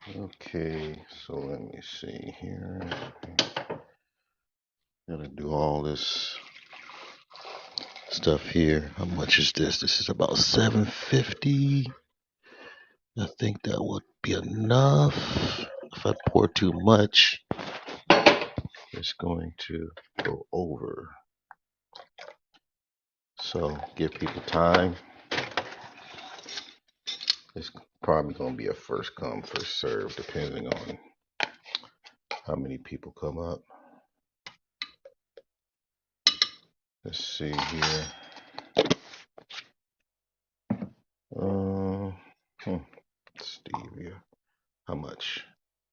Okay, so let me see here. Gotta do all this stuff here. How much is this? This is about $7.50. I think that would be enough. If I pour too much, it's going to go over. So give people time. It's probably going to be a first come, first serve, depending on how many people come up. Let's see here. Stevia. How much?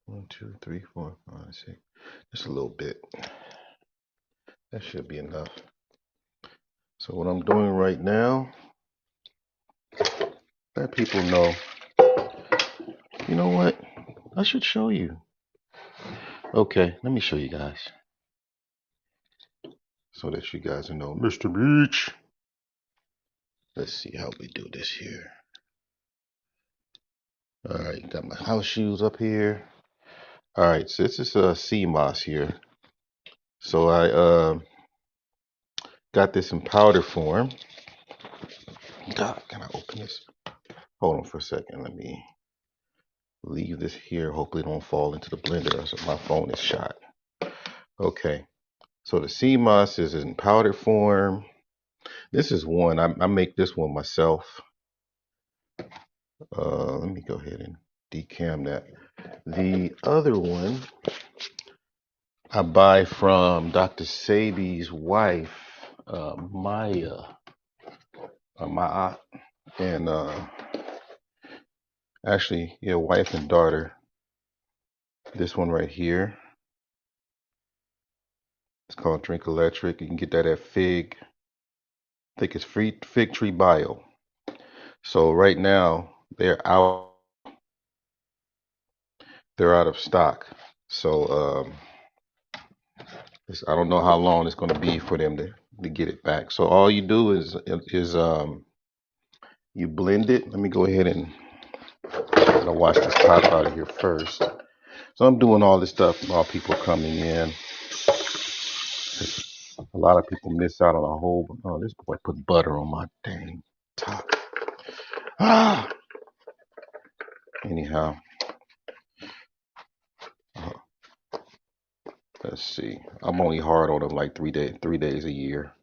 1, 2, 3, 4, 5, 6. Just a little bit. That should be enough. So what I'm doing right now, let people know. You know what? I should show you. Okay, let me show you guys. So that you guys know. Mr. Beach. Let's see how we do this here. Alright, got my house shoes up here. Alright, so this is a sea moss here. So I got this in powder form. God, can I open this? Hold on for a second. Let me leave this here. Hopefully it don't fall into the blender. So my phone is shot. Okay. So the sea moss is in powder form. This is one. I make this one myself. Let me go ahead and decam that. The other one I buy from Dr. Sabi's wife, Maya, and actually, yeah, wife and daughter. This one right here. It's called Drink Electric. You can get that at Fig. I think it's Fig Tree Bio. So right now they're out. They're out of stock. So I don't know how long it's going to be for them to get it back. So all you do is you blend it. Let me go ahead and wash this top out of here first. So I'm doing all this stuff while people coming in. A lot of people miss out on a whole. Oh, this boy put butter on my dang top. Ah. Anyhow, let's see. I'm only hard on them like 3 days a year.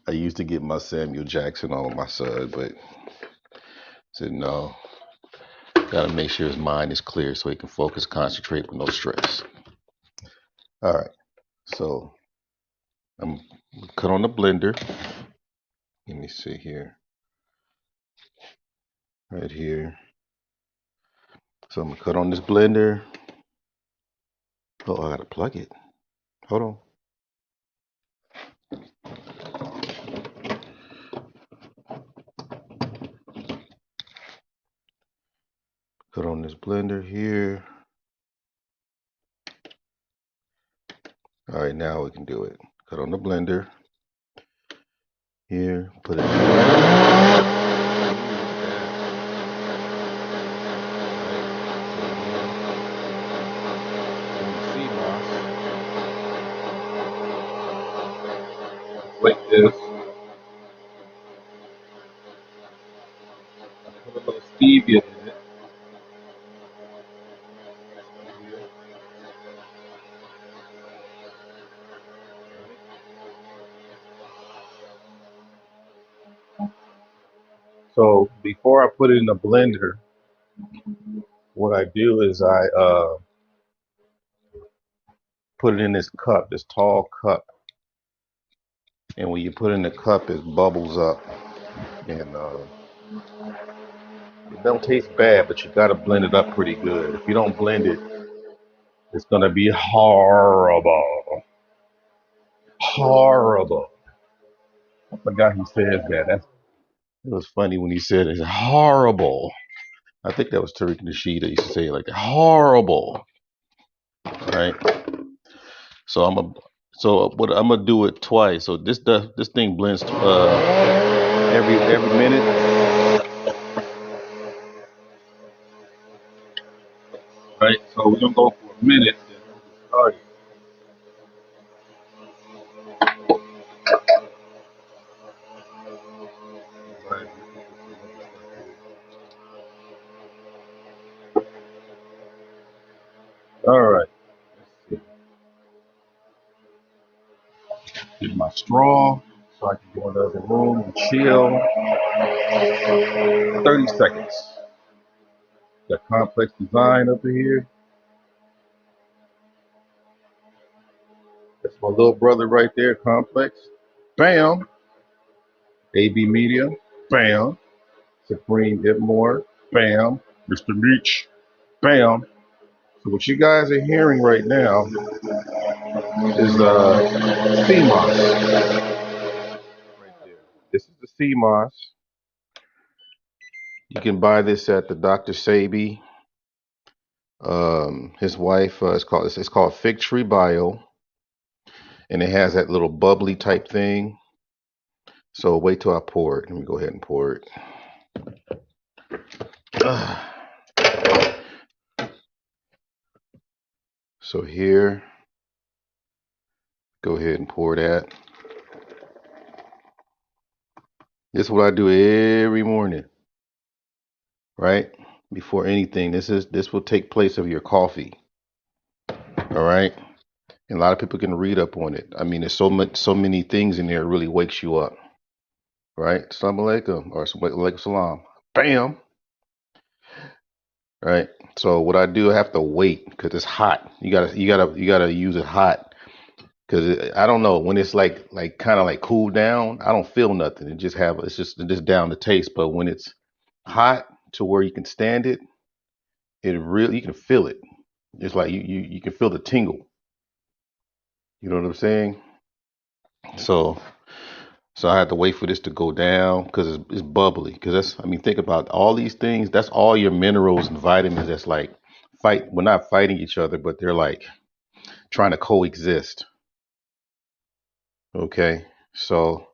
I used to get my Samuel Jackson on my son, but said no. Gotta make sure his mind is clear so he can focus, concentrate with no stress. All right, so I'm cut on the blender. Let me see here, right here. So I'm gonna cut on this blender. Oh, I gotta plug it. Hold on. Cut on this blender here. All right, now we can do it. Cut on the blender. Here, put it. Like this. I put a little stevia in it. So before I put it in the blender, what I do is I put it in this cup, this tall cup. And when you put it in the cup, it bubbles up. And it don't taste bad, but you got to blend it up pretty good. If you don't blend it, it's going to be horrible. Horrible. I forgot he says that. It was funny when he said it's horrible. I think that was Tariq Nasheed that used to say it like that. Horrible. Right? So what I'm gonna do it twice. So this thing blends every minute. So we're gonna go for a minute. All right. All right. Get my straw so I can go in the other room and chill. 30 seconds. Got complex design up here. That's my little brother right there, complex. Bam. AB Media. Bam. Supreme Hipmore. Bam. Mr. Meach. Bam. So what you guys are hearing right now is CMOS right there. This is the CMOS. You can buy this at the Dr. Sabi. His wife, it's called Fig Tree Bio, and it has that little bubbly type thing. So wait till I pour it. Let me go ahead and pour it. So here, go ahead and pour that. This is what I do every morning, right? Before anything, this will take place of your coffee. All right. And a lot of people can read up on it. I mean, there's so many things in there. It really wakes you up, right? Assalamu alaikum or alaikum salam. Bam. Right. So what I do, I have to wait because it's hot. You gotta use it hot because I don't know when it's like kind of like cool down. I don't feel nothing. It's just down the taste. But when it's hot to where you can stand it, you can feel it. It's like you can feel the tingle. You know what I'm saying? So so I had to wait for this to go down because it's bubbly. Because I mean, think about all these things. That's all your minerals and vitamins. That's like we're not fighting each other, but they're like trying to coexist. Okay. So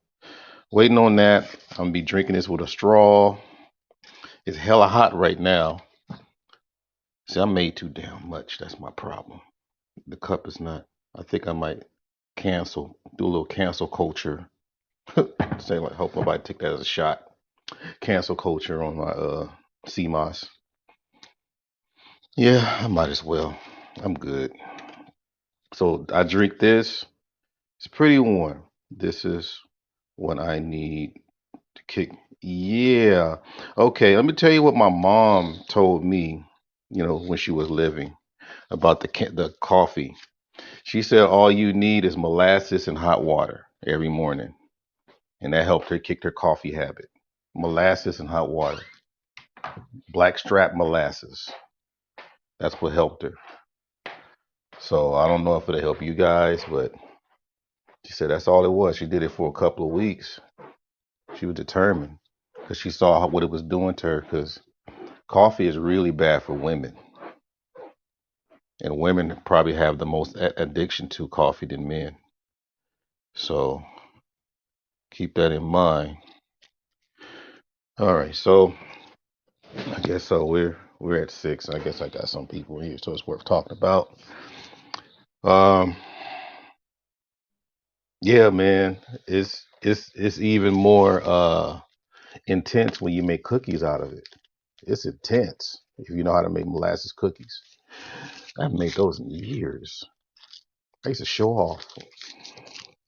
waiting on that. I'm gonna be drinking this with a straw. It's hella hot right now. See, I made too damn much. That's my problem. The cup is not. I think I might do a little cancel culture. Say like, hope nobody take that as a shot. Cancel culture on my CMOS. Yeah, I might as well. I'm good. So I drink this. It's pretty warm. This is what I need to kick. Yeah. Okay, let me tell you what my mom told me, when she was living about the coffee. She said all you need is molasses and hot water every morning. And that helped her kick her coffee habit. Molasses and hot water. Blackstrap molasses. That's what helped her. So I don't know if it'll help you guys, but she said that's all it was. She did it for a couple of weeks. She was determined because she saw what it was doing to her. Because coffee is really bad for women, and women probably have the most addiction to coffee than men. So keep that in mind. All right, so I guess so. We're at 6. I guess I got some people here, so it's worth talking about. Um, yeah, man, it's even more intense when you make cookies out of it. It's intense if you know how to make molasses cookies. I've made those in years. I used to show off.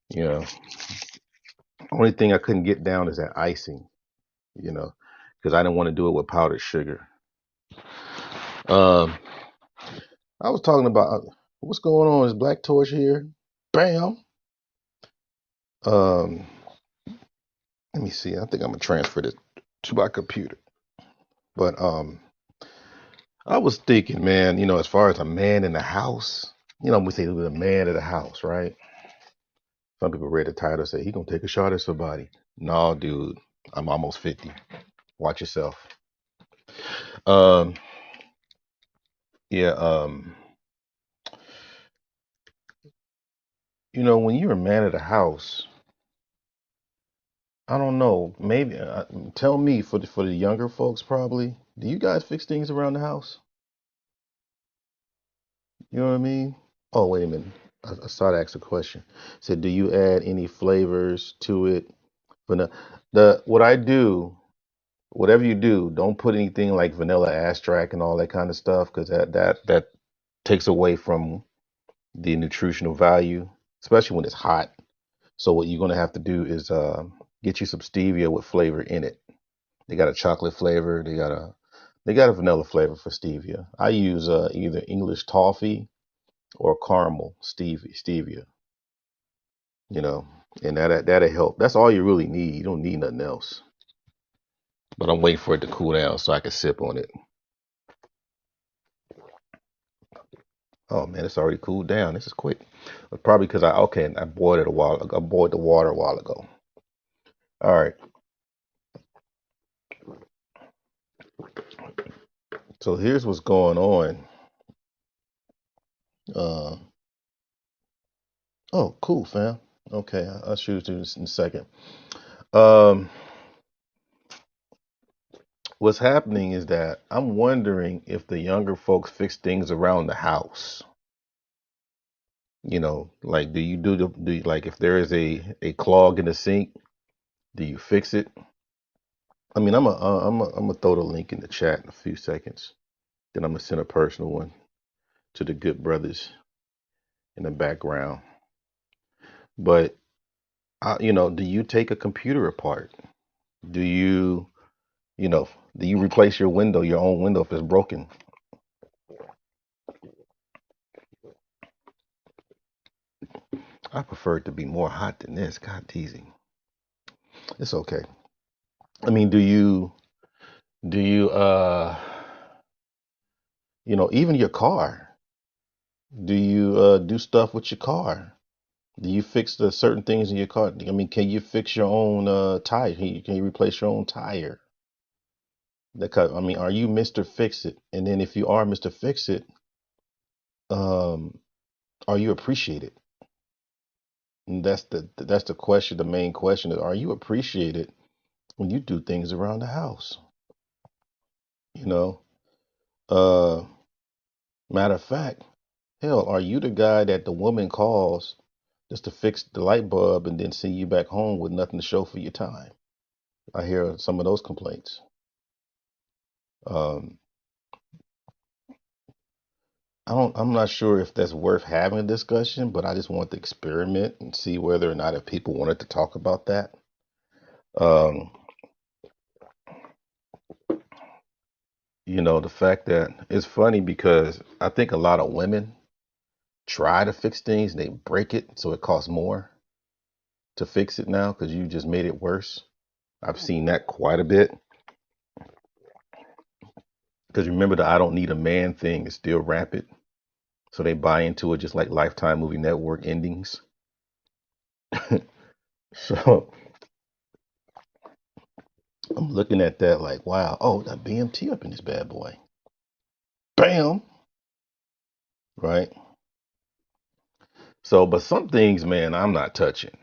You know, only thing I couldn't get down is that icing. You know, because I didn't want to do it with powdered sugar. Um, I was talking about what's going on. Is Black Torch here? Bam. Um, let me see. I think I'm gonna transfer this to my computer. But I was thinking, man. As far as a man in the house, we say the man of the house, right? Some people read the title and say he gonna take a shot at somebody. No, dude, I'm almost 50. Watch yourself. Um, yeah. When you're a man of the house, I don't know. Maybe tell me for the younger folks, probably. Do you guys fix things around the house? You know what I mean? Oh, wait a minute. I saw to ask a question. Said, do you add any flavors to it? Vanilla. What I do, whatever you do, don't put anything like vanilla extract and all that kind of stuff because that takes away from the nutritional value, especially when it's hot. So what you're gonna have to do is get you some stevia with flavor in it. They got a chocolate flavor. They got a vanilla flavor for stevia. I use either English toffee or caramel stevia. You know, and that'll help. That's all you really need. You don't need nothing else. But I'm waiting for it to cool down so I can sip on it. Oh man, it's already cooled down. This is quick. Probably because I boiled it a while. I boiled the water a while ago. All right. So here's what's going on. Uh, oh, cool, fam. Okay, I'll shoot you this in a second. Um, what's happening is that I'm wondering if the younger folks fix things around the house. Like like if there is a clog in the sink, do you fix it? I mean, I'm gonna throw the link in the chat in a few seconds. Then I'm gonna send a personal one to the good brothers in the background. But do you take a computer apart? Do you, you know, do you replace your own window if it's broken? I prefer it to be more hot than this. God teasing. It's okay. I mean, do you even your car? Do you do stuff with your car? Do you fix the certain things in your car? I mean, can you fix your own tire? Can you replace your own tire? I mean, are you Mr. Fix It? And then if you are Mr. Fix It, um, are you appreciated? And that's the question. The main question is, are you appreciated when you do things around the house? You know, uh, matter of fact, hell, are you the guy that the woman calls just to fix the light bulb and then send you back home with nothing to show for your time? I hear some of those complaints. Um, I'm not sure if that's worth having a discussion, but I just want to experiment and see whether or not if people wanted to talk about that. Um, the fact that it's funny because I think a lot of women try to fix things and they break it, so it costs more to fix it now because you just made it worse. I've seen that quite a bit. Because remember, the I don't need a man thing is still rampant. So they buy into it just like Lifetime Movie Network endings. So I'm looking at that like, wow, oh, got BMT up in this bad boy. Bam. Right. So, but some things, man, I'm not touching.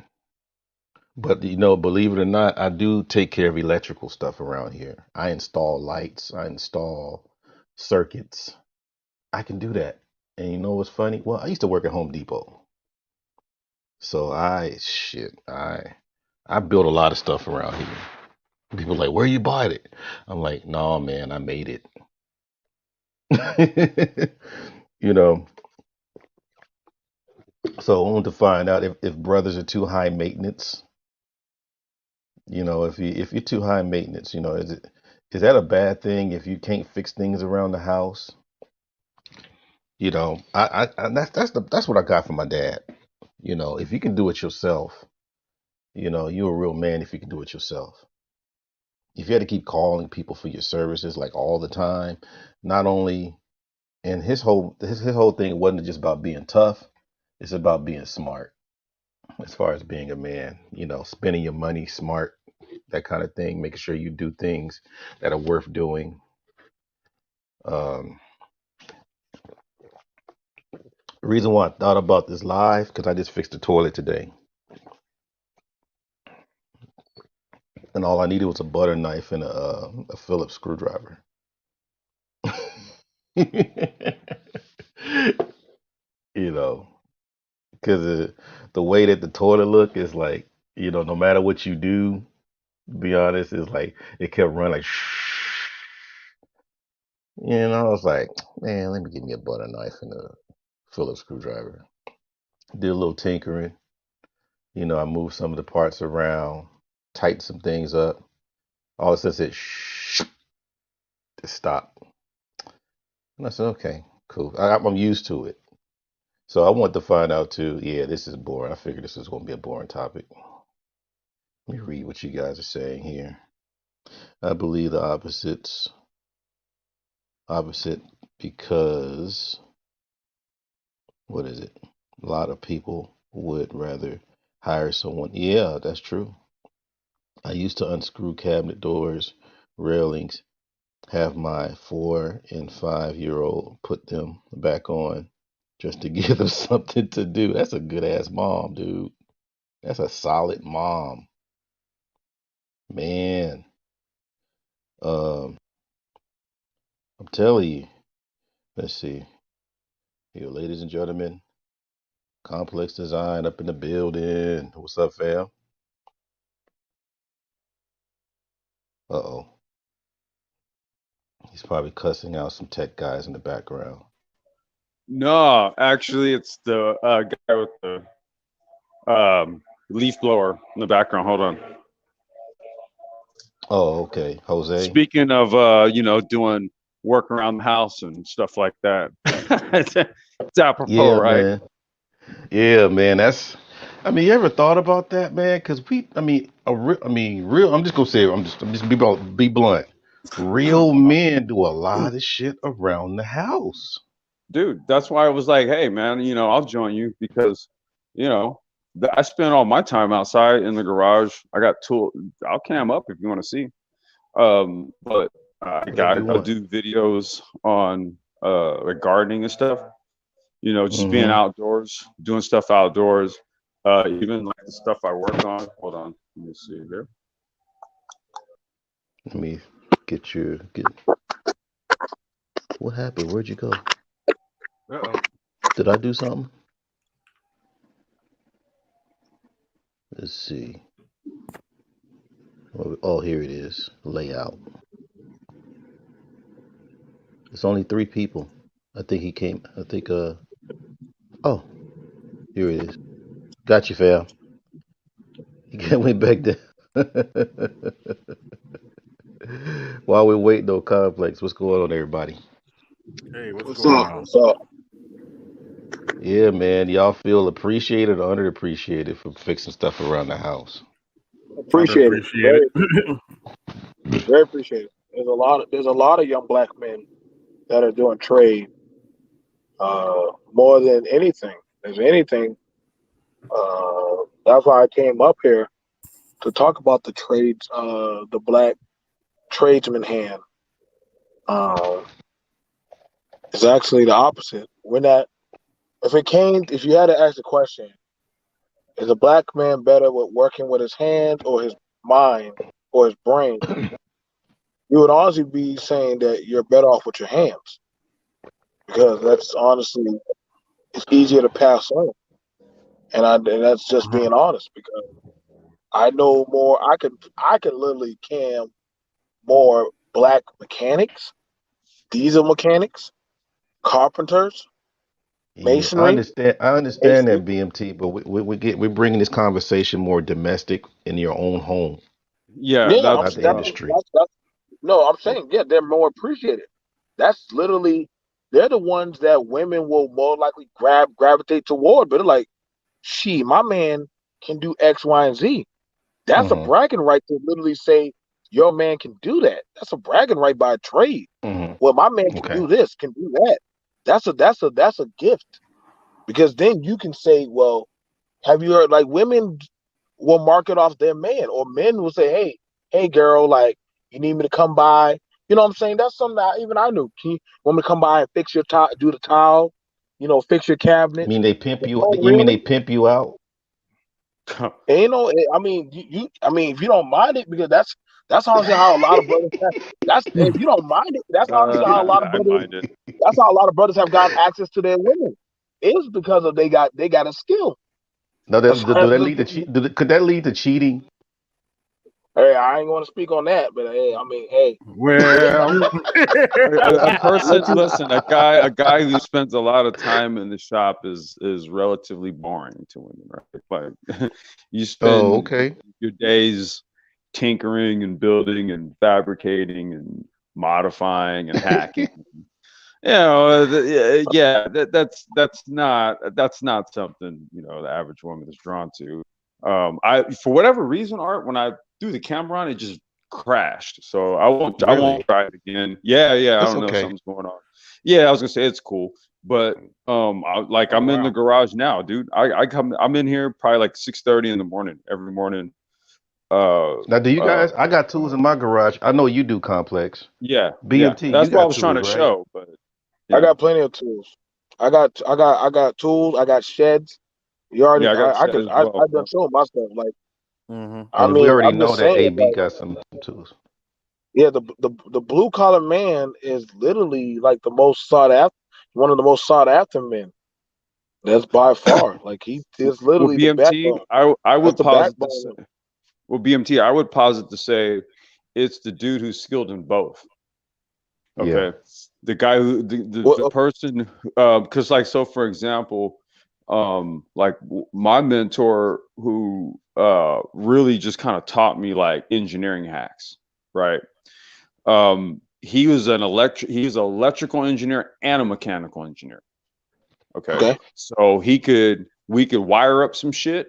But believe it or not, I do take care of electrical stuff around here. I install lights, I install circuits. I can do that. And you know what's funny? Well, I used to work at Home Depot. So I built a lot of stuff around here. People are like, where you bought it? I'm like, no, man, I made it. you know, so I want to find out if brothers are too high maintenance. If you're too high maintenance, is that a bad thing if you can't fix things around the house? That's what I got from my dad. If you can do it yourself, you're a real man if you can do it yourself. If you had to keep calling people for your services like all the time, not only and his whole thing wasn't just about being tough, it's about being smart as far as being a man, spending your money smart, that kind of thing, making sure you do things that are worth doing. Um, the reason why I thought about this live because I just fixed the toilet today, and all I needed was a butter knife and a Phillips screwdriver. you know, because the way that the toilet look is like, no matter what you do, to be honest, it's like it kept running like, I was like, man, let me give me a butter knife and a Phillips screwdriver. Did a little tinkering, I moved some of the parts around, tightened some things up. All of a sudden, it just stopped. And I said, okay, cool. I'm used to it. So I want to find out too. Yeah, this is boring. I figured this was going to be a boring topic. Let me read what you guys are saying here. I believe the opposite because what is it? A lot of people would rather hire someone. Yeah, that's true. I used to unscrew cabinet doors, railings, have my 4 and 5 year old put them back on just to give them something to do. That's a good ass mom, dude. That's a solid mom. Man, um, I'm telling you. Let's see. Here, ladies and gentlemen, Complex Design up in the building. What's up, fam? Uh-oh. He's probably cussing out some tech guys in the background. No, actually, it's the guy with the leaf blower in the background. Hold on. Oh, okay. Jose. Speaking of, doing work around the house and stuff like that, it's apropos, Yeah, right? man. Yeah, man. You ever thought about that, man? Because real. I'm just gonna say, I'm just be blunt. Real men do a lot of shit around the house. Dude, that's why I was like, hey, man, I'll join you because, you know, I spend all my time outside in the garage. I got tool. I'll cam up if you want to see. But Whatever you I want. do videos on like gardening and stuff. Just being Mm-hmm. outdoors, doing stuff outdoors. Even like the stuff I work on. Hold on, let me see here. Let me get. What happened? Where'd you go? Uh-oh. Did I do something? Let's see. Oh, here it is. Layout. It's only 3 people. I think he came. I think. Oh, here it is. Got you, fam. He went back there. While we're waiting on Complex, what's going on, everybody? Hey, what's What's going up? on? What's up? Yeah, man. Y'all feel appreciated or underappreciated for fixing stuff around the house? Appreciate it. Underappreciated. Very appreciate it. There's a lot of young black men that are doing trade more than anything. There's anything. That's why I came up here to talk about the trades, the black tradesman hand. Um, it's actually the opposite. When that, if you had to ask the question, is a black man better with working with his hands or his mind or his brain? You would honestly be saying that you're better off with your hands because that's honestly it's easier to pass on, and that's just Mhm. being honest because I know more. I can literally cam more black mechanics, diesel mechanics, carpenters, Yeah, I masonry, understand. I understand masons. that BMT, but we're bringing this conversation more domestic in your own home, Yeah, Yeah, not that's the industry. that's no. I'm saying yeah, they're more appreciated. That's literally they're the ones that women will more likely gravitate toward. But they're like, she, my man can do X, Y, and Z. That's a Mm-hmm. bragging right to literally say your man can do that. That's a bragging right by trade. Well, my man Mm-hmm. can Okay. do this, can do that. That's a gift because then you can say, well, have you heard like women will market off their man or men will say, hey girl, like you need me to come by. You know what I'm saying? That's something that even I knew. Can you want me to come by and fix your tile, do the tile, fix your You cabinets? mean they pimp you? Oh, You mean really? they pimp you out? And, I mean, I mean, if you don't mind it, because that's honestly how a lot of brothers have. That's if you don't mind it, that's honestly how a lot of I brothers. mind it. That's how a lot of brothers have gotten access to their women. is because of they got a skill. Now, As do far as that lead to could that lead to cheating? hey, I ain't going to speak on that, but hey, I mean, hey, Well, A person, I listen, a guy who spends a lot of time in the shop is relatively boring to women, right? Like you Oh, spend okay. your days tinkering and building and fabricating and modifying and hacking. Yeah, that's not something the average woman is drawn to. I for whatever reason, Art, when I threw the camera on, it just crashed. So I won't Really? try it again. Yeah, I That's don't know, okay. something's going on. Yeah, I was gonna say it's cool, but oh I'm in the wow. garage now, dude. I'm in here probably like 6:30 in the morning every morning. Uh, Now, do you uh, guys? I got tools in my garage. I know you do, Complex. yeah. BMT, you That's what I got was trying tools, to right? show, but yeah, got plenty of tools. I got tools. I got sheds. You already, yeah, I got a I shed could, as well. I done show my stuff. Like, Mm-hmm. I And we mean, already I'm know just that saying, AB like, got some tools. yeah, the blue collar man is literally like the most sought after, one of the most sought after men. That's by far. Like he is Well, literally the BMT, backbone. I That's would the posit to say, backbone. well, BMT, I would posit to say it's the dude who's skilled in both. Yeah. Okay, the guy who the Well, person, because like so, for example, like my mentor who really just kind of taught me like engineering hacks, right? He was an electrical engineer and a mechanical engineer. Okay, okay, so we could wire up some shit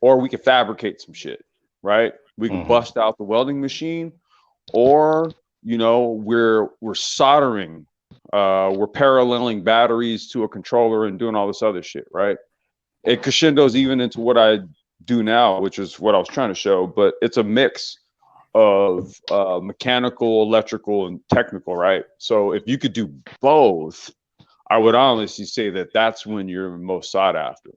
or we could fabricate some shit, right? We could Hmm. bust out the welding machine, or we're soldering, we're paralleling batteries to a controller and doing all this other shit, right? It crescendos even into what I do now, which is what I was trying to show, but it's a mix of mechanical, electrical, and technical, right? So if you could do both, I would honestly say that that's when you're most sought after.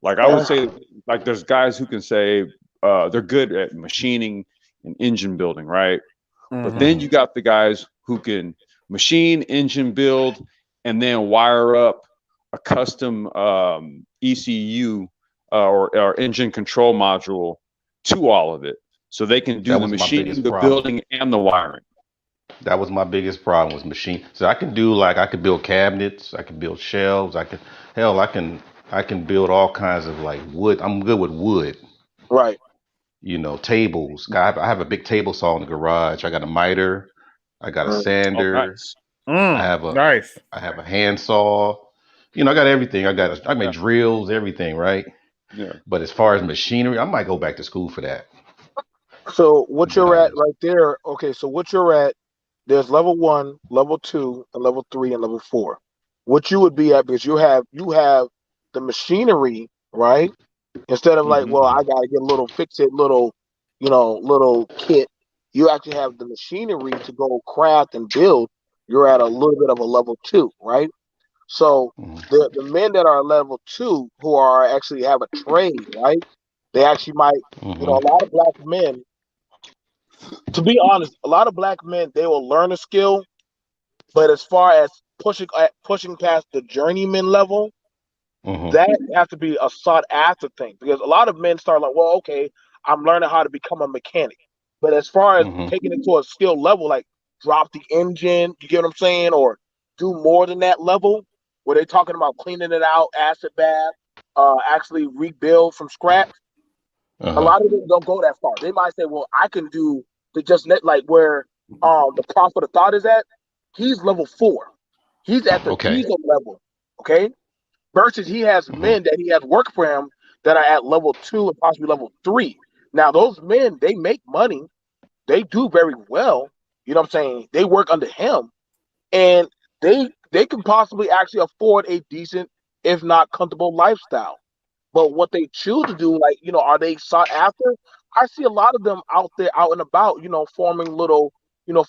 Like I would uh, say, like there's guys who can say they're good at machining and engine building, right? But Mm-hmm. then Hmm. you got the guys who can machine, engine build, and then wire up a custom ECU or engine control module to all of it, so they can do That the was my machining, biggest the problem. building, and the wiring. That was my biggest problem was machine. So I can do like I could build cabinets, I can build shelves, I can hell I can build all kinds of like wood. I'm good with wood. right. Tables. I have a big table saw in the garage. I got a miter. I got a Uh, Oh, sander. nice. I have a Nice. I have a handsaw. I got everything. I Yeah, make drills, everything, right? yeah. But as far as machinery, I might go back to school for that. so To what be you're at honest. right there? Okay, so what you're at? There's level one, level two, and level three, and level four. What you would be at because you have the machinery, right? Instead of like, Hmm. well, Hmm. I gotta get a little fix it, little, little kit. You actually have the machinery to go craft and build. You're at a little bit of a level two, right? So Hmm. the men that are level two who are actually have a trade, right? They actually might, Hmm. a lot of black men. To be honest, a lot of black men they will learn a skill, but as far as pushing past the journeyman level, Hmm. that has to be a sought after thing because a lot of men start like, well, okay, I'm learning how to become a mechanic, but as far as Hmm. taking it to a skill level, like drop the engine, you get what I'm saying, or do more than that level, where they're talking about cleaning it out, acid bath, actually rebuild from scratch. A Uh-huh. lot of them don't go that far. They might say, well, I can do the just net like where the prophet of thought is at. He's level four. He's at the Okay. diesel level. Okay, versus he has Hmm. men that he has work for him that are at level two and possibly level three. Now those men they make money, they do very well. You know what I'm saying? They work under him, and they can possibly actually afford a decent, if not comfortable lifestyle. But what they choose to do, like are they sought after? I see a lot of them out there, out and about, forming little,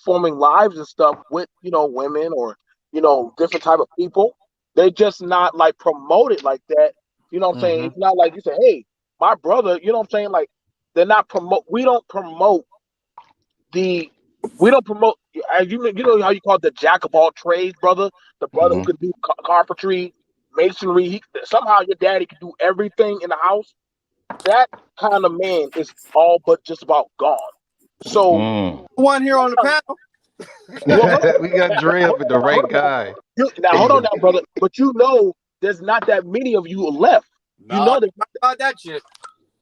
forming lives and stuff with women or different type of people. They just not like promoted like that. You know what I'm saying? Mm-hmm. It's not like you say, hey, my brother. You know what I'm saying? Like they're not promote. We don't promote the. We don't promote. As you know how you call it the jack of all trades, brother. The brother who Hmm. could do carpentry, masonry. Somehow your daddy can do everything in the house. That kind of man is all but just about gone. So Mm. One here on the panel. well, hold We on, got Dre up with the hold right on now. guy. Now hold on now, brother. But there's not that many of you left. You No, know that not about that shit.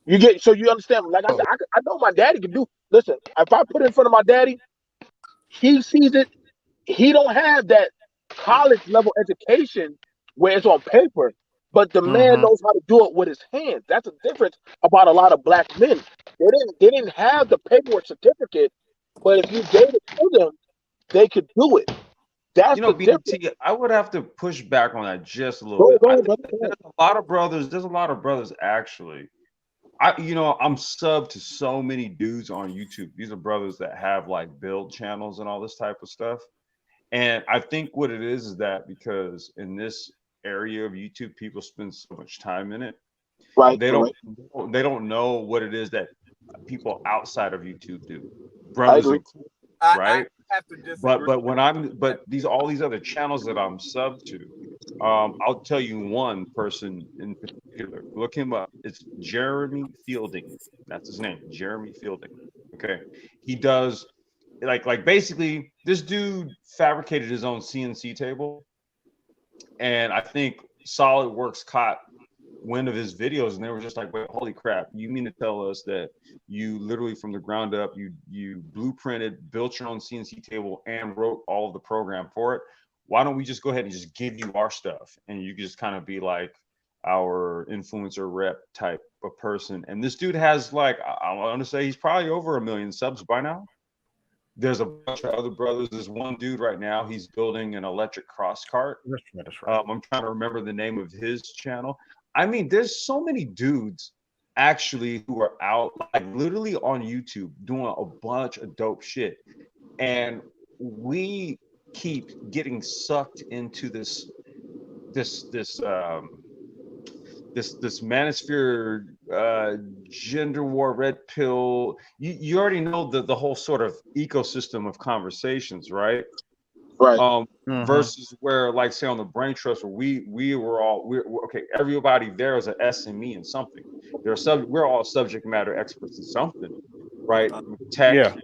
you get so you understand. Like I said, I know my daddy can do. Listen, if I put it in front of my daddy, he sees it. He don't have that college level education where it's on paper, but the man Mm-hmm. knows how to do it with his hands. That's a difference about a lot of black men. They didn't have the paperwork certificate, but if you gave it to them, they could do it. That's You know, the difference. BT, I would have to push back on that just a little Go bit. ahead, go I ahead, think brother. that Go ahead. there's a lot of brothers actually. I'm sub to so many dudes on YouTube. These are brothers that have like build channels and all this type of stuff. And I think what it is that because in this area of YouTube, people spend so much time in it, Right, they you're don't right. they don't know what it is that people outside of YouTube do, I brothers agree. included, I right? have to disagree. But these all these other channels that I'm sub to, I'll tell you one person in particular. Look him up. It's Jeremy Fielding. That's his name, Jeremy Fielding. Okay, he does like basically this dude fabricated his own CNC table, and I think SolidWorks caught wind of his videos, and they were just like, "Wait, holy crap! You mean to tell us that you literally from the ground up, you blueprinted, built your own CNC table, and wrote all of the program for it? Why don't we just go ahead and just give you our stuff, and you can just kind of be like our influencer rep type of person?" And this dude has like I want to say he's probably over 1 million subs by now. There's a bunch of other brothers. There's one dude right now. He's building an electric cross cart. That's right. I'm trying to remember the name of his channel. I mean, there's so many dudes actually who are out like literally on YouTube doing a bunch of dope shit, and we keep getting sucked into this this um this manosphere gender war red pill. You already know the whole sort of ecosystem of conversations, right? Right. Mm-hmm. Versus where like say on the brain trust where we're okay, everybody there is an SME in something. We're all subject matter experts in something, right? Tech Yeah.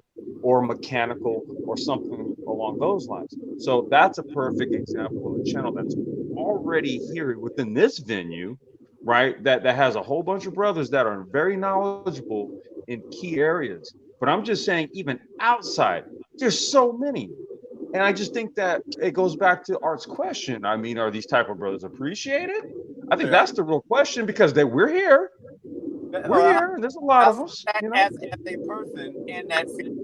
or mechanical or something along those lines. So that's a perfect example of a channel that's already here within this venue, right? That has a whole bunch of brothers that are very knowledgeable in key areas. But I'm just saying, even outside, there's so many. And I just think that it goes back to Art's question. I mean, are these type of brothers appreciated? I think Yeah. that's the real question because we're here. We're Well, here, and there's a lot I of say us, that you know. as a person in that field,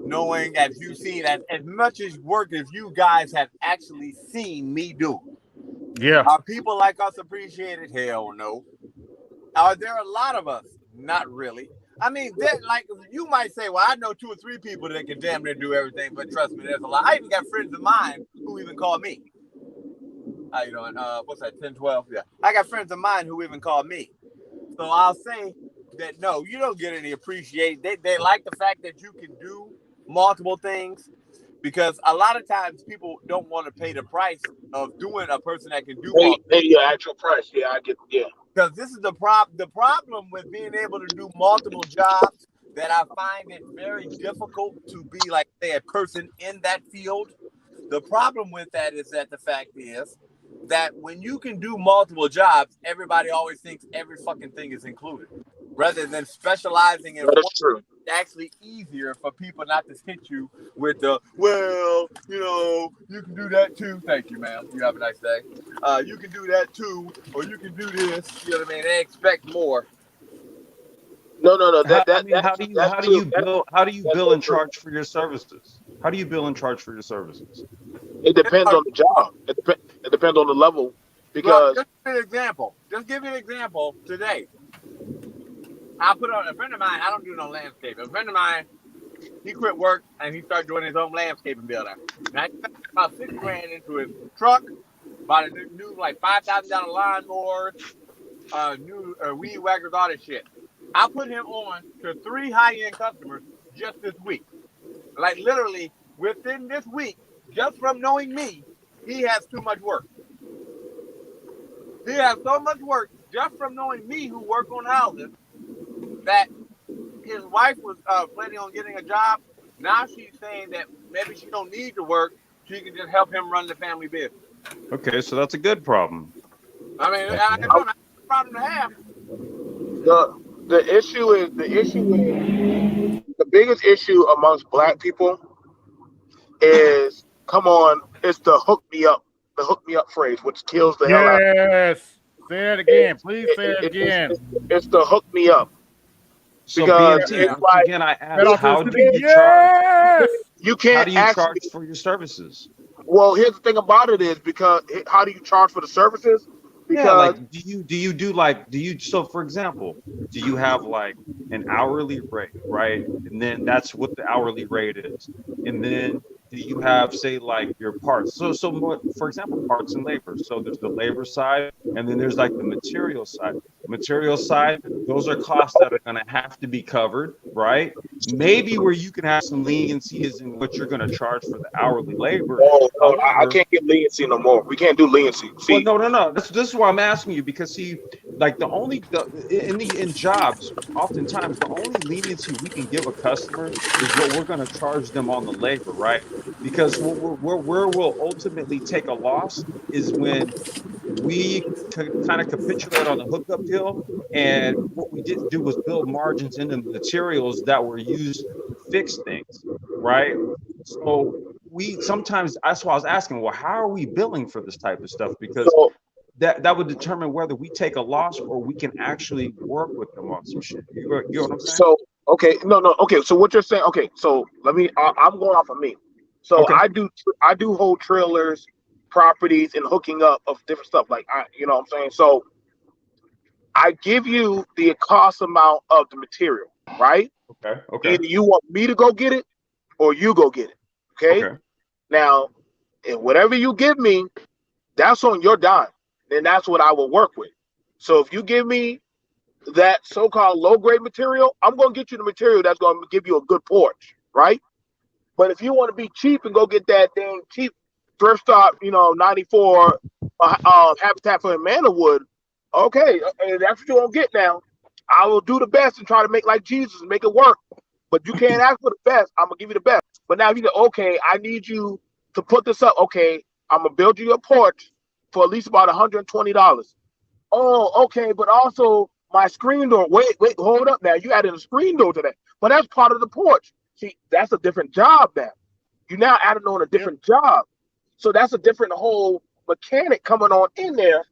knowing that you've seen as much as work as you guys have actually seen me do. Yeah. Are people like us appreciated? Hell no. Are there a lot of us? Not really. I mean, like you might say, well, I know 2 or 3 people that can damn near do everything, but trust me, there's a lot. I even got friends of mine who even call me. How you doing? What's that? 10, 12? Yeah. I got friends of mine who even call me. So I'll say that no, you don't get any appreciation. They like the fact that you can do multiple things because a lot of times people don't want to pay the price of doing a person that can do multiple. Pay your actual price. Yeah, I get. Yeah. Because this is the problem with being able to do multiple jobs that I find it very difficult to be like say a person in that field. The problem with that is that the fact is that when you can do multiple jobs, everybody always thinks every fucking thing is included. Rather than specializing in That is one, true. it's actually easier for people not to hit you with the, well, you can do that too. Thank you, ma'am. You have a nice day. You can do that too, or you can do this. You know what I mean? They expect more. No. I mean, That's true. how do you That's bill so and true. charge for your services? How do you bill and charge for your services? It depends on the job. It depends on the level Well, because just give you an example. Just give you an example today. I put on a friend of mine. I don't do no landscape. A friend of mine, he quit work and he started doing his own landscaping builder. And I spent about $6,000 into his truck, bought a new like $5,000 lawnmower, new weed whackers, all this shit. I put him on to 3 high-end customers just this week. Like literally within this week, just from knowing me, he has too much work. He has so much work just from knowing me, who work on houses, that his wife was planning on getting a job. Now she's saying that maybe she don't need to work. She can just help him run the family business. Okay, so that's a good problem. I mean, That's I right. don't have a problem to have. The issue is the biggest issue amongst black people is, come on, it's the hook me up phrase, which kills the hell out of Yes. Say that again. it. Please say it again. It's the hook me up, So because BMT, it's Yeah. once like again, I That ask, off to the how do city. you charge? Yes. you How can't do you actually. charge for your services? Well, here's the thing about it is, because how do you charge for the services? Yeah, Because like do you do like do you so for example, do you have like an hourly rate, right? And then that's what the hourly rate is. And then do you have say like your parts? So more, for example, parts and labor. So there's the labor side and then there's like the material side. Material side, those are costs that are going to have to be covered, right? Maybe where you can have some leniency is in what you're going to charge for the hourly labor. oh no, I However, can't get leniency no more. We can't do leniency. well, See, no. This is why I'm asking you because see, like in jobs, oftentimes the only leniency we can give a customer is what we're going to charge them on the labor, right? Because where we'll ultimately take a loss is when we kind of capitulate on the hookup deal, and what we didn't do was build margins into the materials that were used to fix things, right? So we sometimes that's why I was asking, well, how are we billing for this type of stuff? Because so that would determine whether we take a loss or we can actually work with them on some shit. You know what I'm saying? so okay, no, okay. So what you're saying? Okay, so let me. I'm going off of me. So Okay. I do hold trailers, properties, and hooking up of different stuff. Like, you know what I'm saying. So I give you the cost amount of the material, right? Okay. Okay. Either you want me to go get it or you go get it. Okay. Okay. Now, and whatever you give me, that's on your dime. Then that's what I will work with. So if you give me that so-called low-grade material, I'm going to get you the material that's going to give you a good porch, right? But if you want to be cheap and go get that dang cheap thrift stop, 94 Habitat for Humanity wood, okay, that's what you're going to get now. I will do the best and try to make like Jesus and make it work. But you can't ask for the best. I'm going to give you the best. But now if you go, okay, I need you to put this up. Okay, I'm going to build you a porch for at least about $120. Oh, okay, but also my screen door. Wait, hold up now. You added a screen door to that. But that's part of the porch. See, that's a different job now. You now added on a Yep. different job. So that's a different whole mechanic coming on in there,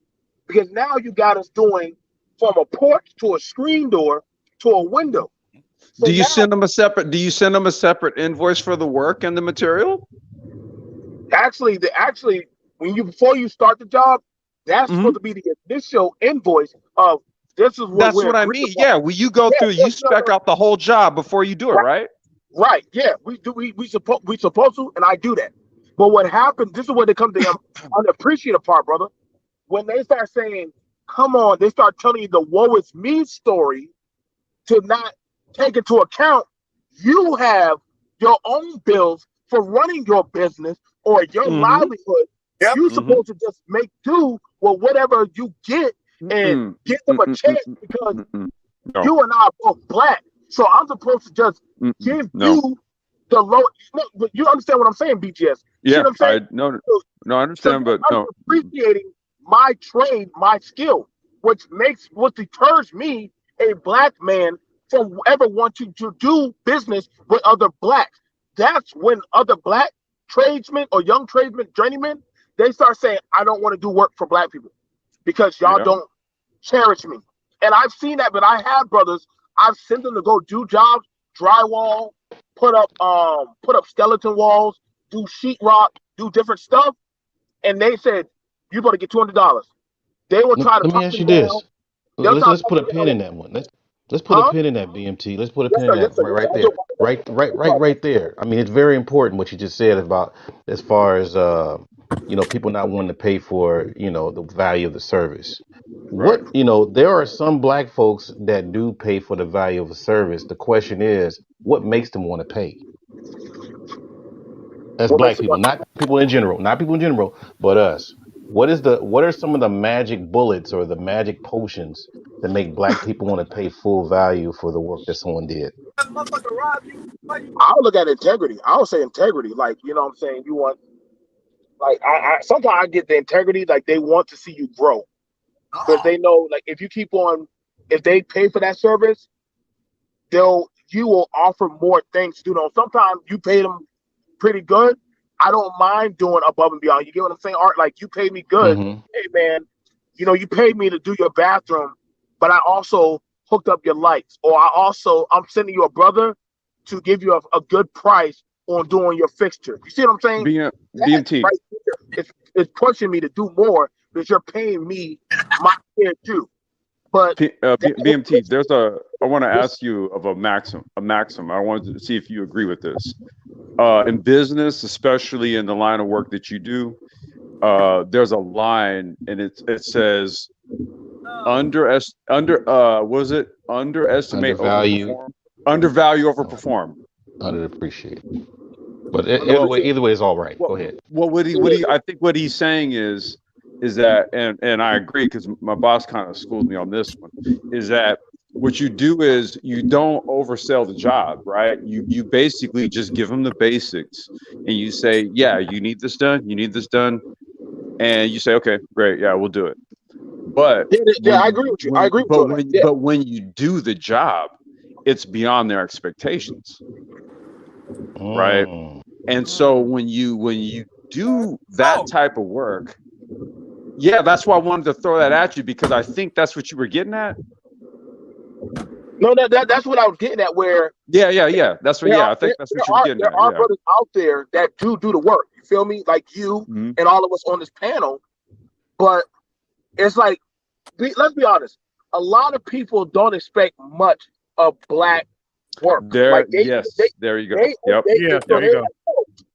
because now you got us doing from a porch to a screen door to a window. So Do you now send them a separate? Do you send them a separate invoice for the work and the material? actually when you before you start the job, that's Hmm. supposed to be the initial invoice of this is what That's we're what I agreeing mean. upon. Yeah. Will you go Yeah, through? yeah, You no, spec no, out the whole job before you do it, right, right? right. Yeah, we do. We supposed to, and I do that. But what happens? This is where they come to the unappreciated part, brother. When they start saying, "Come on," they start telling you the "woe is me" story to not take into account you have your own bills for running your business or your Mm-hmm. livelihood. Yep. You Mm-hmm. supposed to just make do with whatever you get and Mm-mm. give them a Mm-mm. chance, because Mm-mm. No. you and I are both black. So I'm supposed to just Mm-mm. give No. you the low. No, but you understand what I'm saying, BGS? See Yeah. what I'm saying? I no. So, No. I so understand, but you're no. Mm-mm. underappreciating my trade, my skill, what deters me, a black man, from ever wanting to do business with other blacks. That's when other black tradesmen or young tradesmen, journeymen, they start saying, "I don't want to do work for black people because y'all Yeah. don't cherish me." And I've seen that, but I have brothers. I've sent them to go do jobs, drywall, put up skeleton walls, do sheetrock, do different stuff, and they said, "You better get $200." They will try to Let me talk ask me you down. this. They'll try to Let's talk put a me pin down. in that one. Let's put a Huh? pin in that, BMT. Let's put a Yes, pin in sir. Yes, that sir. right, Yes, sir. right I'll do there. it. No problem. Right there. I mean, it's very important what you just said about as far as people not wanting to pay for, the value of the service. Right. There are some black folks that do pay for the value of a service. The question is, what makes them want to pay? As What black makes it people, not people in general, but us. What are some of the magic bullets or the magic potions that make black people want to pay full value for the work that someone did? I'll look at integrity. I'll say integrity. Like, you know what I'm saying? You want, like, I sometimes I get the integrity, like they want to see you grow. Because they know, like, if you keep on, if they pay for that service, you will offer more things to them. Sometimes you pay them pretty good. I don't mind doing above and beyond. You get what I'm saying? Art, like you pay me good. Mm-hmm. Hey man, you know, you paid me to do your bathroom, but I also hooked up your lights, or I'm sending you a brother to give you a good price on doing your fixture. You see what I'm saying? BMT. Right there, it's pushing me to do more because you're paying me my share too. But BMT, I want to ask you of a maxim. I wanted to see if you agree with this. In business, especially in the line of work that you do, there's a line and it says underestimate Undervalue, undervalue overperform. underappreciated. But Well, either way is all right. Go ahead. I think what he's saying is that, and I agree because my boss kind of schooled me on this one, is that what you do is you don't oversell the job, right? You basically just give them the basics and you say, yeah, you need this done, and you say, okay, great, yeah, we'll do it. But I agree with you. I agree with you. But when you do the job, it's beyond their expectations, right? And so when you do that type of work, yeah, that's why I wanted to throw that at you because I think that's what you were getting at. No, that's what I was getting at. Where yeah, that's what. I think that's what you were getting at. There are brothers out there that do the work. You feel me? Like you and all of us on this panel. But it's like, let's be honest. A lot of people don't expect much of black work. There you go. There you go.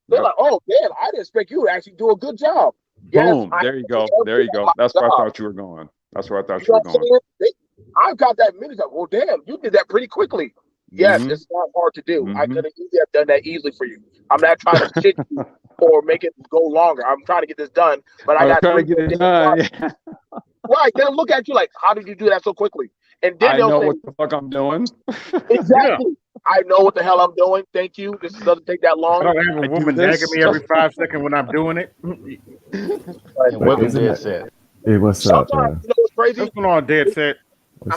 They're like, oh, damn, I didn't expect you to actually do a good job. Boom. There you go. There you go. That's where I thought you were going. That's where I thought you were going. I've got that many times. Well, damn, you did that pretty quickly. Yes, it's not hard to do. I could have easily have done that easily for you. I'm not trying to shit you or make it go longer. I'm trying to get this done, but I got to get it done. Right. They'll look at you like, how did you do that so quickly? And then they'll say, what the fuck I'm doing. Exactly. Yeah. I know what the hell I'm doing. Thank you. This doesn't take that long. I don't have a woman nagging me every 5 seconds when I'm doing it. And welcome to Dead Set. Hey, what's up? You know what's crazy? What's going on, Dead Set?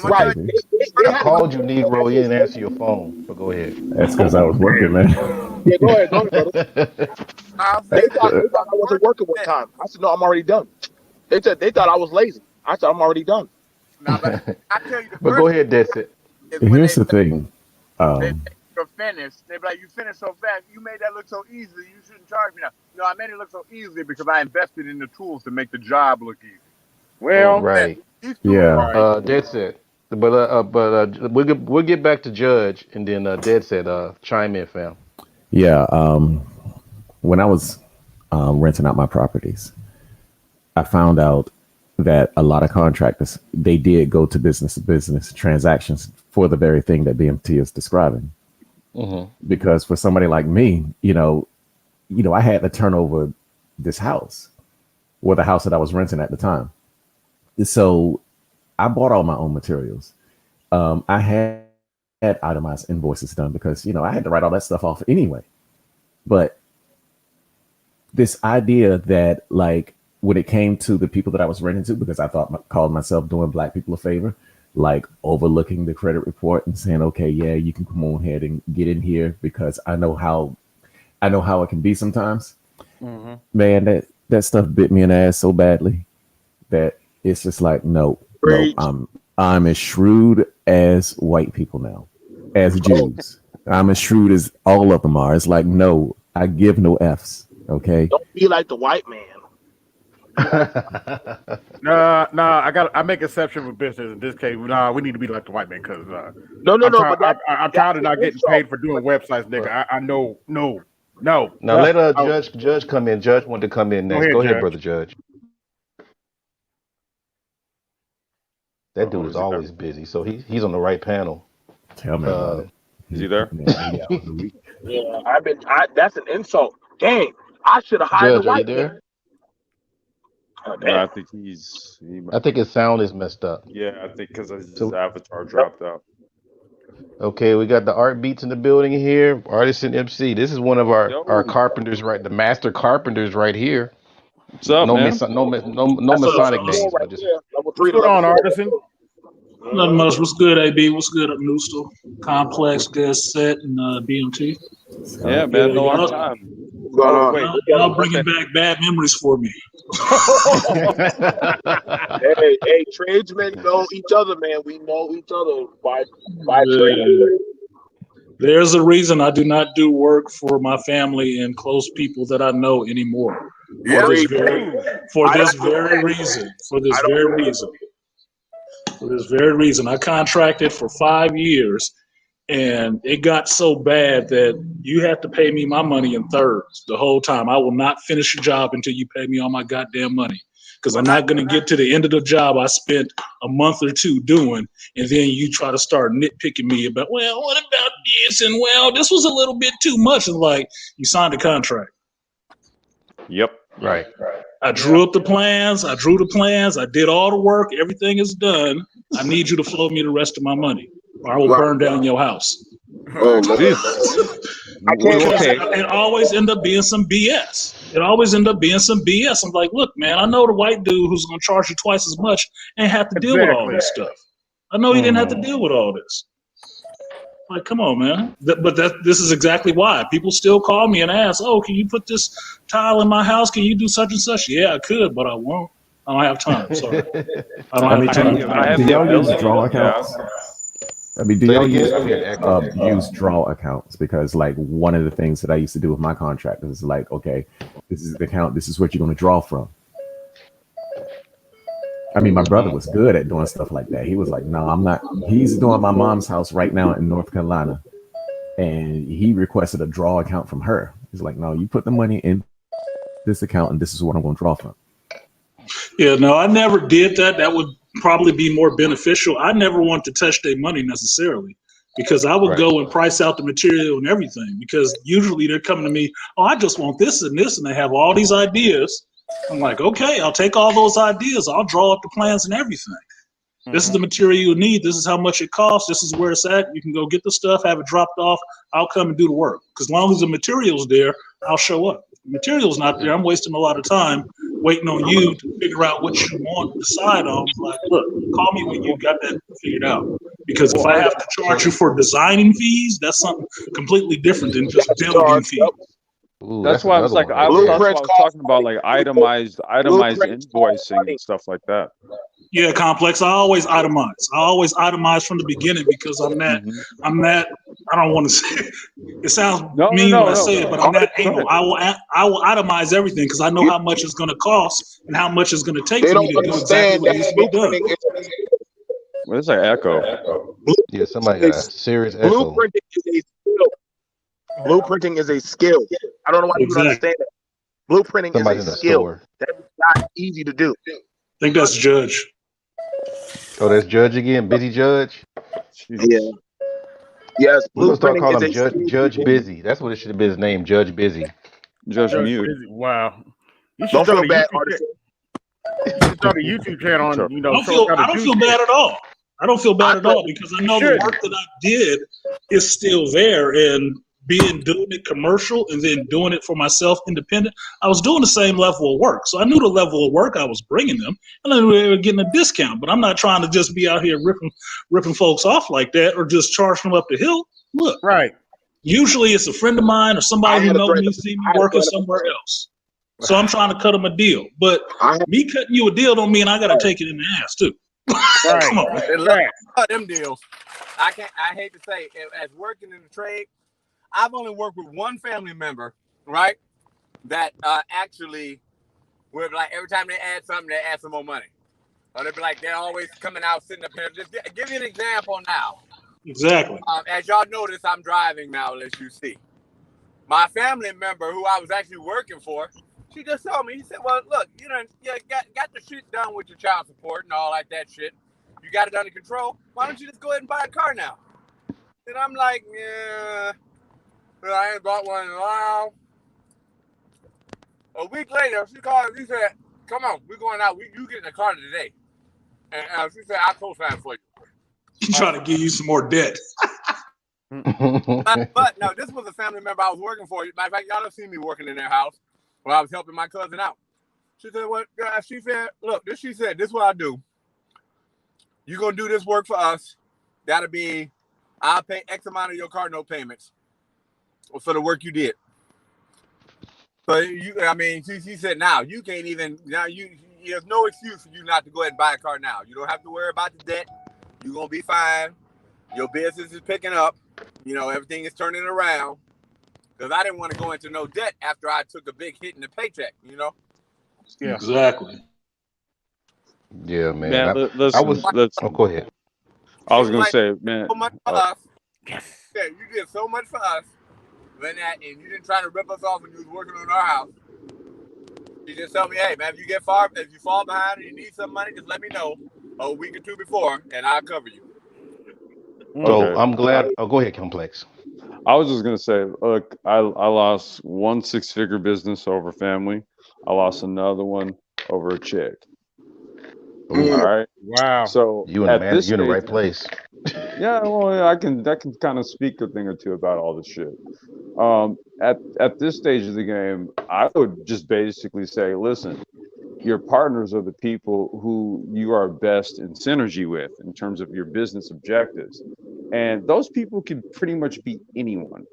Right. I called you, Negro. You didn't answer your phone. So go ahead. That's because I was working, man. Yeah, go ahead, brother. They thought I wasn't working one time. I said, no, I'm already done. They thought I was lazy. I said, I'm already done. Now, but I tell you but go ahead, Dead Set. Here's the thing. You're finished. They be like, you finished so fast. You made that look so easy. You shouldn't charge me now. No, I made it look so easily because I invested in the tools to make the job look easy. Well, right. Yeah. Dead Set. But we'll get back to Judge and then Dead Set chime in, fam. Yeah. When I was renting out my properties, I found out that a lot of contractors, they did go to business transactions for the very thing that BMT is describing. Because for somebody like me, you know, I had to turn over this house, or the house that I was renting at the time. So I bought all my own materials. I had itemized invoices done because, I had to write all that stuff off anyway. But this idea that, like, when it came to the people that I was renting to, because I called myself doing black people a favor, like overlooking the credit report and saying, okay, yeah, you can come on ahead and get in here because I know how it can be sometimes. Man, that stuff bit me in the ass so badly that it's just like, no, I'm as shrewd as white people now, as Jews. I'm as shrewd as all of them are. It's like, no, I give no F's. Okay. Don't be like the white man. I make exception for business in this case. We need to be like the white man because I'm tired of not getting paid for doing websites, nigga. I know, no. Now let Judge come in. Judge wanted to come in next. Go ahead, brother Judge. That dude is always busy, so he's on the right panel. Tell me about it. Is he there? Yeah, that's an insult. Dang, I should have hired the white man. I think I think his sound is messed up. yeah, I think because his So avatar dropped out. okay, we got the art beats in the building here. Artisan MC. This is one of our Yo, carpenters, right? The master carpenters right here. what's up, No man? no That's a Masonic level 4 names, right but just there. Level What's 3 to going level on, 4. Artisan? Nothing much. What's good, AB? What's good up, Newstal? Complex, good set, and BMT. Yeah, Yeah, man, no long time. What's going Oh on? wait, y'all bringing back bad memories for me. Hey, tradesmen know each other, man. We know each other by trade. There's a reason I do not do work for my family and close people that I know anymore. Yeah. For I this don't do very that. reason. I don't do For this very reason. I contracted for 5 years, and it got so bad that you have to pay me my money in thirds the whole time. I will not finish a job until you pay me all my goddamn money. Because I'm not going to get to the end of the job I spent a month or two doing, and then you try to start nitpicking me about, well, what about this? And, well, this was a little bit too much. And, like, you signed a contract. yep. right. I drew up the plans. I drew the plans. I did all the work. Everything is done. I need you to flow me the rest of my money, or I will burn down your house. Oh, Lord. I can't. Okay. It always end up being some BS. I'm like, look, man, I know the white dude who's going to charge you twice as much ain't have to deal with all this stuff. I know he didn't have to deal with all this. Like, come on, man. This is exactly why. People still call me and ask, oh, can you put this tile in my house? Can you do such and such? Yeah, I could, but I won't. I don't have time. Sorry. I don't have time. I have do the y'all use ability. draw Yeah. accounts? I mean, do Say it y'all again. use I'm getting echo. draw accounts? Because like one of the things that I used to do with my contractors is like, okay, this is the account. This is what you're going to draw from. I mean, my brother was good at doing stuff like that. He was like, no, I'm not. He's doing my mom's house right now in North Carolina, and he requested a draw account from her. He's like, no, you put the money in this account, and this is what I'm going to draw from. Yeah, no, I never did that. That would probably be more beneficial. I never want to touch their money necessarily because I would go and price out the material and everything because usually they're coming to me, oh, I just want this and this, and they have all these ideas. I'm like, okay, I'll take all those ideas. I'll draw up the plans and everything. This is the material you need. This is how much it costs. This is where it's at. You can go get the stuff, have it dropped off. I'll come and do the work. Because as long as the material's there, I'll show up. If the material's not there, I'm wasting a lot of time waiting on you to figure out what you want to decide on. Like, look, call me when you got that figured out. Because if I have to charge you for designing fees, that's something completely different than just building fees. Ooh, That's why I was another like, one that's right why I there. was talking about like itemized invoicing and stuff like that. Yeah, complex. I always itemize from the beginning because I'm that. I don't want to say it sounds mean when I say it, but I'm that anal. I will itemize everything because I know how much it's going to cost and how much it's going to take They for me don't to do exactly understand what needs to be that done. blueprinting What is that echo? Yeah, somebody got a serious echo. Blueprinting is a skill. Blueprinting is a skill. I don't know why you don't understand that. Blueprinting Somebody's is in a the skill. store. That is not easy to do. I think that's Judge. Oh, that's Judge again. Busy Judge. Yeah. Yes, We're gonna start blueprinting is calling him a skill. Judge Busy. That's what it should have been his name, Judge Busy. Judge Mute. Busy. Wow. You should Don't start feel a bad, YouTube artist. You should start a YouTube channel on, I don't feel bad at all. I don't feel bad at all because I know the work that I did is still there. And doing it commercial and then doing it for myself independent, I was doing the same level of work. So I knew the level of work I was bringing them, and then we were getting a discount. But I'm not trying to just be out here ripping folks off like that or just charging them up the hill. Look, usually it's a friend of mine or somebody who knows me, see me working somewhere else. So I'm trying to cut them a deal. But me cutting you a deal don't mean I got to take it in the ass too. Come on. Them deals. I hate to say, as working in the trade, I've only worked with one family member, right? That actually would like every time they add something, they add some more money. Or they'd be like, they're always coming out, sitting up here. Just give you an example now. Exactly. As y'all notice, I'm driving now, as you see. My family member, who I was actually working for, she just told me, he said, well, look, you got the shit done with your child support and all like that shit. You got it under control. Why don't you just go ahead and buy a car now? And I'm like, yeah, I ain't bought one in a while. A week later, she called and she said, come on, we're going out. You get in the car today. And she said, I'll co-sign for you. He's trying to give you some more debt. But no, this was a family member I was working for. Matter of fact, y'all don't see me working in their house while I was helping my cousin out. She said, "What?" She said, "Look, she said, this is what I do. You're gonna do this work for us. That'll be, I'll pay X amount of your car note payments for the work you did." So she said, now you can't even there's no excuse for you not to go ahead and buy a car now. You don't have to worry about the debt. You're gonna be fine. Your business is picking up. Everything is turning around. Because I didn't want to go into no debt after I took a big hit in the paycheck. Yeah, exactly. Yeah, man. Man, I listen. was. Oh, go ahead. I was gonna say, man. So much for us. Yes. Yeah, you did so much for us. And you didn't try to rip us off when you was working on our house. You just told me, hey man, if you fall behind and you need some money, just let me know a week or two before, and I'll cover you. So Okay. I'm glad. Oh, go ahead, Complex. I was just gonna say, look, I lost one 6-figure business over family. I lost another one over a chick. All right. Wow. So You at this you're in the stage, right place. yeah, well, I can kind of speak a thing or two about all this shit. At this stage of the game, I would just basically say, listen, your partners are the people who you are best in synergy with in terms of your business objectives, and those people can pretty much be anyone.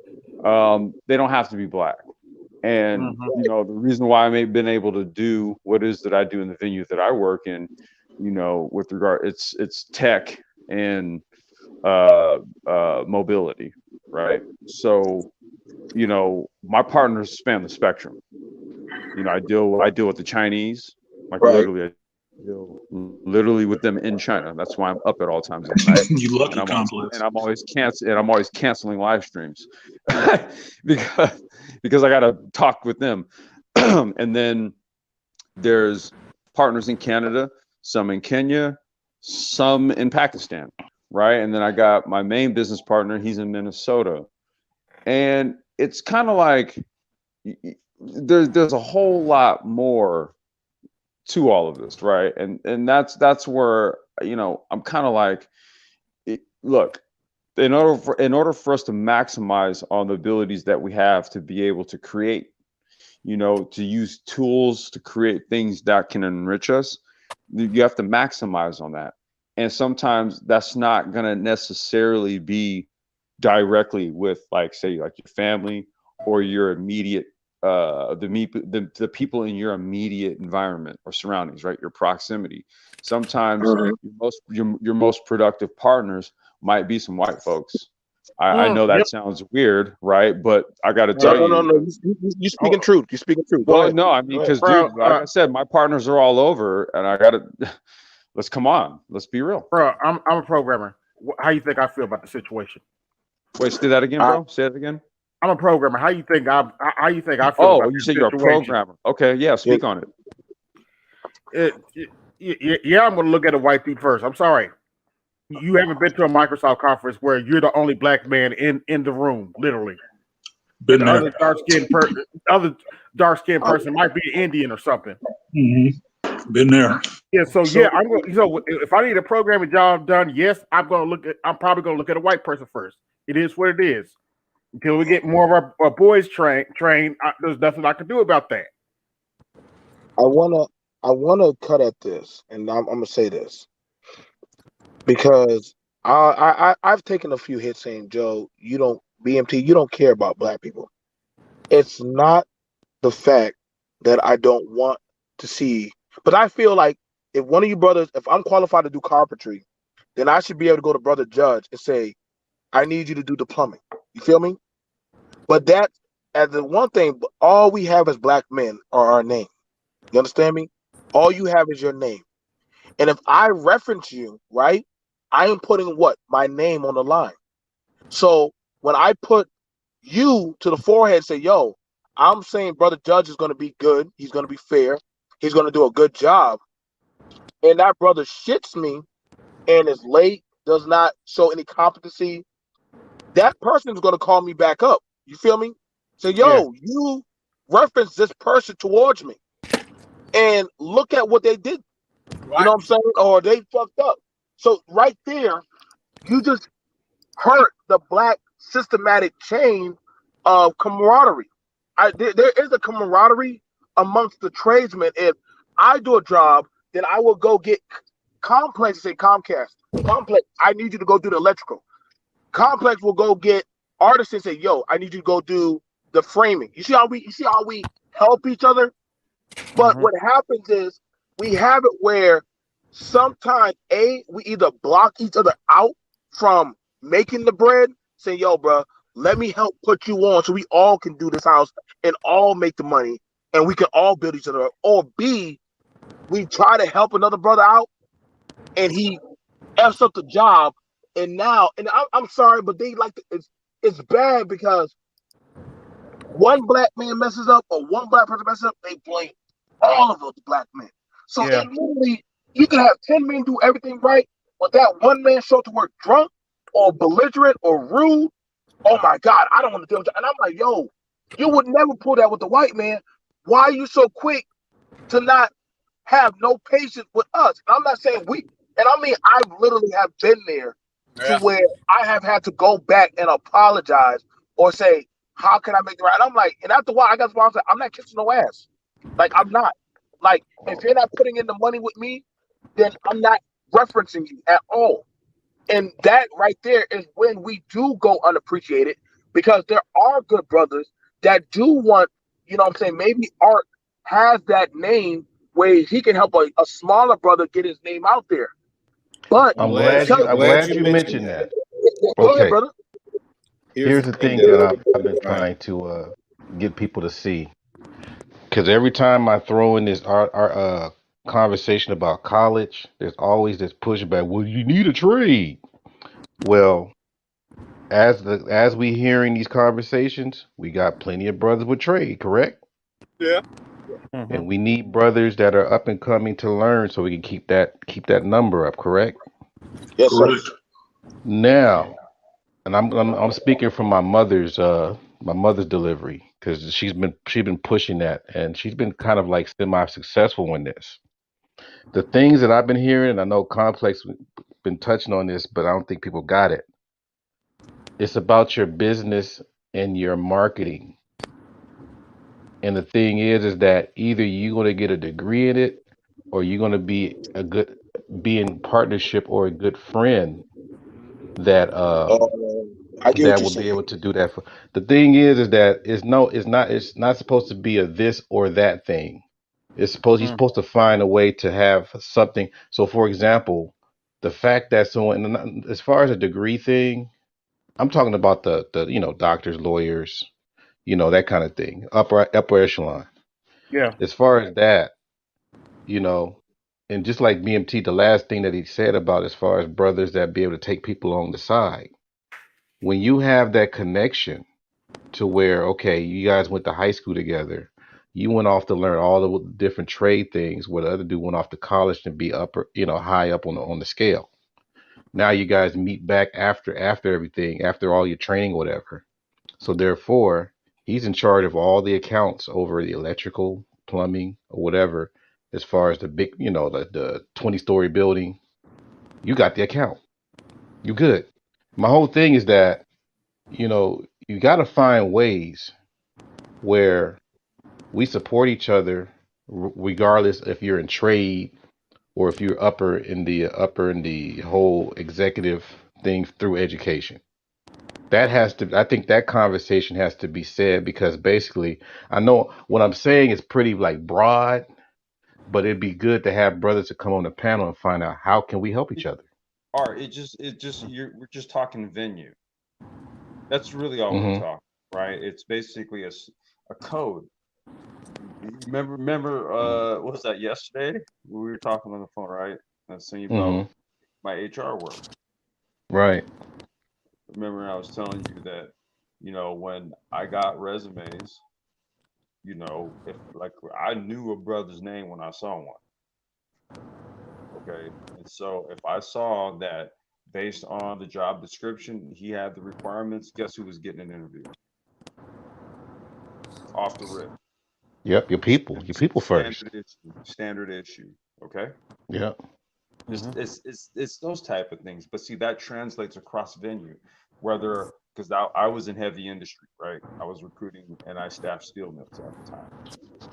They don't have to be black. And the reason why I've been able to do what it is that I do in the venue that I work in, with regard, it's tech and mobility, right? So, my partners span the spectrum. I deal with the Chinese, like literally, I deal literally with them in China. That's why I'm up at all times of the night. You lucky, and Complex. I'm always canceling live streams because I got to talk with them. And then there's partners in Canada, some in Kenya, some in Pakistan, right? And then I got my main business partner. He's in Minnesota, and it's kind of like there's a whole lot more to all of this, right? And that's where I'm kind of like, look, in order for us to maximize on the abilities that we have to be able to create, to use tools to create things that can enrich us, you have to maximize on that. And sometimes that's not going to necessarily be directly with, like, say, like your family or your immediate the people in your immediate environment or surroundings, right? Your proximity. Sometimes your most productive partners might be some white folks. I know that sounds weird, right? But I got to tell you. No. You speaking truth. You speaking truth. Go Well, ahead. no, I mean, because dude, like I said, my partners are all over, and I got to. Let's come on. Let's be real, bro. I'm a programmer. How you think I feel about the situation? Wait, say that again, bro. Say it again. I'm a programmer. How you think I feel? Oh, about you said you're a programmer. Okay, yeah, speak on it. Yeah, I'm gonna look at a white dude first. I'm sorry. You haven't been to a Microsoft conference where you're the only black man in the room, literally. Been there. Other dark skinned person might be Indian or something. Mm-hmm. Been there. Yeah, so I'm going. So if I need a programming job done, yes, I'm probably gonna look at a white person first. It is what it is. Until we get more of our boys trained, there's nothing I can do about that. I wanna cut at this, and I'm gonna say this because I've taken a few hits saying, Joe, you don't care about black people. It's not the fact that I don't want to see, but I feel like if one of you brothers, if I'm qualified to do carpentry, then I should be able to go to Brother Judge and say, I need you to do the plumbing. You feel me? But that, as the one thing, all we have as black men are our name. You understand me? All you have is your name. And if I reference you, right, I am putting my name on the line. So when I put you to the forehead and say, yo, I'm saying Brother Judge is going to be good. He's going to be fair. He's going to do a good job. And that brother shits me and is late, does not show any competency. That person is going to call me back up. You feel me? Say, yo, you reference this person towards me. and look at what they did. Right. You know what I'm saying? Or they fucked up. So right there, you just hurt the black systematic chain of camaraderie. There is a camaraderie amongst the tradesmen. If I do a job, then I will go get Complex, say Comcast. Complex, I need you to go do the electrical. Complex will go get artists and say, yo, I need you to go do the framing. You see how we help each other? But what happens is we have it where sometimes we either block each other out from making the bread, say, yo, bro, let me help put you on so we all can do this house and all make the money and we can all build each other up. Or B, we try to help another brother out and he F's up the job. And now, and I'm sorry, but they like it's bad because one black man messes up or one black person messes up, they blame all of us black men. So it literally, you can have 10 men do everything right, but that one man show up to work drunk or belligerent or rude. Oh my God, I don't want to deal with that. And I'm like, yo, you would never pull that with the white man. Why are you so quick to not have no patience with us? And I'm not saying we, and I mean, I literally have been there to where I have had to go back and apologize or say, how can I make the right? And I'm like, and after a while, I got to say, I'm not kissing no ass. Like, I'm not. Like, if you're not putting in the money with me, then I'm not referencing you at all. And that right there is when we do go unappreciated because there are good brothers that do want, you know what I'm saying, maybe Art has that name where he can help a smaller brother get his name out there. But I'm glad you mentioned that. go ahead, Okay, brother. here's the thing that I've been trying to get people to see. Because every time I throw in this our conversation about college, there's always this pushback. Well, you need a trade. Well, as we hearing these conversations, we got plenty of brothers with trade, correct? Yeah. And we need brothers that are up and coming to learn, so we can keep that number up, correct? Yes, sir. Correct. Now, and I'm speaking from my mother's delivery because she's been pushing that, and she's been kind of like semi successful in this. The things that I've been hearing, and I know Complex been touching on this, but I don't think people got it. It's about your business and your marketing. And the thing is that either you're going to get a degree in it, or you're going to be in partnership or a good friend that Uh, I get what that you're will be saying. able to do that for. The thing is that it's not supposed to be a this or that thing. You're supposed to find a way to have something. So, for example, the fact that someone, as far as a degree thing, I'm talking about the doctors, lawyers, that kind of thing, upper echelon. Yeah. As far as that, you know, and just like BMT, the last thing that he said about as far as brothers that be able to take people along the side, when you have that connection to where, okay, you guys went to high school together. You went off to learn all the different trade things, where the other dude went off to college to be upper, high up on the scale. Now you guys meet back after everything, after all your training, whatever. So therefore, he's in charge of all the accounts over the electrical, plumbing, or whatever, as far as the big, the 20-story building. You got the account. You good. My whole thing is that, you got to find ways where we support each other, regardless if you're in trade or if you're upper in the whole executive thing through education. I think that conversation has to be said, because basically, I know what I'm saying is pretty like broad, but it'd be good to have brothers to come on the panel and find out how can we help each other. Art, we're just talking venue. That's really all we're Hmm. talking, right? It's basically a code. Remember, what was that yesterday? We were talking on the phone, right? I was telling you about Hmm. my HR work. Right. Remember, I was telling you that, when I got resumes, if like I knew a brother's name when I saw one. Okay. And so if I saw that based on the job description, he had the requirements, guess who was getting an interview? Off the rip. Yep, your people first. Standard issue. Okay. Yep. It's those type of things. But see, that translates across venue, whether because I was in heavy industry, right? I was recruiting and I staffed steel mills at the time.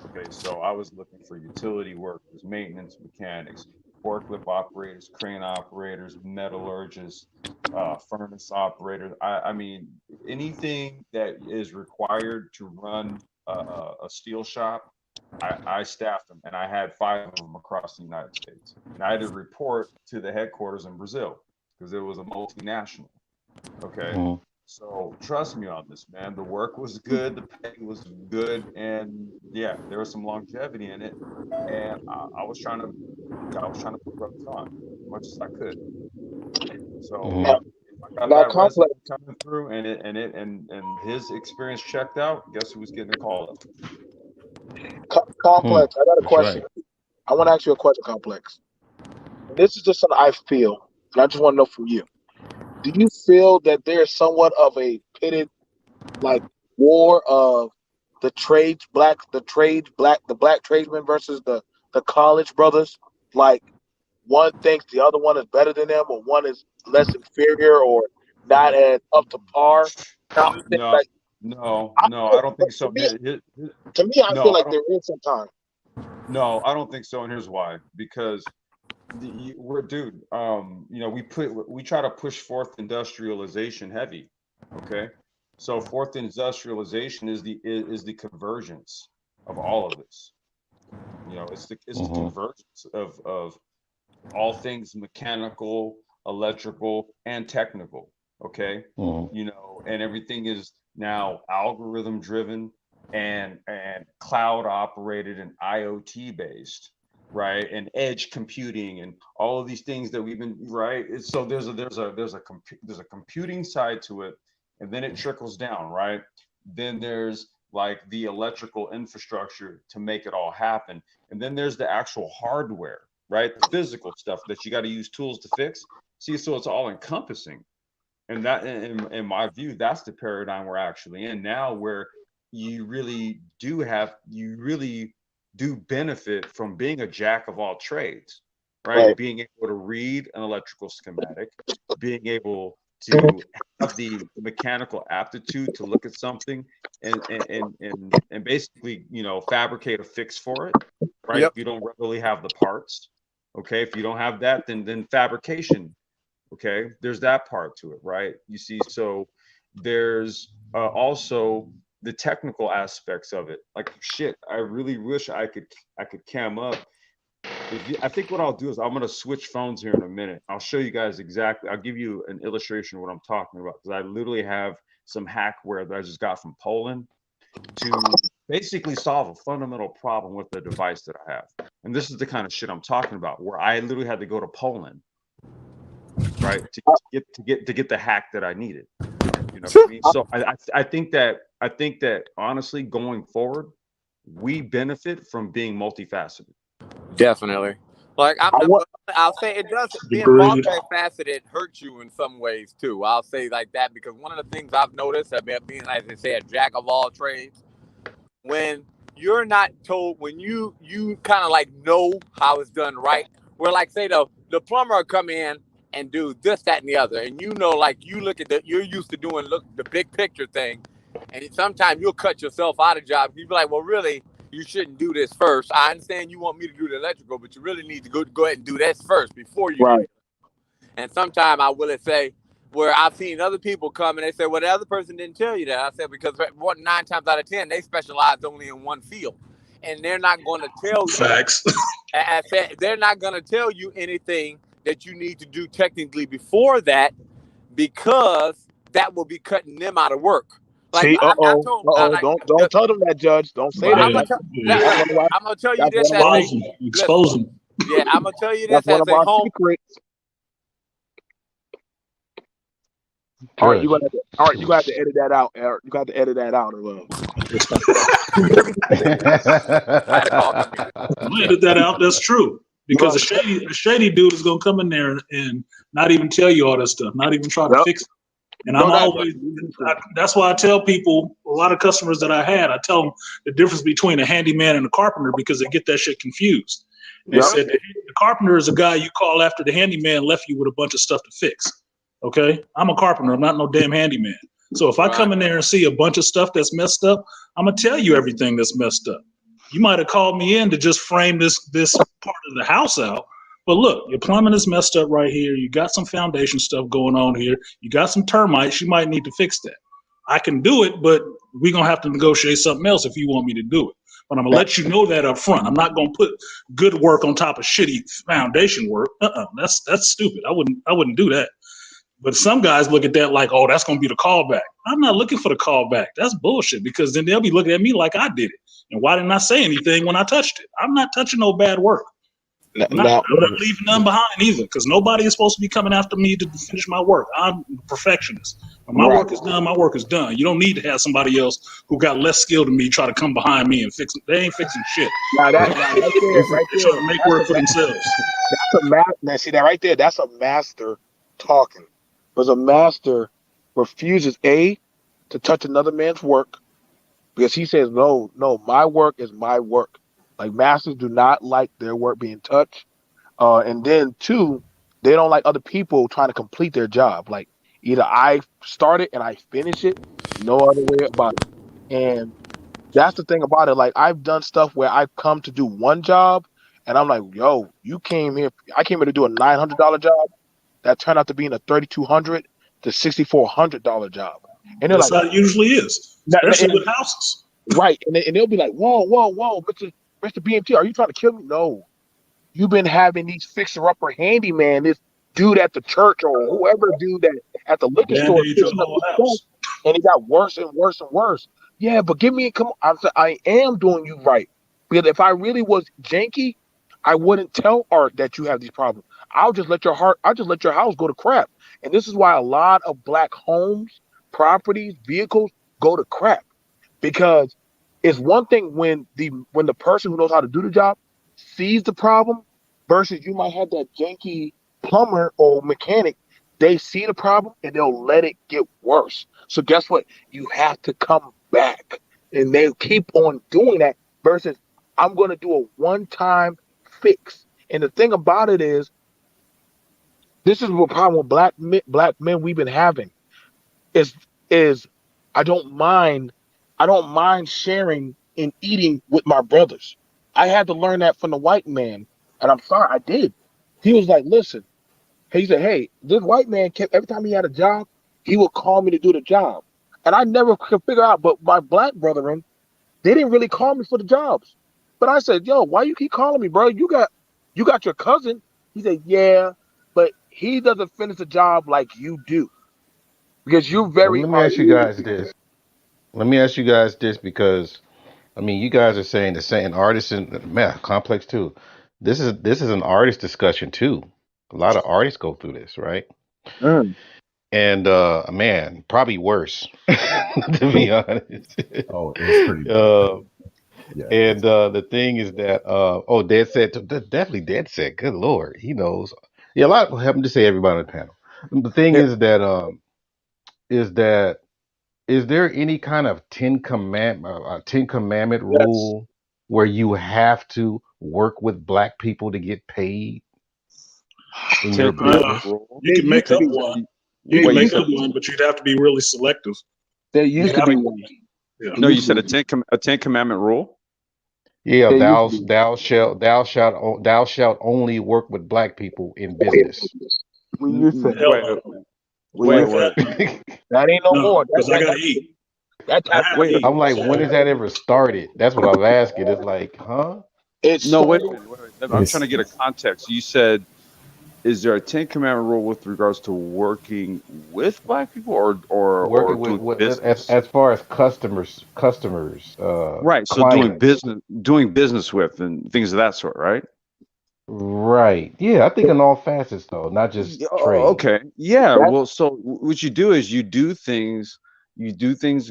Okay, so I was looking for utility workers, maintenance mechanics, forklift operators, crane operators, metallurgists, furnace operators. I mean, anything that is required to run a steel shop, I staffed them, and I had 5 of them across the United States. And I had to report to the headquarters in Brazil because it was a multinational. Okay. Mhm. So trust me on this, man. The work was good, the pay was good, and yeah, there was some longevity in it. And I was trying to put brothers on as much as I could. So Mhm. Now, if I got now that resume complex, coming through and his experience checked out, guess who was getting a call up? Hmm. complex. I got a That's question. right. I want to ask you a question, complex. And this is just something I feel, and I just want to know from you. Do you feel that there's somewhat of a pitted like war of the black tradesmen versus the college brothers? Like one thinks the other one is better than them, or one is less inferior, or not as up to par. Do you think No, like no, I don't think so. To me, I feel No, I like don't. there is sometimes. No, I don't think so, and here's why. Because we're dude. We try to push fourth industrialization heavy. Okay, so fourth industrialization is the convergence of all of this. It's the Mhm. convergence of all things mechanical, electrical, and technical. Okay, Mhm. and everything is now algorithm driven and cloud operated and IoT based, right? And edge computing and all of these things that we've been right. So there's a computing side to it, and then it trickles down, right? Then there's like the electrical infrastructure to make it all happen, and then there's the actual hardware, right? The physical stuff that you got to use tools to fix. See, so it's all encompassing. And that, in my view, that's the paradigm we're actually in now, where you really do benefit from being a jack of all trades, right? Right. Being able to read an electrical schematic, being able to have the mechanical aptitude to look at something and basically, fabricate a fix for it, right? If Yep. you don't really have the parts, okay. If you don't have that, then fabrication. Okay, there's that part to it, right? You see, so there's also the technical aspects of it. Like shit, I really wish I could cam up. I think what I'll do is I'm gonna switch phones here in a minute. I'll show you guys exactly. I'll give you an illustration of what I'm talking about because I literally have some hackware that I just got from Poland to basically solve a fundamental problem with the device that I have. And this is the kind of shit I'm talking about, where I literally had to go to Poland, right, to get the hack that I needed. You know what I mean? So I think that honestly, going forward, we benefit from being multifaceted. Definitely. Like I want. I'll say it does being Agreed. multifaceted hurts you in some ways too. I'll say like that because one of the things I've noticed about being, as they say, a jack of all trades, when you're not told, when you kind of like know how it's done right, where like say the plumber will come in and do this, that, and the other, and like you look at you're used to doing the big picture thing, and sometimes you'll cut yourself out of jobs. You'll be like, well, really, you shouldn't do this first. I understand you want me to do the electrical, but you really need to go ahead and do this first before you do Right. it. And sometimes I will say, where I've seen other people come and they say, well, the other person didn't tell you that. I said, because 9 times out of 10, they specialize only in one field. And they're not going to tell you, Facts. I said, they're not going to tell you anything that you need to do technically before that, because that will be cutting them out of work. Like See, I told, like, don't tell them that, Judge. Don't say well, that. Yeah, yeah. That's one of our I'm gonna tell you that's this one of as our a Expose them. listen. Expose them. Yeah, I'm gonna tell you that's this one as of a our home. secrets. All right, Judge. you got to edit that out, Eric. You got to edit that out. I talk to me. I'm gonna edit that out. That's true. Because Right. a shady dude is gonna come in there and not even tell you all that stuff, not even try to Yep. fix it. And I'm always, that's why I tell people, a lot of customers that I tell them the difference between a handyman and a carpenter because they get that shit confused. They said the carpenter is a guy you call after the handyman left you with a bunch of stuff to fix. Okay? I'm a carpenter. I'm not no damn handyman. So if I come in there and see a bunch of stuff that's messed up, I'm going to tell you everything that's messed up. You might have called me in to just frame this part of the house out. But look, your plumbing is messed up right here. You got some foundation stuff going on here. You got some termites. You might need to fix that. I can do it, but we're going to have to negotiate something else if you want me to do it. But I'm going to let you know that up front. I'm not going to put good work on top of shitty foundation work. That's stupid. I wouldn't do that. But some guys look at that like, oh, that's going to be the callback. I'm not looking for the callback. That's bullshit because then they'll be looking at me like I did it. And why didn't I say anything when I touched it? I'm not touching no bad work. I'm not leaving none behind either because nobody is supposed to be coming after me to finish my work. I'm a perfectionist. When my work is done, my work is done. You don't need to have somebody else who got less skill than me try to come behind me and fix it. They ain't fixing shit. Now that right there, They're trying to make work for themselves. That's a now see that right there. That's a master talking. Because a master refuses to touch another man's work because he says no, my work is my work. Like masters do not like their work being touched. And then two, they don't like other people trying to complete their job. Like either I start it and I finish it, no other way about it. And that's the thing about it. Like I've done stuff where I've come to do one job, and I'm like, yo, you came here. I came here to do a $900 job that turned out to be in a $3,200 to $6,400 job. And they're That's like, how it usually is, especially with houses. Right. And they'll be like, whoa, Mr. BMT, are you trying to kill me? No. You've been having these fixer-upper handyman, this dude at the church or whoever dude that at the liquor store Band-aid your fixing up whole the stuff, house. and it got worse and worse and worse. Yeah, but come on. I am doing you right. Because if I really was janky, I wouldn't tell Art that you have these problems. I'll just let your house go to crap. And this is why a lot of black homes, properties, vehicles go to crap. Because it's one thing when the person who knows how to do the job sees the problem versus you might have that janky plumber or mechanic. They see the problem and they'll let it get worse. So guess what? You have to come back, and they keep on doing that. Versus, I'm going to do a one-time fix. And the thing about it is, this is what problem with black men we've been having is I don't mind sharing and eating with my brothers. I had to learn that from the white man, and I'm sorry I did. He was like, listen, he said, hey, this white man kept every time he had a job, he would call me to do the job. And I never could figure out, but my black brethren, they didn't really call me for the jobs. But I said, yo, why you keep calling me, bro? You got your cousin. He said, yeah, but he doesn't finish the job like you do. Because you're Well, very let me ask you guys this. Let me ask you guys this because I mean, you guys are saying the same artists and man, complex too. This is an artist discussion too. A lot of artists go through this, right? Mm. And man, probably worse, to be honest. Oh, it's pretty bad. uh, Yeah, and the thing is that oh, Dead set definitely Dead set. Good lord, he knows. Yeah, a lot of happen to say everybody on the panel. The thing is that is there any kind of Ten Commandment Yes. rule where you have to work with black people to get paid in your Ten Commandment Uh, business? rule. you There can used make to up be. one. You There can Wait, you make used to said up be. one, but you'd have to be really selective. There You used to have be to, one. yeah. There no, you used to said be. a Ten Commandment rule. Yeah, There used to be. thou shalt only work with black people in business. We used to. Hell Wait, no. We wait, used to. That, wait, no. That ain't no No, more. because I got to eat. That I type have of to wait, eat. I'm like, when So, has that ever started? That's what I'm asking. It's like, huh? it's no, so wait a minute. I'm trying it's to get a context. You said, is there a Ten Commandment rule with regards to working with black people or Working doing with business? as far as customers, Right. So clients. doing business with and things of that sort, right? Right. Yeah, I think in all facets though, not just trade. Okay. Yeah. that. Well, so what you do is you do things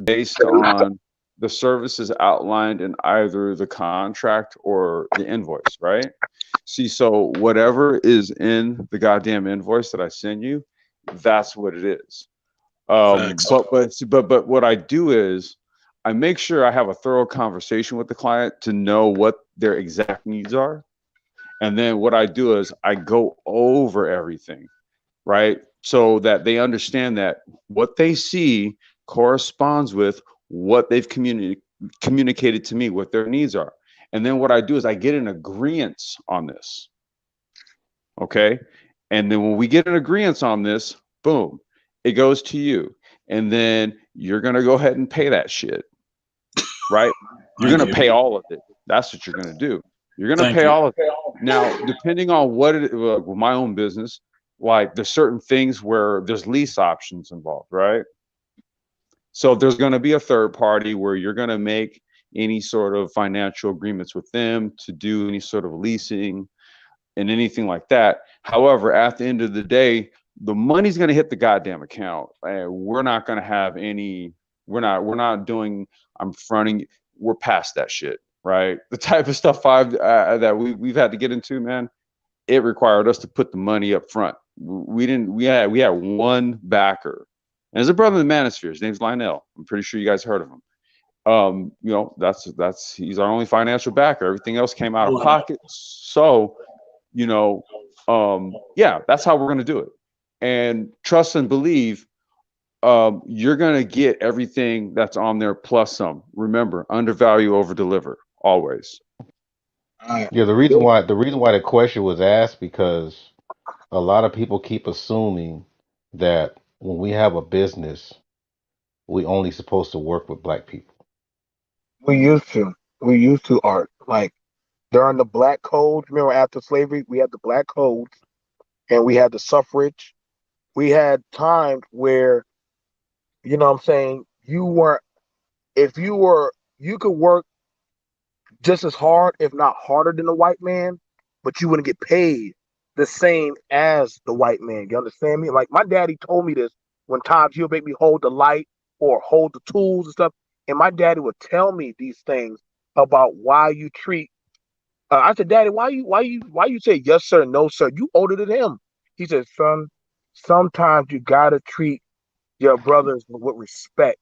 based on the services outlined in either the contract or the invoice, right? See, so whatever is in the goddamn invoice that I send you, that's what it is. Facts. But what I do is I make sure I have a thorough conversation with the client to know what their exact needs are. And then what I do is I go over everything, right? So that they understand that what they see corresponds with what they've communicated to me, what their needs are. And then what I do is I get an agreement on this. Okay. And then when we get an agreement on this, boom, it goes to you. And then you're going to go ahead and pay that shit, right? You're going to pay all of it. That's what you're going to do. You're going to Thank pay you. all of it. Now, depending on what it, with my own business, like there's certain things where there's lease options involved, right? So there's going to be a third party where you're going to make any sort of financial agreements with them to do any sort of leasing and anything like that. However, at the end of the day, the money's going to hit the goddamn account. And we're not going to have any, we're not doing, I'm fronting, we're past that shit, right? The type of stuff that we've had to get into, man, it required us to put the money up front. We had one backer. And there's a brother in the manosphere. His name's Lionel. I'm pretty sure you guys heard of him. You know, he's our only financial backer. Everything else came out of pocket. So, you know, yeah, that's how we're going to do it. And trust and believe, you're going to get everything that's on there plus some. Remember, undervalue, over deliver, always. Yeah, the reason why the question was asked because a lot of people keep assuming that when we have a business, we only supposed to work with black people. We used to. We used to art. Like during the black codes, remember after slavery, we had the black codes and we had the suffrage. We had times where, you know what I'm saying, you weren't, if you were, you could work just as hard, if not harder than the white man, but you wouldn't get paid the same as the white man. You understand me? Like my daddy told me this when times he'll make me hold the light or hold the tools and stuff. And my daddy would tell me these things about why you treat. I said, Daddy, why you say yes sir, no sir? You older than him. He said, son, sometimes you gotta treat your brothers with respect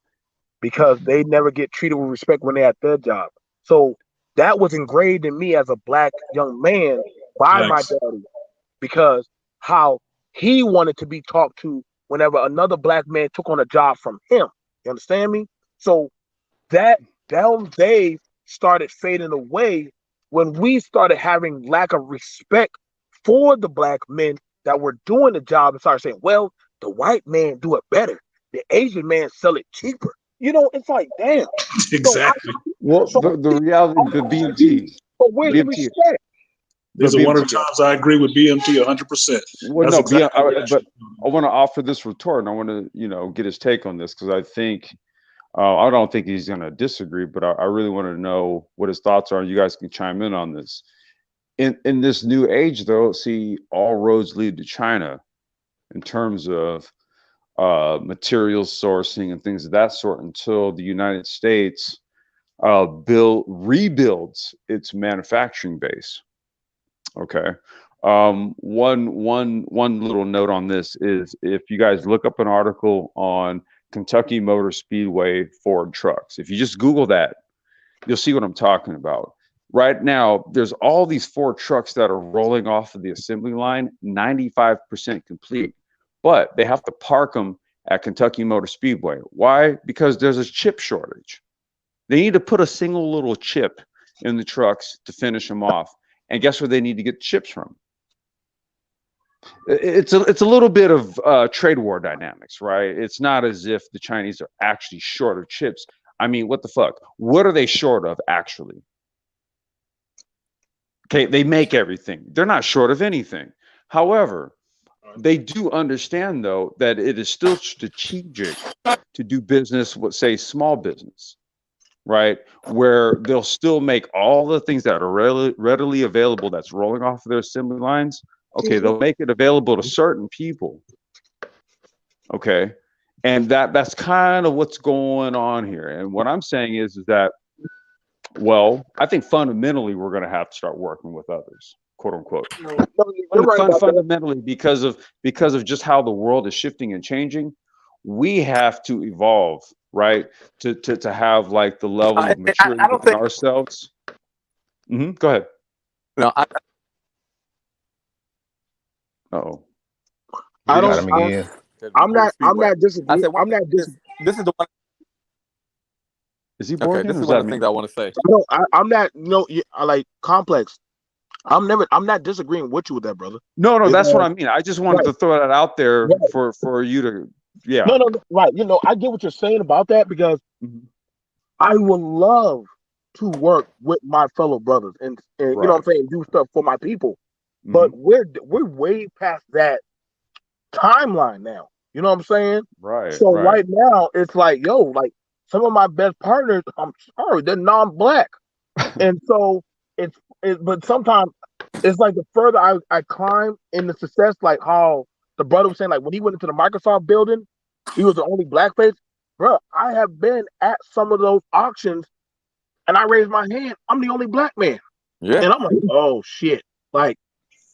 because they never get treated with respect when they're at their job. So that was engraved in me as a black young man by my Facts. daddy because how he wanted to be talked to whenever another black man took on a job from him. You understand me? So that them days started fading away when we started having lack of respect for the black men that were doing the job and started saying, well, the white man do it better. The Asian man sell it cheaper. You know, it's like, damn. So, Exactly. Well, so the reality, the BMT, but where's the BMT, respect? These but are one of BMT. the times I agree with BMT 100%. Well, That's no, exactly what but I want to offer this retort, and I want to, you know, get his take on this because I think I don't think he's going to disagree, but I really want to know what his thoughts are. You guys can chime in on this. In this new age, though, see, all roads lead to China in terms of material sourcing and things of that sort until the United States rebuilds its manufacturing base. Okay. One little note on this is if you guys look up an article on Kentucky Motor Speedway Ford trucks, if you just Google that, you'll see what I'm talking about. Right now, there's all these Ford trucks that are rolling off of the assembly line, 95% complete, but they have to park them at Kentucky Motor Speedway. Why? Because there's a chip shortage. They need to put a single little chip in the trucks to finish them off. And guess where they need to get chips from? It's a little bit of trade war dynamics, right? It's not as if the Chinese are actually short of chips. I mean, what the fuck? What are they short of actually? Okay, they make everything. They're not short of anything. However, they do understand though that it is still strategic to do business with, say, small business, right? Where they'll still make all the things that are readily available that's rolling off of their assembly lines. Okay, they'll make it available to certain people. Okay. And that's kind of what's going on here. And what I'm saying is that, well, I think fundamentally we're going to have to start working with others, quote unquote. No, you're right about that. Fundamentally because of just how the world is shifting and changing. we have to evolve, right? To have like the level of maturity I don't within think. ourselves. Go ahead. No, Oh, I Got don't. him again. I'm not I disagreeing. said one I'm not thing dis. this is the one. is he Okay, barking this or is is one that of the me? things I want to say. No, I'm not. No, I like complex. I'm not disagreeing with you with that, brother. No, that's what Because I mean. I just wanted right, to throw that out there right. for you to, yeah. No, right. I get what you're saying about that because Mhm. I would love to work with my fellow brothers and you know what Right. I'm saying, do stuff for my people. But hmm we're way past that timeline now. You know what I'm saying? Right. So Right. right now it's like, yo, like some of my best partners, I'm sorry, they're non-black. And so but sometimes it's like the further I climb in the success, like how the brother was saying, like when he went into the Microsoft building, he was the only black face. Bro, I have been at some of those auctions and I raised my hand. I'm the only black man. Yeah. And I'm like, oh shit. Like,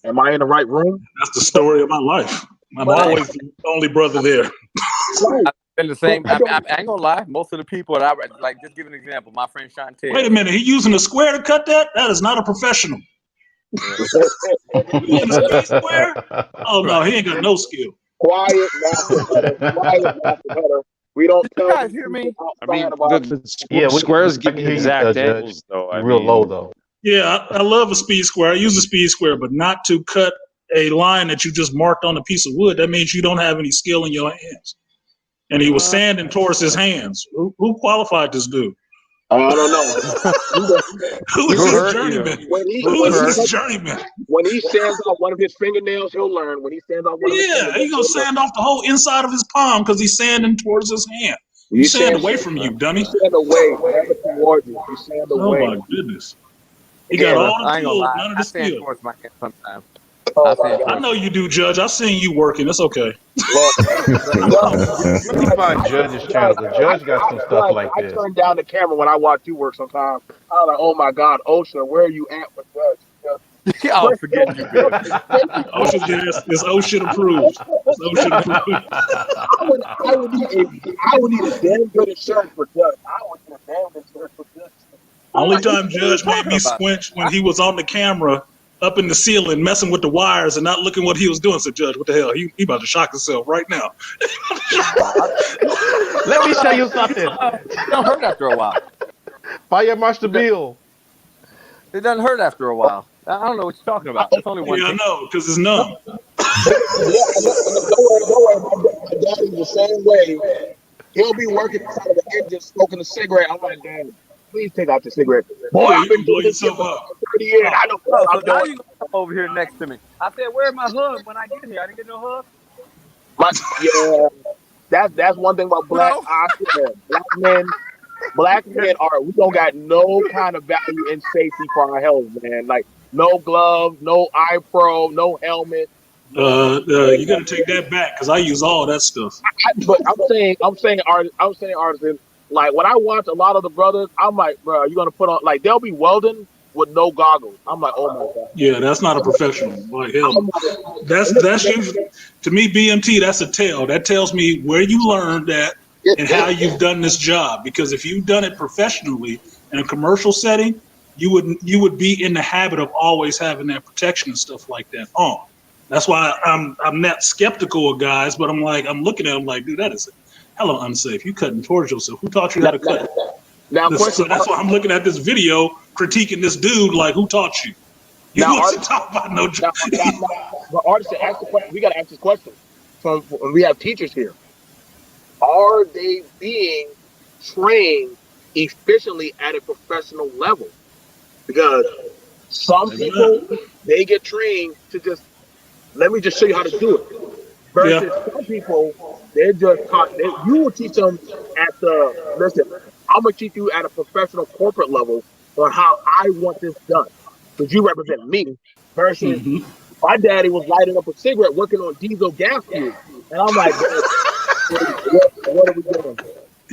am I in the right room? That's the story of my life. I'm But I, always the only brother there. right. I've been the But same. I don't I ain't gonna lie. Most of the people that I like, just give an example. My friend Wait a Chantel. minute, he using a square to cut that? That is not a professional. He in a speed square? Oh no, Right. he ain't got no skill. quiet, master cutter, quiet, master cutter. We don't You tell guys these hear people me? I outside mean, of our Yeah, squares I give can you hear you, exact Judge. angles, though. I You're real low mean, though. Yeah, I love a speed square. I use a speed square, but not to cut a line that you just marked on a piece of wood. That means you don't have any skill in your hands. And he was sanding towards his hands. Who qualified this dude? I don't know. Who is who this hurt you? journeyman? Who Who is hurt? this journeyman? when he sands off one of his fingernails, he'll learn. When he sands off one of his Yeah, fingernails, he gonna he'll learn. sand off the whole inside of his palm because he's sanding towards his hand. You You sand sand, away from you, you dummy. sand away, never towards you. You sand Oh away. my goodness. He got Again, all Well, the I ain't gonna tools, lie. none of the I stand skill. towards my hand sometimes. I oh my stand I God, towards know you do, Judge. I've seen you working. It's okay. Lord. my Judge, Let me find Judge's channel because Judge got some stuff like I this. turn down the camera when I watch you work sometimes. I'm like, oh my God, Osha, where are you at with Judge? Oh, But forget you, Bill. OSHA, yes, it's OSHA approved. It's OSHA approved. I would need a damn good insurance for Judge. I would need a damn good insurance for Judge. I'm Only like, time What are you Judge made talking me about? squinch when he was on the camera up in the ceiling messing with the wires and not looking what he was doing. I said, Judge, what the hell? He about to shock himself right now. Let me show you something. It don't hurt after a while. Fire Marshal Bill. It doesn't hurt after a while. I don't know what you're talking about. It's only one Yeah, I thing. know, because it's numb. yeah, I know. Don't worry. My daddy's the same way. He'll be working inside of the engine, smoking a cigarette. I'm like, Dad, please take out the cigarette. Boy, Yeah, I've you been can blow doing this shit yourself for up. 30 years. Oh, I know Oh, what so I'm now doing. you're gonna come over here next to me. I said, "Where's my hug?" When I get here, I didn't get no hug. Yeah, that's one thing about black. No. I swear, black men are. We don't got no kind of value in safety for our health, man. Like no gloves, no eye pro, no helmet. you got to take that back because I use all that stuff. But I'm saying, artisan. Like when I watch a lot of the brothers, I'm like, bro, you're gonna put on like they'll be welding with no goggles. I'm like, oh my god. Yeah, that's not a professional. Like hell, I'm that's usually to me BMT. That's a tell. That tells me where you learned that and how you've done this job. Because if you've done it professionally in a commercial setting, you would be in the habit of always having that protection and stuff like that on. That's why I'm not skeptical of guys, but I'm looking at them like, dude, that is hella unsafe. You cutting towards yourself. Who taught you how to cut? now So question. that's why I'm looking at this video critiquing this dude like, who taught you? You Now, wasn't talking about no. but artisan, ask the question. We got to ask this question. So when we have teachers here, are they being trained efficiently at a professional level? Because some Maybe not. people they get trained to just let me just show you how to do it. Yeah. Versus some people, they're just taught. You will teach them at the listen. I'm gonna teach you at a professional corporate level on how I want this done because you represent me. Versus hmm my daddy was lighting up a cigarette working on diesel gas fuel, and I'm like, what are we doing?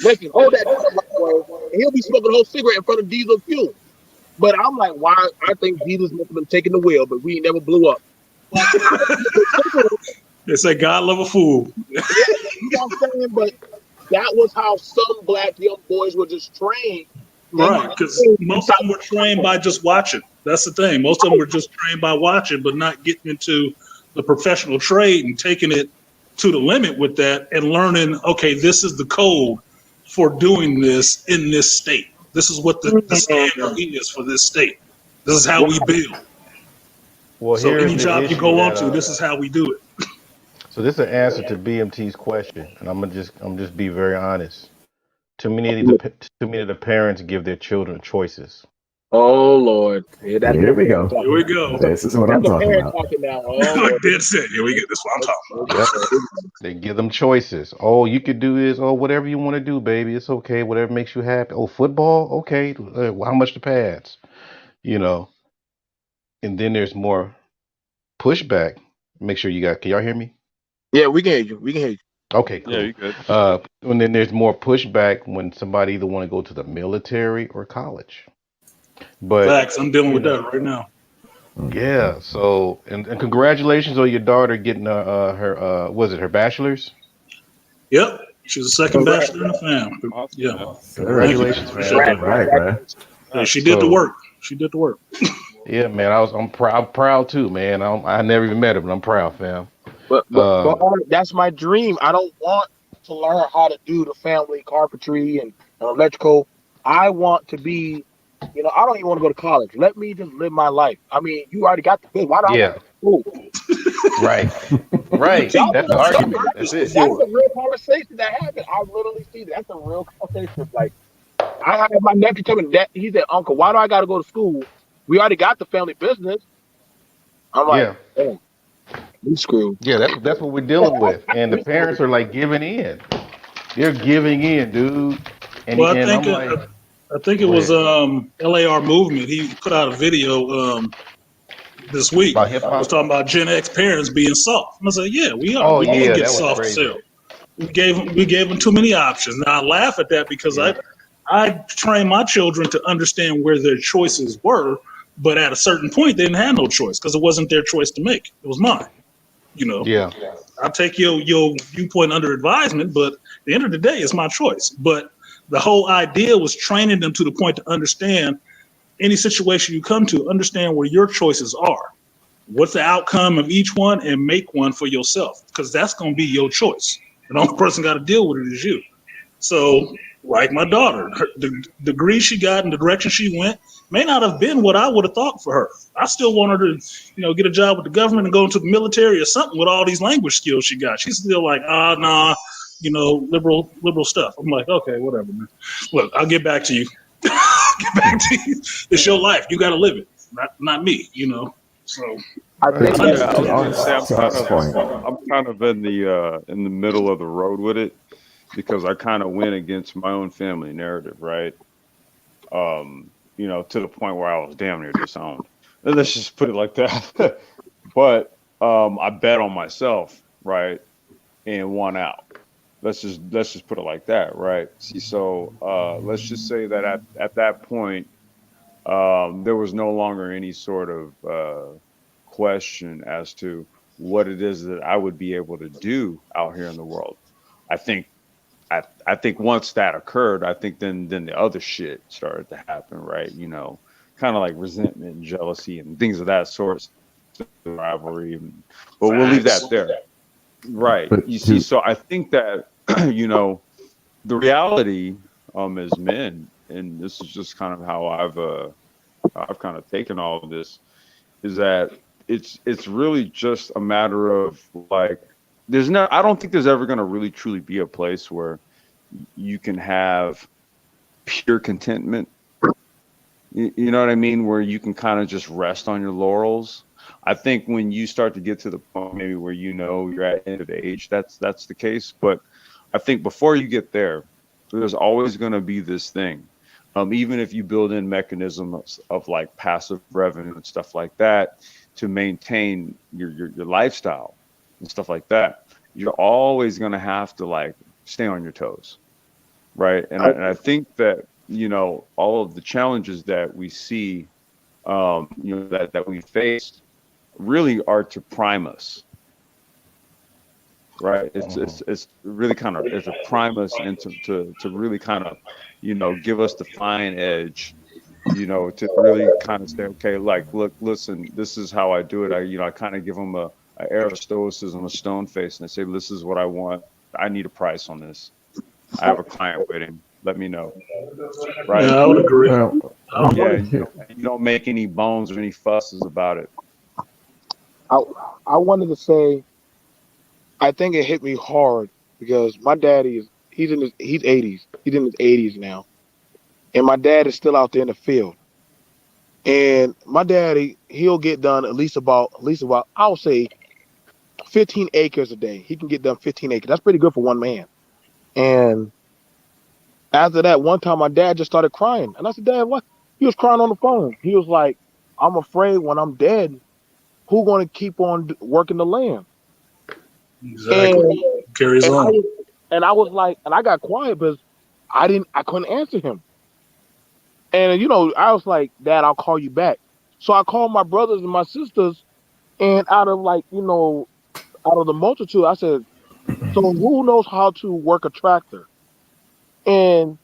Listen, hold that down, black boy, and he'll be smoking a whole cigarette in front of diesel fuel. But I'm like, why? I think Jesus must have been taking the wheel, but we never blew up. But They say God love a fool. You know what I'm saying? But that was how some black young boys were just trained. Right, because most of them were trained by just watching. That's the thing. Most of them were just trained by watching, but not getting into the professional trade and taking it to the limit with that and learning, okay, this is the code for doing this in this state. This is what the standard is for this state. This is how we build. Well, So here's any the job you issue go on that to, this is how we do it. so this is an answer to BMT's question, and I'm just be very honest. Too many of the parents give their children choices. Oh Lord, yeah, that's Here that we parent go. Here we talking. go. This is what I'm That's a talking parent about. talking now. Oh Like Lord, Dead said, here we get this. What I'm talking about. Yep. They give them choices. Oh, you could do this. Oh, whatever you want to do, baby. It's okay. Whatever makes you happy. Oh, football. Okay. How much the pads? You know. And then there's more pushback. Make sure you got. Can y'all hear me? yeah, we can hear you. We can hear you. Okay, Yeah, cool. you good. And then there's more pushback when somebody either want to go to the military or college. But Facts. I'm dealing you with know, that right now. yeah. So and congratulations on your daughter getting her was it her bachelor's? Yep. She's the second Congrats. bachelor in the family. Awesome, Yeah. man. Sir. Thank you. Congratulations, Appreciate man. All that. right, man. Hey, she did the So work. She did the work. yeah, man. I'm proud too, man. I never even met her, but I'm proud, fam. But Um, that's my dream. I don't want to learn how to do the family carpentry and electrical. I want to be, I don't even want to go to college. Let me just live my life. I mean, you already got the good. Why do I got yeah, to go to school? right, right. Y'all That's the know, argument. This That's it. that's before. a real conversation that happened. I literally see that. That's a real conversation. Like, I had my nephew tell me that he said, "Uncle, why do I got to go to school? We already got the family business." I'm like, Yeah, oh, we screwed. yeah. That's what we're dealing with, and the We parents screwed. are like giving in. They're giving in, dude. Well, And I'm like, I think it go was ahead. LAR Movement. He put out a video this week. About hip Was hop. talking about Gen X parents being soft. And I said, yeah, we are. Oh We did yeah, get that was soft as crazy. hell. We gave them too many options. Now I laugh at that because Yeah, I trained my children to understand where their choices were, but at a certain point they didn't have no choice because it wasn't their choice to make. It was mine. You know, yeah, I'll take your viewpoint under advisement, but at the end of the day, it's my choice. But the whole idea was training them to the point to understand any situation you come to, understand where your choices are. What's the outcome of each one, and make one for yourself, because that's going to be your choice. The only person got to deal with it is you. So, like my daughter, the degree she got and the direction she went may not have been what I would have thought for her. I still want her to, get a job with the government and go into the military or something with all these language skills she got. She's still like, nah, liberal stuff. I'm like, okay, whatever, man. Look, I'll get back to you. Get back to you. It's your life. You got to live it, not me. So I right. think To, Yeah, that's I was to gonna say Art's, to Art's point, I'm kind of in the middle of the road with it because I kind of went against my own family narrative, right? To the point where I was damn near disowned. Let's just put it like that. But I bet on myself, right, and won out. Let's just put it like that, right? See, so let's just say that at that point, there was no longer any sort of question as to what it is that I would be able to do out here in the world. I think I think once that occurred, I think then the other shit started to happen, right? Kind of like resentment and jealousy and things of that sort, rivalry. But we'll leave that facts. there. Right. but You see, to so I think that the reality as men, and this is just kind of how I've kind of taken all of this, is that it's really just a matter of like I don't think there's ever going to really truly be a place where you can have pure contentment. You know what I mean? Where you can kind of just rest on your laurels. I think when you start to get to the point maybe where you're at end of age, that's the case. But I think before you get there, there's always going to be this thing. Even if you build in mechanisms of like passive revenue and stuff like that to maintain your lifestyle and stuff like that, you're always going to have to like stay on your toes, right? And I think that all of the challenges that we see, that we face, really are to prime us. right? It's really kind of it's a prime us and to really kind of, give us the fine edge, to really kind of say, okay, like, look, listen, this is how I do it. I kind of give them a air of stoicism, a stone face, and I say, this is what I want. I need a price on this. I have a client waiting. Let me know. Right? Yeah, I would agree. Well, Yeah, and you don't make any bones or any fusses about it. I wanted to say, I think it hit me hard because my daddy he's 80s. He's in his 80s now. And my dad is still out there in the field. And my daddy, he'll get done at least about I'll say 15 acres a day. He can get done 15 acres. That's pretty good for one man. And after that, one time my dad just started crying. And I said, Dad, what? He was crying on the phone. He was like, I'm afraid when I'm dead, who gonna keep on working the land? Exactly. And Carries and I on. was and I was like, and I got quiet because I couldn't answer him. And I was like, Dad, I'll call you back. So I called my brothers and my sisters, and out of the multitude, I said, so who knows how to work a tractor? And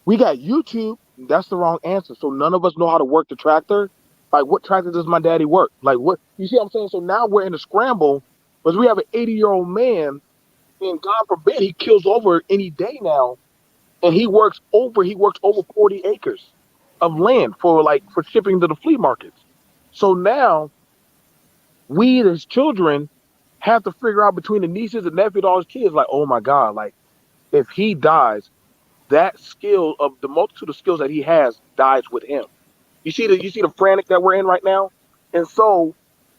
we got YouTube. That's the wrong answer. So none of us know how to work the tractor. Like, what tractor does my daddy work? Like, what? You see what I'm saying? So now we're in a scramble because we have an 80-year-old man, and God forbid he kills over any day now, and he works over 40 acres of land for shipping to the flea markets. So now we as children have to figure out between the nieces and nephews, all his kids, like, oh my God, like if he dies, that skill of the multitude of skills that he has dies with him. You see the frantic that we're in right now? And so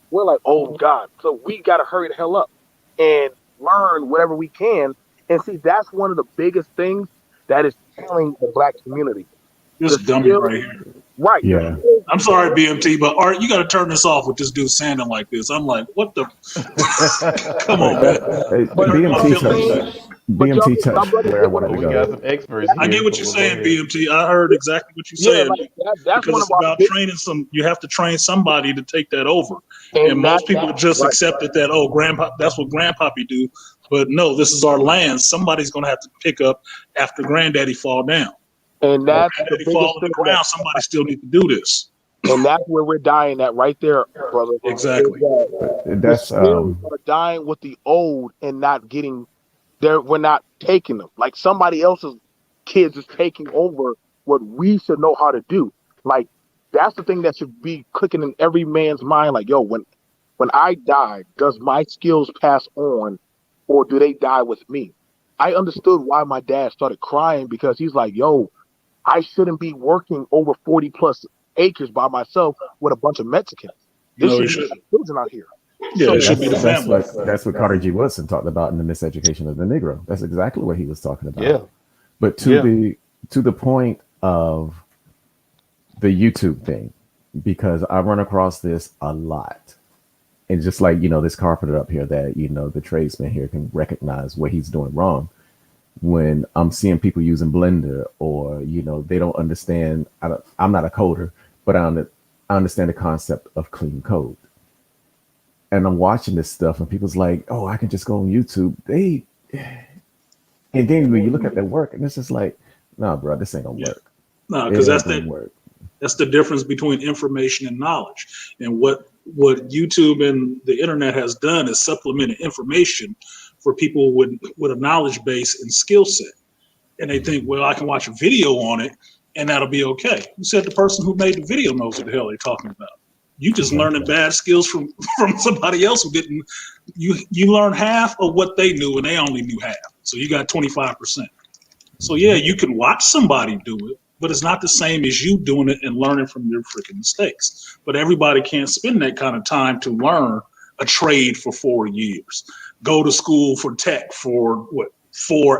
we're like, oh God. So we gotta hurry the hell up and learn whatever we can. And see, that's one of the biggest things that is killing the black community. This The dummy skill, right here. right? The yeah. skill, I'm sorry, BMT, but Art, you got to turn this off with this dude sounding like this. I'm like, what the? Come But on, man. but Hurt my BMT y'all feelings. touched saying, but BMT y'all touched brothers where I get what wanted I'm to We go. got saying? some experts I get here, what so you're we'll go saying, ahead. BMT. I heard exactly what you're Yeah, saying like that's because one of it's our about big, training you have to train somebody to take that over. And and that most people just right. accepted that, oh, grandpa, that's what grandpappy do. But no, this is our land. Somebody's going to have to pick up after granddaddy fall down. And When that's the granddaddy fall biggest on thing the that, ground, somebody still need to do this. and that's where we're dying at right there, brother. Is Exactly. that the That's skills are dying with the old and not getting there. We're not taking them. Like somebody else's kids is taking over what we should know how to do. Like that's the thing that should be clicking in every man's mind. Like, yo, when I die, does my skills pass on, or do they die with me? I understood why my dad started crying because he's like, yo, I shouldn't be working over 40 plus acres by myself with a bunch of Mexicans. This No, should it be should. my children out here. Yeah, it So, should be the family. that's what Carter G. Woodson talked about in the miseducation of the Negro. That's exactly what he was talking about. Yeah, But yeah. to the point of the YouTube thing, because I run across this a lot. And just like, this carpenter up here that, the tradesman here can recognize what he's doing wrong. When I'm seeing people using Blender or, they don't understand, I'm not a coder, but I understand the concept of clean code. And I'm watching this stuff and people's like, oh, I can just go on YouTube. And then when you look at their work and it's just like, nah, bro, this ain't gonna Yeah. work. No, It because ain't gonna work. that's the difference between information and knowledge. And what YouTube and the internet has done is supplemented information for people with a knowledge base and skill set. And they think, well, I can watch a video on it and that'll be okay. You said the person who made the video knows what the hell they're talking about. You just learning Exactly. bad skills from somebody else who didn't. You learn half of what they knew and they only knew half. So you got 25%. So yeah, you can watch somebody do it, but it's not the same as you doing it and learning from your freaking mistakes. But everybody can't spend that kind of time to learn a trade for 4 years. Go to school for tech for what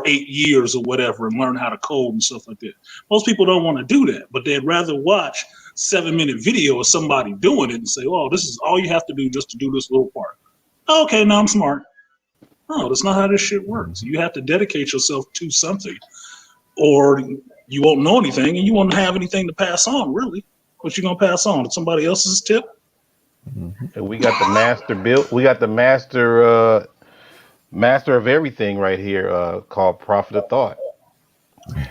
8 years or whatever and learn how to code and stuff like that. Most people don't want to do that, but they'd rather watch 7-minute video of somebody doing it and say, oh, this is all you have to do just to do this little part. Okay, now I'm smart. No, that's not how this shit works. You have to dedicate yourself to something or you won't know anything and you won't have anything to pass on, really. What you gonna pass on? Somebody else's tip? And we got the master built. We got the master master of everything right here, called Prophet of Thought.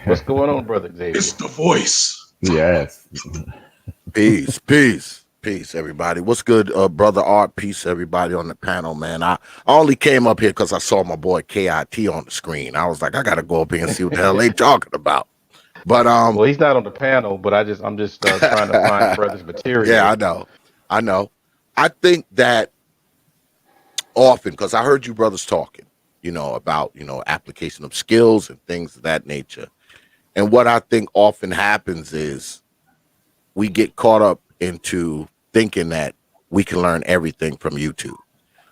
What's going on, brother It's Xavier? the voice. Yes. Peace, peace, peace, everybody. What's good, brother Art? Peace, everybody on the panel, man. I only came up here because I saw my boy KIT on the screen. I was like, I gotta go up here and see what the hell they talking about. But Well, he's not on the panel, but I'm just trying to find the brother's yeah, material. I know. I think that often because I heard you brothers talking, about application of skills and things of that nature. And what I think often happens is we get caught up into thinking that we can learn everything from YouTube.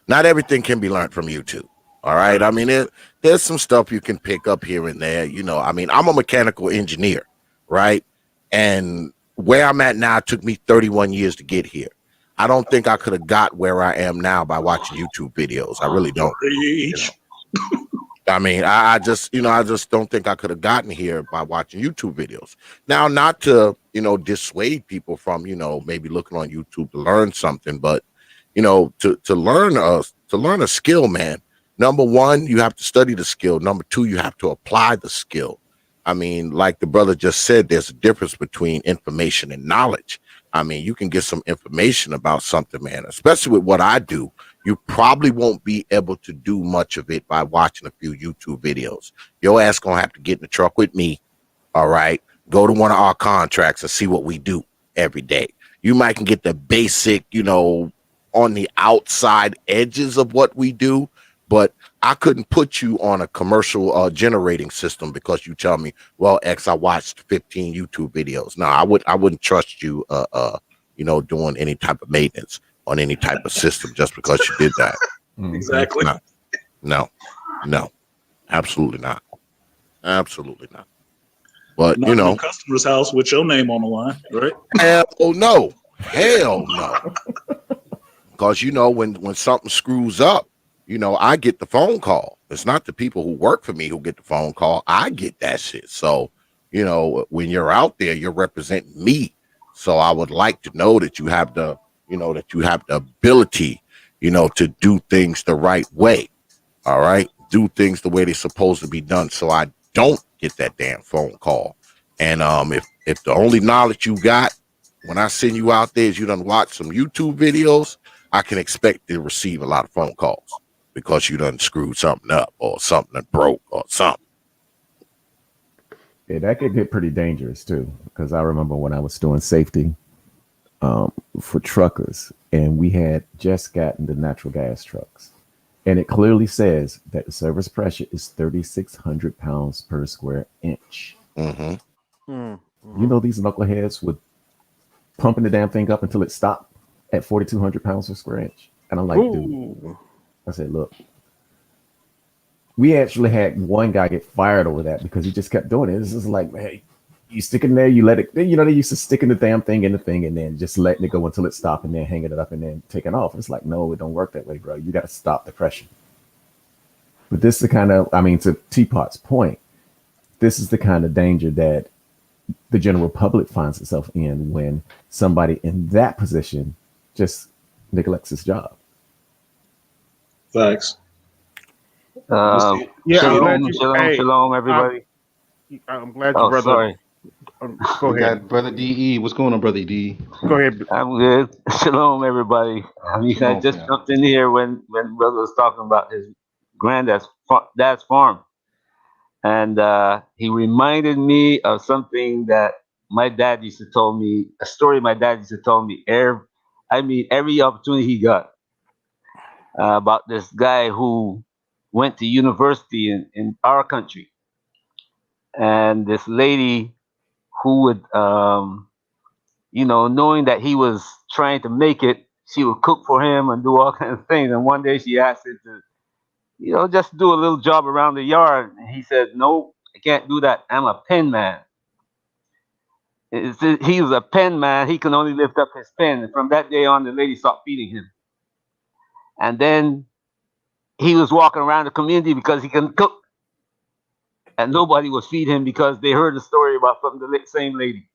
Not everything can be learned from YouTube. All right. I mean, there's some stuff you can pick up here and there. I mean, I'm a mechanical engineer, right? And where I'm at now took me 31 years to get here. I don't think I could have got where I am now by watching YouTube videos. I really don't. Preach. I mean, I just, I just don't think I could have gotten here by watching YouTube videos. Now, not to, dissuade people from, maybe looking on YouTube to learn something, but, to learn a skill, man. Number one, you have to study the skill. Number two, you have to apply the skill. I mean, like the brother just said, there's a difference between information and knowledge. I mean, you can get some information about something, man, especially with what I do. You probably won't be able to do much of it by watching a few YouTube videos. Your ass gonna have to get in the truck with me, all right? Go to one of our contracts and see what we do every day. You might can get the basic, on the outside edges of what we do, but I couldn't put you on a commercial generating system because you tell me, well, X, I watched 15 YouTube videos. No, I wouldn't trust you, doing any type of maintenance on any type of system just because you did that. Exactly. No, absolutely not. Absolutely not. But Not in a customer's house with your name on the line, right? hell no. Because when something screws up, I get the phone call. It's not the people who work for me who get the phone call. I get that shit. So, when you're out there, you're representing me. So I would like to know that you have the ability, to do things the right way. All right. Do things the way they're supposed to be done. So I don't get that damn phone call. And if the only knowledge you got when I send you out there is you done watch some YouTube videos, I can expect to receive a lot of phone calls because you done screwed something up or something that broke or something. Yeah, that could get pretty dangerous too. Because I remember when I was doing safety for truckers, and we had just gotten the natural gas trucks, and it clearly says that the service pressure is 3,600 pounds per square inch. Mm-hmm. You know, these knuckleheads would pumping the damn thing up until it stopped at 4,200 pounds per square inch. And I'm like, dude, I said, look, we actually had one guy get fired over that because he just kept doing it. It's just like, hey, you stick it in there, you let it, they used to sticking the damn thing in the thing and then just letting it go until it stopped and then hanging it up and then taking off. It's like, no, it don't work that way, bro. You got to stop the pressure. But this is the kind of, to Teapot's point, this is the kind of danger that the general public finds itself in when somebody in that position just neglects his job. Facts. Shalom, everybody. I'm glad you, brother. Sorry. Go We ahead. got brother DE. What's going on, brother D? Go ahead. I'm good. Shalom, everybody. I Shalom, just fam. jumped in here when brother was talking about his dad's farm, and he reminded me of something that my dad used to tell me. A story my dad used to tell me every opportunity he got about this guy who went to university in our country, and this lady who would knowing that he was trying to make it, she would cook for him and do all kinds of things. And one day she asked him to, just do a little job around the yard. And he said, "No, I can't do that. I'm a pen man." He was a pen man. He can only lift up his pen. And from that day on, the lady stopped feeding him. And then he was walking around the community because he can cook. And nobody would feed him because they heard the story about from the same lady.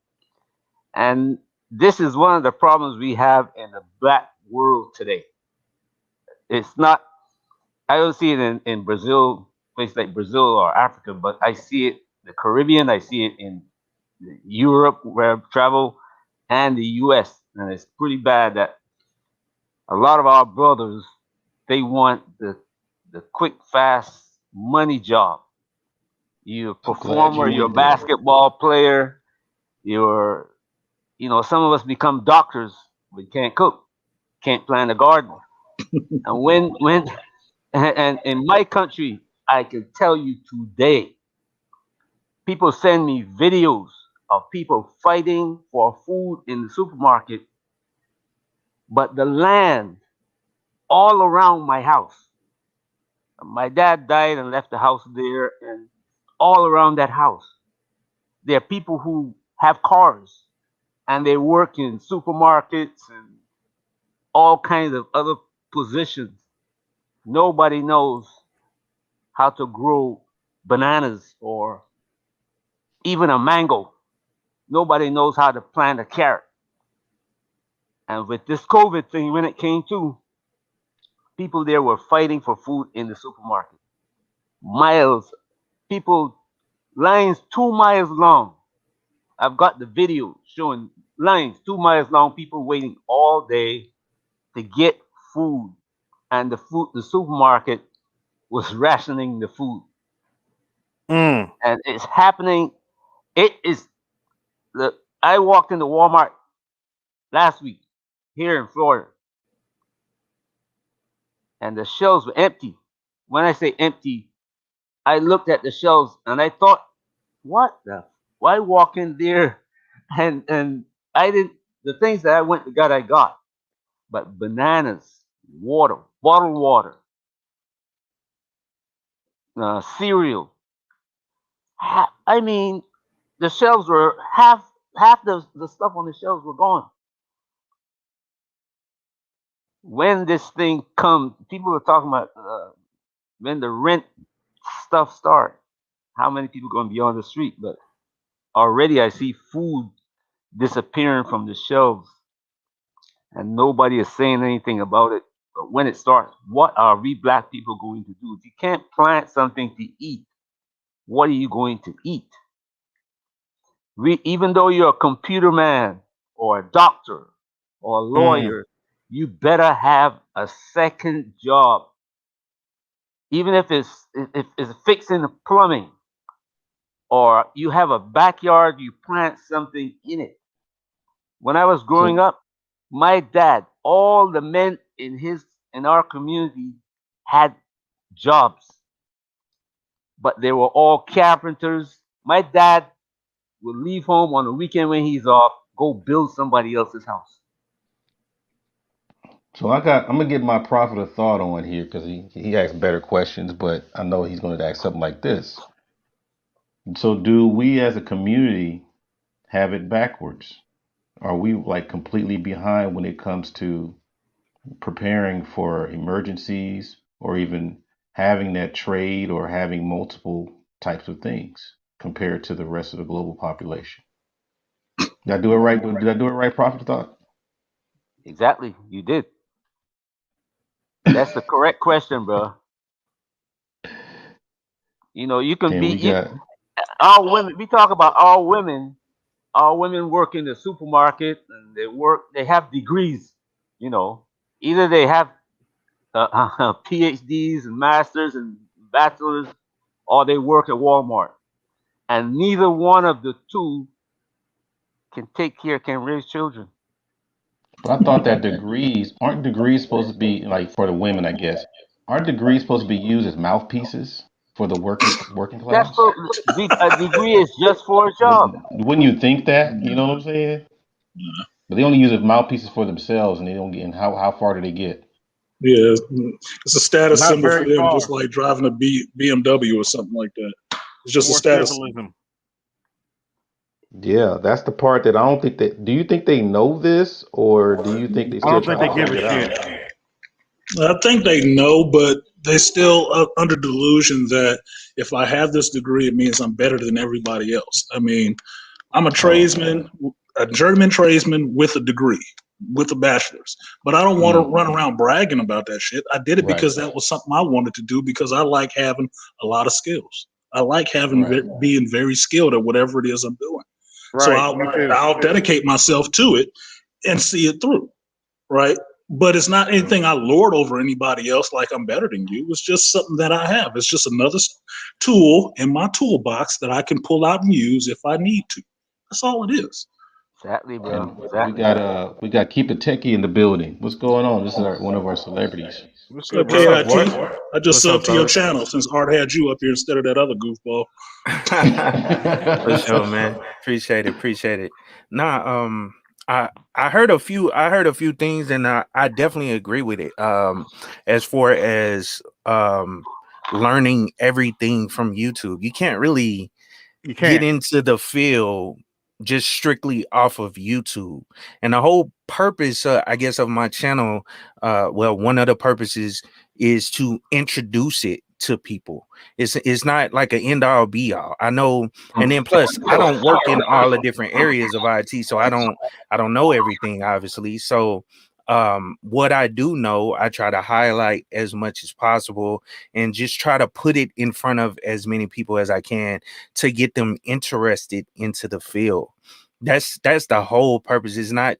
And this is one of the problems we have in the black world today. It's not I don't see it in Brazil, places like Brazil or Africa, but I see it the Caribbean. I see it in Europe where I travel, and the U.S. And it's pretty bad that a lot of our brothers they want the quick, fast money job. You're a I'm glad performer, you you're a went there. basketball player, you're some of us become doctors, but can't cook, can't plant a garden. And when and in my country, I can tell you today, people send me videos of people fighting for food in the supermarket, but the land all around my house. My dad died and left the house there, and all around that house, there are people who have cars and they work in supermarkets and all kinds of other positions. Nobody knows how to grow bananas or even a mango. Nobody knows how to plant a carrot. And with this COVID thing, when it came to, people there were fighting for food in the supermarket. Miles, people, lines 2 miles long. I've got the video showing lines 2 miles long, people waiting all day to get food. And the supermarket was rationing the food. Mm. And it's happening. It is the I walked into Walmart last week here in Florida, and the shelves were empty. When I say empty, I looked at the shelves and I thought, what the? Why walk in there? And I didn't. The things that I went to God, I got, but bananas, water, bottled water, cereal. I mean, the shelves were half the stuff on the shelves were gone. When this thing comes, people are talking about when the rent stuff start. How many people going to be on the street? But already I see food disappearing from the shelves, and nobody is saying anything about it. But when it starts, what are we black people going to do? If you can't plant something to eat, what are you going to eat? Even though you're a computer man or a doctor or a Mm. lawyer, you better have a second job, even if it's fixing the plumbing or you have a backyard, you plant something in it. When I was growing So up, my dad, all the men in our community had jobs, but they were all carpenters. My dad would leave home on the weekend when he's off, go build somebody else's house. I'm gonna get my prophet of thought on here because he asks better questions, but I know he's gonna ask something like this. So do we as a community have it backwards? Are we like completely behind when it comes to preparing for emergencies or even having that trade or having multiple types of things compared to the rest of the global population? Did I do it right? Did I do it right, prophet of thought? Exactly, you did. That's the correct question, bro. You can Then be we got all women. We talk about all women. All women work in the supermarket, and they have degrees. You know, either they have PhDs and masters and bachelors, or they work at Walmart. And neither one of the two can raise children. But I thought that degrees aren't degrees supposed to be like for the women, I guess. Aren't degrees supposed to be used as mouthpieces for the working That's class? what a degree is just for a job. Wouldn't you think that? You know what I'm saying? But they only use it as mouthpieces for themselves, and they don't get. And how far do they get? Yeah, it's a status Not symbol for very them, just far. like driving a BMW or something like that. It's just a More status symbol. symbolism. Yeah, that's the part that I don't think that. Do you think they know this, or do you think they I still don't think trying they to give figure a it shit. out? I think they know, but they still under delusion that if I have this degree, it means I'm better than everybody else. I mean, I'm a Oh, okay. tradesman, a journeyman tradesman with a degree. with a bachelor's, but I don't want to run around bragging about that shit. I did it because that was something I wanted to do because I like having a lot of skills. I like having being very skilled at whatever it is I'm doing. So Right. I'll dedicate myself to it and see it through. Right. But it's not anything I lord over anybody else like I'm better than you. It's just something that I have. It's just another tool in my toolbox that I can pull out and use if I need to. That's all it is. Exactly, bro. And Exactly. we got Keep It Techie in the building. What's going on? This is one of our celebrities. What's What's good, up, What's bro? up, KIT? boys? I just What's up, subbed to your fellas? channel since Art had you up here instead of that other goofball. For sure, man. Appreciate it. Appreciate it. Nah, I heard a few things, and I definitely agree with it. As far as learning everything from YouTube, you can't really You get can't. into the field just strictly off of YouTube. And the whole purpose, I guess, of my channel, well, one of the purposes is to introduce it to people. It's not like an end all be all. I know, and then plus I don't work in all the different areas of IT, so I don't know everything, obviously. So what I do know, I try to highlight as much as possible and just try to put it in front of as many people as I can to get them interested into the field. That's the whole purpose. It's not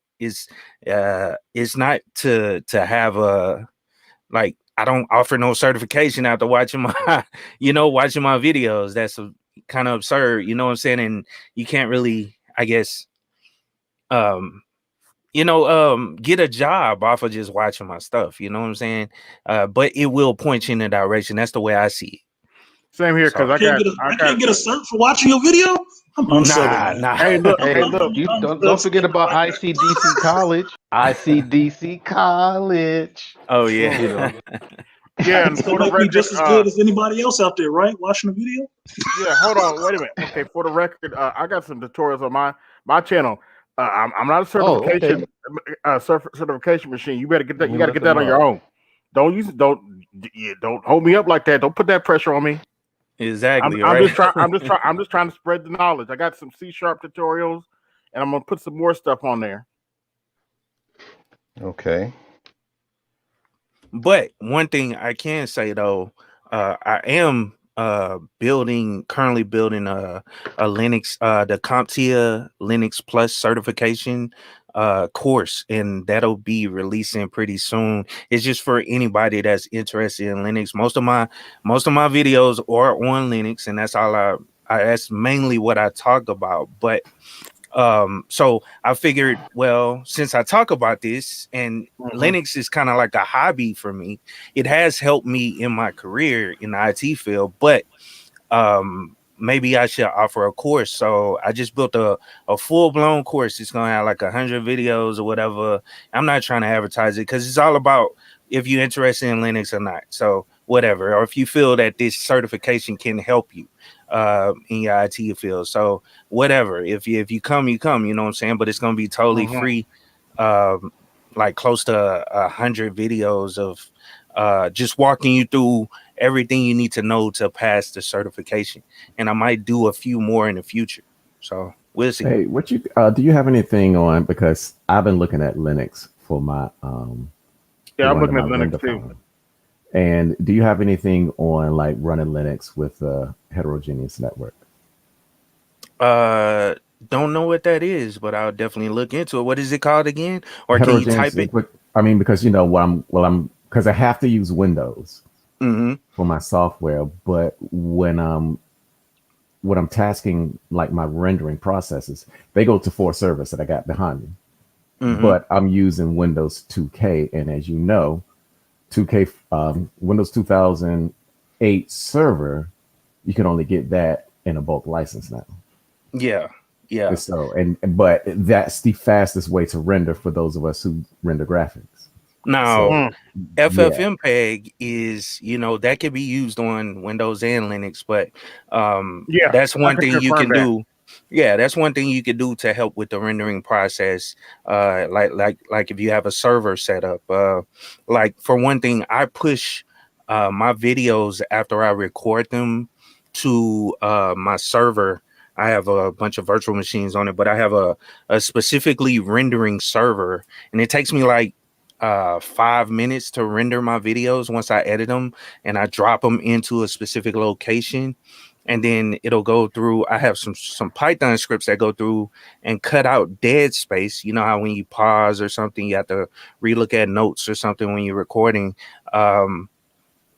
to have a, like, I don't offer no certification after watching my watching my videos. That's kind of absurd, you know what I'm saying? And you can't really, I guess, um get a job off of just watching my stuff, you know what I'm saying? But it will point you in a direction. That's the way I see it. Same here, because So I can't get a cert for watching your video. I'm unsubbing, man. nah. Hey, look, Hey, hey, look. you I'm don't forget unsubbing about right there. ICDC College. ICDC College. Oh You Mm. yeah. know. Yeah, and So for the make me record, just as good as anybody else out there, right? Watching the video. yeah, hold on, wait a minute. Okay, for the record, I got some tutorials on my channel. I'm not a Oh, okay. certification machine. You better get Let that. You me got to look get them that on your up. own. Don't hold me up like that. Don't put that pressure on me. Exactly, I'm right. just trying. I'm just trying to spread the knowledge. I got some C# tutorials, and I'm gonna put some more stuff on there. Okay. But one thing I can say though, I am currently building a Linux, the CompTIA Linux Plus certification course, and that'll be releasing pretty soon. It's just for anybody that's interested in Linux. Most of my videos are on Linux, and that's all that's mainly what I talk about. But so I figured, well, since I talk about this and Mm-hmm. Linux is kind of like a hobby for me, it has helped me in my career in the IT field, but maybe I should offer a course. So I just built a full-blown course. It's gonna have like 100 videos or whatever. I'm not trying to advertise it because it's all about if you're interested in Linux or not. So whatever, or if you feel that this certification can help you in your IT field. So whatever. If you come, you come, you know what I'm saying? But it's gonna be totally Mm-hmm. free. Like close to 100 videos of just walking you through everything you need to know to pass the certification. And I might do a few more in the future. So we'll see. Hey, what you do you have anything on? Because I've been looking at Linux for my for Yeah, I'm running looking my at Linux render too. farm. And do you have anything on like running Linux with a heterogeneous network? Uh don't know what that is, but I'll definitely look into it. What is it called again? Or can you Heterogeneous type is it? what I mean because you know I'm because I have to use Windows Mm-hmm. for my software, but when I'm tasking like my rendering processes, they go to 4 servers that I got behind me. Mm-hmm. But I'm using Windows 2K, and as you know, 2K Windows 2008 server, you can only get that in a bulk license now. Yeah. And Yeah. so, but that's the fastest way to render for those of us who render graphics. Now, So, Mm. yeah, FFmpeg is, that can be used on Windows and Linux, but Yeah, that's I one can thing you confirm can that. do. Yeah, that's one thing you can do to help with the rendering process. Like if you have a server set up. Like for one thing, I push my videos after I record them to my server. I have a bunch of virtual machines on it, but I have a specifically rendering server, and it takes me like 5 minutes to render my videos once I edit them and I drop them into a specific location. And then it'll go through. I have some Python scripts that go through and cut out dead space. You know how when you pause or something, you have to relook at notes or something when you're recording.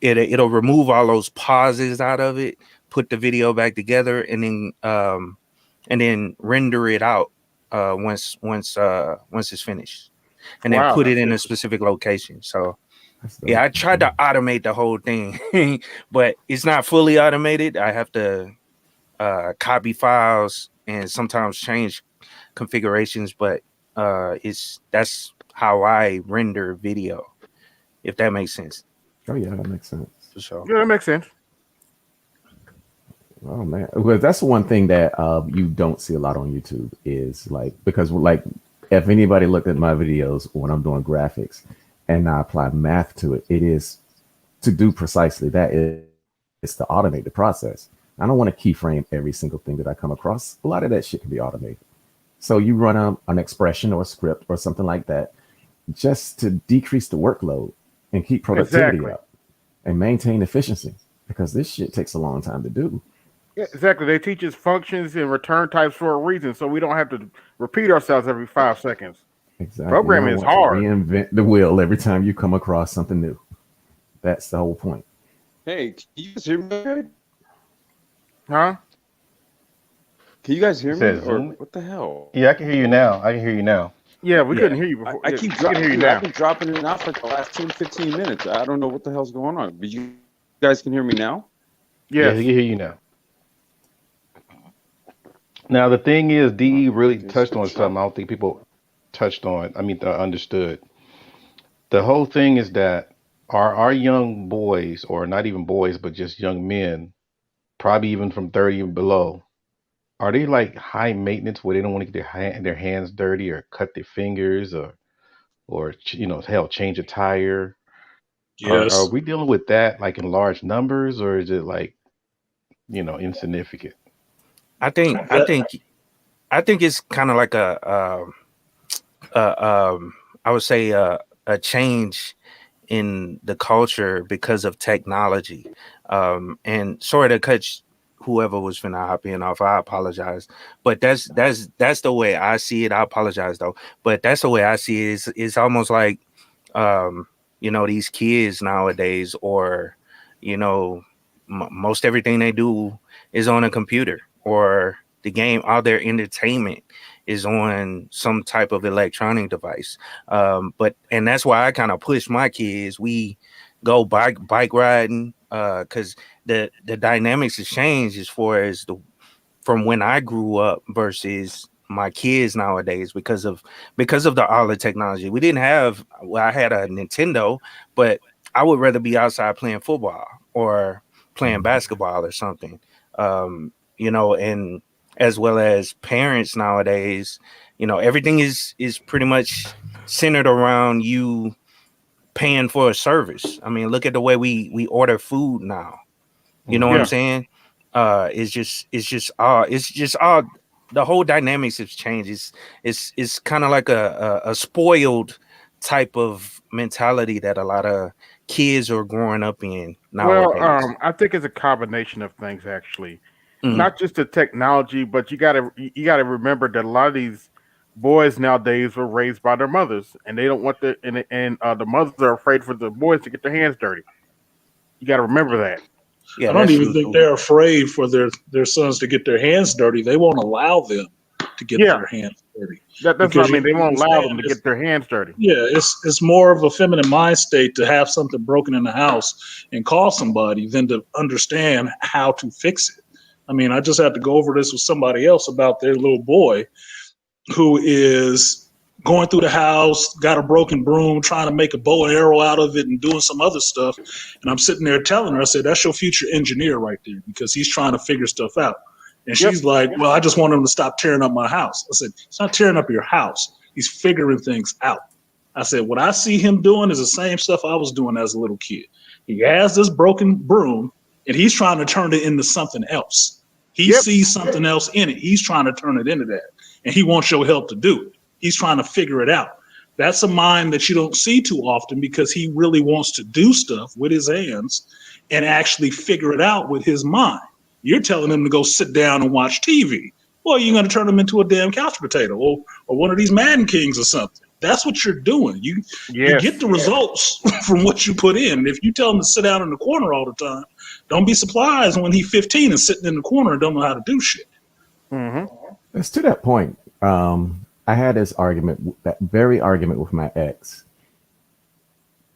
It'll remove all those pauses out of it, put the video back together, and then render it out once it's finished, and then Wow, put it that's in a interesting. specific location. So That's yeah, dope. I tried to automate the whole thing, but it's not fully automated. I have to copy files and sometimes change configurations, but that's how I render video, if that makes sense. Oh yeah, that makes sense. For sure. Yeah, that makes sense. Oh man, well, that's the one thing that you don't see a lot on YouTube is like because like if anybody looked at my videos when I'm doing graphics and I apply math to it, it is to do precisely that is to automate the process. I don't want to keyframe every single thing that I come across. A lot of that shit can be automated. So you run an expression or a script or something like that just to decrease the workload and keep productivity Exactly. up and maintain efficiency because this shit takes a long time to do. Yeah, exactly. They teach us functions and return types for a reason, so we don't have to repeat ourselves every 5 seconds. Exactly. You Programming don't is want to hard, reinvent the wheel every time you come across something new. That's the whole point. Hey, can you guys hear me? Okay? huh? Can you guys You hear me? said Or Zoom? what the hell? Yeah, I can hear you now. I can hear you now. Yeah, we couldn't Yeah. hear you before. I Yeah, keep we can hear you dude, I've now. been dropping in and out for the last 10, 15 minutes. I don't know what the hell's going on. But you guys can hear me now? Yeah, I Yes. can hear you now. Now the thing is, My DE really goodness. touched on something I don't think people touched on. I mean, understood. The whole thing is that our young boys, or not even boys, but just young men, probably even from 30 and below, are they like high maintenance where they don't want to get their hands dirty or cut their fingers or hell change a tire? Are Yes. we dealing with that like in large numbers or is it like insignificant? I think I That think I think it's kind of like a I would say a change in the culture because of technology. And sorry to cut whoever was finna hop in off. I apologize, but that's the way I see it. I apologize though, but that's the way I see it. It's almost like these kids nowadays, or most everything they do is on a computer, or the game, all their entertainment is on some type of electronic device. But and that's why I kind of push my kids. We go bike riding because the dynamics has changed as far as from when I grew up versus my kids nowadays because of all the technology. We didn't have well, I had a Nintendo, but I would rather be outside playing football or playing basketball or something. And as well as parents nowadays, everything is pretty much centered around you paying for a service. I mean, look at the way we order food now. You know what I'm Hmm. Yeah. saying? It's just all the whole dynamics has changed. It's kind of like a spoiled type of mentality that a lot of kids are growing up in Well, nowadays. I think it's a combination of things actually, Mhm. not just the technology, but you gotta remember that a lot of these boys nowadays were raised by their mothers, and they don't want the mothers are afraid for the boys to get their hands dirty. You got to remember that. I Yeah, don't that's even true think too. they're afraid for their sons to get their hands dirty. They won't allow them to get Yeah, their hands dirty that's what I because you mean. They won't allow understand them to it's get their hands dirty. yeah, it's more of a feminine mind state to have something broken in the house and call somebody than to understand how to fix it. I mean, I just had to go over this with somebody else about their little boy who is going through the house, got a broken broom, trying to make a bow and arrow out of it and doing some other stuff. And I'm sitting there telling her, I said, that's your future engineer right there because he's trying to figure stuff out. And Yep. she's like, well, I just want him to stop tearing up my house. I said, he's not tearing up your house. He's figuring things out. I said, what I see him doing is the same stuff I was doing as a little kid. He has this broken broom and he's trying to turn it into something else. He sees something else in it. He's trying to turn it into that. And he wants your help to do it. He's trying to figure it out. That's a mind that you don't see too often because he really wants to do stuff with his hands and actually figure it out with his mind. You're telling him to go sit down and watch TV. Well, you're going to turn him into a damn couch potato or one of these Madden Kings or something. That's what you're doing. You get the results from what you put in. And if you tell him to sit down in the corner all the time, don't be surprised when he's 15 and sitting in the corner and don't know how to do shit. It's to that point. I had this argument, that very argument with my ex,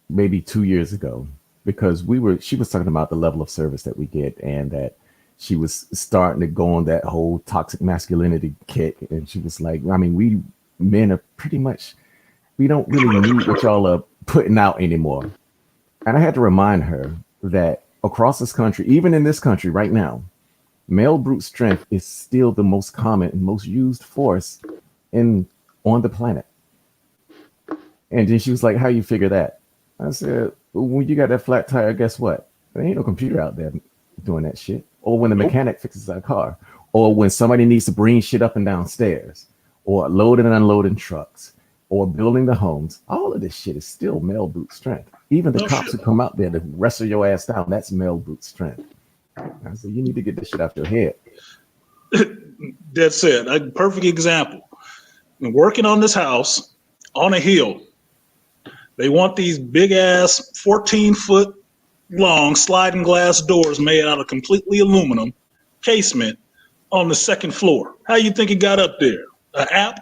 maybe 2 years ago, because she was talking about the level of service that we get, and that she was starting to go on that whole toxic masculinity kick. And she was like, I mean, we men are pretty much, we don't really need what y'all are putting out anymore. And I had to remind her that across this country, even in this country right now, male brute strength is still the most common and most used force on the planet. And then she was like, how you figure that? I said, when you got that flat tire, guess what? There ain't no computer out there doing that shit. Or when the mechanic fixes our car, or when somebody needs to bring shit up and down stairs, or loading and unloading trucks, or building the homes. All of this shit is still male brute strength. Even the cops who come out there to wrestle your ass down, that's male brute strength. I said, you need to get this shit out your head. That's it. A perfect example. I'm working on this house on a hill. They want these big ass 14-foot long sliding glass doors made out of completely aluminum casement on the second floor. How you think it got up there? An app?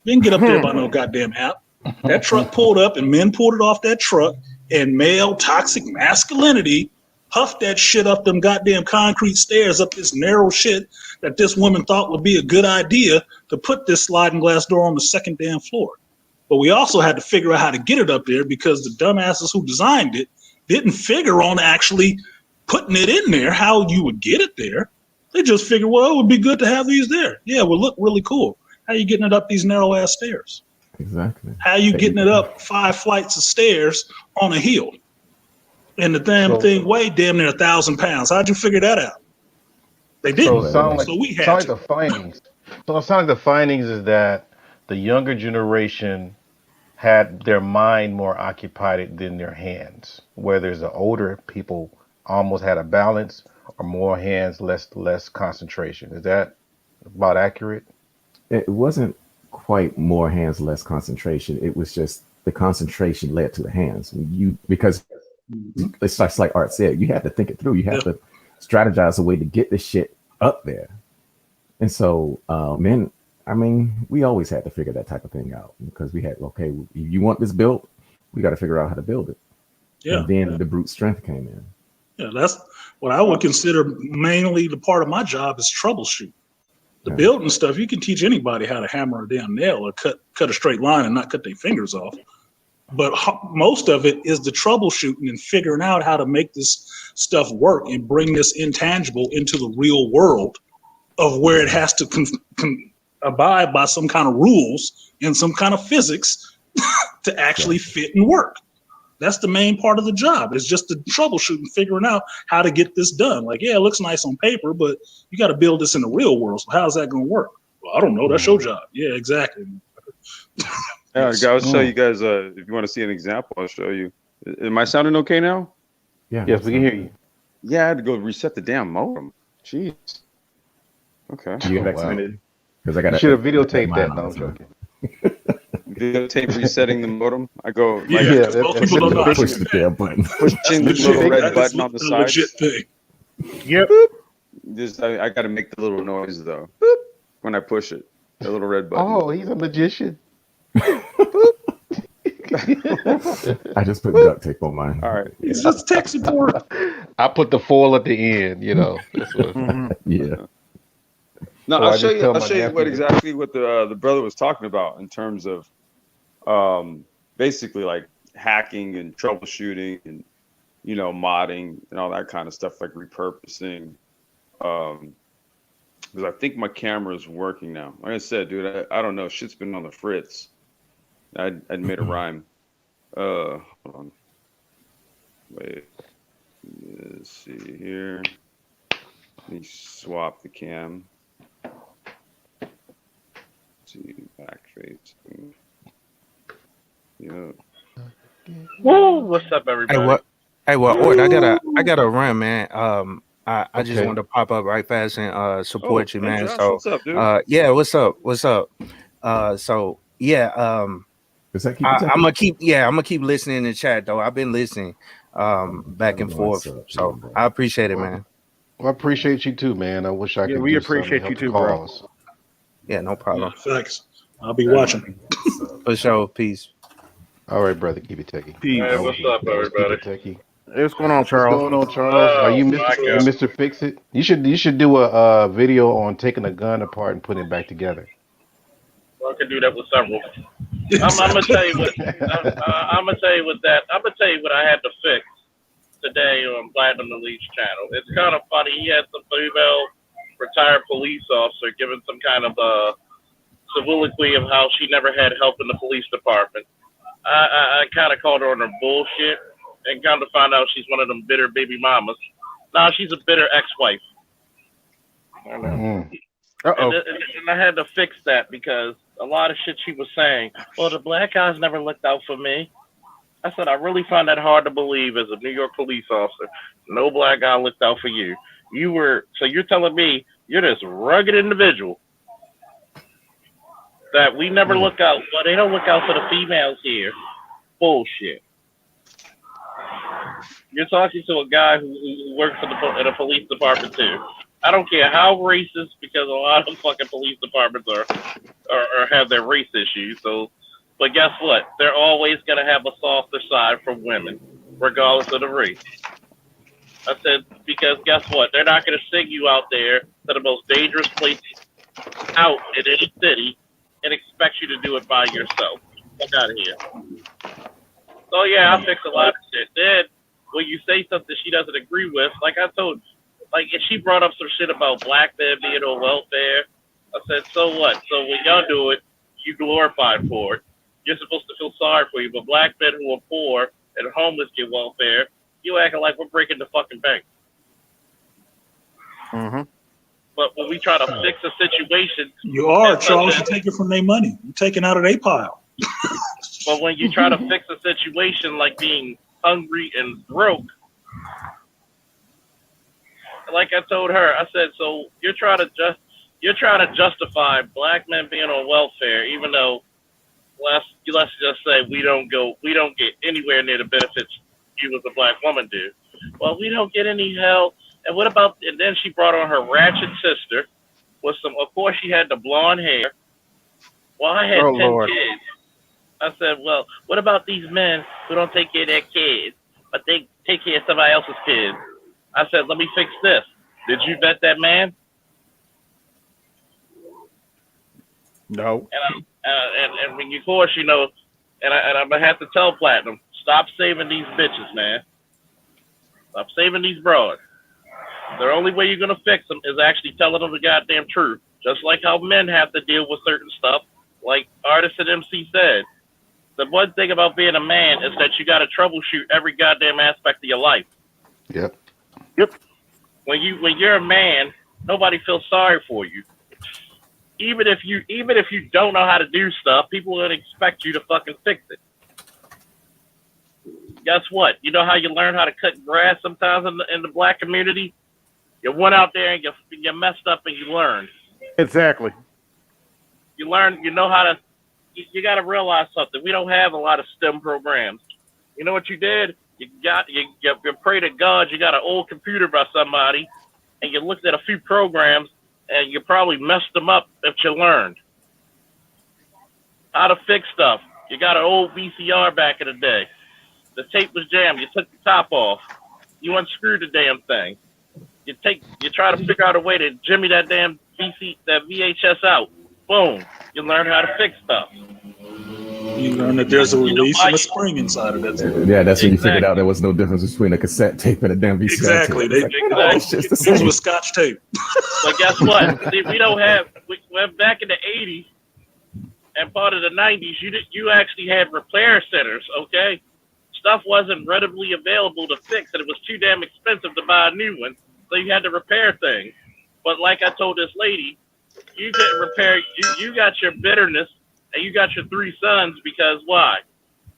Didn't get up there by no goddamn app. That truck pulled up and men pulled it off that truck, and male toxic masculinity huffed that shit up them goddamn concrete stairs up this narrow shit that this woman thought would be a good idea to put this sliding glass door on the second damn floor. But we also had to figure out how to get it up there because the dumbasses who designed it didn't figure on actually putting it in there, how you would get it there. They just figured, well, it would be good to have these there. Yeah, it would look really cool. How you getting it up these narrow ass stairs? Exactly. How you getting it up 5 flights of stairs on a hill? And the damn thing weighed damn near 1,000 pounds. How'd you figure that out? They didn't. So we had to. The findings. So it sounds like the findings is that the younger generation had their mind more occupied than their hands. Whereas the older people almost had a balance, or more hands, less concentration. Is that about accurate? It wasn't quite more hands, less concentration. It was just the concentration led to the hands. Because it's just like Art said, you have to think it through. You have to strategize a way to get this shit up there. And so men, I mean, we always had to figure that type of thing out because we had, okay, if you want this built, we got to figure out how to build it. Yeah. And then the brute strength came in. Yeah, that's what I would consider mainly the part of my job is troubleshoot. The building stuff, you can teach anybody how to hammer a damn nail or cut a straight line and not cut their fingers off. But most of it is the troubleshooting and figuring out how to make this stuff work and bring this intangible into the real world of where it has to abide by some kind of rules and some kind of physics to actually fit and work. That's the main part of the job. It's just the troubleshooting, figuring out how to get this done. Like, yeah, it looks nice on paper, but you got to build this in the real world. So how's that going to work? Well, I don't know. That's your job. Yeah, exactly. Yeah, I'll show you guys. If you want to see an example, I'll show you. Am I sounding okay now? Yeah. Yes, we can hear you. Yeah, I had to go reset the damn modem. Jeez. Okay. You got excited because I got. You should have videotaped that. No, I'm joking. Videotape resetting the modem. I go. Most people don't know how to push the damn button. Pushing the little red button on the side. Legit thing. Yep. I got to make the little noise though. Boop, when I push it, the little red button. Oh, he's a magician. I just put duct tape on mine. All right. It's just tech support. I put the foil at the end. That's what. Yeah. No, I'll show you what the brother was talking about in terms of basically like hacking and troubleshooting and modding and all that kind of stuff, like repurposing. Because I think my camera is working now. Like I said, dude, I don't know. Shit's been on the fritz. I made a rhyme. Hold on. Wait. Let's see here. Let me me swap the cam. See, back facing. Yeah. Woo! What's up, everybody? Hey, Ort, I gotta run, man. I just Okay. wanted to pop up right fast and Oh, support you, hey man. Josh, So what's up, dude? yeah, what's up? So yeah, Does that keep you I'm checking? gonna keep listening in the chat though. I've been listening back and forth. So I appreciate it, man. Well, I appreciate you too, man. I wish I Yeah, could we do something to appreciate you help the too, bro. cause. Yeah, no Yeah, problem. facts. I'll be watching. For sure. Peace. All right, brother, keep it techie. Peace. Hey, what's up, That was keep everybody? it techie. What's going on, What's Charles? going on, Charles? Are Oh you my God! Mr. Fix It? You should do a video on taking a gun apart and putting it back together. I can do that with several. I'm gonna tell you what. I'm gonna tell you what that. I'm gonna tell you what I had to fix today on Platinum Elite's channel. It's kind of funny. He had some female retired police officer giving some kind of soliloquy of how she never had help in the police department. I kind of called her on her bullshit, and come to find out she's one of them bitter baby mamas. No, she's a bitter ex-wife. I know. Mm. And I had to fix that because a lot of shit she was saying, well, the black guys never looked out for me. I said, I really find that hard to believe as a New York police officer. No black guy looked out for you. So you're telling me you're this rugged individual that we never look out. Well, they don't look out for the females here. Bullshit. You're talking to a guy who works in the police department too. I don't care how racist, because a lot of fucking police departments are have their race issues. So, but guess what? They're always gonna have a softer side for women, regardless of the race. I said, because guess what? They're not gonna send you out there to the most dangerous place out in any city and expect you to do it by yourself. Get out of here. So yeah, I fixed a lot of shit. Then when you say something she doesn't agree with, like I told, like if she brought up some shit about black men being on welfare, I said, so what? So when y'all do it, you glorified for it. You're supposed to feel sorry for you, but black men who are poor and homeless get welfare, you acting like we're breaking the fucking bank. Mm-hmm. But when we try to fix a situation, You are, Charles. You're taking from their money. You're taking out of their pile. but when you try to fix a situation like being hungry and broke, like I told her, I said, so you're trying to justify black men being on welfare, even though let's just say we don't get anywhere near the benefits you as a black woman do. Well, we don't get any help. And what about? And then she brought on her ratchet sister with some. Of course, she had the blonde hair. Well, I had 10 Lord. kids. I said, well, what about these men who don't take care of their kids, but they take care of somebody else's kids? I said, let me fix this. Did you vet that man? No. And when you, of course, you know, and I'm gonna have to tell Platinum, stop saving these bitches, man. Stop saving these broads. The only way you're gonna fix them is actually telling them the goddamn truth. Just like how men have to deal with certain stuff, like Artist and MC said. The one thing about being a man is that you got to troubleshoot every goddamn aspect of your life. Yep. When you're a man, nobody feels sorry for you. Even if you don't know how to do stuff, people would expect you to fucking fix it. Guess what? You know how you learn how to cut grass sometimes in the black community? You went out there and you messed up and you learned. Exactly. You learn. You know how to. You got to realize something. We don't have a lot of STEM programs. You know what you did? You pray to God. You got an old computer by somebody, and you looked at a few programs, and you probably messed them up that you learned how to fix stuff. You got an old VCR back in the day. The tape was jammed. You took the top off. You unscrewed the damn thing. You try to figure out a way to jimmy that damn VHS out. Boom. You learn how to fix stuff. You learn that there's a release and a spring inside of that thing. Yeah, that's when you figured out there was no difference between a cassette tape and a damn VCR Exactly. tape. It's just the same. It was Scotch tape. But guess what? See, we don't have. Back in the '80s and part of the '90s, you actually had repair centers. Okay, stuff wasn't readily available to fix, and it was too damn expensive to buy a new one, so you had to repair things. But like I told this lady, you didn't repair. You got your bitterness and you got your 3 sons because why?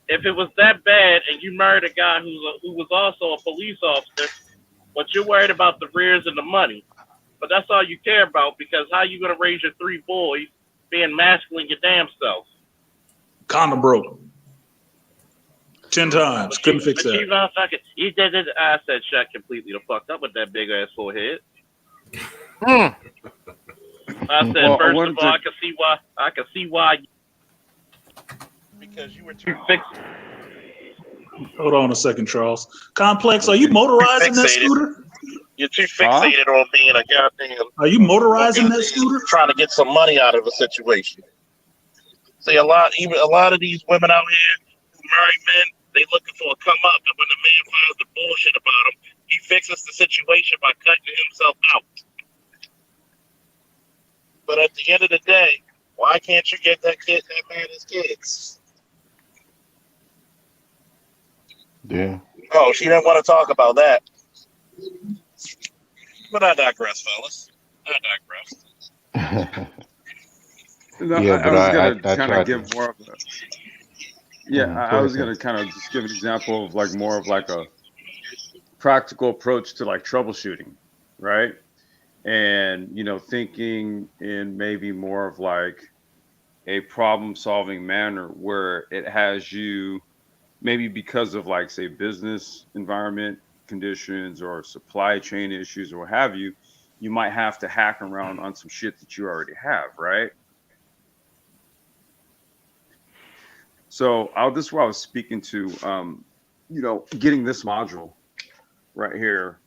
If it was that bad and you married a guy who was also a police officer, but you're worried about the rears and the money, but that's all you care about because how you gonna raise your 3 boys being masculine your damn self? Condom broke 10 times. Couldn't fix that. I said shut completely the fuck up with that big ass forehead. Mm. I said Well, first of all, I can see why. Because you were too fixed. Hold on a second, Charles. Complex, are you motorizing that scooter? You're too fixated on being a goddamn. Are you motorizing that scooter? Trying to get some money out of a situation. See, a lot of these women out here who marry men, they looking for a come up, and when the man finds the bullshit about him, he fixes the situation by cutting himself out. But at the end of the day, why can't you get that man his kids? Yeah. Oh, she didn't want to talk about that. But I digress, fellas. I digress. No, Yeah, I but was I gonna kind of tried give to. more of a yeah. Go I ahead, was Tim. gonna kind of just give an example of like more of like a practical approach to like troubleshooting, right? And thinking in maybe more of like a problem solving manner where it has you maybe because of like say business environment conditions or supply chain issues or what have you, you might have to hack around on some shit that you already have, right? So this is what I was speaking to, getting this module right here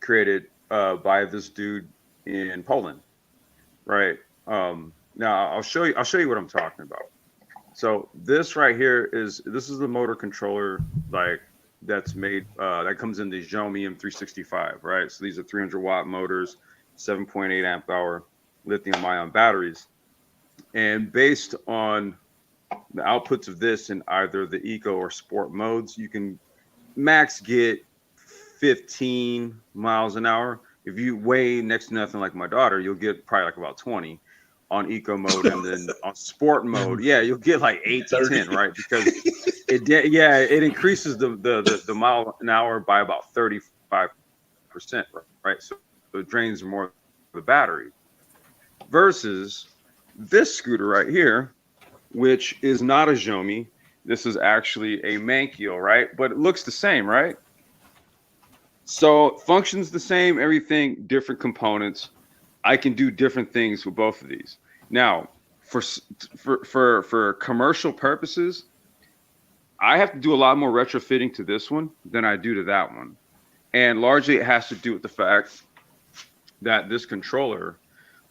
created by this dude in Poland, right? Now I'll show you what I'm talking about. So this right here is the motor controller like that's made that comes in the Xiaomi M365, right? So these are 300 watt motors, 7.8 amp hour lithium ion batteries, and based on the outputs of this in either the eco or sport modes, you can max get 15 miles an hour. If you weigh next to nothing like my daughter, you'll get probably like about 20 on eco mode, and then on sport mode, yeah, you'll get like 8 to 10, right? Because it increases the mile an hour by about 35%, right? So it drains more of the battery. Versus this scooter right here, which is not a Xiaomi. This is actually a Mankio, right? But it looks the same, right? So functions the same, everything, different components. I can do different things with both of these. Now, for commercial purposes, I have to do a lot more retrofitting to this one than I do to that one. And largely it has to do with the fact that this controller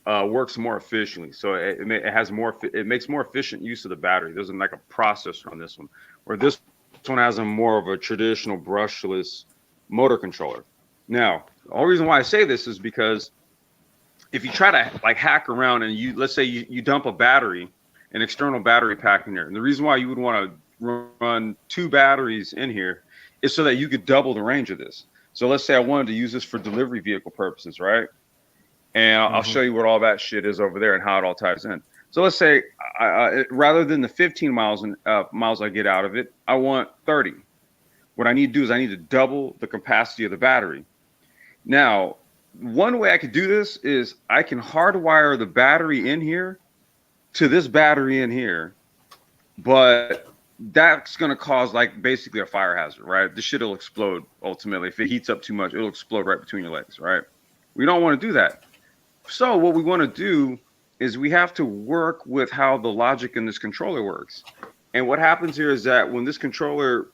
works more efficiently. So it makes more efficient use of the battery. There's like a processor on this one, where this one has a more of a traditional brushless motor controller. Now, the only reason why I say this is because if you try to like hack around and let's say you dump a battery, an external battery pack in there, and the reason why you would want to run 2 batteries in here is so that you could double the range of this. So let's say I wanted to use this for delivery vehicle purposes, right? And I'll show you what all that shit is over there and how it all ties in. So let's say rather than the 15 miles I get out of it, I want 30. What I need to do is I need to double the capacity of the battery. Now, one way I could do this is I can hardwire the battery in here to this battery in here, but that's going to cause like basically a fire hazard, right? This shit will explode ultimately. If it heats up too much, it'll explode right between your legs, right? We don't want to do that. So what we want to do is we have to work with how the logic in this controller works. And what happens here is that when this controller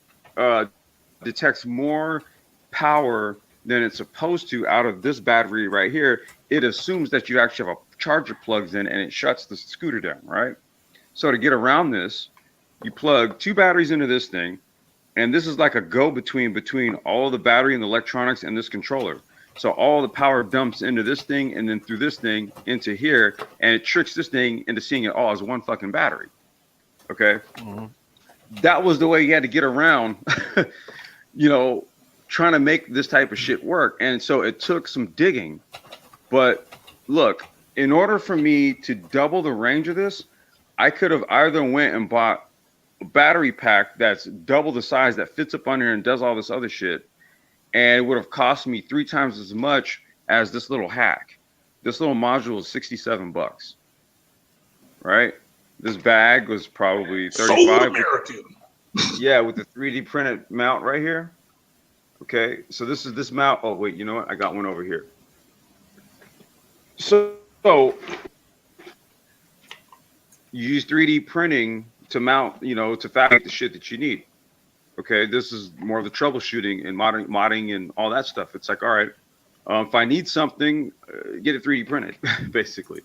detects more power than it's supposed to out of this battery right here, it assumes that you actually have a charger plugged in and it shuts the scooter down, right? So to get around this, you plug 2 batteries into this thing, and this is like a go-between between all the battery and the electronics and this controller. So all the power dumps into this thing and then through this thing into here, and it tricks this thing into seeing it all as one fucking battery. Okay? That was the way you had to get around, trying to make this type of shit work. And so it took some digging, but look, in order for me to double the range of this, I could have either went and bought a battery pack that's double the size that fits up on here and does all this other shit, and it would have cost me 3 times as much as this little hack. This little module is $67, right? This bag was probably So 35. American. Yeah, with the 3D printed mount right here. Okay, so this is this mount. Oh wait, you know what? I got one over here. So you use 3D printing to mount, to fabricate the shit that you need. Okay, this is more of the troubleshooting and modding and all that stuff. It's like, all right, if I need something, get it 3D printed, basically.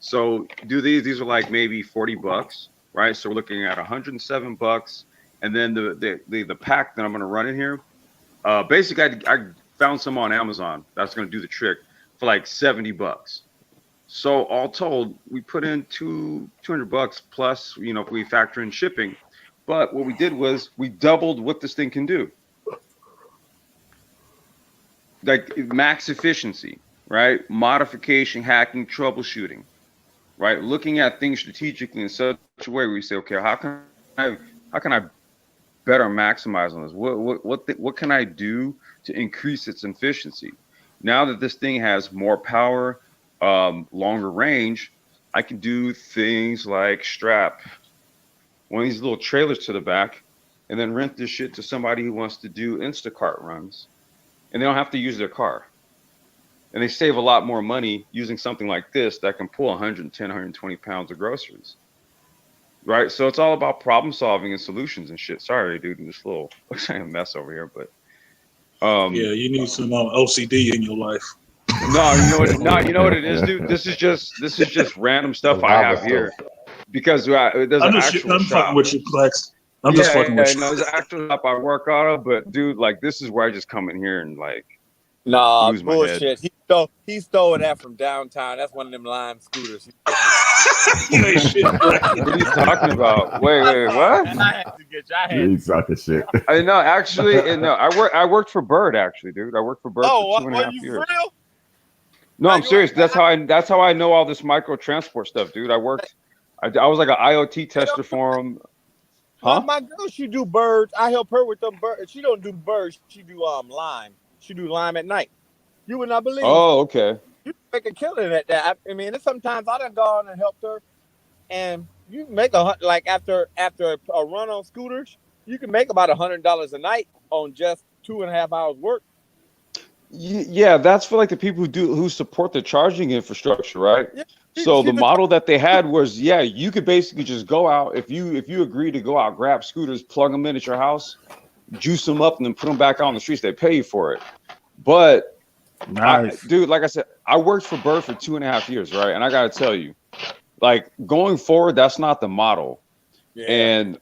So do these. These are like maybe $40, right? So we're looking at $107, and then the pack that I'm going to run in here. Basically, I found some on Amazon that's going to do the trick for like $70. So all told, we put in $200 plus, if we factor in shipping. But what we did was we doubled what this thing can do. Like max efficiency, right? Modification, hacking, troubleshooting, right? Looking at things strategically in such a way where we say, okay, how can I better maximize on this? What can I do to increase its efficiency? Now that this thing has more power, longer range, I can do things like strap one of these little trailers to the back and then rent this shit to somebody who wants to do Instacart runs, and they don't have to use their car. And they save a lot more money using something like this that can pull 110, 120 pounds of groceries. Right? So it's all about problem solving and solutions and shit. Sorry, dude, I'm just a little mess over here, but yeah, you need some OCD in your life. No, you know what it is, dude. This is just random stuff I have here because there's an actual I'm shop. fucking with you, Plex. I'm just fucking with you. No, there's an actual shop I work out of, but dude, like this is where I just come in here and like lose my head. Bullshit. He stole that from downtown. That's one of them Lime scooters. You ain't shit. What are you talking about? Wait, what? I had to get you. He's talking shit. I know, actually, no, I worked for Bird, actually, dude. I worked for Bird for 2.5 years. For real? No, I'm serious. That's how I know all this micro transport stuff, dude. I was like an IoT tester for them. Huh? My girl, she do birds. I help her with them birds. She don't do birds. She do Lime. She do Lime at night. You would not believe. Oh, okay. You make a killing at that. I mean, sometimes I done gone and helped her, and you make like after a run on scooters, you can make about $100 a night on just 2.5 hours work. Yeah, that's for like the people who support the charging infrastructure, right? Yeah, so the model that they had was, you could basically just go out if you agree to go out, grab scooters, plug them in at your house, juice them up, and then put them back out on the streets. They pay you for it. But nice. Dude, like I said, I worked for Bird for 2.5 years, right? And I gotta tell you, like going forward, that's not the model. Yeah. And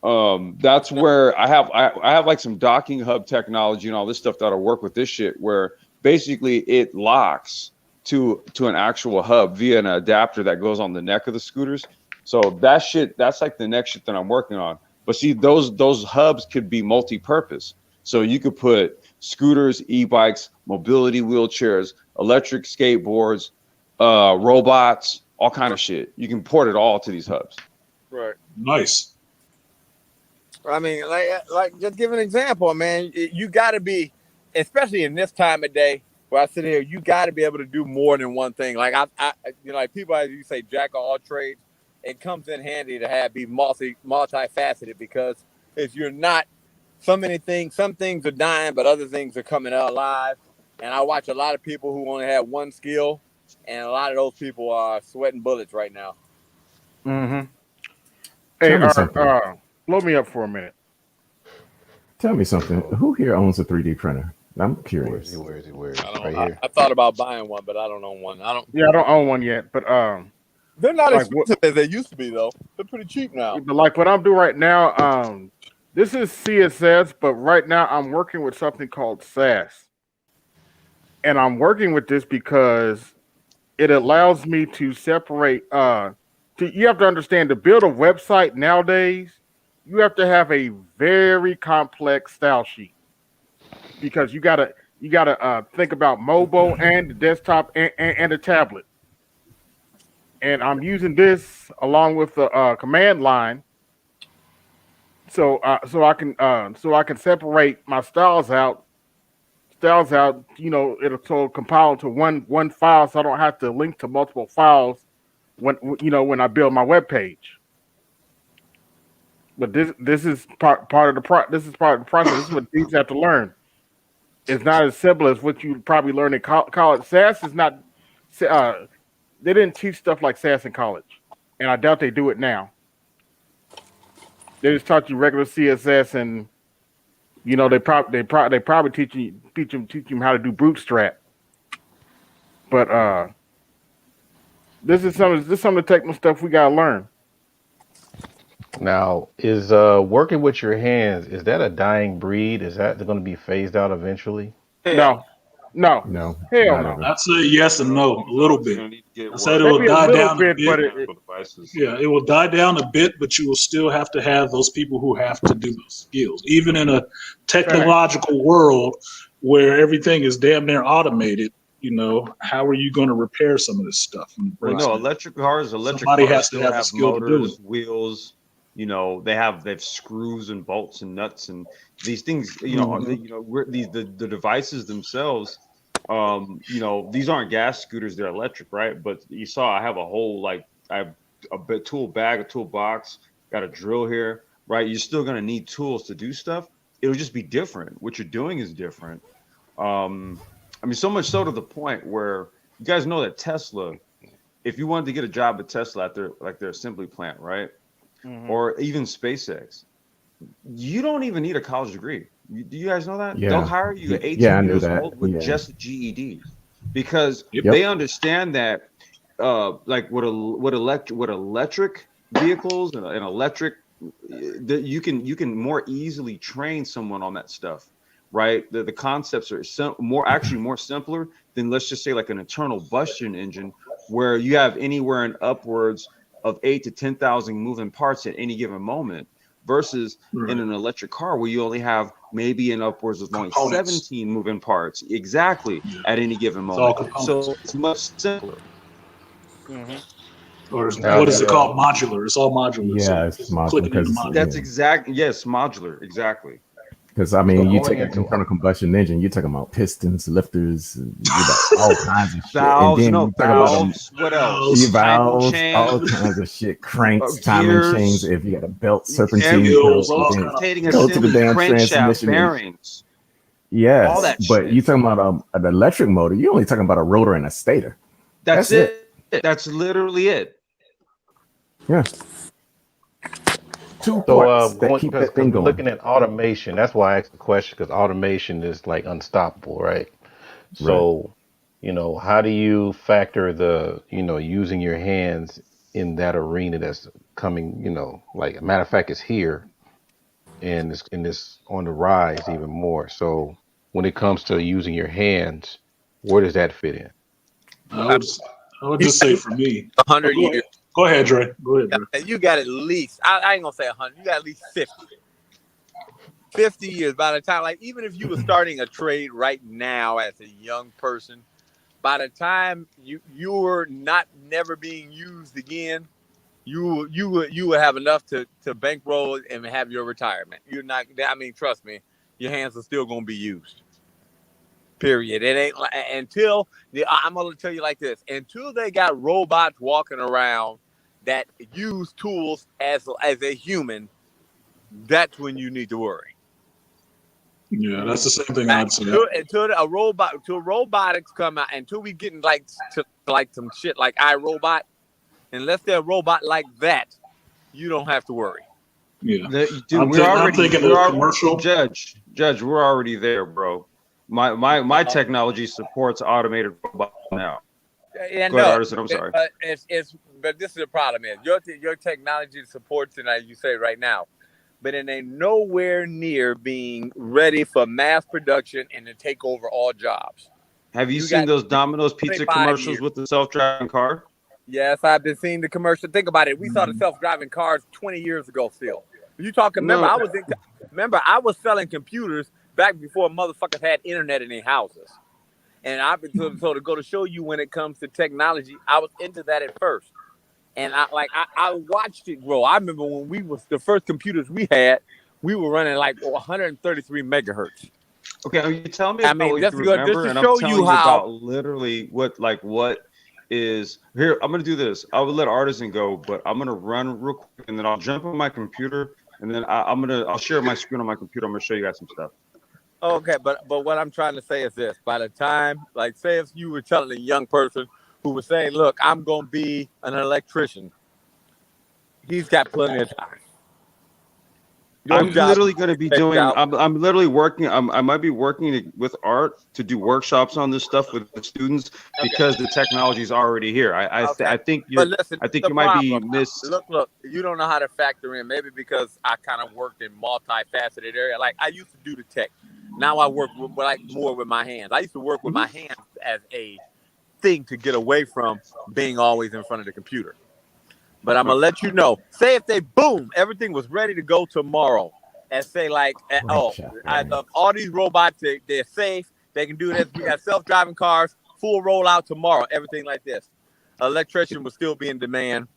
that's where I have like some docking hub technology and all this stuff that'll work with this shit, where basically it locks to an actual hub via an adapter that goes on the neck of the scooters. So that's like the next shit that I'm working on. But see, those hubs could be multi-purpose. So you could put scooters, e-bikes, mobility wheelchairs, electric skateboards, robots, all kind of shit. You can port it all to these hubs. Right. Nice. I mean, like just give an example, man. You got to be, especially in this time of day where I sit here, you got to be able to do more than one thing. Like like people, as you say, jack of all trades. It comes in handy to be multifaceted, because if you're not, some things are dying, but other things are coming out alive. And I watch a lot of people who only have one skill, and a lot of those people are sweating bullets right now. Mm-hmm. Hey, blow me up for a minute. Tell me something. Who here owns a 3D printer? I'm curious. Where is he? Right here. I thought about buying one, but I don't own one. I don't own one yet, but they're not expensive as they used to be, though. They're pretty cheap now. But like what I'm doing right now, this is CSS, but right now I'm working with something called SAS. And I'm working with this because it allows me to separate. You have to understand, to build a website nowadays, you have to have a very complex style sheet, because you gotta think about mobile and the desktop and the tablet. and I'm using this along with the command line, so I can separate my styles out. It'll compile to one file, so I don't have to link to multiple files when I build my web page. But this is part of this is part of the process. This is what teachers have to learn. It's not as simple as what you probably learn in college. SAS is not. They didn't teach stuff like SAS in college, and I doubt they do it now. They just taught you regular CSS, and they probably teach you how to do Bootstrap. But this is some of the technical stuff we gotta learn. Now, is working with your hands, is that a dying breed? Is that going to be phased out eventually? No, no, No, hell not no. ever. I'd say yes and no, a little bit. I said it will Maybe a die little down a bit, but bit. Yeah, it will die down a bit, but you will still have to have those people who have to do those skills. Even in a technological world where everything is damn near automated, how are you going to repair some of this stuff when it Well, breaks no, down? electric cars Somebody has to still have the have skill to do it. motors, wheels. They have screws and bolts and nuts and these things. The devices themselves. These aren't gas scooters; they're electric, right? But you saw I have a whole I have a tool bag, a toolbox, got a drill here, right? You're still gonna need tools to do stuff. It'll just be different. What you're doing is different. So much so to the point where you guys know that Tesla, if you wanted to get a job at Tesla at their assembly plant, right? Mm-hmm. Or even SpaceX, you don't even need a college degree. Do you guys know that? They'll Yeah, hire you at 18 yeah, I knew years that. old with Yeah. just a GED because Yep. they understand that what electric vehicles and electric that you can more easily train someone on that stuff, right? The concepts are more simpler than, let's just say, like an internal combustion engine where you have anywhere in upwards of 8 to 10,000 moving parts at any given moment versus in an electric car where you only have maybe in upwards of only Components. 17 moving parts exactly at any given It's all moment. components. So it's much simpler. Mm-hmm. Or Now, what is it the called? Modular. It's all modular. So Yeah, it's just modular click it into because modular. Yes, modular, exactly. I so mean, you going take an into internal combustion engine, you're talking about pistons, lifters, all kinds of shit, and then you talk about valves. What else? Timing valves, all chains, kinds of shit, cranks, timing chains. gears, If you got a belt, serpentine, Wheels, all then kind of rotating go to the assembly, damn crankshaft, transmission. bearings, all Yes, that but you shit. talking about an electric motor, you're only talking about a rotor and a stator. That's That's it. it. That's literally it. Yeah, two so parts that going keep because that thing we're going. looking at automation. That's why I asked the question because automation is like unstoppable, right? Right. So, how do you factor the, using your hands in that arena that's coming, like a matter of fact, it's here and it's on the rise even more. So when it comes to using your hands, where does that fit in? I would just say for me. 100 Go ahead. years. Go ahead, Dre. Go ahead, Dre. And you got at least, I ain't gonna say 100, you got at least 50 years by the time, like, even if you were starting a trade right now as a young person, by the time you were not never being used again, you would have enough to bankroll and have your retirement. You're not, I mean, trust me, your hands are still gonna be used. Period. It ain't until I'm gonna tell you like this: until they got robots walking around that use tools as a human, that's when you need to worry. Yeah, that's the same thing Like, I'd say. until robotics come out, until we getting to like some shit like iRobot, unless they're a robot like that, you don't have to worry. Yeah, Dude, I'm thinking of commercial. Judge, we're already there, bro. My technology supports automated robots now. Yeah, Go ahead, Artisan. I'm sorry. But this is the problem is your technology supports it, as you say right now, but it ain't nowhere near being ready for mass production and to take over all jobs. Have you seen those Domino's Pizza commercials with the self-driving car? Yes, I've been seeing the commercial. Think about it. We saw the self-driving cars 20 years ago. Still, you talking? Remember, I was selling computers back before motherfuckers had internet in their houses. And I've been so to go to show you when it comes to technology, I was into that at first. And I watched it grow. I remember when the first computers we had, we were running like 133 megahertz. Okay, are you telling me I about mean, what just you remember, to and I'm show you telling you how. about literally what is here. I'm gonna do this. I would let Artisan go, but I'm gonna run real quick, and then I'll jump on my computer, and then I'll share my screen on my computer. I'm gonna show you guys some stuff. Okay, but what I'm trying to say is this: by the time, like, say if you were telling a young person who was saying, "Look, I'm gonna be an electrician," he's got plenty of time. Your I'm job literally is going to be fixed doing. out. I'm literally working. I might be working with Art to do workshops on this stuff with the students Okay, because the technology is already here. okay. I think But listen, I think the you might be problem. miss. Look. You don't know how to factor in. Maybe because I kind of worked in multifaceted area. Like I used to do the tech. Now I work with, like, more with my hands. I used to work with my hands as a thing to get away from being always in front of the computer. But I'm gonna let you know. Say if they boom, everything was ready to go tomorrow, and say like, all these robots, they're safe. They can do this. We got self-driving cars, full rollout tomorrow. Everything like this. An electrician will still be in demand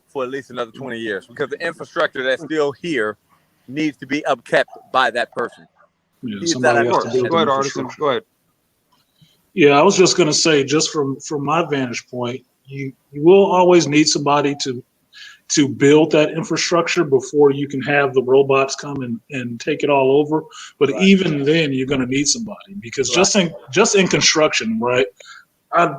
for at least another 20 years because the infrastructure that's still here needs to be upkept by that person. Yeah, He's that somebody has Sure. to build Go the ahead, Artisan. infrastructure. Go ahead. Yeah, I was just going to say, just from my vantage point, you will always need somebody to build that infrastructure before you can have the robots come and take it all over. But Right. even then, you're going to need somebody because Right. just in construction, right?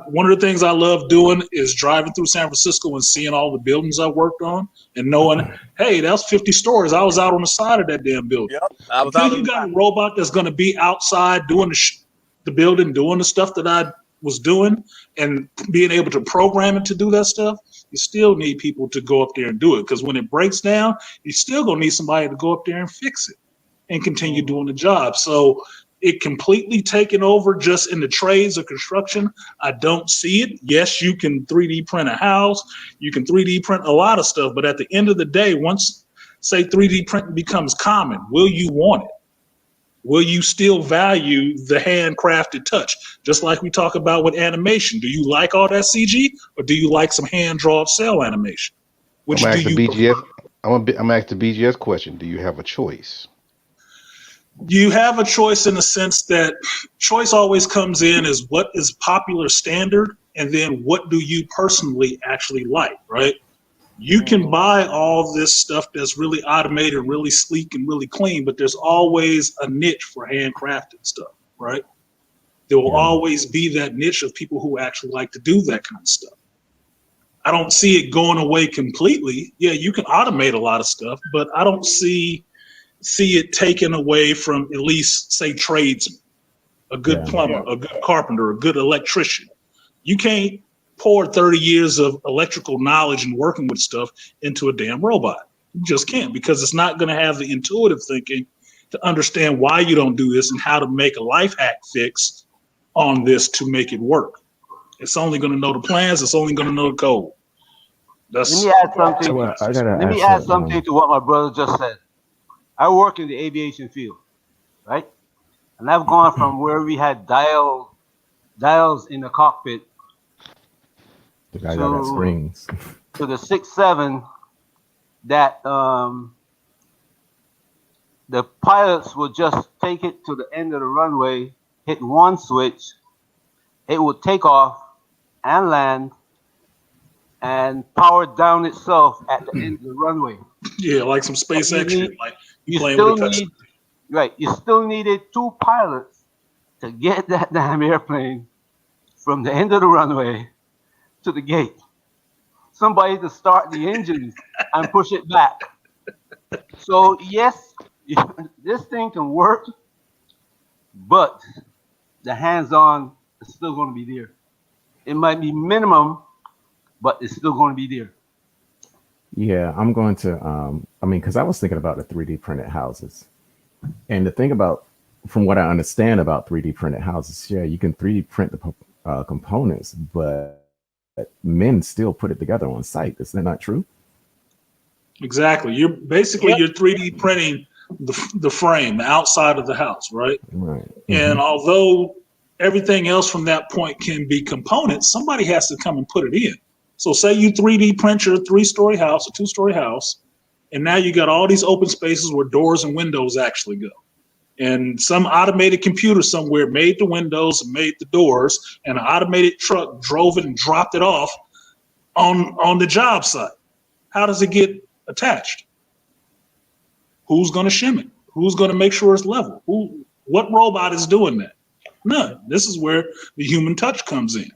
One of the things I love doing is driving through San Francisco and seeing all the buildings I worked on and knowing, hey, that's 50 stories. I was out on the side of that damn building. Yep. I was Until out you of got a robot that's going to be outside doing the building, doing the stuff that I was doing, and being able to program it to do that stuff, you still need people to go up there and do it. Because when it breaks down, you still going to need somebody to go up there and fix it and continue doing the job. So it completely taken over just in the trades of construction. I don't see it. Yes, you can 3D print a house, you can 3D print a lot of stuff, but at the end of the day, once, say, 3D printing becomes common, will you want it? Will you still value the handcrafted touch? Just like we talk about with animation. Do you like all that CG, or do you like some hand-drawn cell animation? I'm Which gonna do ask the you prefer? BGS. I'm gonna ask the BGS question. Do you have a choice? You have a choice in the sense that choice always comes in as what is popular standard, and then what do you personally actually like, right? You can buy all this stuff that's really automated, really sleek, and really clean, but there's always a niche for handcrafted stuff, right? There will Yeah. always be that niche of people who actually like to do that kind of stuff. I don't see it going away completely. Yeah, you can automate a lot of stuff, but I don't see it taken away from at least, say, tradesmen, a good Yeah. plumber, a good carpenter, a good electrician. You can't pour 30 years of electrical knowledge and working with stuff into a damn robot. You just can't, because it's not going to have the intuitive thinking to understand why you don't do this and how to make a life hack fix on this to make it work. It's only going to know the plans. It's only going to know the code. Let That's me add something. So I gotta Let me ask add you. something to what my brother just said. I work in the aviation field, right? And I've gone from where we had dials in the cockpit The guy that got to springs. the 6-7 that the pilots would just take it to the end of the runway, hit one switch, it would take off and land and power down itself at the end of the runway. Yeah, like some But you SpaceX shit. need, Like you you playing with still a customer. need, right? You still needed two pilots to get that damn airplane from the end of the runway to the gate. Somebody to start the engines and push it back. So yes, this thing can work, but the hands-on is still going to be there. It might be minimum, but it's still going to be there. Yeah, I'm going to. I mean, because I was thinking about the 3D printed houses, and the thing about, from what I understand about 3D printed houses, yeah, you can 3D print the components, but men still put it together on site. Is that not true? Exactly. You're 3D printing the frame, the outside of the house, right? Right. And although everything else from that point can be components, somebody has to come and put it in. So say you 3D print your 3-story house, a 2-story house, and now you got all these open spaces where doors and windows actually go. And some automated computer somewhere made the windows and made the doors, and an automated truck drove it and dropped it off on the job site. How does it get attached? Who's going to shim it? Who's going to make sure it's level? What robot is doing that? None. This is where the human touch comes in.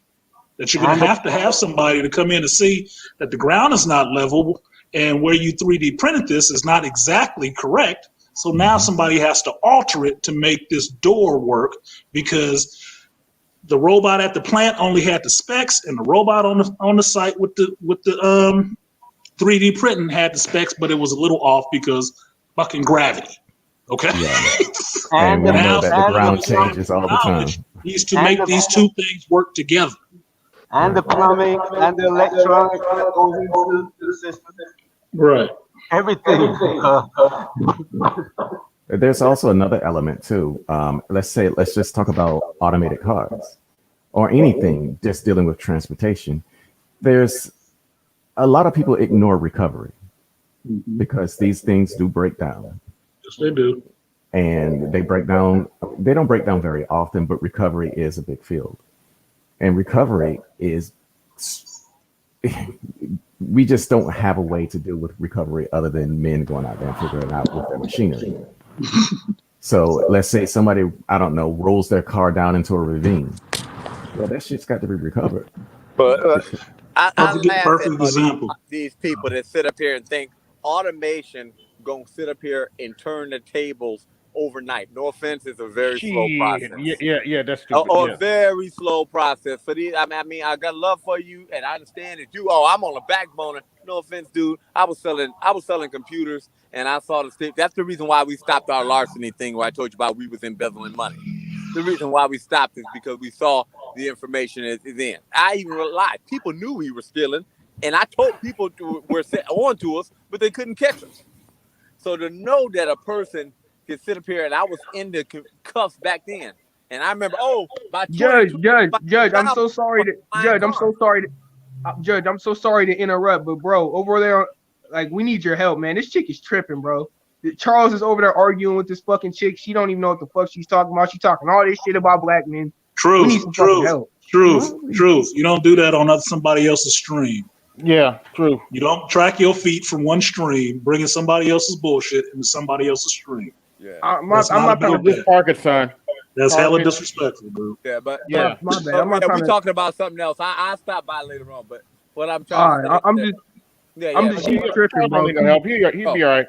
That you're going to have somebody to come in and see that the ground is not level and where you 3D printed this is not exactly correct. So now somebody has to alter it to make this door work because the robot at the plant only had the specs, and the robot on the site with the 3D printing had the specs, but it was a little off because fucking gravity. Okay. Yeah. And we know that the ground changes all the time. Needs to make these two things work together. And the plumbing and the electronics that goes into the system. Right. Everything. There's also another element too. Let's just talk about automated cars or anything just dealing with transportation. There's a lot of people ignore recovery because these things do break down. Yes, they do. And they break down. They don't break down very often, but recovery is a big field. And recovery is, we just don't have a way to deal with recovery other than men going out there and figuring it out with their machinery. So let's say somebody, I don't know, rolls their car down into a ravine. Well, that shit's got to be recovered. But I laugh perfect example. These people that sit up here and think automation gonna sit up here and turn the tables overnight. No offense, it's a very slow process. Yeah, that's stupid. A very slow process. For these, I mean, I got love for you, and I understand that you. Oh, I'm on a backbone. No offense, dude. I was selling computers, and I saw the state. That's the reason why we stopped our larceny thing, where I told you about we was embezzling money. The reason why we stopped is because we saw the information is in. I even lied. People knew we were stealing, and I told people were set on to us, but they couldn't catch us. So to know that a person can sit up here, and I was in the cuffs back then, and I remember, Judge, I'm so sorry to interrupt, but bro, over there, like, we need your help, man. This chick is tripping, bro. Charles is over there arguing with this fucking chick. She don't even know what the fuck she's talking about. She's talking all this shit about black men. We need some fucking help. Truth. You don't do that on somebody else's stream. Yeah, true. You don't track your feet from one stream, bringing somebody else's bullshit into somebody else's stream. Yeah, I'm not trying to dispark it, son. That's hella disrespectful, bro. Yeah, but yeah, my bad. I'm not trying we to... talking about something else. I'll stop by later on, but what I'm trying to say, I'm just tripping, bro. He'll be all right.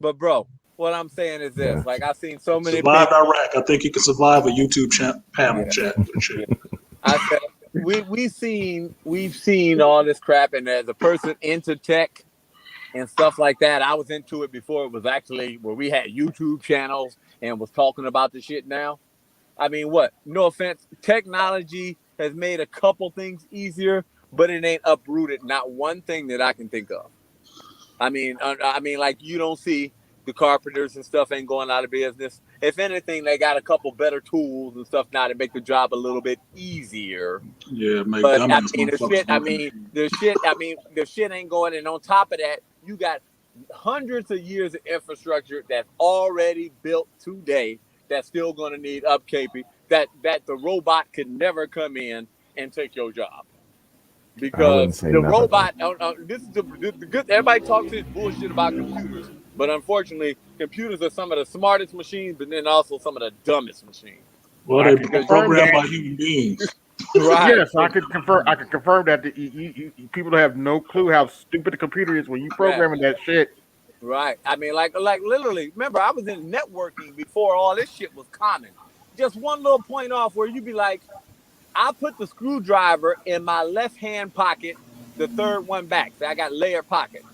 But bro, what I'm saying is this: like, I've seen so many survive people. Iraq. I think you can survive a YouTube panel chat and shit. I said we've seen all this crap, and as a person into tech and stuff like that, I was into it before it was actually where we had YouTube channels and was talking about the shit now. I mean, what? No offense, technology has made a couple things easier, but it ain't uprooted not one thing that I can think of. I mean, like, you don't see the carpenters and stuff ain't going out of business. If anything, they got a couple better tools and stuff now to make the job a little bit easier. Yeah, but I mean, the shit ain't going. And on top of that, you got hundreds of years of infrastructure that's already built today that's still going to need upkeeping. That the robot could never come in and take your job. Because the robot, this is the good. Everybody talks this bullshit about computers, but unfortunately, computers are some of the smartest machines, but then also some of the dumbest machines. Well, they're programmed by human beings. Right. Yes, I could confirm that you people have no clue how stupid the computer is when you programming that shit. Right. I mean, like literally. Remember, I was in networking before all this shit was common. Just one little point off where you'd be like, I put the screwdriver in my left hand pocket, the third one back. So I got layered pockets.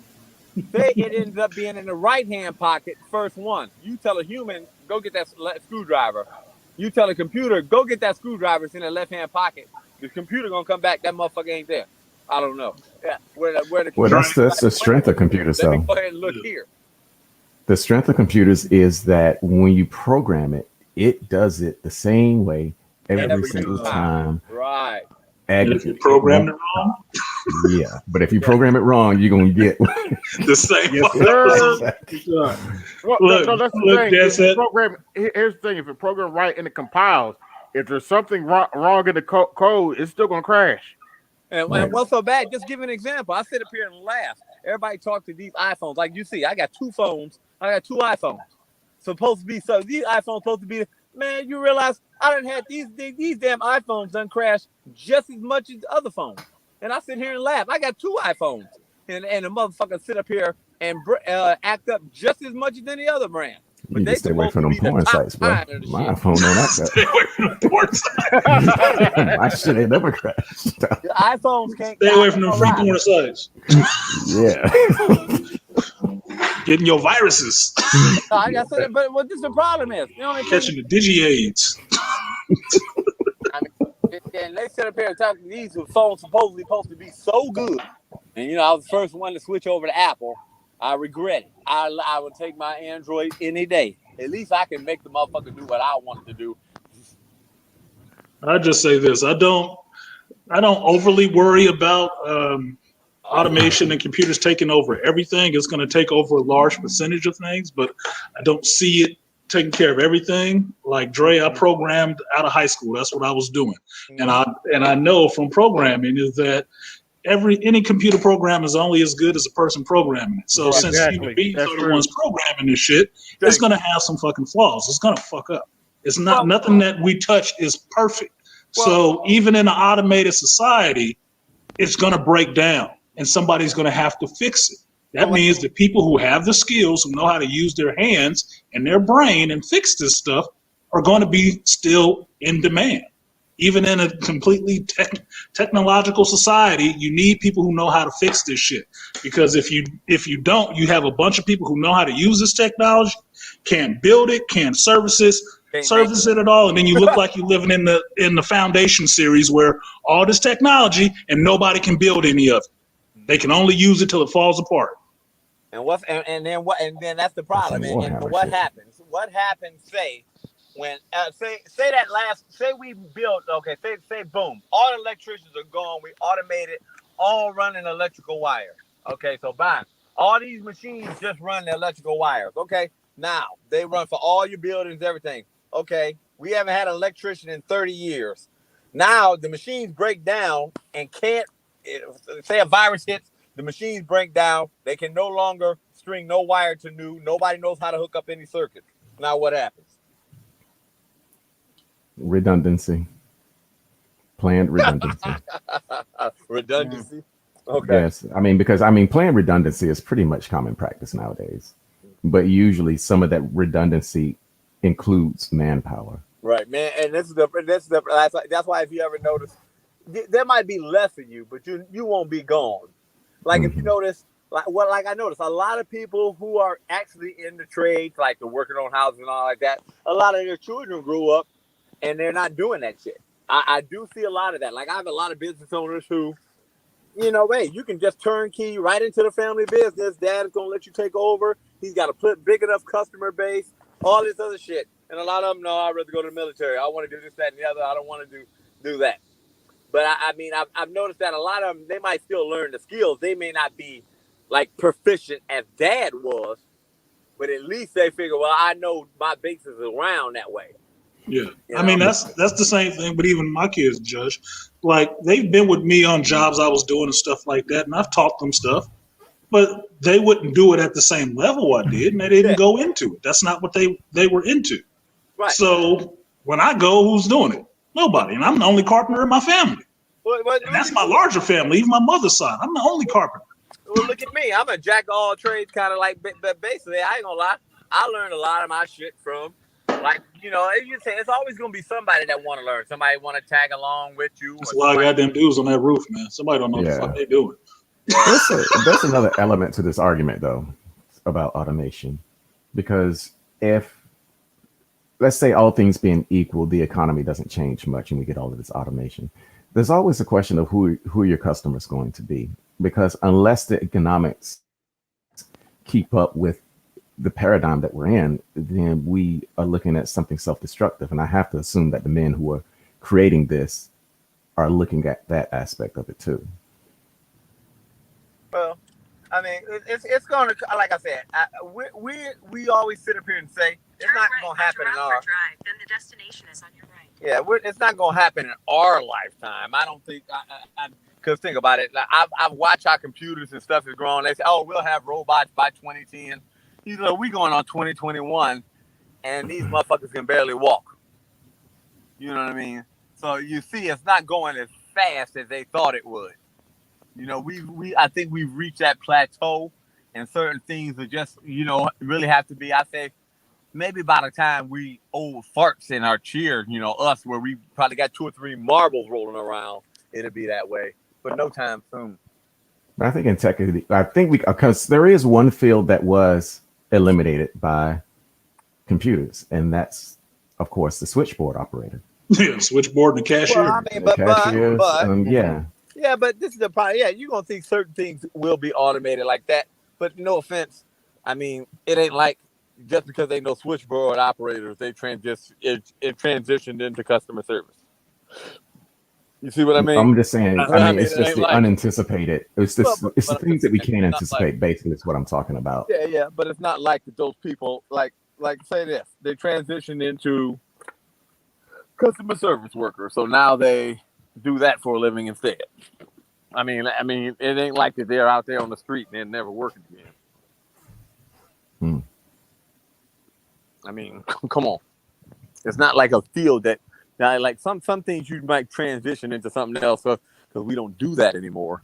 Say it ended up being in the right hand pocket, first one. You tell a human, go get that screwdriver. You tell a computer, go get that screwdriver. It's in the left hand pocket. The computer gonna come back. That motherfucker ain't there. I don't know. Yeah, where the well, that's the strength of computers, though. Let me go ahead and look here. The strength of computers is that when you program it, it does it the same way every single time. Right. And if you programmed it wrong, Yeah, but if you program it wrong, you're gonna get the same. Yes, sir. Well, Look, no, that's the look, thing. that's If you it. program, here's the thing: if you program right and it compiles, if there's something wrong in the code, it's still gonna crash. And what's so bad? Just give you an example. I sit up here and laugh. Everybody talk to these iPhones. Like you see, I got two phones. I got two iPhones. Supposed to be so these iPhones supposed to be. Man, you realize I done had these damn iPhones done crash just as much as the other phones. And I sit here and laugh. I got two iPhones, and the motherfucker sit up here and act up just as much as any other brand. You But need they to stay away supposed from to them be the porn top sites, bro. line of the My shit. iPhone don't act Stay away from the porn sites. My shit ain't never crashed. The iPhones can't. Stay away from them free porn sites. Yeah. Getting your viruses. I said, but what this the problem is? The only thing Catching the digi-AIDS. I mean, and they sit up here and talk to these phones supposedly supposed to be so good. And you know, I was the first one to switch over to Apple. I regret it. I would take my Android any day. At least I can make the motherfucker do what I want it to do. I just say this: I don't overly worry about automation and computers taking over everything. It's going to take over a large percentage of things, but I don't see it taking care of everything. Like Dre, I programmed out of high school. That's what I was doing, and I know from programming is that any computer program is only as good as a person programming it. So since human beings are the ones programming this shit, it's going to have some fucking flaws. It's going to fuck up. It's not nothing that we touch is perfect. So even in an automated society, it's going to break down, and somebody's going to have to fix it. That means that people who have the skills, who know how to use their hands and their brain and fix this stuff, are going to be still in demand. Even in a completely technological society, you need people who know how to fix this shit. Because if you don't, you have a bunch of people who know how to use this technology, can't build it, can't service it at all, and then you look like you're living in the Foundation series where all this technology and nobody can build any of it. They can only use it till it falls apart. And then that's the problem. And what happens? What happens? Say when say we built say boom, all the electricians are gone. We automated, all running electrical wire. Okay, so bang, all these machines just run the electrical wires. Okay, now they run for all your buildings, everything. Okay, we haven't had an electrician in 30 years. Now the machines break down and can't. Say a virus hits, the machines break down. They can no longer string no wire to new. Nobody knows how to hook up any circuit. Now what happens? Redundancy. Planned redundancy. Redundancy. Okay. Yes. Because planned redundancy is pretty much common practice nowadays. But usually some of that redundancy includes manpower. Right, man. And that's why if you ever notice, there might be less of you, but you won't be gone. Like if you notice, like I noticed, a lot of people who are actually in the trades, like they're working on houses and all like that, a lot of their children grew up and they're not doing that shit. I do see a lot of that. Like I have a lot of business owners who, hey, you can just turnkey right into the family business. Dad is gonna let you take over. He's got a big enough customer base, all this other shit. And a lot of them, no, I'd rather go to the military. I want to do this, that, and the other. I don't want to do that. But I've noticed that a lot of them, they might still learn the skills. They may not be like proficient as Dad was, but at least they figure, well, I know my base is around that way. Yeah, that's the same thing. But even my kids, Judge, like they've been with me on jobs I was doing and stuff like that, and I've taught them stuff, but they wouldn't do it at the same level I did, and they didn't go into it. That's not what they were into. Right. So when I go, who's doing it? Nobody, and I'm the only carpenter in my family. And that's my larger family, even my mother's side. I'm the only carpenter. Well, look at me. I'm a jack of all trades, kind of like, but basically, I ain't gonna lie. I learned a lot of my shit from, like, you say it's always gonna be somebody that want to learn. Somebody want to tag along with you. That's a lot of goddamn dudes on that roof, man. Somebody don't know what the fuck they doing. There's another element to this argument, though, about automation, because if, let's say, all things being equal, the economy doesn't change much and we get all of this automation, there's always a question of who your customer is going to be, because unless the economics keep up with the paradigm that we're in, then we are looking at something self-destructive. And I have to assume that the men who are creating this are looking at that aspect of it too. I mean, it's going to, like I said, we always sit up here and say it's not going to happen in our drive. Then the destination is on your right. Yeah, it's not going to happen in our lifetime. I don't think. Because think about it, like, I've watched our computers and stuff is growing. They say, oh, we'll have robots by 2010. You know, we going on 2021, and these motherfuckers can barely walk. You know what I mean? So you see, it's not going as fast as they thought it would. You know, I think we've reached that plateau, and certain things are just, you know, really have to be. I say, maybe by the time we old farts in our chair, you know, us where we probably got 2 or 3 marbles rolling around, it'll be that way. But no time soon. I think in tech, I think because there is one field that was eliminated by computers, and that's, of course, the switchboard operator. Yeah, switchboard and the cashier. Well, I mean, but yeah. Yeah, but this is the problem. Yeah, you're going to think certain things will be automated like that. But no offense, I mean, it ain't like just because they know switchboard operators, it transitioned into customer service. You see what I mean? I'm just saying, I mean, it's just the like, unanticipated. It's the things that we can't anticipate, like, basically, is what I'm talking about. Yeah, but it's not like those people, like say this, they transitioned into customer service workers. So now they do that for a living instead. I mean, it ain't like that they're out there on the street and they're never working again. I mean, come on. It's not like a field that, like some things you might transition into something else because we don't do that anymore.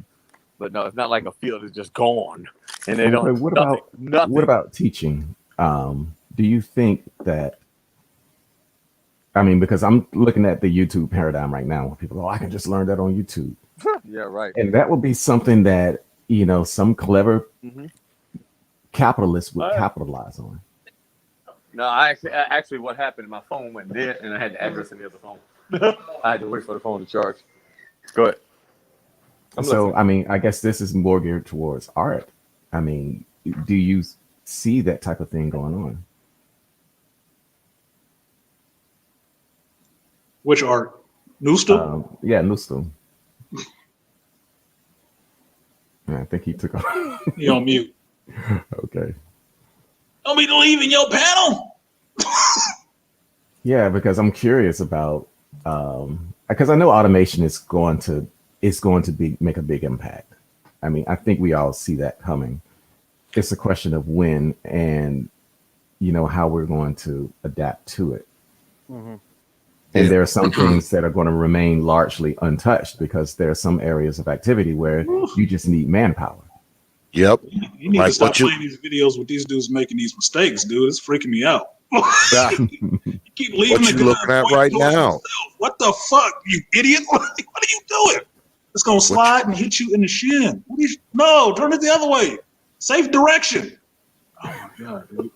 But no, it's not like a field is just gone and they don't. What nothing. What about teaching? Do you think that? I mean, because I'm looking at the YouTube paradigm right now, where people go, I can just learn that on YouTube. Yeah, right. And that would be something that, you know, some clever capitalist would capitalize on. No, actually, what happened? My phone went dead, and I had the address in the other phone. I had to wait for the phone to charge. Go ahead. I mean, I guess this is more geared towards art. I mean, do you see that type of thing going on? Which art? Newstal? Yeah, Newstal. I think he took off. He on mute. Okay. Don't be leaving your panel. Yeah, because I'm curious about because I know automation is going to make a big impact. I mean, I think we all see that coming. It's a question of when and, you know, how we're going to adapt to it. And there are some things that are going to remain largely untouched because there are some areas of activity where you just need manpower. Yep. You need to stop playing these videos with these dudes making these mistakes, dude. It's freaking me out. You keep leaving what you looking at right now? What the fuck, you idiot? What are you doing? It's going to slide and hit you in the shin. No, turn it the other way. Safe direction. Oh my God, dude.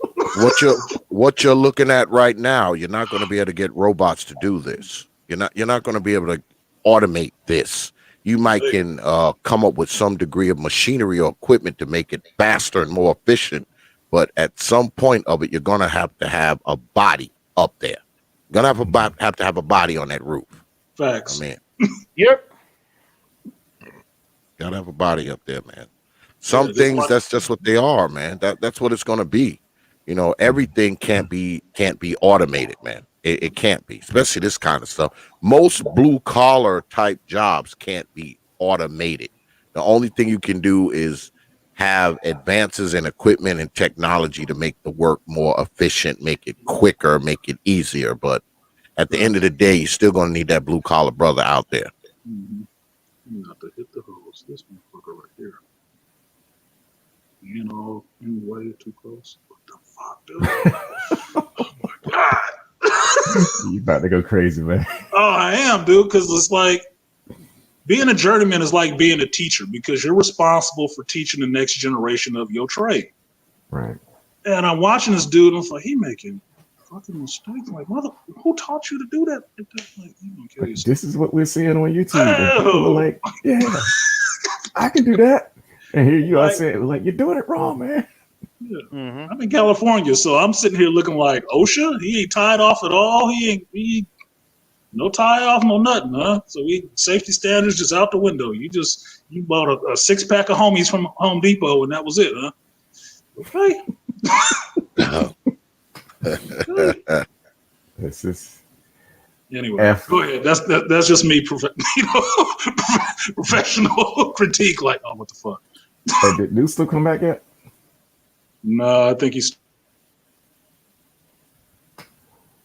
What you're looking at right now, you're not going to be able to get robots to do this. You're not going to be able to automate this. You might can come up with some degree of machinery or equipment to make it faster and more efficient, but at some point of it, you're going to have a body up there. You're going to have to have a body on that roof. Facts. I mean, yep. Gotta have a body up there, man. Some things that's just what they are, man. That's what it's going to be. You know, everything can't be automated, man. It can't be, especially this kind of stuff. Most blue collar type jobs can't be automated. The only thing you can do is have advances in equipment and technology to make the work more efficient, make it quicker, make it easier. But at the end of the day, you're still going to need that blue collar brother out there. Not to hit the hose. This motherfucker right here. You know, you way too close. What the fuck, dude? Oh my God. You about to go crazy, man. Oh, I am, dude, because it's like being a journeyman is like being a teacher because you're responsible for teaching the next generation of your trade. Right. And I'm watching this dude, and I'm like, he making fucking mistakes. I'm like, mother, who taught you to do that? Like, you don't kill yourself. This is what we're seeing on YouTube. And people are like, yeah, I can do that. And here you are saying, like, you're doing it wrong, man. Yeah. I'm in California, so I'm sitting here looking like OSHA. He ain't tied off at all. No tie off, no nothing, huh? So safety standards just out the window. You bought a 6-pack of homies from Home Depot and that was it, huh? Okay. This is Anyway, go ahead. That's just me, professional critique. Like, oh, what the fuck? Did New still come back yet? No, I think he's.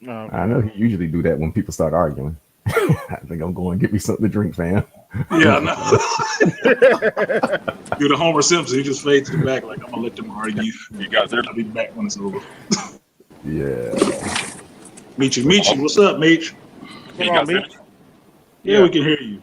I know he usually do that when people start arguing. I think I'm going to get me something to drink, fam. Yeah, no. You're the Homer Simpson. He just fades to the back like, I'm going to let them argue. You guys there? I'll be back when it's over. Yeah. Michi, what's up, Meech? Can you guys hear me? Yeah, we can hear you.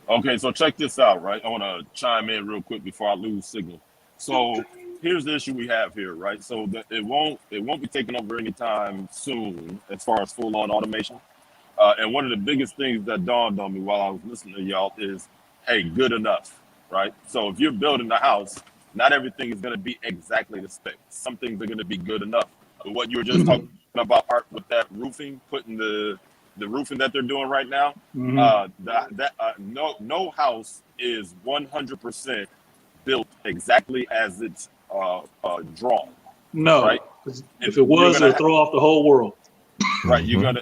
Okay, so check this out, right? I want to chime in real quick before I lose signal. So here's the issue we have here, right? So it won't be taking over anytime soon as far as full-on automation. And one of the biggest things that dawned on me while I was listening to y'all is, hey, good enough, right? So if you're building a house, not everything is going to be exactly the spec. Some things are going to be good enough. But what you were just talking about, Art, with that roofing, putting the roofing that they're doing right now, no house is 100% built exactly as it's drawn. No, right? If it was, it'll throw off the whole world. Right, you're gonna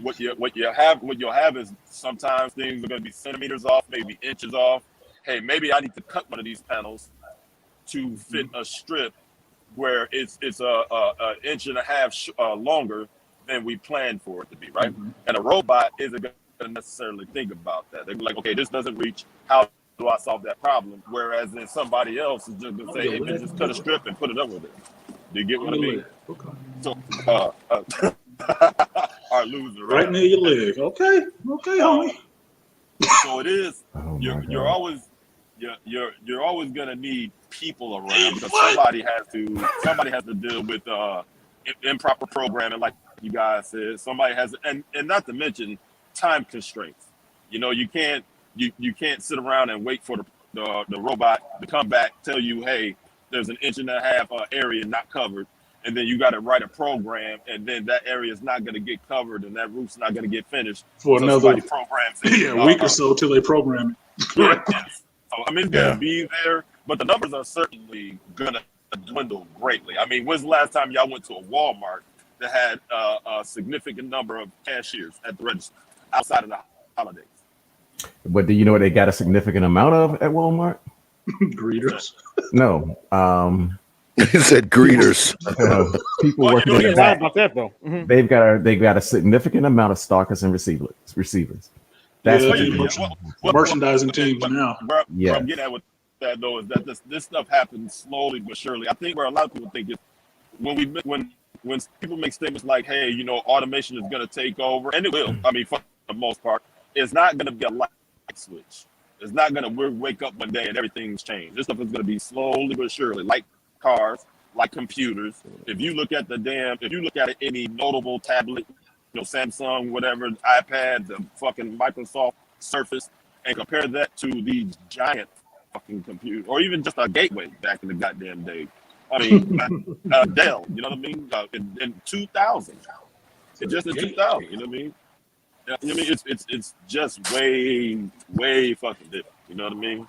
what you'll have is sometimes things are gonna be centimeters off, maybe inches off. Hey, maybe I need to cut one of these panels to fit a strip where it's a inch and a half longer than we planned for it to be, right? And a robot isn't gonna necessarily think about that. They're like, okay, this doesn't reach. How do I solve that problem? Whereas then somebody else is just gonna say, hey, man, just cut a strip and put it over there. Do you get what I mean? So, our loser, right near your leg. Okay, homie. So it is. You're always gonna need people around because somebody has to deal with improper programming, like you guys said. Somebody has, and not to mention time constraints. You know, you can't sit around and wait for the robot to come back, tell you, hey, there's an inch and a half area not covered, and then you got to write a program, and then that area is not going to get covered, and that roof's not going to get finished for another programs week or so till they program it. Yes. So I mean, it's going to be there, but the numbers are certainly going to dwindle greatly. I mean, when's the last time y'all went to a Walmart that had a significant number of cashiers at the register outside of the holidays? But do you know what they got a significant amount of at Walmart? Greeters. No. He said greeters. People working in the back. About that, though. They've got a significant amount of stockers and receivers. That's merchandising teams now. Where I'm getting at with that though is that this stuff happens slowly but surely. I think where a lot of people think is when people make statements like, hey, you know, automation is going to take over, and it will. I mean, for the most part, it's not going to be a light switch. It's not going to wake up one day and everything's changed. This stuff is going to be slowly but surely, like cars, like computers. If you look at any notable tablet, you know, Samsung, whatever, iPad, the fucking Microsoft Surface, and compare that to these giant fucking computers, or even just a gateway back in the goddamn day. I mean, Dell, you know what I mean? In 2000, just in 2000, you know what I mean? I mean, it's just way fucking different. You know what I mean?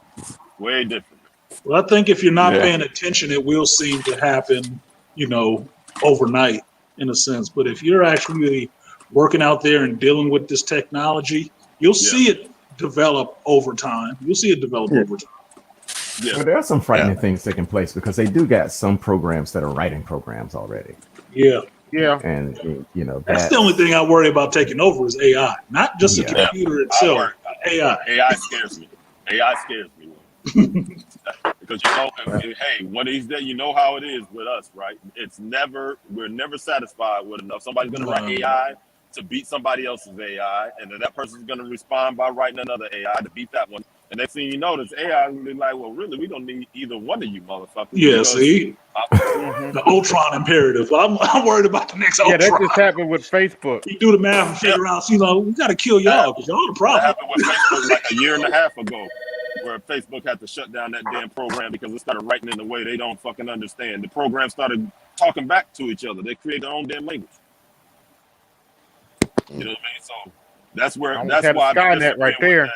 Way different. Well, I think if you're not paying attention, it will seem to happen, you know, overnight in a sense. But if you're actually working out there and dealing with this technology, you'll see it develop over time. You'll see it develop over time. Yeah. Well, there are some frightening things taking place because they do got some programs that are writing programs already. Yeah. And you know, that's the only thing I worry about taking over is AI, not just the computer itself. AI. AI scares me. Because you know, hey, one of these days, you know how it is with us, right? We're never satisfied with enough. Somebody's gonna write AI to beat somebody else's AI, and then that person's gonna respond by writing another AI to beat that one. And next thing you know, this AI is gonna be like, well, really, we don't need either one of you motherfuckers. Yeah, see? The Ultron imperative. I'm worried about the next Ultron. Yeah, that just happened with Facebook. You do the math and figure out, you know, we got to kill y'all because y'all the problem. That happened with Facebook like a year and a half ago, where Facebook had to shut down that damn program because it started writing in a way they don't fucking understand. The program started talking back to each other. They created their own damn language. You know what I mean? So That's where. I almost That's had a why I be Skynet right there.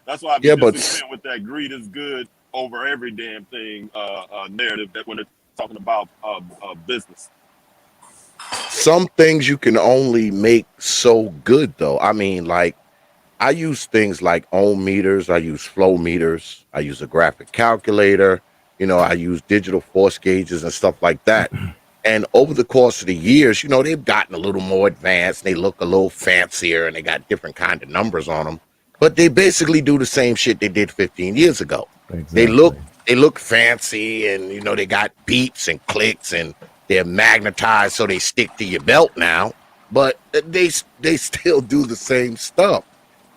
That's why I be Yeah, but disagreeing with that greed is good over every damn thing narrative that when they're talking about business. some things you can only make so good though. I mean, like I use things like ohm meters, I use flow meters, I use a graphic calculator, I use digital force gauges and stuff like that. And over the course of the years, they've gotten a little more advanced. They look a little fancier and they got different kind of numbers on them. But they basically do the same shit they did 15 years ago. They look Exactly. they look fancy and they got beeps and clicks and they're magnetized so they stick to your belt now, but they still do the same stuff.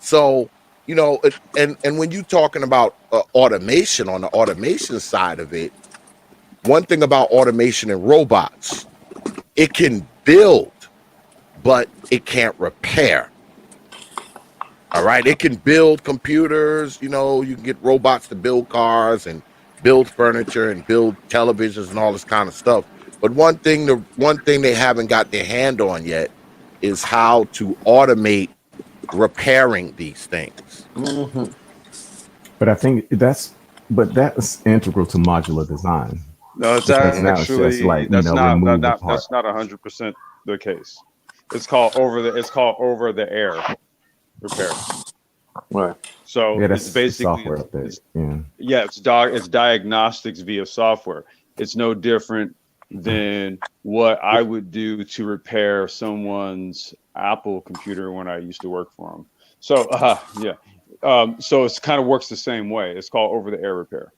So, and when you're talking about automation on the automation side of it, one thing about automation and robots, it can build, but it can't repair. All right. It can build computers, you can get robots to build cars and build furniture and build televisions and all this kind of stuff. But the one thing they haven't got their hand on yet is how to automate repairing these things. Mm-hmm. But I think that's integral to modular design. No, it's Because now it's just actually like, that's remove the part. that's not 100% the case. It's called over the air repair. Right. So Yeah, it's that's basically software update. Yeah. yeah, it's diagnostics via software. It's no different than what I would do to repair someone's Apple computer when I used to work for them. So yeah, so it's kind of works the same way. It's called over the air repair.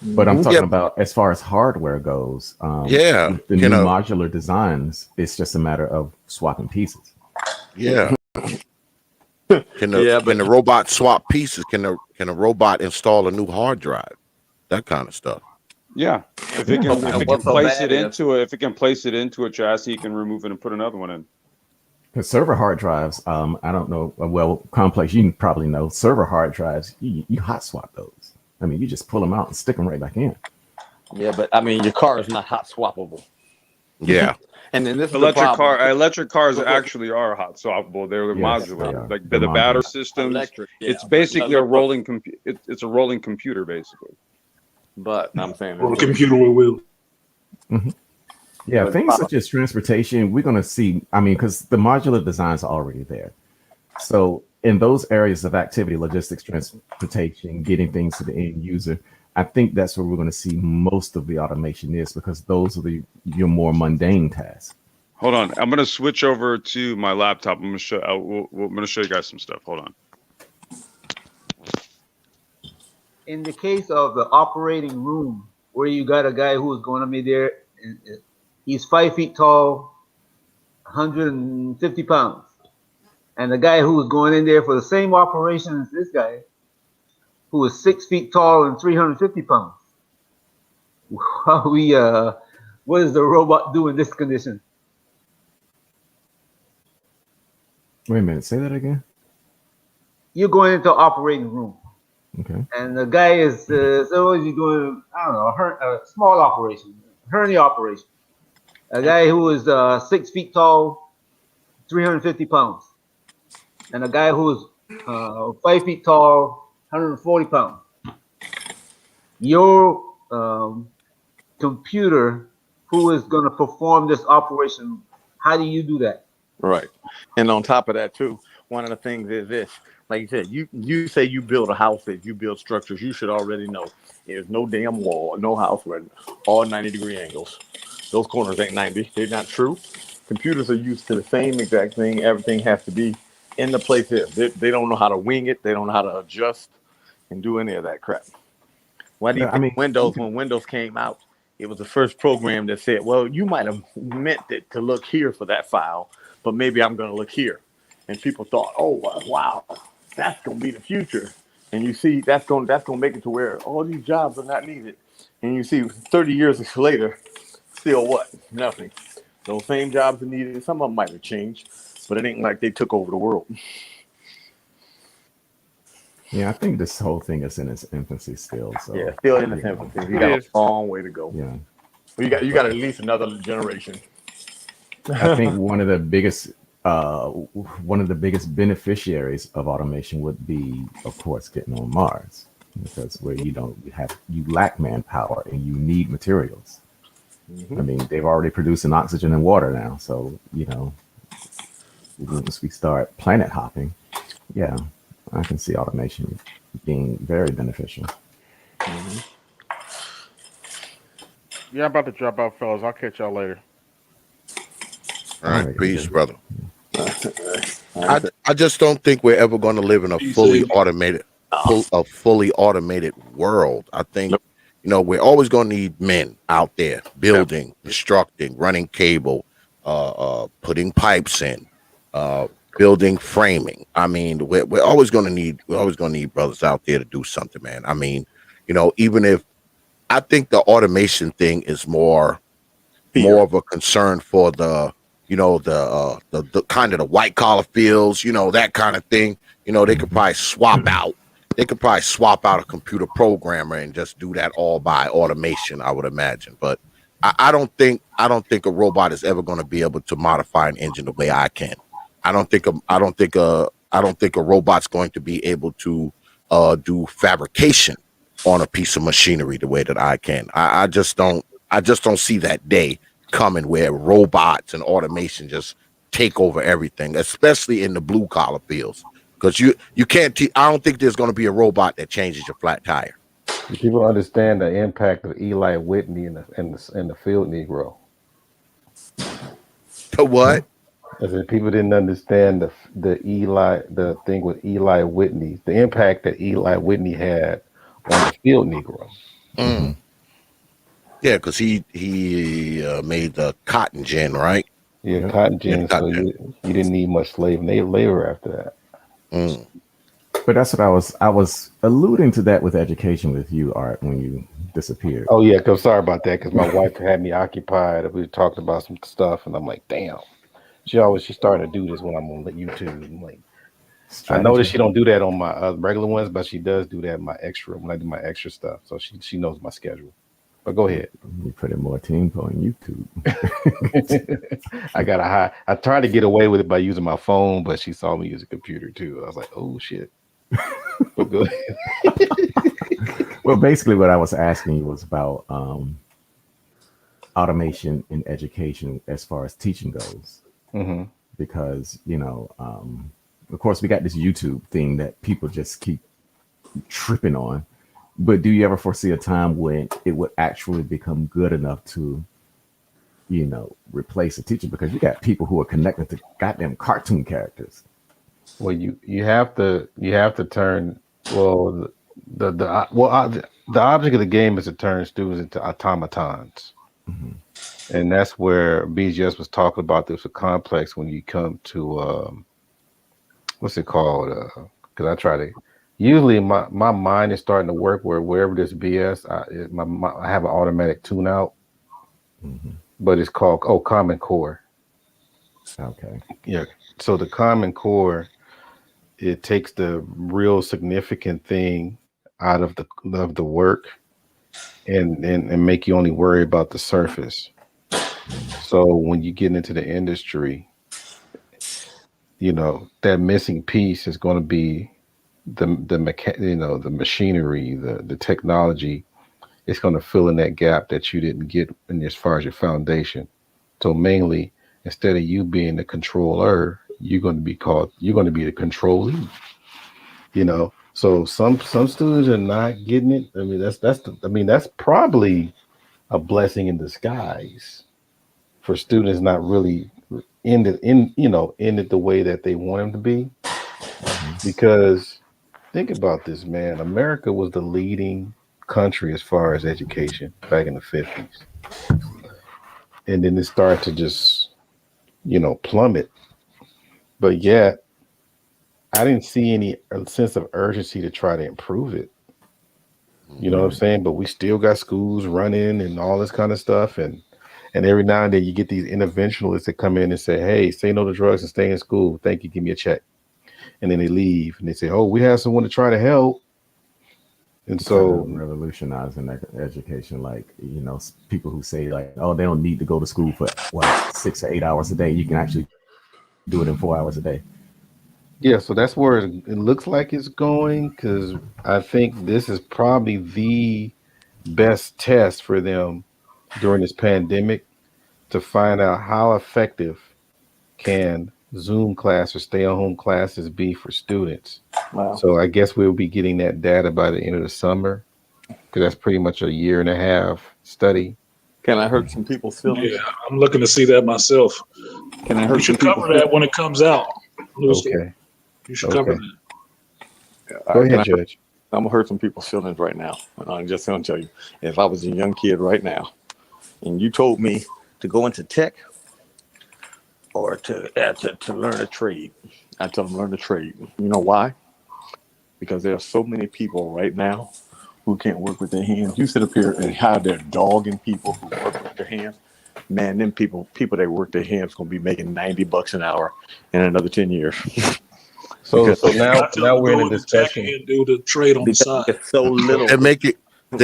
But I'm Yeah, talking about as far as hardware goes, yeah, the new modular designs, it's just a matter of swapping pieces. yeah. Can Yeah, the robot swap pieces? Can a robot install a new hard drive? That kind of stuff. Yeah, if it And can what's so place bad it is into if it can place it into a chassis, it can remove it and put another one in. Because server hard drives, I don't know, well, complex, you probably know, server hard drives, you hot swap those. I mean, you just pull them out and stick them right back in. yeah, but I mean, your car is not hot swappable. Yeah. And then this is the problem. Electric cars actually are hot swappable. They're Yes, modular. they are. Like They're the battery modular. systems. Electric, yeah. It's basically a rolling it's a rolling computer basically. But I'm saying Or a computer with wheels. Mm-hmm. Yeah, things such as transportation, we're going to see, I mean, because the modular designs are already there. So in those areas of activity, logistics, transportation, getting things to the end user, I think that's where we're going to see most of the automation is, because those are your more mundane tasks. Hold on, I'm gonna switch over to my laptop. I'm gonna show. I'm gonna show you guys some stuff. Hold on. In the case of the operating room, where you got a guy who is going to be there, he's 5 feet tall, 150 pounds, and the guy who is going in there for the same operation as this guy, who is 6 feet tall and 350 pounds. What does the robot do in this condition? Wait a minute, say that again. You're going into operating room, Okay. and the guy is so you're doing, I don't know, a small operation, hernia operation. A guy who is 6 feet tall, 350 pounds, and a guy who is 5 feet tall, 140 pounds. Your computer, who is going to perform this operation, how do you do that? Right. And on top of that too, one of the things is this, like you said, you say you build a house, that you build structures, you should already know there's no damn wall, no house where all 90-degree angles. Those corners ain't 90. They're not true. Computers are used to the same exact thing. Everything has to be in the place here. They don't know how to wing it. They don't know how to adjust and do any of that crap. Why do you think when Windows came out, it was the first program that said, well, you might have meant it to look here for that file, but maybe I'm going to look here. And people thought, oh, wow, that's going to be the future. And you see, that's going to make it to where all these jobs are not needed. And you see 30 years later, still what? Nothing. Those same jobs are needed. Some of them might have changed, but it ain't like they took over the world. Yeah, I think this whole thing is in its infancy still. So yeah, still in its infancy. You got a long way to go. Yeah. You got at least another generation. I think one of the biggest one of the biggest beneficiaries of automation would be, of course, getting on Mars, because where you lack manpower and you need materials. I mean, they've already producing oxygen and water now, so once we start planet hopping, yeah, I can see automation being very beneficial. Yeah, I'm about to drop out, fellas. I'll catch y'all later. All right, peace, brother. I just don't think we're ever going to live in a fully automated world. I think we're always going to need men out there building, constructing, running cable, putting pipes in, building framing. I mean, we're always going to need brothers out there to do something, man. I mean, even if I think the automation thing is more of a concern for the kind of the white collar fields, that kind of thing. They could probably swap out. They could probably swap out a computer programmer and just do that all by automation, I would imagine. But I don't think a robot is ever going to be able to modify an engine the way I can. I don't think a robot's going to be able to do fabrication on a piece of machinery the way that I can. I just don't see that day coming where robots and automation just take over everything, especially in the blue collar fields. Because you can't. I don't think there's going to be a robot that changes your flat tire. People understand the impact of Eli Whitney in the field Negro. The what? I said people didn't understand the thing with Eli Whitney, the impact that Eli Whitney had on the field Negro. Yeah, because he made the cotton gin, right? Yeah, cotton gin. So you didn't need much labor after that. But that's what I was alluding to that with education with you, Art, when you disappeared. Oh yeah, cause sorry about that, because my wife had me occupied. We talked about some stuff, and I'm like, damn. She's starting to do this when I'm on YouTube. I'm like, I noticed she don't do that on my regular ones, but she does do that in my extra when I do my extra stuff. So she knows my schedule. But go ahead. You put in more tempo on YouTube. I got a high. I tried to get away with it by using my phone, but she saw me use a computer too. I was like, oh shit. But go ahead. Well, basically, what I was asking you was about automation in education as far as teaching goes. Because of course, we got this YouTube thing that people just keep tripping on. But do you ever foresee a time when it would actually become good enough to, replace a teacher? Because you got people who are connected to goddamn cartoon characters. Well, you have to turn the object of the game is to turn students into automatons, and that's where BGS was talking about. There's a complex when you come to what's it called? Because I try to. Usually, my mind is starting to work wherever there's BS, I have an automatic tune out, but it's called Common Core. Okay. Yeah. So the Common Core, it takes the real significant thing out of the work, and make you only worry about the surface. So when you get into the industry, that missing piece is going to be the machinery, the technology. It's going to fill in that gap that you didn't get in as far as your foundation. So mainly, instead of you being the controller, you're going to be the controllee. So some students are not getting it. I mean, that's probably a blessing in disguise for students not really in it the way that they want them to be. Because think about this, man. America was the leading country as far as education back in the 50s. And then it started to just, plummet. But yet, I didn't see any sense of urgency to try to improve it. You know what I'm saying? But we still got schools running and all this kind of stuff. And every now and then you get these interventionalists that come in and say, hey, say no to drugs and stay in school. Thank you. Give me a check. And then they leave and they say, oh, we have someone to try to help. And so revolutionizing education, like, people who say like, oh, they don't need to go to school for 6 or 8 hours a day. You can actually do it in 4 hours a day. Yeah, so that's where it looks like it's going because I think this is probably the best test for them during this pandemic to find out how effective can Zoom class or stay-at-home classes be for students. Wow. So I guess we'll be getting that data by the end of the summer because that's pretty much a 1.5 year study. Can I hurt some people's feelings? Yeah, I'm looking to see that myself. Can I You hurt some should people's cover that when it comes out. Okay. You should cover Okay. that. Go ahead, Judge. I'm gonna hurt some people's feelings right now. I'm just gonna tell you, if I was a young kid right now, and you told me to go into tech or to learn a trade, I tell them learn a trade. You know why? Because there are so many people right now who can't work with their hands. You sit up here and how they're dogging people who work with their hands. Man, them people that work their hands gonna be making $90 an hour in another 10 years. So Because now we're in a Go into tech discussion. and do the trade on the side. it's so little. They're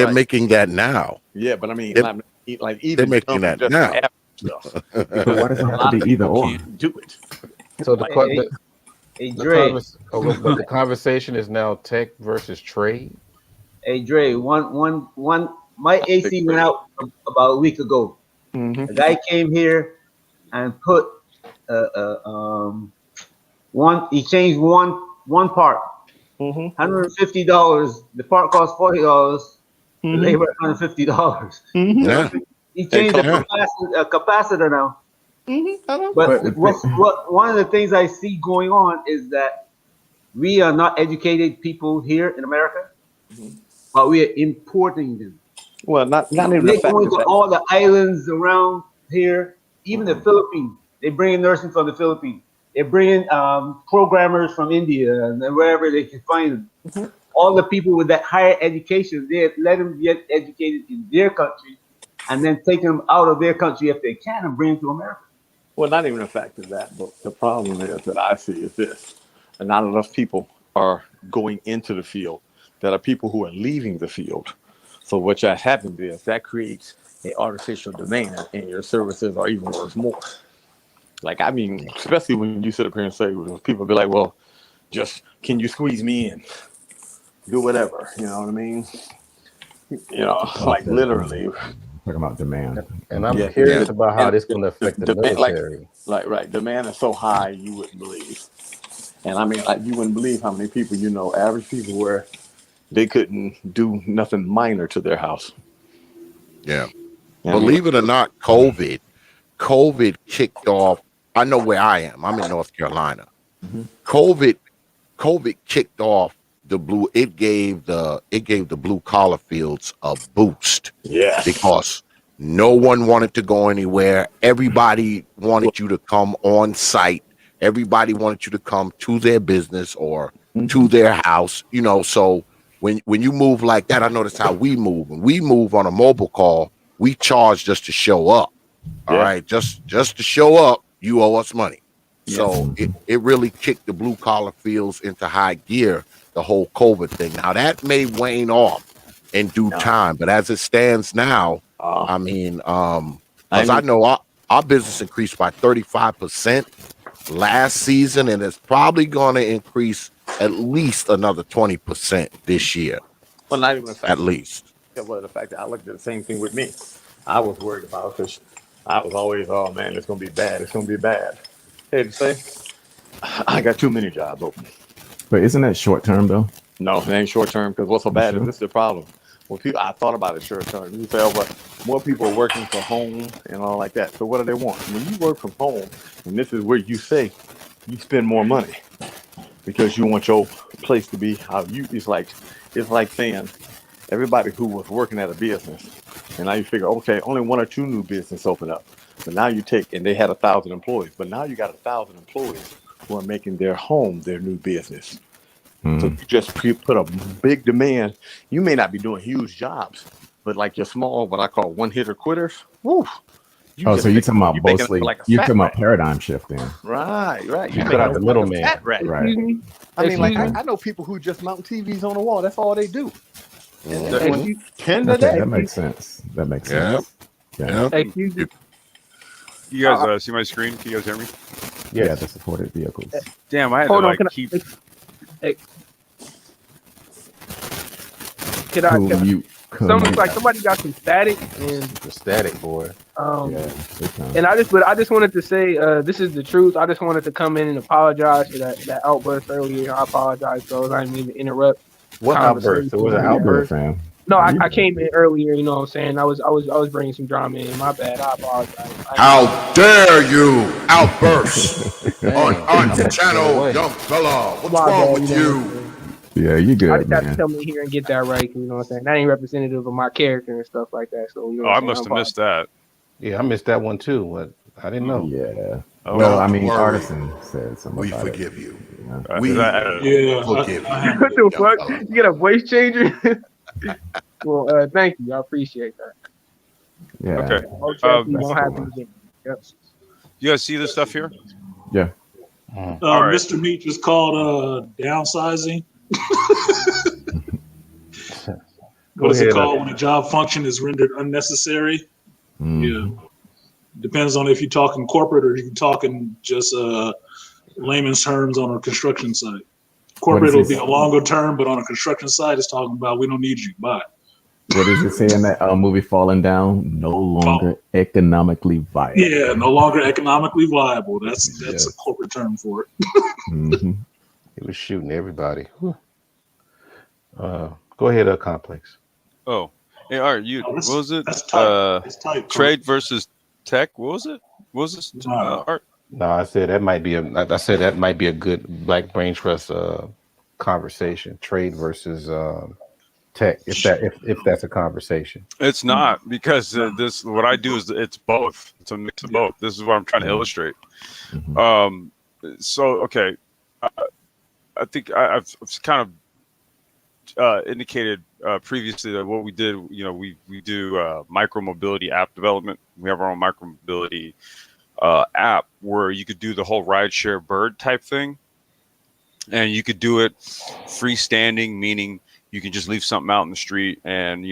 Right. making that now. Yeah, but I mean, like They're even making that just now. app stuff. But Because why does it a have lot to of be either people or? can't do it. So Hey, Dre. but the conversation is now tech versus trade. Hey, Dre. One. My AC went out about a week ago. Mm-hmm. A guy came here and put one. He changed one part. $150. The part cost $40. The labor $150. Yeah. He changed the capacitor now. But one of the things I see going on is that we are not educated people here in America, but we are importing them. Well, not even They the fact go into that all the islands around here, even the Philippines. They bring in nursing from the Philippines. They bring in programmers from India and wherever they can find them. All the people with that higher education, they let them get educated in their country, and then take them out of their country if they can and bring them to America. well, not even the fact of that, but the problem is that I see is this: and not enough people are going into the field. There are people who are leaving the field. So what just happens is that creates an artificial demand, and your services are even worth more. Like I mean, especially when you sit up here and say, well, people be like, "Well, just can you squeeze me in? Do whatever." You know what I mean? You know, like literally. Talking about demand. And I'm curious about how this going to affect the demand, military. Right. Demand is so high you wouldn't believe. And I mean, like you wouldn't believe how many people you know, average people, where they couldn't do nothing minor to their house. Yeah. I Believe it or not, COVID kicked off. I know where I am. I'm in North Carolina. COVID kicked off the blue. It gave the blue collar fields a boost. Yes. Because no one wanted to go anywhere. Everybody wanted you to come on site. Everybody wanted you to come to their business or to their house. You know, so when you move like that, I notice how we move. When we move on a mobile call, we charge just to show up. All right, just to show up, you owe us money. So it really kicked the blue collar fields into high gear, the whole COVID thing. Now that may wane off in due time, but as it stands now, I mean, because I know our business increased by 35% last season, and it's probably going to increase at least another 20% this year. Well, not even the fact at least. Yeah, well, the fact that I looked at the same thing with me. I was worried about it because I was always, oh man, it's gonna be bad. It's gonna be bad. Hey, to say, I got too many jobs open. But isn't that short term though? No, it ain't short term, because what's so bad is this is the problem. Well, people, I thought about it short term. You say, oh, but more people are working from home and all like that. So what do they want? When you work from home, and this is where you say you spend more money because you want your place to be how you. It's like saying everybody who was working at a business, and now you figure, okay, only 1 or 2 new business open up. But now you take, and they had 1,000 employees, but now you got 1,000 employees who are making their home their new business. So you just put a big demand. You may not be doing huge jobs, but like your small, what I call one-hitter quitters. Woo! So you're talking about mostly, like you're talking about paradigm shift then. Right. You cut out the middleman. Right. I mean, like I know people who just mount TVs on the wall. That's all they do. And 10 a day. That makes sense. Hey, you guys see my screen? Can you guys hear me? Yeah, the supported vehicles. Damn, I had Hold to on, like can keep. Can I? Someone's like that. somebody got some static and The static boy. and I just wanted to say this is the truth. I just wanted to come in and apologize for that outburst earlier. I apologize, bro. I didn't mean to interrupt What outburst? conversation. There was an You good, outburst. fam? No, I came in earlier. You know what I'm saying? I was bringing some drama in. My bad. I apologize. How dare you outburst on Dang. our channel, young fella? What's My wrong bad. with You know what I'm you? saying? Yeah, you I good, just have to man. come in here and get that right. You know what I'm saying? That ain't representative of my character and stuff like that. So you know Oh, what I'm I saying? must have missed that. Yeah, I missed that one too. But I didn't know. Yeah. Oh. Well, I Don't mean, worry. Artisan said something We about forgive it. you. Yeah. We Yeah, forgive I you, handled What it. the young fuck? fella. You get a voice changer? Well, thank you. I appreciate that. Yeah. Okay. Most definitely That's won't cool, happen man. again. Yep. You guys see this stuff here? Yeah. All right. Mr. Meach is called downsizing. Go What is it ahead. called when a job function is rendered unnecessary? Yeah. Depends on if you're talking corporate or you're talking just layman's terms on a construction site. Corporate will be a longer term, but on a construction site, it's talking about we don't need you. Bye. What does it say in that movie Falling Down? No longer economically viable. Yeah, no longer economically viable. That's a corporate term for it. He was shooting everybody. Go ahead, Complex. Oh, hey, all right. You Oh, what was it? That's tight. That's tight. Trade versus tech. What was it? What was this? Art? No, I said that might be a good Black Brain Trust conversation. Trade versus tech. If that's a conversation. It's not because this. What I do is it's both. It's a mix of both. This is what I'm trying to illustrate. So okay, I think I've kind of indicated previously that what we did. You know, we do micro mobility app development. We have our own micro mobility app where you could do the whole rideshare bird type thing, and you could do it freestanding, meaning you can just leave something out in the street and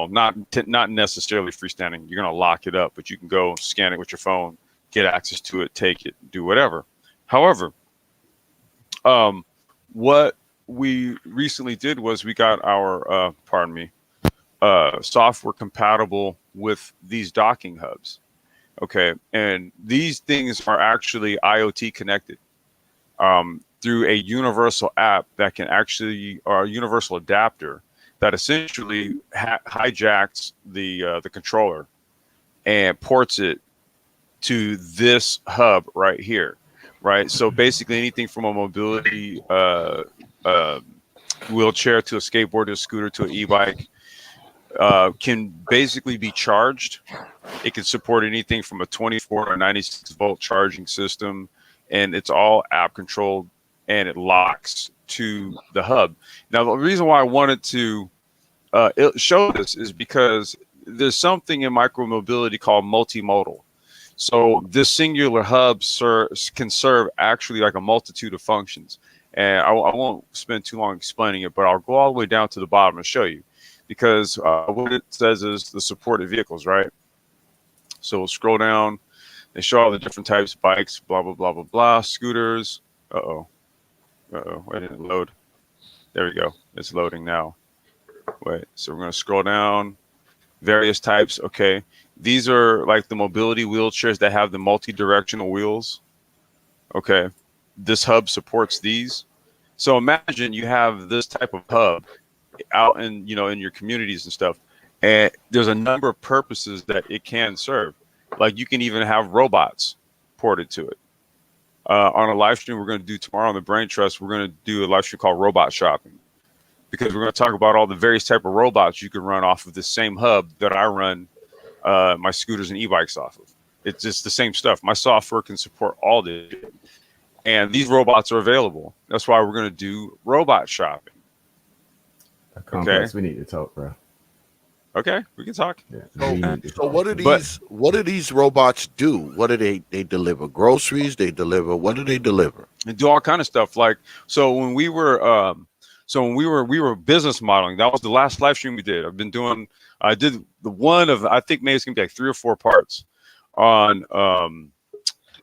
not necessarily freestanding. You're going to lock it up, but you can go scan it with your phone, get access to it, take it, do whatever. However, what we recently did was we got our software compatible with these docking hubs. Okay, and these things are actually IoT connected through a universal app that can actually, or a universal adapter that essentially hijacks the controller and ports it to this hub right here, right? So basically, anything from a mobility wheelchair to a skateboard to a scooter to an e-bike can basically be charged. It can support anything from a 24 or 96 volt charging system, and it's all app controlled, and it locks to the hub. Now, the reason why I wanted to show this is because there's something in micromobility called multimodal. So this singular hub can serve actually like a multitude of functions. And I won't spend too long explaining it, but I'll go all the way down to the bottom and show you. Because what it says is the supported vehicles, right? So we'll scroll down. They show all the different types of bikes, blah, blah, blah, blah, blah. Scooters. Why didn't it load? There we go. It's loading now. Wait, so we're going to scroll down. Various types. Okay. These are like the mobility wheelchairs that have the multi-directional wheels. Okay. This hub supports these. So imagine you have this type of hub out in your communities and stuff, and there's a number of purposes that it can serve. Like you can even have robots ported to it. On a live stream we're going to do tomorrow on the Brain Trust, we're going to do a live stream called Robot Shopping, because we're going to talk about all the various type of robots you can run off of the same hub that I run my scooters and e-bikes off of. It's just the same stuff. My software can support all this, and these robots are available. That's why we're going to do robot shopping. Complex, we need to talk, bro. Okay, we can talk. Yeah, So what do these robots do? What do they deliver? Groceries? They deliver. What do they deliver? They do all kind of stuff. Like when we were business modeling, that was the last live stream we did. I did the one of, I think maybe it's gonna be like 3 or 4 parts on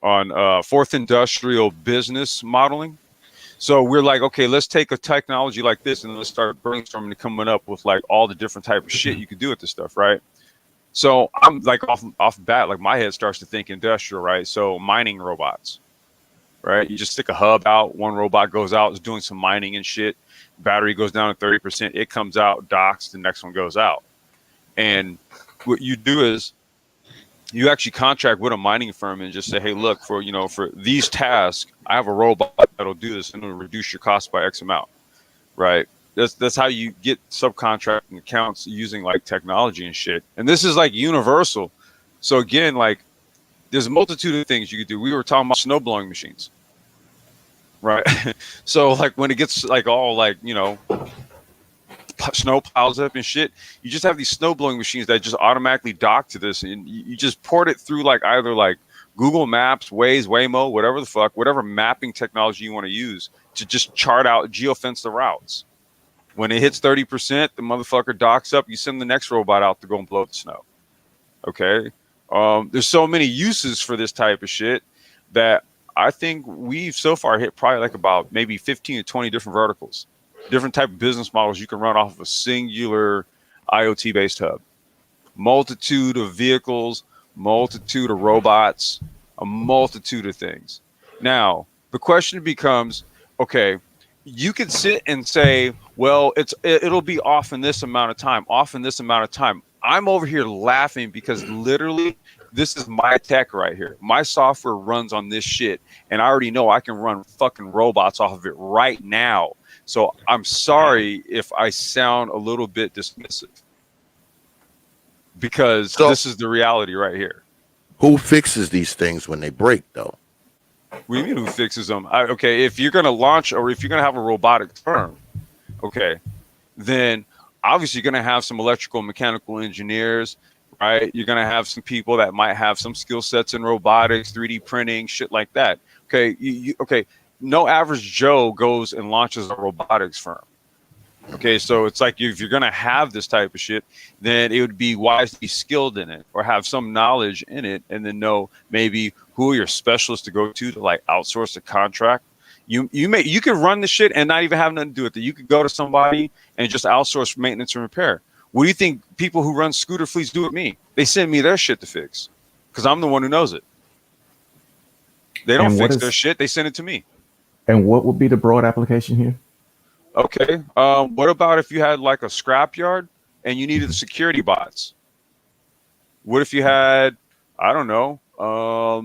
on fourth industrial business modeling. So we're like, okay, let's take a technology like this and let's start brainstorming and coming up with like all the different type of shit you could do with this stuff, right? So I'm like off bat, like my head starts to think industrial, right? So mining robots, right? You just stick a hub out, one robot goes out, is doing some mining and shit. Battery goes down to 30%, it comes out, docks, the next one goes out. And what you do is you actually contract with a mining firm and just say, hey, look, for for these tasks, I have a robot that'll do this and it'll reduce your cost by X amount, right? That's how you get subcontracting accounts using like technology and shit. And this is like universal. So again, like there's a multitude of things you could do. We were talking about snow blowing machines, right? So like when it gets like all like snow piles up and shit, you just have these snow blowing machines that just automatically dock to this, and you just port it through like either like Google Maps, Waze, Waymo, whatever the fuck, whatever mapping technology you want to use to just chart out, geofence the routes. When it hits 30%, the motherfucker docks up. You send the next robot out to go and blow the snow. Okay. There's so many uses for this type of shit that I think we've so far hit probably like about maybe 15 to 20 different verticals, different type of business models you can run off of a singular IoT based hub. Multitude of vehicles, multitude of robots, a multitude of things. Now, the question becomes, okay, you could sit and say, well, it'll be off in this amount of time, off in this amount of time. I'm over here laughing because literally this is my tech right here. My software runs on this shit, and I already know I can run fucking robots off of it right now. So I'm sorry if I sound a little bit dismissive because this is the reality right here. Who fixes these things when they break, though? What do you mean who fixes them? Okay, if you're going to launch or if you're going to have a robotic firm, okay, then obviously you're going to have some electrical and mechanical engineers, right? You're going to have some people that might have some skill sets in robotics, 3D printing, shit like that. Okay, okay, no average Joe goes and launches a robotics firm. Okay, so it's like if you're going to have this type of shit, then it would be wise to be skilled in it or have some knowledge in it and then know maybe who are your specialists to go to like outsource a contract. You can run the shit and not even have nothing to do with it. You could go to somebody and just outsource maintenance and repair. What do you think people who run scooter fleets do with me? They send me their shit to fix because I'm the one who knows it. They don't fix their shit. They send it to me. And what would be the broad application here? Okay. What about if you had like a scrapyard and you needed security bots? What if you had, I don't know, a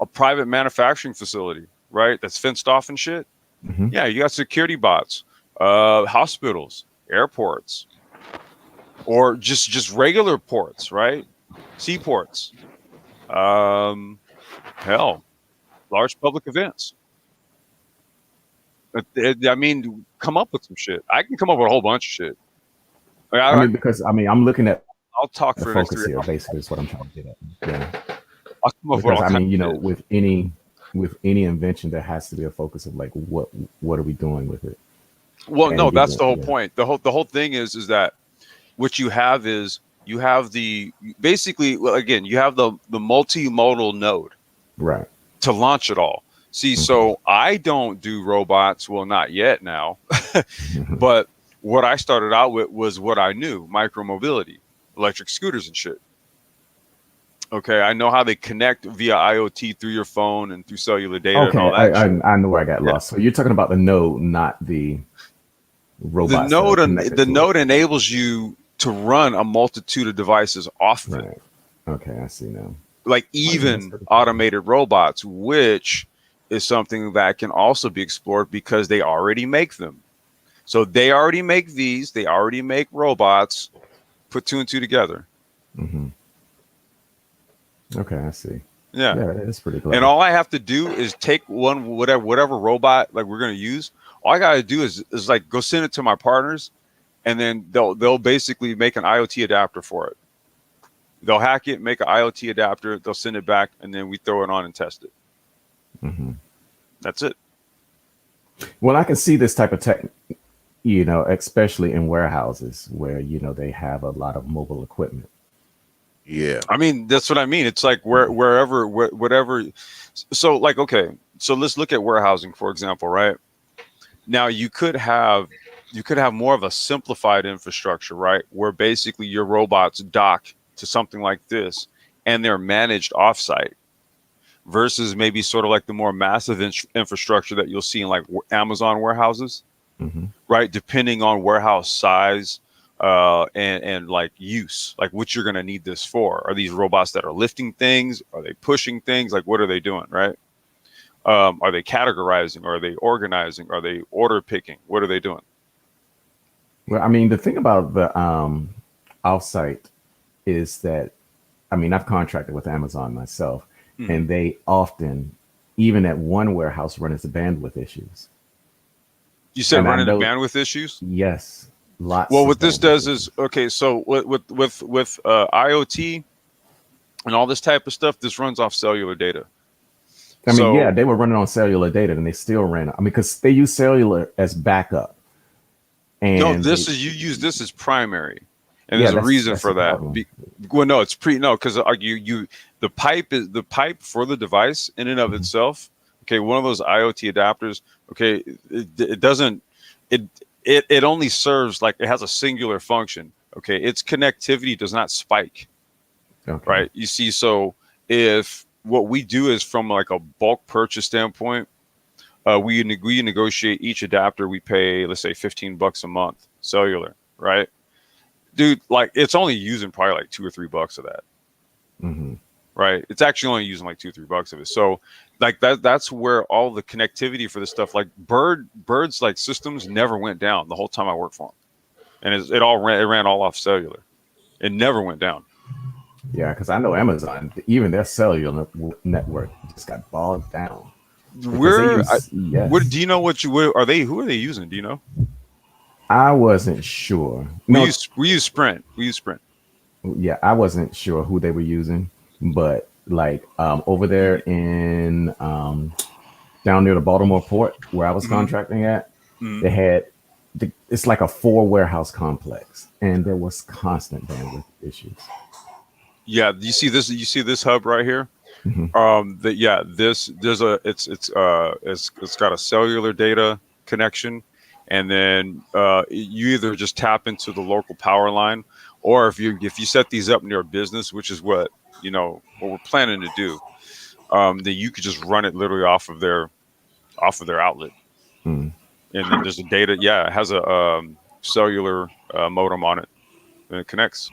private manufacturing facility, right? That's fenced off and shit. Mm-hmm. Yeah, you got security bots, hospitals, airports, or just regular ports, right? Seaports. Hell, large public events. I mean, come up with some shit. I can come up with a whole bunch of shit. I'm looking at. I'll talk the for the next focus 3 here. hours. Basically, is what I'm trying to get at. Yeah. I'll come up Because with all with any invention, there has to be a focus of like what are we doing with it? Well, And no, that's the whole yeah. point. The whole thing is that what you have is you have basically, well, again, you have the multimodal node Right. to launch it all. See, so I don't do robots. Well, not yet now, but what I started out with was what I knew: micromobility, electric scooters and shit. Okay, I know how they connect via IoT through your phone and through cellular data and Okay, all that shit. I know where I got lost. So you're talking about the node, not the robots. The node enables you to run a multitude of devices off of it. Okay, I see now. Like even automated robots, which is something that can also be explored because they already make them. So they already make these. They already make robots. Put 2 and 2 together. Mm-hmm. Okay, I see. Yeah, that's pretty clever. And all I have to do is take whatever robot like we're gonna use. All I gotta do is like go send it to my partners, and then they'll basically make an IoT adapter for it. They'll hack it, make an IoT adapter. They'll send it back, and then we throw it on and test it. Mm-hmm. That's it. Well, I can see this type of tech, especially in warehouses where they have a lot of mobile equipment. Yeah. I mean, that's what I mean. It's like whatever. So like, okay, so let's look at warehousing, for example, right? Now you could have more of a simplified infrastructure, right? Where basically your robots dock to something like this and they're managed offsite versus maybe sort of like the more massive infrastructure that you'll see in like Amazon warehouses, Mm-hmm. right? Depending on warehouse size and like use, like what you're going to need this for. Are these robots that are lifting things? Are they pushing things? Like what are they doing, right? Are they categorizing? Are they organizing? Are they order picking? What are they doing? Well, I mean, the thing about the offsite is that, I mean, I've contracted with Amazon myself, and they often, even at one warehouse, run into bandwidth issues. You said And I running into know, bandwidth issues? yes, lots Well, of what this bandwidth does issues. is, okay, so with IoT and all this type of stuff, this runs off cellular data. I mean, yeah, So they were running on cellular data, and they still ran. I mean, because they use cellular as backup, no, and this they, is you use this as primary, and yeah, there's a reason that's for the that. problem. Well, no, it's no, because you the pipe is the pipe for the device in and of itself. Okay, one of those IoT adapters. Okay, it doesn't it it only serves, like, it has a singular function. Okay, its connectivity does not spike. Okay. Right. You see, so if what we do is from like a bulk purchase standpoint, we negotiate each adapter. We pay, let's say, $15 a month cellular, right? Dude, like, it's only using probably like $2 or $3 of that, Mm-hmm. right? It's actually only using like $2 or $3 of it. So like that's where all the connectivity for this stuff, like birds like systems never went down the whole time I worked for them. And it ran all off cellular. It never went down. Yeah, because I know Amazon, even their cellular network just got bogged down because they use What CES. do you know? Who are they using? Do you know? I wasn't sure. We No, use Sprint. We use Sprint. yeah, I wasn't sure who they were using, but like over there in down near the Baltimore port where I was Mm-hmm. contracting at, Mm-hmm. they had it's like a 4 warehouse complex, and there was constant bandwidth issues. Yeah, you see this. You see this hub right here. Mm-hmm. It's got a cellular data connection, and then you either just tap into the local power line, or if you set these up near a business, which is what we're planning to do, then you could just run it literally off of their outlet, Mm. and then there's a data. Yeah, it has a cellular modem on it, and it connects.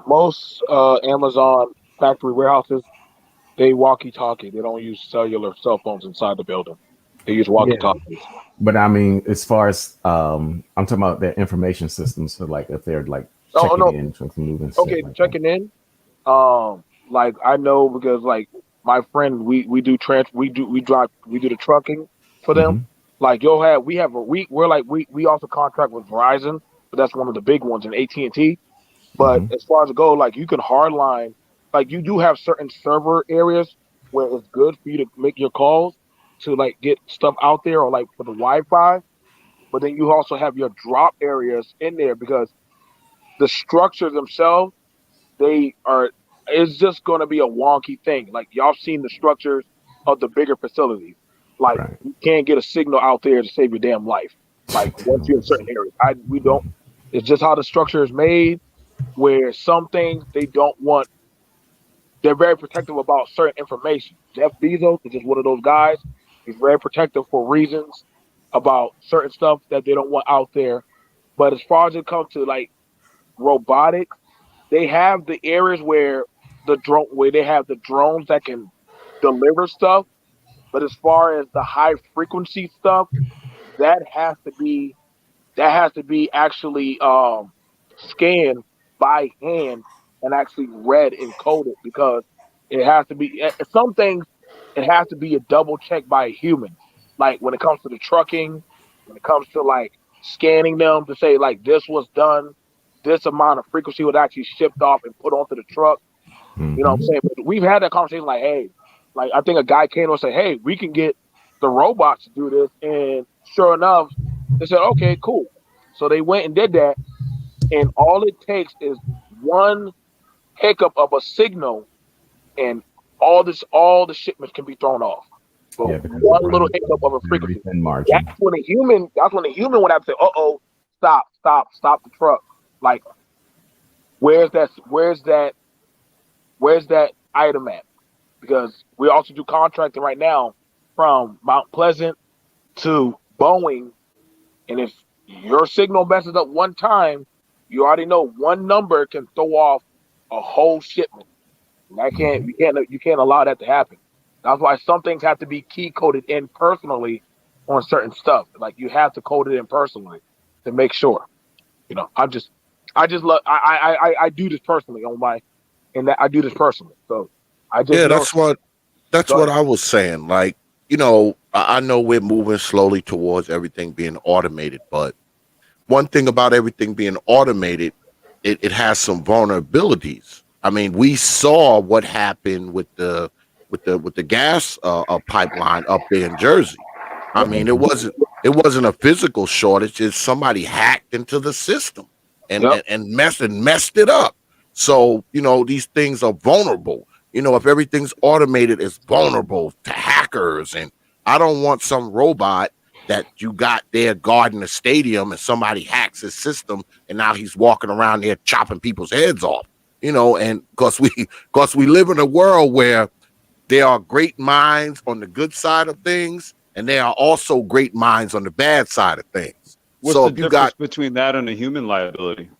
Most Amazon factory warehouses, they walkie-talkie. They don't use cellular cell phones inside the building. They use Yeah, walkie-talkies. but I mean, as far as I'm talking about their information systems, so like if they're like Oh checking no, in, checking moving stuff okay, like that. checking in. Like I know because like my friend, we do the trucking for them. Mm-hmm. Like we also contract with Verizon, but that's one of the big ones in AT&T. But Mm-hmm. as far as it goes, like you can hardline, like you do have certain server areas where it's good for you to make your calls to like get stuff out there or like for the Wi-Fi. But then you also have your drop areas in there because the structures themselves, they are, it's just going to be a wonky thing. Like y'all seen the structures of the bigger facilities. Like Right. you can't get a signal out there to save your damn life. Like once you're in certain areas, we don't. It's just how the structure is made. Where some things they don't want, they're very protective about certain information. Jeff Bezos is just one of those guys. He's very protective for reasons about certain stuff that they don't want out there. But as far as it comes to like robotics, they have the areas where they have the drones that can deliver stuff. But as far as the high frequency stuff, that has to be actually scanned by hand and actually read and coded because it has to be some things it has to be a double check by a human. Like when it comes to the trucking, when it comes to like scanning them to say like this was done, this amount of frequency was actually shipped off and put onto the truck. You know what I'm Mm-hmm. saying? But we've had that conversation like, hey, like I think a guy came and said, hey, we can get the robots to do this. And sure enough, they said, okay, cool. So they went and did that. And all it takes is one hiccup of a signal, and all the shipments can be thrown off. So Yeah, because it one little runs hiccup of a very frequency. thin margin. That's when a human would have to say, stop the truck. Like, where's that item at? Because we also do contracting right now from Mount Pleasant to Boeing. And if your signal messes up one time, you already know one number can throw off a whole shipment. And you can't allow that to happen. That's why some things have to be key coded in personally on certain stuff. Like, you have to code it in personally to make sure. I just love I do this personally I do this personally. So I just Yeah, know. that's Go what ahead. I was saying. Like, I know we're moving slowly towards everything being automated, but one thing about everything being automated, it has some vulnerabilities. I mean, we saw what happened with the gas pipeline up there in Jersey. I mean, it wasn't a physical shortage; it's somebody hacked into the system and messed it up. So these things are vulnerable. If everything's automated, it's vulnerable to hackers. And I don't want some robot that you got there guarding the stadium and somebody hacks his system and now he's walking around there chopping people's heads off. And because we live in a world where there are great minds on the good side of things and there are also great minds on the bad side of things. What's So the if you difference got between that and a human liability?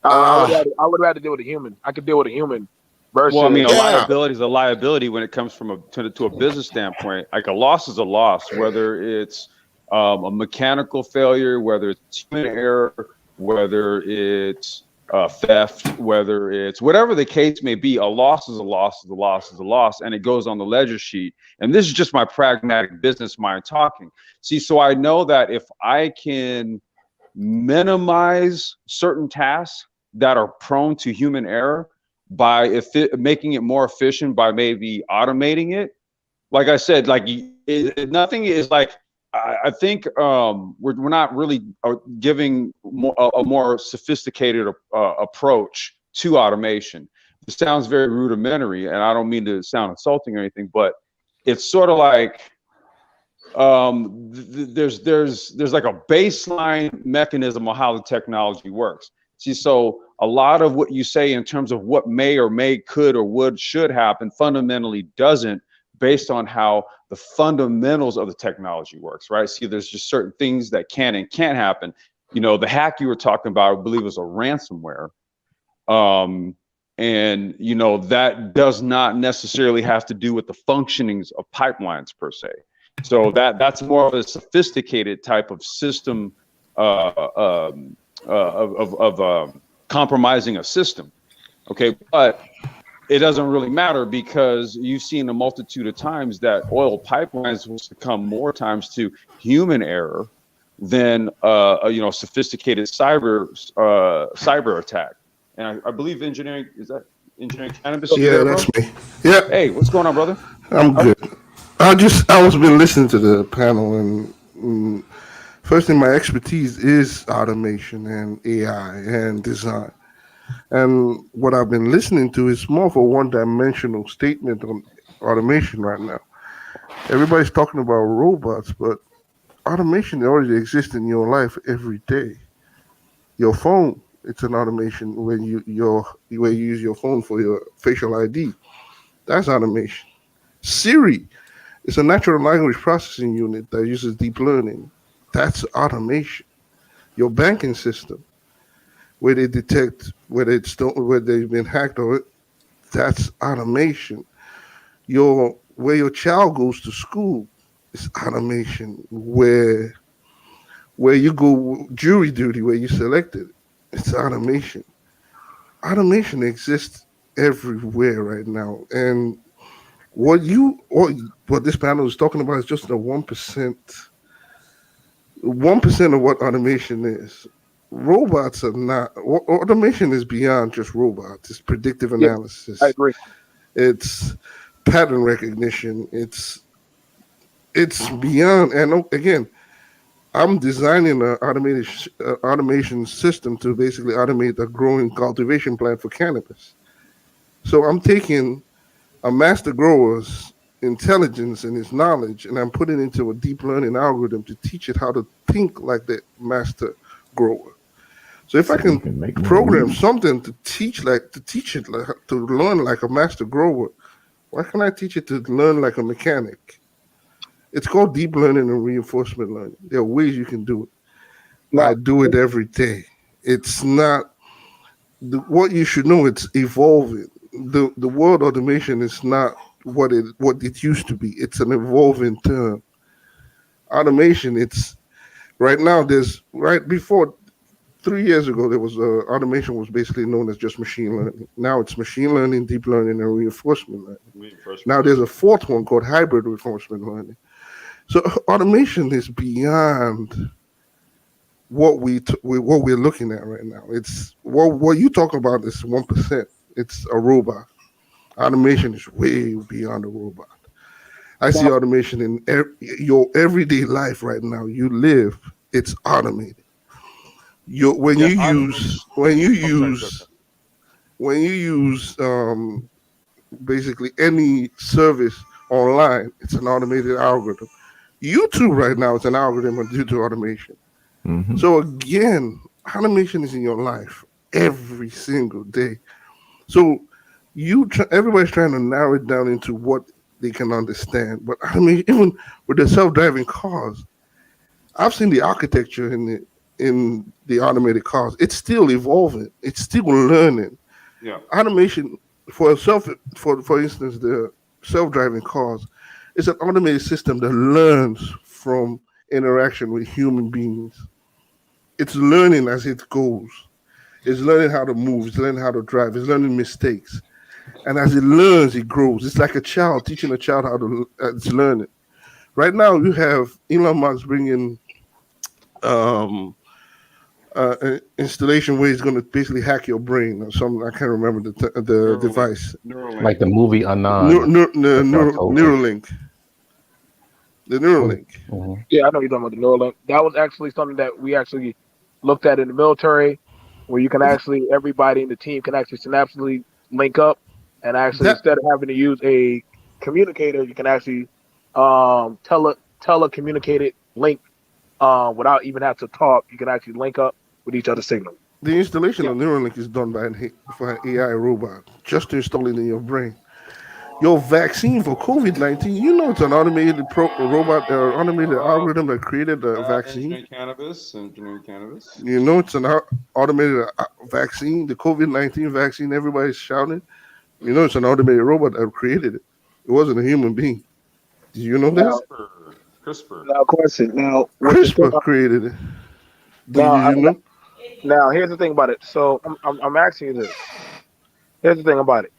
I would rather deal with a human. I could deal with a human versus. Well, I mean, a liability is a liability when it comes from to a business standpoint. Like, a loss is a loss, whether it's a mechanical failure, whether it's human error, whether it's theft, whether it's whatever the case may be. A loss is a loss is a loss is a loss, and it goes on the ledger sheet. And this is just my pragmatic business mind talking. See, so I know that if I can minimize certain tasks that are prone to human error by making it more efficient by maybe automating it. Like I said, like nothing is like I think we're not really giving a more sophisticated approach to automation. It sounds very rudimentary, and I don't mean to sound insulting or anything, but it's sort of like there's like a baseline mechanism of how the technology works. See, so a lot of what you say in terms of what may or could or would should happen fundamentally doesn't, based on how the fundamentals of the technology works, right? See, there's just certain things that can and can't happen. The hack you were talking about, I believe, was a ransomware. And that does not necessarily have to do with the functionings of pipelines per se. So that's more of a sophisticated type of system of compromising a system. Okay, but it doesn't really matter because you've seen a multitude of times that oil pipelines will succumb more times to human error than sophisticated cyber attack. And I believe engineering cannabis. Yeah, There, that's bro? me. Yeah, Hey, what's going on, brother? I'm good. I was been listening to the panel, and first thing, my expertise is automation and AI and design. And what I've been listening to is more of a one-dimensional statement on automation right now. Everybody's talking about robots, but automation already exists in your life every day. Your phone, it's an automation when you use your phone for your facial ID. That's automation. Siri, it's a natural language processing unit that uses deep learning. That's automation. Your banking system, where they detect whether they've been hacked or it, that's automation. Where your child goes to school is automation. Where you go jury duty, where you selected, it's automation. Automation exists everywhere right now, and what this panel is talking about is just the 1% of what automation is. Robots are not. Automation is beyond just robots. It's predictive Yeah, I analysis. agree. It's pattern recognition. It's beyond. And again, I'm designing an automation system to basically automate a growing cultivation plant for cannabis. So I'm taking a master grower's intelligence and his knowledge, and I'm putting it into a deep learning algorithm to teach it how to think like the master grower. So if I So you can can make more program weed. something to teach it like, to learn like a master grower, why can't I teach it to learn like a mechanic? It's called deep learning and reinforcement learning. There are ways you can do it. I Now, do it every day. It's not what you should know. It's evolving. The word automation is not what it used to be. It's an evolving term. Automation. It's right now. There's right before 3 years ago there was automation was basically known as just machine learning. Now it's machine learning, deep learning, and reinforcement learning. Now there's a fourth one called hybrid reinforcement learning. So automation is beyond what we're looking at right now. It's what you talk about is 1%. It's a robot. Automation is way beyond a robot. I see now, automation in your everyday life right now. You live, it's automated. You when Yeah, you use automation. when you Oh, sorry, go use when you use basically any service online, it's an automated algorithm. YouTube right now is an algorithm due to automation. Hmm. So again, automation is in your life every single day. So everybody's trying to narrow it down into what they can understand. But I mean, even with the self-driving cars, I've seen the architecture in the automated cars. It's still evolving. It's still learning. Yeah. Automation for instance, the self-driving cars is an automated system that learns from interaction with human beings. It's learning as it goes. It's learning how to move. It's learning how to drive. It's learning mistakes. And as it learns, it grows. It's like a child teaching a child how to. It's learning. Right now, you have Elon Musk bringing um, installation where he's going to basically hack your brain or something. I can't remember the Neuralink. device. Like Neuralink. the movie Neur, Anon, neur, neur, that's neur, October. Neuralink. The What? Neuralink. Mhm. yeah, I know you're talking about the Neuralink. That was actually something that we actually looked at in the military, where you can actually everybody in the team can actually synaptically link up, and actually That instead of having to use a communicator, you can actually telecommunicate it link without even have to talk. You can actually link up with each other's signal. the installation Yeah. of Neuralink is done by for an AI robot, just to install it in your brain. Your vaccine for COVID-19, you know, it's an automated robot, automated Oh, algorithm that created the vaccine. engineering cannabis. Engineering cannabis. You know, it's an automated vaccine, the COVID-19 vaccine. Everybody's shouting. You know, it's an automated robot that created it. It wasn't a human being. Did you know Now, this? CRISPR. CRISPR. now, question. Now, with the thing, CRISPR created it. Did now, you know? now, here's the thing about it. So, I'm asking you this. Here's the thing about it.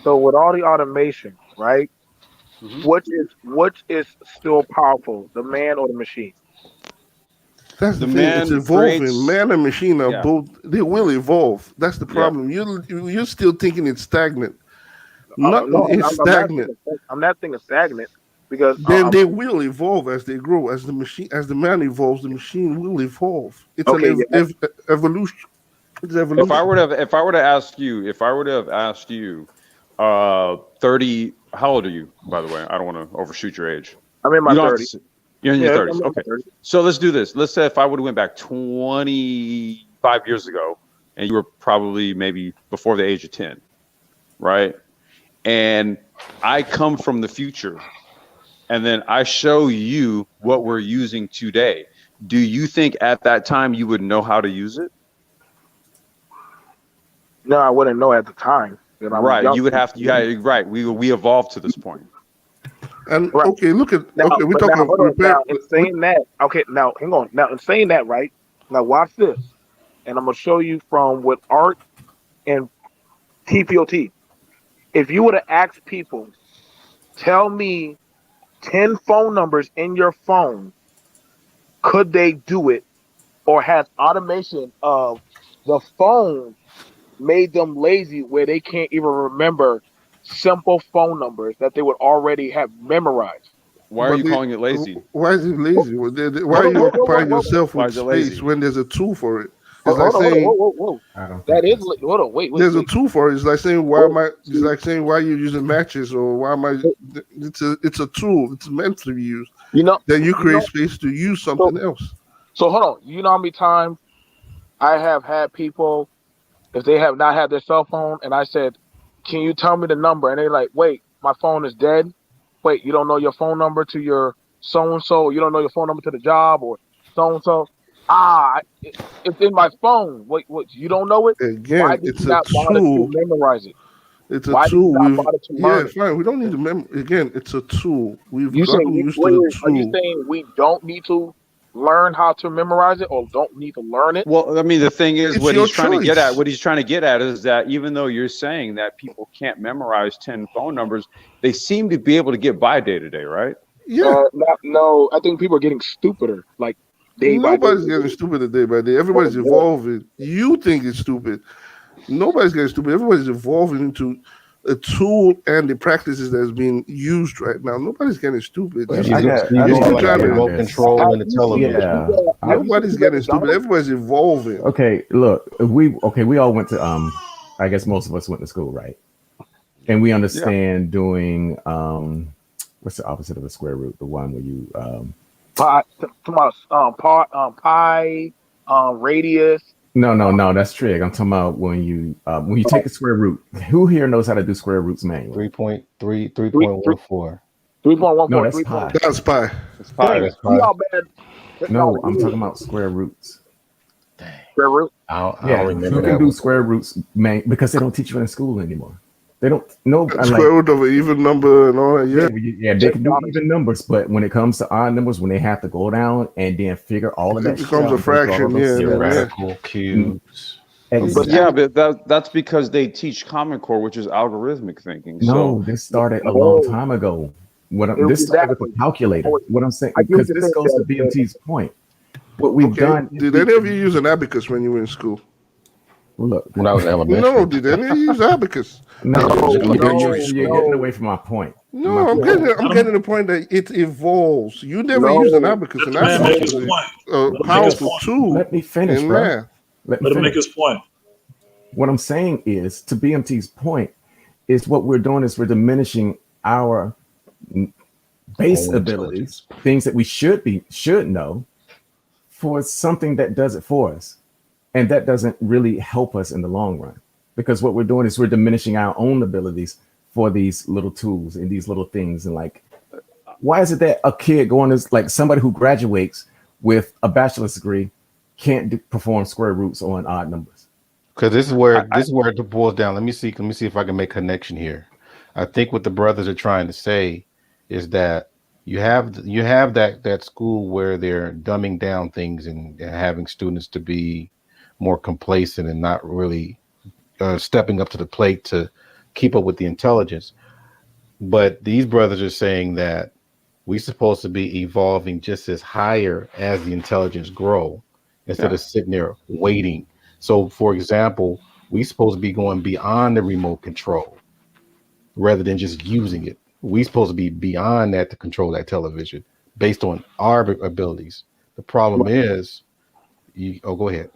So, with all the automation, right? Hmm. Which is still powerful, the man or the machine? That's the The thing. It's man evolving. creates. Man and machine are Yeah. both. They will evolve. That's the Yeah. problem. You're still thinking it's stagnant. No, Nothing is I'm not stagnant. thinking. I'm not thinking stagnant because Then they will evolve as they grow. As the man evolves, the machine will evolve. It's an okay, yeah, evolution. It's If I evolution. were to, if I were to ask you, if I were to have asked you, 30. How old are you, by the way? I don't want to overshoot your age. I'm in You my don't have to. 30s. You're in your Yeah, I'm 30s. in my Okay. 30s. So let's do this. Let's say if I would have went back 25 years ago, and you were probably maybe before the age of 10, right? And I come from the future, and then I show you what we're using today. Do you think at that time you would know how to use it? No, I wouldn't know at the time because I'm Right. young. You would have to. Yeah. Right. We evolved to this point. And Right okay, look at now, okay. We but talk now of hold on. repair. Now in saying that, okay, now hang on. Now in saying that, right now, watch this, and I'm gonna show you from with art and TPOT. If you were to ask people, tell me 10 phone numbers in your phone, could they do it, or has automation of the phone made them lazy where they can't even remember simple phone numbers that they would already have memorized? Why are you calling it lazy? Why is it lazy? Why are you occupying yourself with space when there's a tool for it? It's like saying, whoa. That is hold on, wait. there's a tool for it. It's like saying it's like saying why you're using matches or why am I? It's a tool. It's meant to be used. Then you create space to use something else. So hold on. You know how many times I have had people, if they have not had their cell phone, and I said, "Can you tell me the number?" And they're like, "Wait, my phone is dead. Wait, you don't know your phone number to your so and so. You don't know your phone number to the job or so and so. It's in my phone. Wait, what? You don't know it? Why Again, did it's you a not bother to tool. memorize it? It's a Why did you tool. not bother to learn it? Fine. We don't need to Again, it's a tool. We've You saying gotten used to wait, the are you tool. saying we don't need to learn how to memorize it or don't need to learn it? Well, I mean, the thing is, It's what your he's trying to get at, choice. is that even though you're saying that people can't memorize 10 phone numbers, they seem to be able to get by day to day, right? Yeah. No, I think people are getting stupider, like day by day. Nobody's getting stupid day by day. Everybody's evolving. You think it's stupid. Nobody's getting stupid. Everybody's evolving into a tool and the practices that's being used right now. Nobody's getting stupid. Well, You're I still got trying to. remote control and the television. Yeah. Nobody's getting stupid. Everybody's evolving. Okay, look, we all went to I guess most of us went to school, right? And we understand doing what's the opposite of a square root? The one where you pi, radius. No, that's trig. I'm talking about when you take the square root. Who here knows how to do square roots manually? 3.14. 3.14. No, that's pi. That's pi. It's pi. That's See how bad. No, I'm talking about square roots. Square root. I don't Yeah, remember you that can do one. square roots because they don't teach you in school anymore. They don't. No, Square root of an even number and all that. Yeah, they can do even numbers, but when it comes to odd numbers, when they have to go down and then figure all of that, It becomes a fraction. Radical cubes. Yeah, but that's because they teach Common Core, which is algorithmic thinking. No, this started a long time ago. This started with a calculator. What I'm saying, because this goes to BMT's point. What we've done. Did any of you use an abacus when you were in school? Look, when I was in elementary. No, did any of you use abacus? No, you're getting away from my point. No, I'm getting the point that it evolves. You never used an abacus. An abacus is a powerful tool. Let me finish, in bro. math. Let him make his point. What I'm saying is, to BMT's point, is what we're doing is we're diminishing our base abilities, things that we should know, for something that does it for us. And that doesn't really help us in the long run, because what we're doing is we're diminishing our own abilities for these little tools and these little things. And like, why is it that a kid going to, like, somebody who graduates with a bachelor's degree can't perform square roots on odd numbers? Because this is where it boils down. Let me see if I can make a connection here. I think what the brothers are trying to say is that you have that school where they're dumbing down things and having students to be more complacent and not really stepping up to the plate to keep up with the intelligence. But these brothers are saying that we're supposed to be evolving just as higher as the intelligence grow instead of sitting there waiting. So, for example, we're supposed to be going beyond the remote control rather than just using it. We're supposed to be beyond that to control that television based on our abilities. The problem is, go ahead.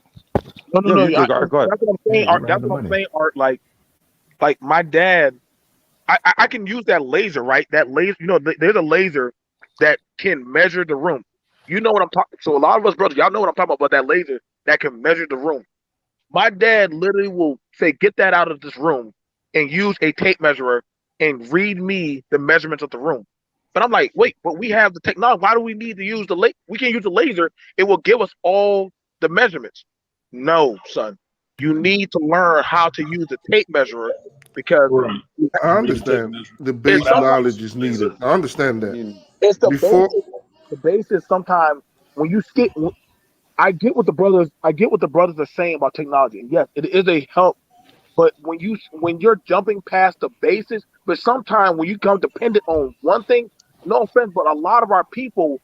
No. Go ahead. That's what I'm saying. Art, that's what I'm saying. Art, like my dad, I can use that laser, right? That laser, there's a laser that can measure the room. You know what I'm talking. So a lot of us brothers, y'all know what I'm talking about that laser that can measure the room. My dad literally will say, "Get that out of this room," and use a tape measure and read me the measurements of the room. But I'm like, wait, but we have the technology. Why do we need to use the laser? We can use the laser. It will give us all the measurements. No, son. You need to learn how to use the tape measure because I understand the base knowledge is needed. I understand that. it's the Before basic. The basis sometimes when you skip. I get what the brothers are saying about technology. And yes, it is a help. But when you're jumping past the basis, but sometimes when you become dependent on one thing, no offense, but a lot of our people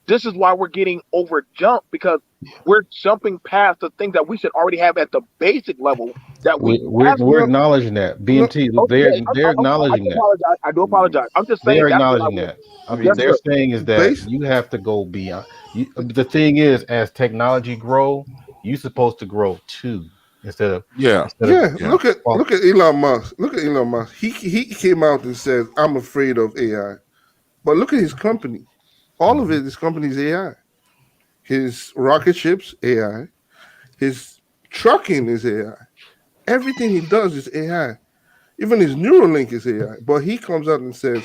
This is why we're getting overjumped, because we're jumping past the things that we should already have at the basic level that we ask We're for. acknowledging that. No, BMT, oh, yeah, they're I acknowledging do that. apologize. I do apologize. I'm just saying They're that's what I acknowledging would. that. I mean, Yes, they're sir. saying is that you have to go beyond. The thing is, as technology grow, you supposed to grow too, instead of Yeah. Look at Elon Musk. Look at Elon Musk. He came out and said, "I'm afraid of AI," but look at his company. All of it, his company's AI. His rocket ships AI. His trucking is AI. Everything he does is AI. Even his Neuralink is AI. But he comes out and says,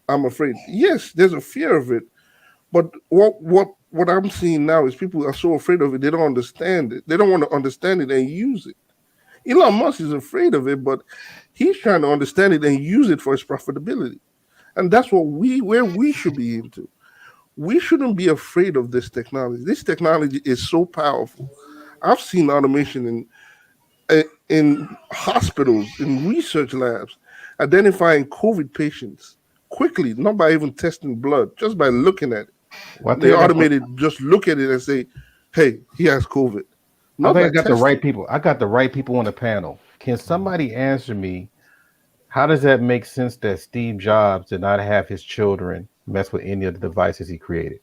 "I'm afraid." Yes, there's a fear of it, but what I'm seeing now is people are so afraid of it, they don't understand it. They don't want to understand it and use it. Elon Musk is afraid of it, but he's trying to understand it and use it for his profitability. And that's where we should be into. We shouldn't be afraid of this technology. This technology is so powerful. I've seen automation in hospitals, in research labs, identifying COVID patients quickly, not by even testing blood, just by looking at it. Well, I They think I got the, automated just look at it and say, "Hey, he has COVID," I not think I by got the right testing. people. I got the right people on the panel. Can somebody answer me? How does that make sense that Steve Jobs did not have his children mess with any of the devices he created?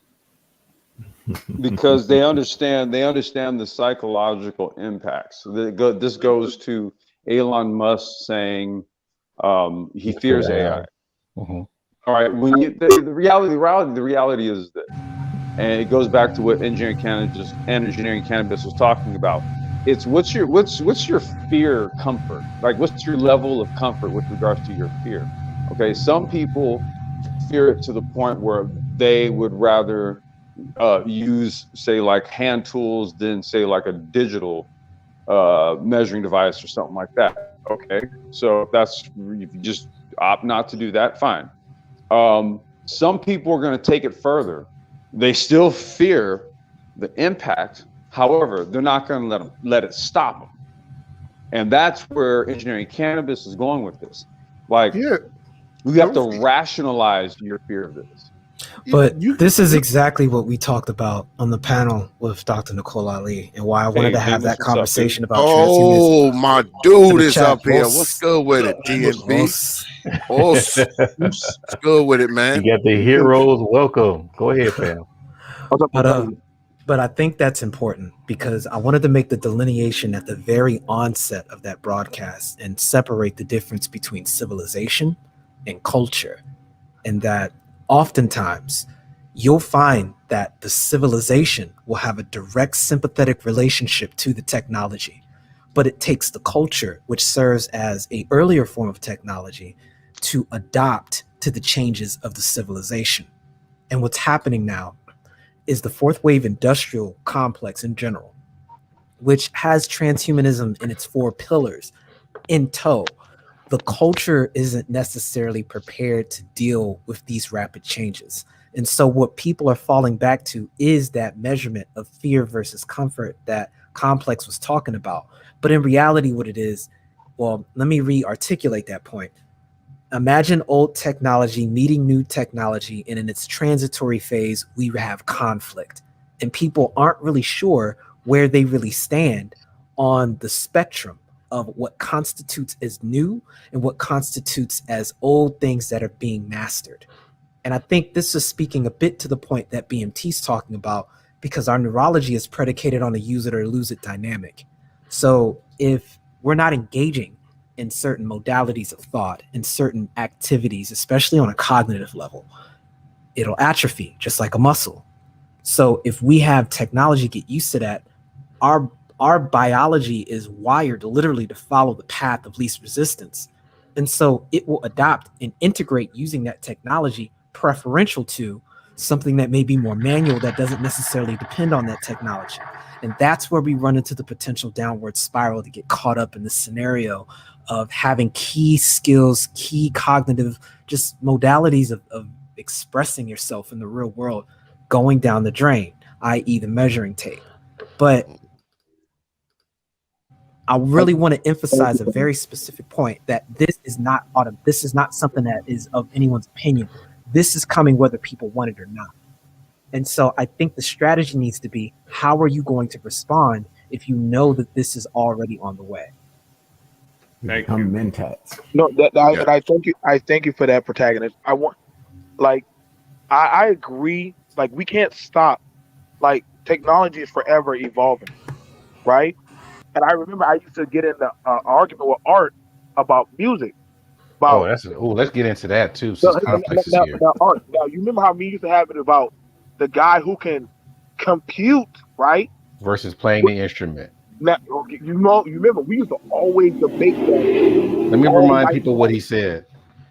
Because they understand the psychological impacts. This goes to Elon Musk saying he fears AI. Mhm. All right, when you the reality is this, and it goes back to what engineering cannabis was talking about. It's what's your fear comfort? Like, what's your level of comfort with regards to your fear? Okay, some people fear it to the point where they would rather use, say, like hand tools than, say, like a digital measuring device or something like that. Okay, so if you just opt not to do that, fine. Some people are going to take it further. They still fear the impact. However, they're not going to let it stop them. And that's where engineering cannabis is going with this. Like, Yeah, you have to rationalize your fear of this. But this is exactly what we talked about on the panel with Dr. Nicole Ali, and why I wanted Hey, to have Famous, that what's up, dude? conversation about transhumanism. Oh, my In dude the is chat, up here. What's good with it, TNB? What's good with it, man? You got the heroes. Welcome. Go ahead, fam. But I think that's important because I wanted to make the delineation at the very onset of that broadcast and separate the difference between civilization and culture. And that oftentimes you'll find that the civilization will have a direct sympathetic relationship to the technology, but it takes the culture, which serves as a earlier form of technology, to adopt to the changes of the civilization. And what's happening now is the fourth wave industrial complex in general, which has transhumanism in its four pillars in tow. The culture isn't necessarily prepared to deal with these rapid changes. And so what people are falling back to is that measurement of fear versus comfort that Complex was talking about. But in reality, what it is, well, let me re-articulate that point. Imagine old technology meeting new technology, and in its transitory phase, we have conflict. And people aren't really sure where they really stand on the spectrum of what constitutes as new and what constitutes as old things that are being mastered. And I think this is speaking a bit to the point that BMT's talking about, because our neurology is predicated on a use it or lose it dynamic. So if we're not engaging in certain modalities of thought, in certain activities, especially on a cognitive level, it'll atrophy just like a muscle. So if we have technology get used to that, our biology is wired literally to follow the path of least resistance. And so it will adopt and integrate using that technology preferential to something that may be more manual that doesn't necessarily depend on that technology. And that's where we run into the potential downward spiral to get caught up in this scenario of having key skills, key cognitive just modalities of expressing yourself in the real world going down the drain, i.e. the measuring tape. But I really want to emphasize a very specific point that this is not this is not something that is of anyone's opinion. This is coming whether people want it or not. And so I think the strategy needs to be, how are you going to respond if you know that this is already on the way? Thank Become you. mentats. No, Yeah. and I thank you. I thank you for that, protagonist. I want, like, I agree. Like, we can't stop. Like, technology is forever evolving, right? And I remember I used to get in the argument with Art about music, Oh, about let's get into that too, now, since Complex is here. Art. Now, you remember how me used to have it about the guy who can compute, right? Versus playing the instrument. Now, you remember we used to always debate that Let me all remind night people what long. he said.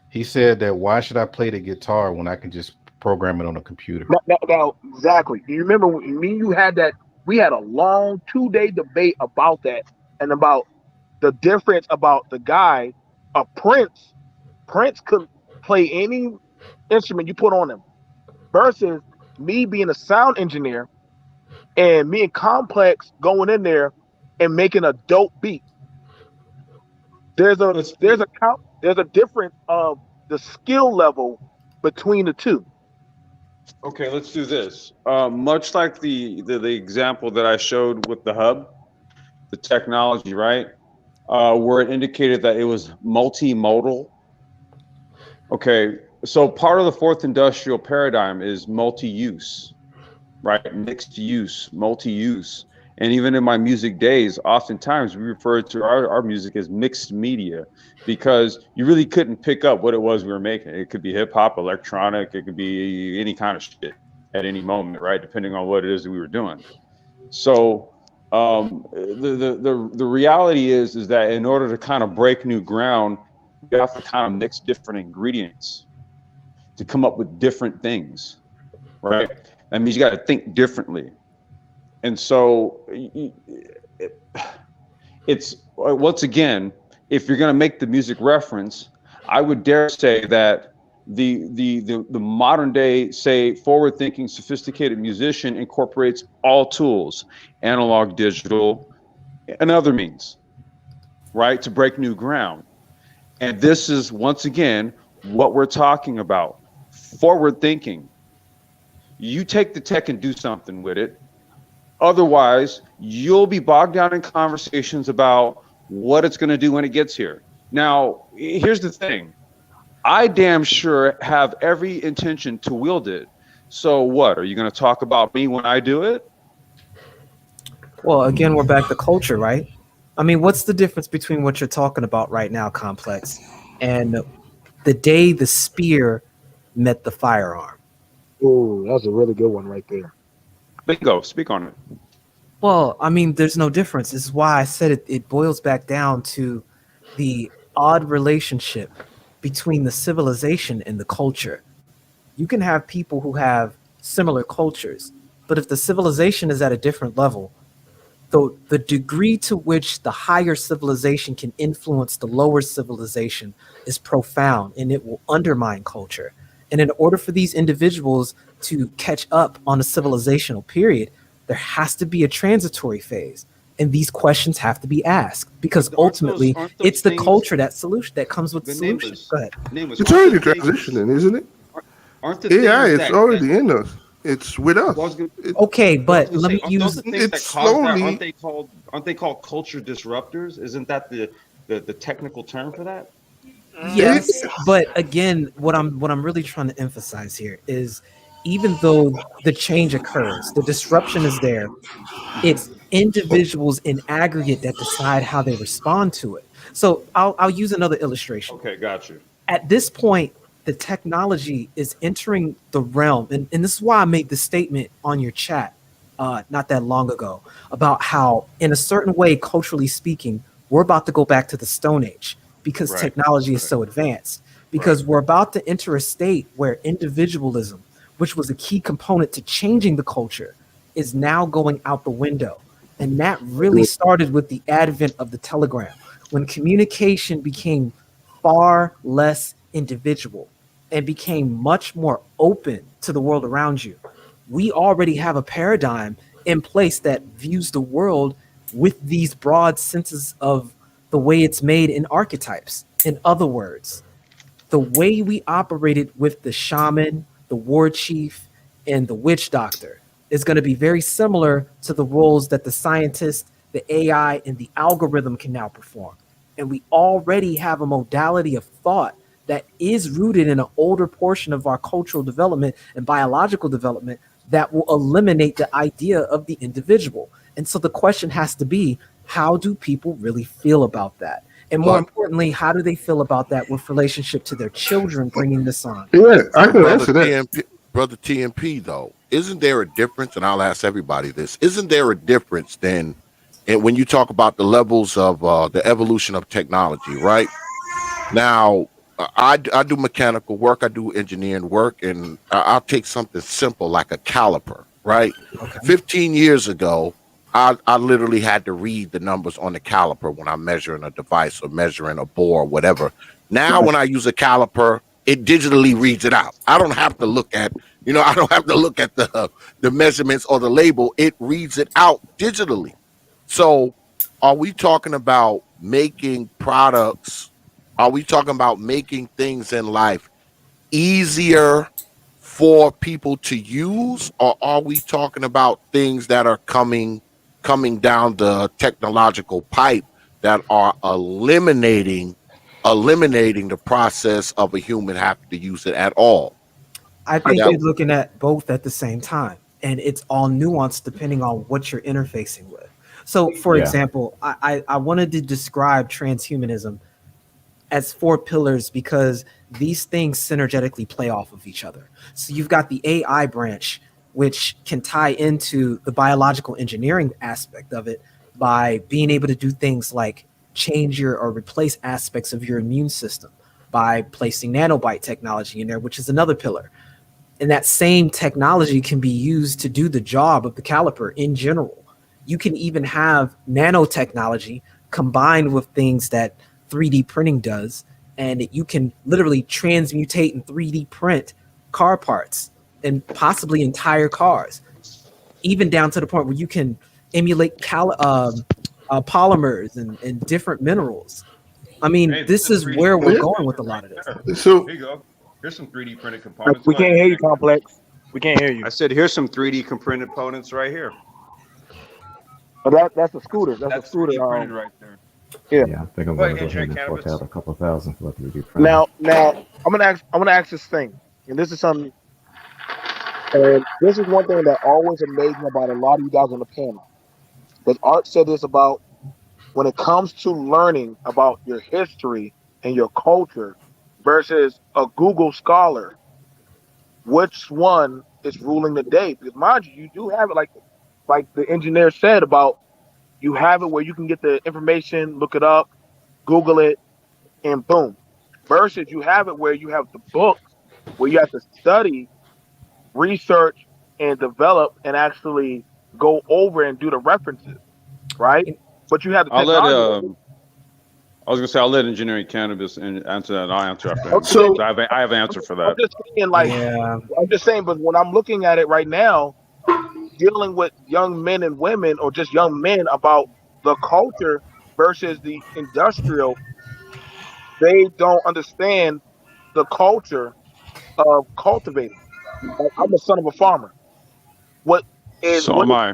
He said that why should I play the guitar when I can just program it on a computer? Now, exactly. You remember when me and you had that? We had a long 2 day debate about that and about the difference about the guy, Prince. Prince could play any instrument you put on him versus me being a sound engineer and me and Complex going in there and making a dope beat. There's a Let's there's a difference of the skill level between the two. Okay, let's do this. Much like the example that I showed with the hub, the technology, right? Where it indicated that it was multimodal. Okay, so part of the fourth industrial paradigm is multi-use, right? Mixed use, multi-use. And even in my music days, oftentimes we refer to our music as mixed media because you really couldn't pick up what it was we were making. It could be hip hop, electronic, it could be any kind of shit at any moment, right? Depending on what it is that we were doing. So the reality is that in order to kind of break new ground, you have to kind of mix different ingredients to come up with different things, right? That means you got to think differently. And so it's once again, if you're going to make the music reference, I would dare say that the modern day, say, forward thinking, sophisticated musician incorporates all tools, analog, digital, and other means, right, to break new ground. And this is once again what we're talking about: forward thinking. You take the tech and do something with it. Otherwise, you'll be bogged down in conversations about what it's going to do when it gets here. Now, here's the thing: I damn sure have every intention to wield it. So, what are you going to talk about me when I do it? Well, again, we're back to culture, right? I mean, what's the difference between what you're talking about right now, Complex, and the day the spear met the firearm? Oh, that's a really good one right there. Bingo. Speak on it. Well, I mean, there's no difference. This is why I said it boils back down to the odd relationship between the civilization and the culture. You can have people who have similar cultures, but if the civilization is at a different level, the degree to which the higher civilization can influence the lower civilization is profound, and it will undermine culture. And in order for these individuals to catch up on a civilizational period, there has to be a transitory phase. And these questions have to be asked because ultimately Aren't those it's the things, culture that comes with the the solution. nameless, Go ahead. nameless? It's Aren't already the things? transitioning, isn't it? Aren't the AI, things it's already in us. It's with well, I was us. gonna, Okay, well, I was but gonna let say, me aren't those use the things It's that cause that? Aren't slowly. they called culture disruptors? Isn't that the technical term for that? It, yes, but again, what I'm really trying to emphasize here is even though the change occurs, the disruption is there, it's individuals in aggregate that decide how they respond to it. So I'll use another illustration. Okay, got you. At this point, the technology is entering the realm, and this is why I made the statement on your chat not that long ago about how, in a certain way, culturally speaking, we're about to go back to the Stone Age because Right. technology is so advanced. Because we're about to enter a state where individualism, which was a key component to changing the culture, is now going out the window. And that really started with the advent of the telegram, when communication became far less individual and became much more open to the world around you. We already have a paradigm in place that views the world with these broad senses of the way it's made in archetypes. In other words, the way we operated with the shaman, the war chief, and the witch doctor is going to be very similar to the roles that the scientist, the AI, and the algorithm can now perform. And we already have a modality of thought that is rooted in an older portion of our cultural development and biological development that will eliminate the idea of the individual. And so the question has to be, how do people really feel about that? And more importantly, how do they feel about that with relationship to their children bringing this on? Yeah, I can Brother answer that. Brother TMP, though, isn't there a difference? And I'll ask everybody this: isn't there a difference then, and when you talk about the levels of the evolution of technology, right? Now, I do mechanical work, I do engineering work, and I'll take something simple like a caliper, right? Okay. 15 years ago, I literally had to read the numbers on the caliper when I'm measuring a device or measuring a bore or whatever. Now, when I use a caliper, it digitally reads it out. I don't have to look at, I don't have to look at the measurements or the label. It reads it out digitally. So, are we talking about making products? Are we talking about making things in life easier for people to use, or are we talking about things that are coming down the technological pipe that are eliminating the process of a human having to use it at all? I think you're looking at both at the same time, and it's all nuanced depending on what you're interfacing with. So, for example, I wanted to describe transhumanism as 4 pillars because these things synergetically play off of each other. So you've got the AI branch, which can tie into the biological engineering aspect of it by being able to do things like change your or replace aspects of your immune system by placing nanobite technology in there, which is another pillar. And that same technology can be used to do the job of the caliper in general. You can even have nanotechnology combined with things that 3D printing does, and you can literally transmutate and 3D print car parts and possibly entire cars, even down to the point where you can emulate polymers and different minerals. I mean, Hey, this is 3D where we're printed. going with a lot of this. So here you go. Here's some 3D printed components. We Go can't ahead, hear you, Jack. Complex. We can't hear you. I said, here's some 3D printed components right here. But that's a scooter. That's a That's scooter. 3D printed right there. Yeah. Yeah, I think I'm Go going ahead, to go engineer ahead and fork cannabis. out a couple thousand for a 3D printer. Now, I'm gonna ask this thing, and this is something, and this is one thing that always amazed me about a lot of you guys on the panel. Because Art said this about when it comes to learning about your history and your culture versus a Google scholar, which one is ruling the day? Because mind you, you do have it like the engineer said about you have it where you can get the information, look it up, Google it, and boom. Versus you have it where you have the books where you have to study, research, and develop and actually go over and do the references, right? But you have the I'll let technology. I was gonna say I'll let engineering cannabis and answer that. I'll answer after him. Okay. So I have an answer for I'm that. just saying, I'm just saying, but when I'm looking at it right now, dealing with young men and women or just young men about the culture versus the industrial, they don't understand the culture of cultivating. Like, I'm the son of a farmer. What is So what? am I.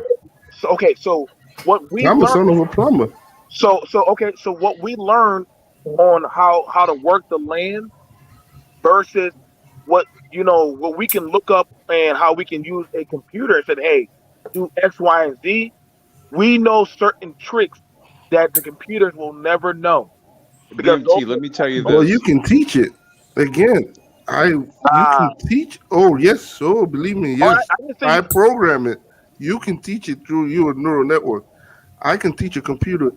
So okay, so what we I'm a learn. son of a plumber. So okay, so what we learn on how to work the land versus what we can look up and how we can use a computer and say, hey, do X, Y, and Z. We know certain tricks that the computers will never know because DMT, let me tell you Well, you this. can teach it. Again, you can teach. Oh yes, oh believe me, yes. I program it. You can teach it through your neural network. I can teach a computer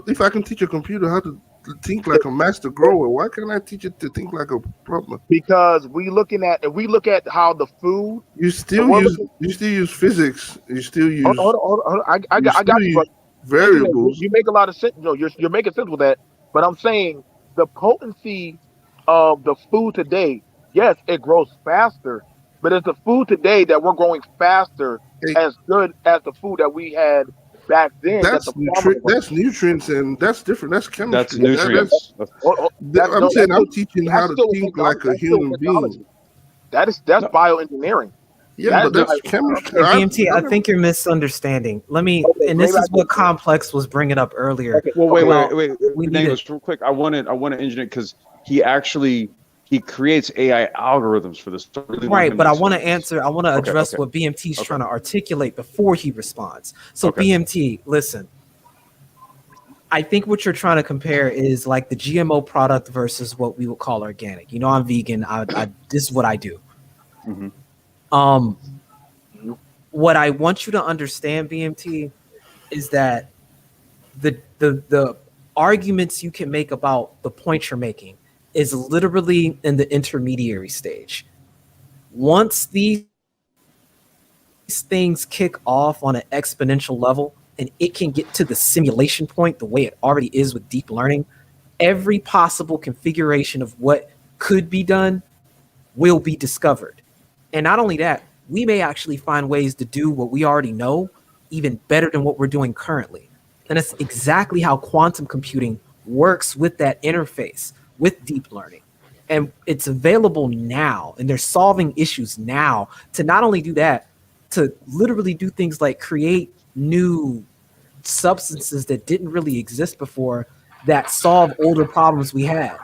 if I can teach a computer how to think like a master grower, why can't I teach it to think like a plumber? Because if we look at how the food you still use physics. You still use hold on. I got you, but variables. You make a lot of sense. You're making sense with that. But I'm saying the potency of the food today, yes, it grows faster, but it's the food today that we're growing faster as good as the food that we had back then. That's nutrients, and that's different. That's chemistry. That's nutrients. I'm saying I'm teaching how to think like a human being. That's bioengineering. Yeah, but that's chemistry. Okay, BMT, I think you're misunderstanding. Let me, and this is what Complex was bringing up earlier. Okay, well, wait. We need Dangles, real quick. I want to engineer because he creates AI algorithms for this. So I really want right, him but to I want to explain this. answer. I want to address Okay. what BMT is trying to articulate before he responds. So BMT, listen. I think what you're trying to compare is like the GMO product versus what we would call organic. You know, I'm vegan. This is what I do. What I want you to understand, BMT, is that the arguments you can make about the point you're making is literally in the intermediary stage. Once these things kick off on an exponential level and it can get to the simulation point the way it already is with deep learning, every possible configuration of what could be done will be discovered. And not only that, we may actually find ways to do what we already know even better than what we're doing currently. And that's exactly how quantum computing works with that interface with deep learning. And it's available now, and they're solving issues now to not only do that, to literally do things like create new substances that didn't really exist before that solve older problems we had.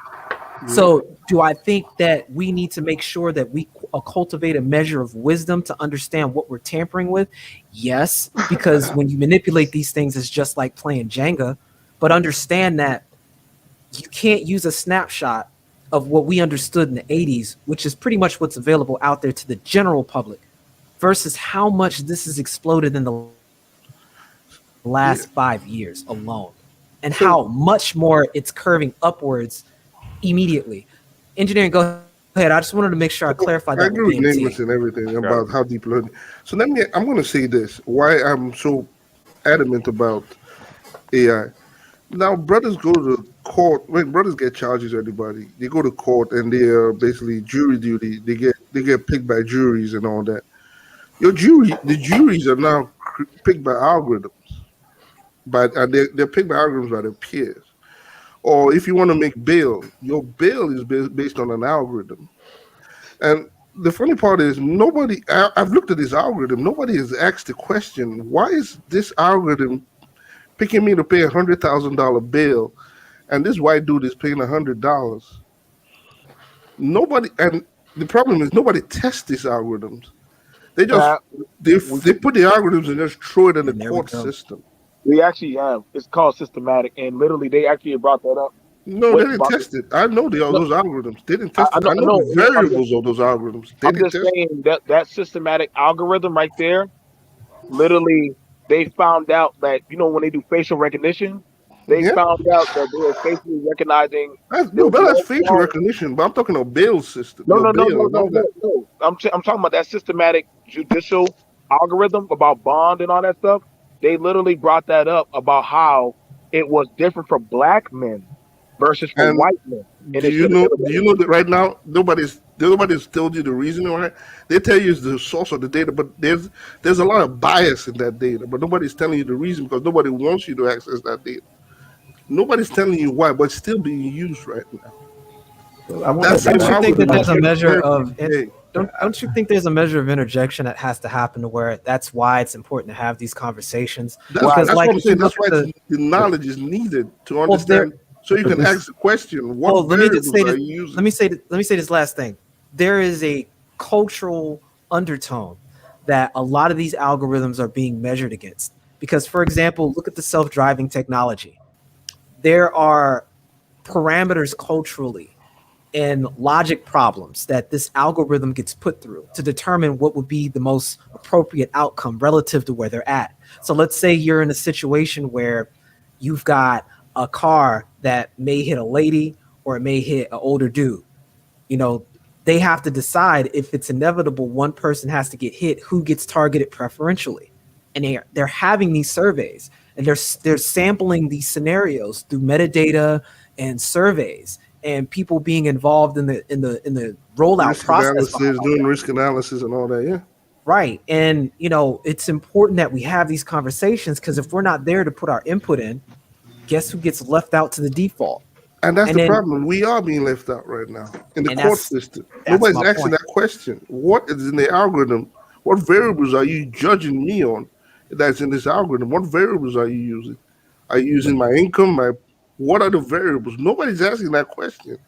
So do I think that we need to make sure that we cultivate a measure of wisdom to understand what we're tampering with? Yes, because when you manipulate these things, it's just like playing Jenga. But understand that you can't use a snapshot of what we understood in the 80s, which is pretty much what's available out there to the general public, versus how much this has exploded in the last 5 years alone, and how much more it's curving upwards immediately. Engineering, go ahead. I just wanted to make sure I clarified I that agree with with Nameless BMT. and everything about how deep learning. So I'm going to say this, why I'm so adamant about AI. Now, brothers go to court. When brothers get charges, everybody, they go to court and they are basically jury duty. They get picked by juries and all that. The juries are now picked by algorithms, and they're picked by algorithms by their peers. Or if you want to make bail, your bail is based on an algorithm. And the funny part is I've looked at this algorithm. Nobody has asked the question, why is this algorithm picking me to pay $100,000 bail, and this white dude is paying $100? Nobody, and the problem is nobody tests these algorithms. They just they put the algorithms and just throw it in the court system. We actually have. It's called systematic, and literally they actually brought that up. No, they didn't test it. I know those algorithms. They didn't test it. I know the variables of those algorithms. I'm just saying that systematic algorithm right there, literally, they found out that, when they do facial recognition, they found out that they were facially recognizing. That's facial recognition, but I'm talking about bail system. No. I'm talking about that systematic judicial algorithm about bond and all that stuff. They literally brought that up about how it was different for black men versus for white men. Do you know that right now nobody's told you the reason why? They tell you it's the source of the data, but there's a lot of bias in that data, but nobody's telling you the reason because nobody wants you to access that data. Nobody's telling you why, but it's still being used right now. Don't you think that there's a measure of don't you think there's a measure of interjection that has to happen to where that's why it's important to have these conversations? That's what I'm saying. That's why the knowledge is needed to understand, so you can ask the question: what variables are you using? Let me say this last thing. There is a cultural undertone that a lot of these algorithms are being measured against. Because, for example, look at the self-driving technology. There are parameters culturally and logic problems that this algorithm gets put through to determine what would be the most appropriate outcome relative to where they're at. So let's say you're in a situation where you've got a car that may hit a lady or it may hit an older dude. They have to decide if it's inevitable one person has to get hit, who gets targeted preferentially. And they're having these surveys and they're sampling these scenarios through metadata and surveys and people being involved in the rollout process, doing risk analysis and all that. Yeah. Right. And, it's important that we have these conversations because if we're not there to put our input in, guess who gets left out to the default? And that's the problem. We are being left out right now in the court system. Nobody's asking that question. What is in the algorithm? What variables are you judging me on that's in this algorithm? What variables are you using? Are you using my income? What are the variables? Nobody's asking that question,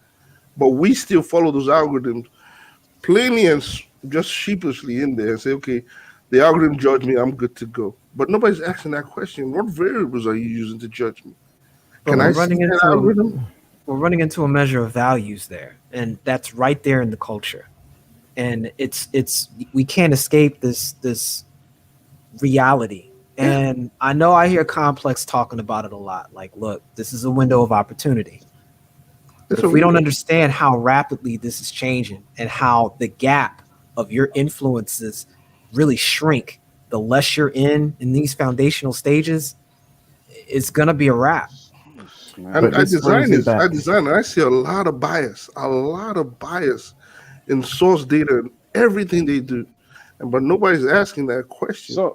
but we still follow those algorithms plainly and just sheepishly in there and say, okay, the algorithm judged me, I'm good to go. But nobody's asking that question. What variables are you using to judge me? But Can I see that algorithm? we're running into a measure of values there, and that's right there in the culture. And it's we can't escape this reality. And I know I hear Complex talking about it a lot. Like, look, this is a window of opportunity. But if we don't understand how rapidly this is changing and how the gap of your influences really shrink, the less you're in these foundational stages, it's gonna be a wrap. And I design, and I see a lot of bias in source data and everything they do. But nobody's asking that question.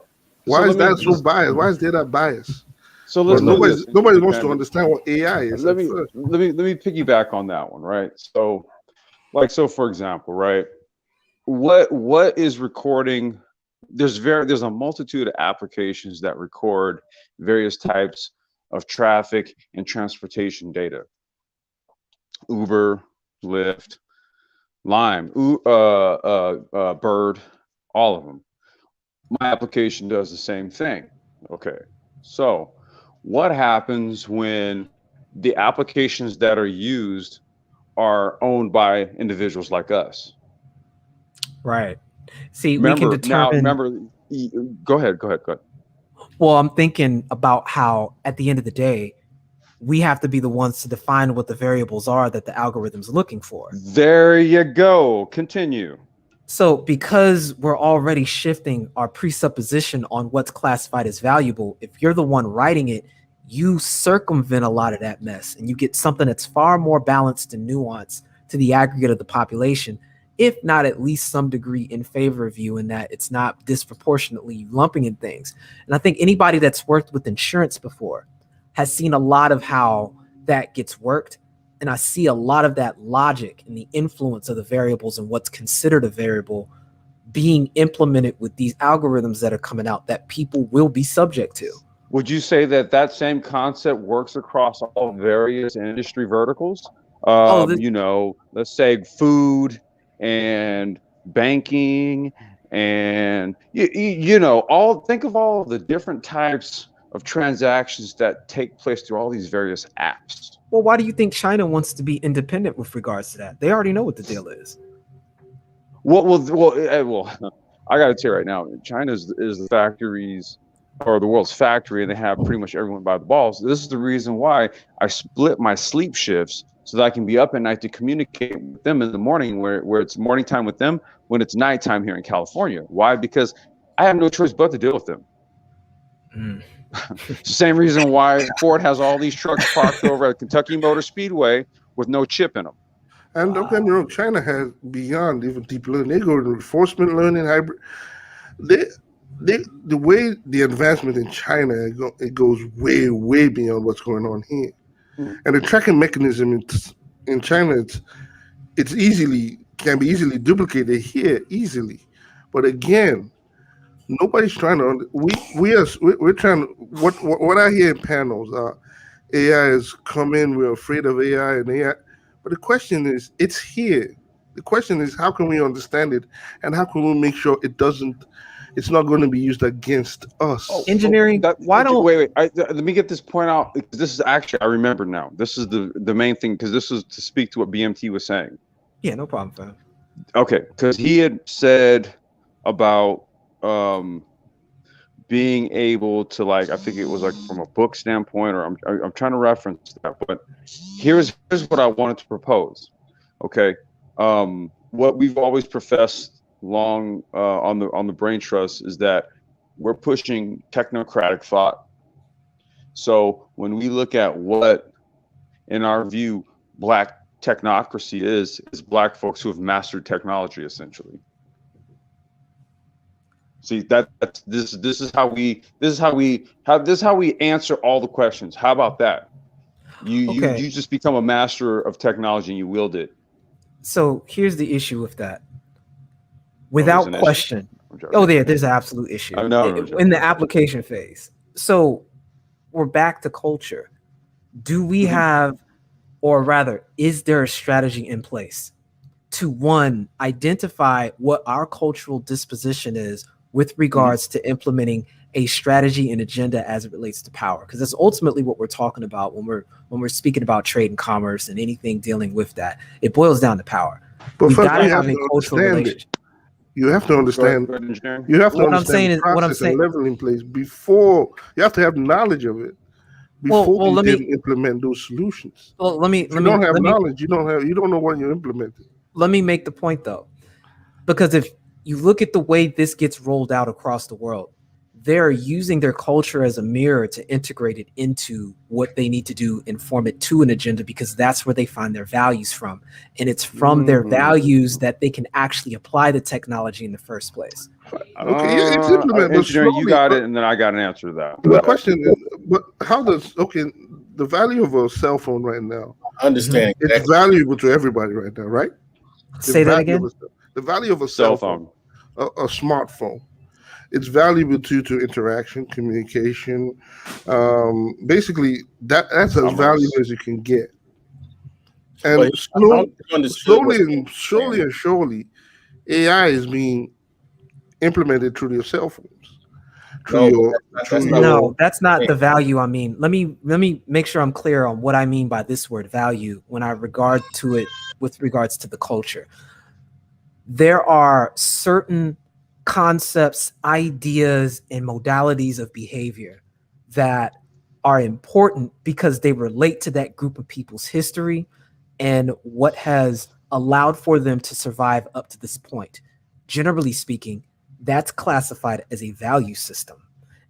Why is that so biased? Why is there that bias? So but let's nobody wants to understand what AI is. Let me piggyback on that one, right? So, for example, right? What is recording? There's a multitude of applications that record various types of traffic and transportation data. Uber, Lyft, Lime, Bird, all of them. My application does the same thing. Okay, so what happens when the applications that are used are owned by individuals like us? Right. See, we can determine. Go ahead. Well, I'm thinking about how at the end of the day, we have to be the ones to define what the variables are that the algorithm's looking for. There you go. Continue. So because we're already shifting our presupposition on what's classified as valuable, if you're the one writing it, you circumvent a lot of that mess and you get something that's far more balanced and nuanced to the aggregate of the population, if not at least some degree in favor of you, in that it's not disproportionately lumping in things. And I think anybody that's worked with insurance before has seen a lot of how that gets worked. And I see a lot of that logic and the influence of the variables and what's considered a variable being implemented with these algorithms that are coming out that people will be subject to. Would you say that same concept works across all various industry verticals? Let's say food and banking and think of all the different types of transactions that take place through all these various apps. Well, why do you think China wants to be independent with regards to that? They already know what the deal is. Well, I got to tell you right now, China is the factories or the world's factory, and they have pretty much everyone by the balls. This is the reason why I split my sleep shifts so that I can be up at night to communicate with them in the morning, where it's morning time with them when it's nighttime here in California. Why? Because I have no choice but to deal with them. It's the same reason why Ford has all these trucks parked over at Kentucky Motor Speedway with no chip in them. And don't get me wrong, China has beyond even deep learning. They go to reinforcement learning, hybrid. The way the advancement in China, it goes way, way beyond what's going on here. And the tracking mechanism in China, it's can be easily duplicated here easily. But again, nobody's trying to. We're trying. What I hear in panels, AI has come in. We're afraid of AI and AI. But the question is, it's here. The question is, how can we understand it, and how can we make sure it's not going to be used against us? Engineering. Why don't wait? Let me get this point out, because this is actually, I remember now. This is the main thing, because this is to speak to what BMT was saying. Yeah, no problem, fam. Okay, because he had said about being able to, I think it was from a book standpoint, or I'm trying to reference that, but here's what I wanted to propose. Okay, what we've always professed long on the brain trust is that we're pushing technocratic thought. So when we look at what, in our view, Black technocracy is Black folks who have mastered technology, essentially. See, this is how we answer all the questions. How about that? You just become a master of technology and you wield it. So here's the issue with that. Without question, I'm joking. Oh, there's an absolute issue I know. I'm joking. in the application phase. So we're back to culture. Do we have, or rather, is there a strategy in place to, one, identify what our cultural disposition is with regards to implementing a strategy and agenda as it relates to power? Because that's ultimately what we're talking about when we're speaking about trade and commerce and anything dealing with that. It boils down to power. But We've first, got to you have have a to cultural understand it. relationship. You have to understand. Go ahead, engineer. You have to What I'm understand saying the is, what I'm process and saying. level in place before. You have to have knowledge of it before Well, you let can me. implement those solutions. Well, let me. If you don't have knowledge, you don't know what you're implementing. Let me make the point though, because if you look at the way this gets rolled out across the world, they're using their culture as a mirror to integrate it into what they need to do and form it to an agenda, because that's where they find their values from. And it's from their values that they can actually apply the technology in the first place. Okay, it's implemented, but Engineering, slowly. you got it, and then I got an answer to that. The question is, but how does the value of a cell phone right now? Understand It's valuable to everybody right now, right? Say that again. The value of a cell phone, a smartphone. It's valuable to interaction, communication. Basically, that's as valuable as you can get. And slowly and surely, AI is being implemented through your cell phones. No, that's not the value I mean. Let me make sure I'm clear on what I mean by this word value when I regard to it with regards to the culture. There are certain concepts, ideas, and modalities of behavior that are important because they relate to that group of people's history and what has allowed for them to survive up to this point. Generally speaking, that's classified as a value system.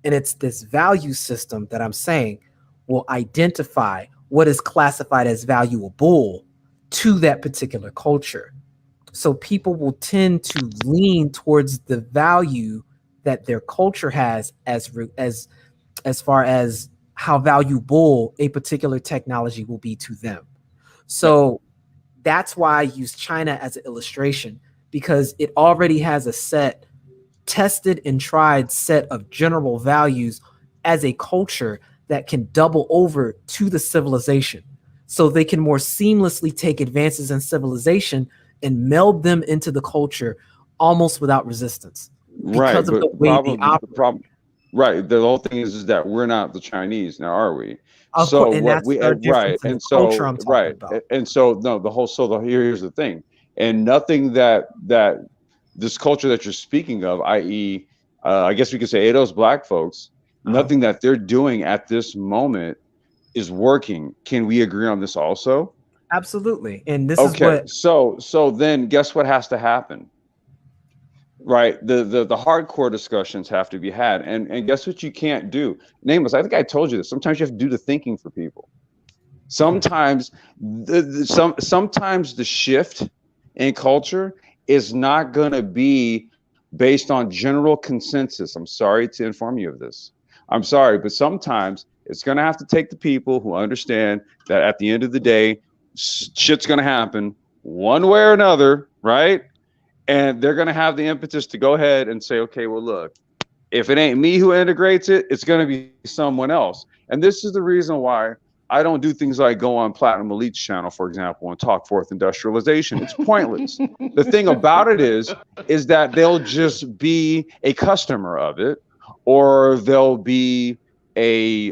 And it's this value system that I'm saying will identify what is classified as valuable to that particular culture. So people will tend to lean towards the value that their culture has as far as how valuable a particular technology will be to them. So that's why I use China as an illustration, because it already has a set tested and tried set of general values as a culture that can double over to the civilization. So they can more seamlessly take advances in civilization and meld them into the culture almost without resistance. Right, Because of but the way they operate. the problem, right. The whole thing is that we're not the Chinese now, are we? Of So course, and what that's we the right, difference in the and culture so I'm talking right, about. and so no, here's the thing, and nothing that this culture that you're speaking of, i.e., I guess we could say those black folks, nothing that they're doing at this moment is working. Can we agree on this also? Absolutely, and this is Okay, what. so then guess what has to happen? Right. The hardcore discussions have to be had. And guess what you can't do? Nameless, I think I told you this. Sometimes you have to do the thinking for people. Sometimes sometimes the shift in culture is not gonna be based on general consensus. I'm sorry to inform you of this. I'm sorry, but sometimes it's gonna have to take the people who understand that at the end of the day, shit's gonna happen one way or another, right? And they're going to have the impetus to go ahead and say, okay, well, look, if it ain't me who integrates it, it's going to be someone else. And this is the reason why I don't do things like go on Platinum Elite's channel, for example, and talk fourth industrialization. It's pointless. The thing about it is that they'll just be a customer of it, or they'll be a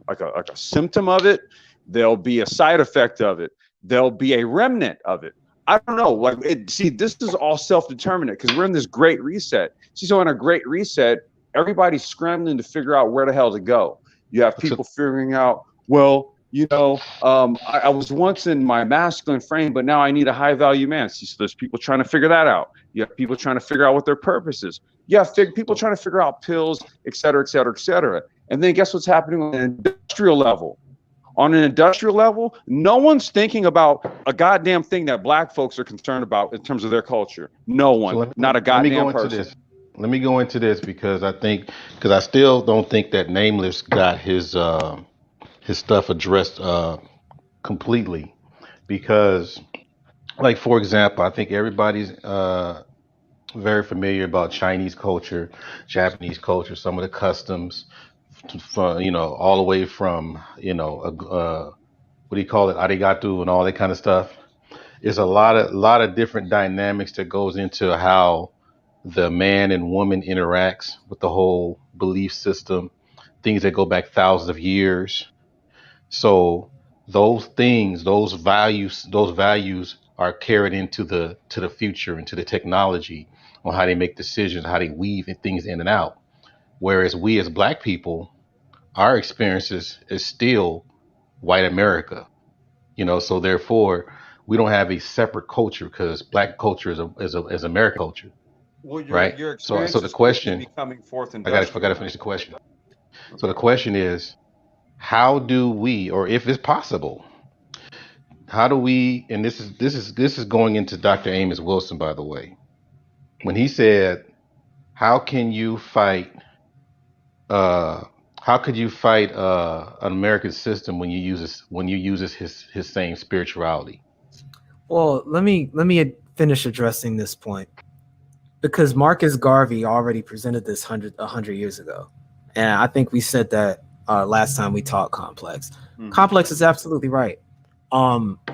like a symptom of it. There'll be a side effect of it. There'll be a remnant of it. I don't know. Like, see, this is all self-determinate because we're in this great reset. See, so in a great reset, everybody's scrambling to figure out where the hell to go. You have people figuring out, well, I was once in my masculine frame, but now I need a high-value man. See, so there's people trying to figure that out. You have people trying to figure out what their purpose is. You have people trying to figure out pills, et cetera, et cetera, et cetera. And then guess what's happening on an industrial level? On an industrial level, no one's thinking about a goddamn thing that black folks are concerned about in terms of their culture. No one, So not a let me go goddamn into person. this. Let me go into this because I still don't think that Nameless got his stuff addressed completely. Because, like for example, I think everybody's very familiar about Chinese culture, Japanese culture, some of the customs, all the way from what do you call it, arigato and all that kind of stuff. There's a lot of different dynamics that goes into how the man and woman interacts with the whole belief system, things that go back thousands of years. So those things, those values are carried into the future, into the technology on how they make decisions, how they weave things in and out. Whereas we as black people, our experiences is still white America, so therefore we don't have a separate culture because black culture is American culture, Well, right? your So experience the is quickly question, becoming fourth I gotta industrial. finish the question. So the question is, how do we, or if it's possible, how do we, and this is going into Dr. Amos Wilson, by the way, when he said, how can you fight uh how could you fight an American system when you use his same spirituality? Well, let me finish addressing this point because Marcus Garvey already presented this 100 years ago, and I think we said that last time we talked. Complex. Complex is absolutely right.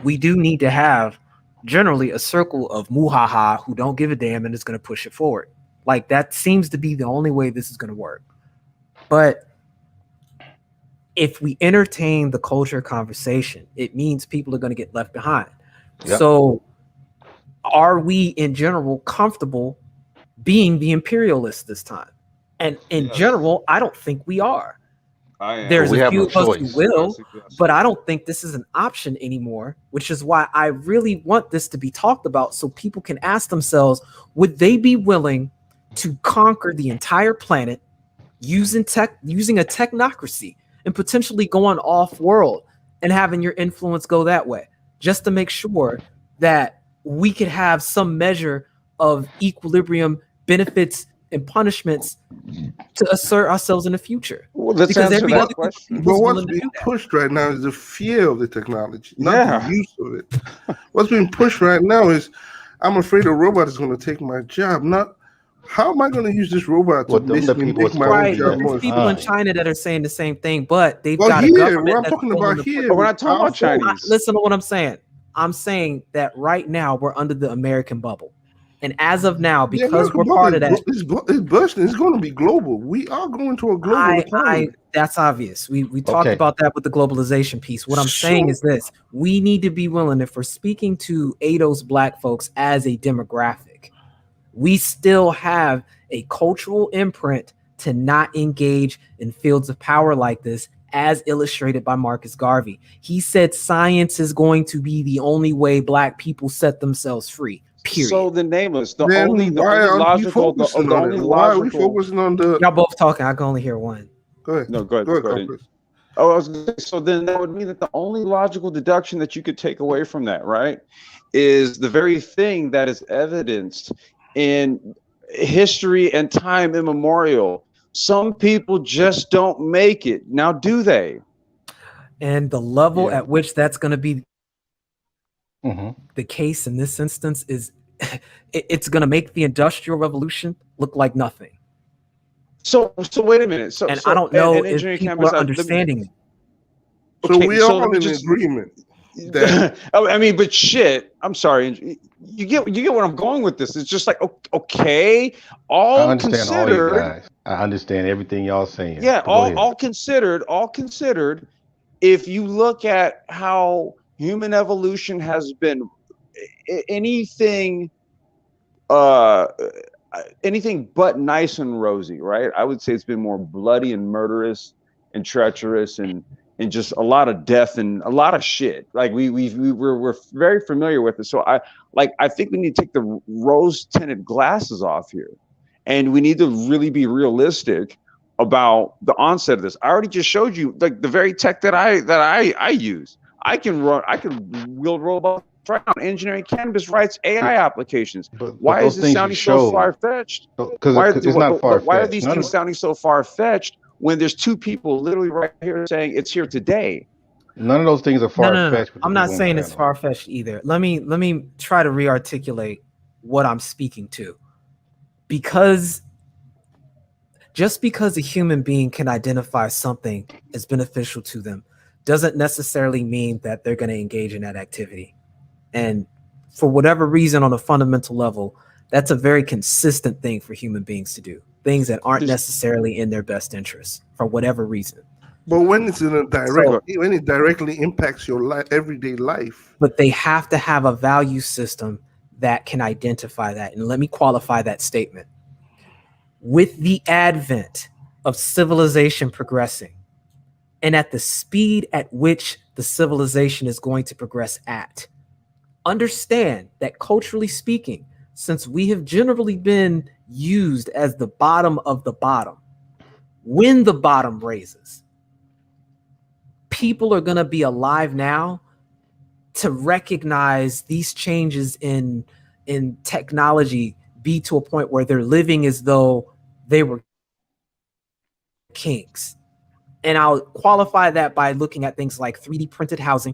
We do need to have generally a circle of muhaha who don't give a damn and is going to push it forward. Like that seems to be the only way this is going to work. But if we entertain the culture conversation, it means people are going to get left behind. Yep. So are we in general comfortable being the imperialists this time? And in general, I don't think we are. There's we a have few no of us who choice. will, but I don't think this is an option anymore, which is why I really want this to be talked about so people can ask themselves, would they be willing to conquer the entire planet using a technocracy and potentially going off world and having your influence go that way, just to make sure that we could have some measure of equilibrium, benefits and punishments to assert ourselves in the future. Well, let's Because answer every that other group of question. people But is what's willing to being do that. pushed right now is the fear of the technology, not the Yeah. use of it. What's being pushed right now is, I'm afraid a robot is going to take my job. Not how am I going to use this robot to Well, them the basically people are make my supposed to own Right, be but job left there's more people in efficient? behind. China that are saying the same thing, but they've Well, got a here, government what I'm that's talking willing about to put. here, But we're not talking our about folks, Chinese. Listen to what I'm saying. I'm saying that right now we're under the American bubble. And as of now, the because American we're bubble part of that, is bursting. It's going to be global. We are going to a global economy. that's obvious. We talked Okay. about that with the globalization piece. What I'm saying is this: we need to be willing, if we're speaking to ADO's black folks as a demographic, we still have a cultural imprint to not engage in fields of power like this, as illustrated by Marcus Garvey. He said science is going to be the only way black people set themselves free. Period. So the nameless, the Then only why aren't we logical, focusing the on it? only Why are we logical. focusing on the? Y'all both talking. I can only hear one. Go ahead. No, go ahead. Go ahead, Go ahead. Complex. Oh, I was gonna say, so then that would mean that the only logical deduction that you could take away from that, right, is the very thing that is evidenced in history and time immemorial. Some people just don't make it. Now, do they? And the level Yeah. at which that's going to be hmm the case in this instance is it's going to make the Industrial Revolution look like nothing. So wait a minute. So And so I don't know and if engineering people campus. are understanding it. So Okay, we so are let me all in just. agreement that I mean, but shit. I'm sorry. You get where I'm going with this. It's just like okay, I all understand all you considered. guys. I understand everything y'all saying. Yeah, But go ahead. all considered. If you look at how human evolution has been, anything uh anything but nice and rosy, right? I would say it's been more bloody and murderous and treacherous and just a lot of death and a lot of shit. Like we're very familiar with it. So I think we need to take the rose tinted glasses off here, and we need to really be realistic about the onset of this. I already just showed you like the very tech that I use. I can wield robots right now. Engineering cannabis writes AI applications. But Why is those this things you sounding so showed, far fetched? because Why it's not far why are fetched. these None things of sounding so far fetched when there's two people literally right here saying it's here today? those things are No, far no, no, no. fetched with the I'm not people on the saying it's panel. far fetched either. Let me try to re-articulate what I'm speaking to. because just because a human being can identify something as beneficial to them doesn't necessarily mean that they're going to engage in that activity. And for whatever reason, on a fundamental level, that's a very consistent thing for human beings to do. Things that aren't necessarily in their best interest for whatever reason. But when it's in a So, when it directly impacts your everyday life. but they have to have a value system that can identify that. And let me qualify that statement. With the advent of civilization progressing, and at the speed at which the civilization is going to progress at, understand that culturally speaking, since we have generally been used as the bottom of the bottom, when the bottom raises, people are going to be alive now to recognize these changes in technology be to a point where they're living as though they were kings. And I'll qualify that by looking at things like 3D printed housing,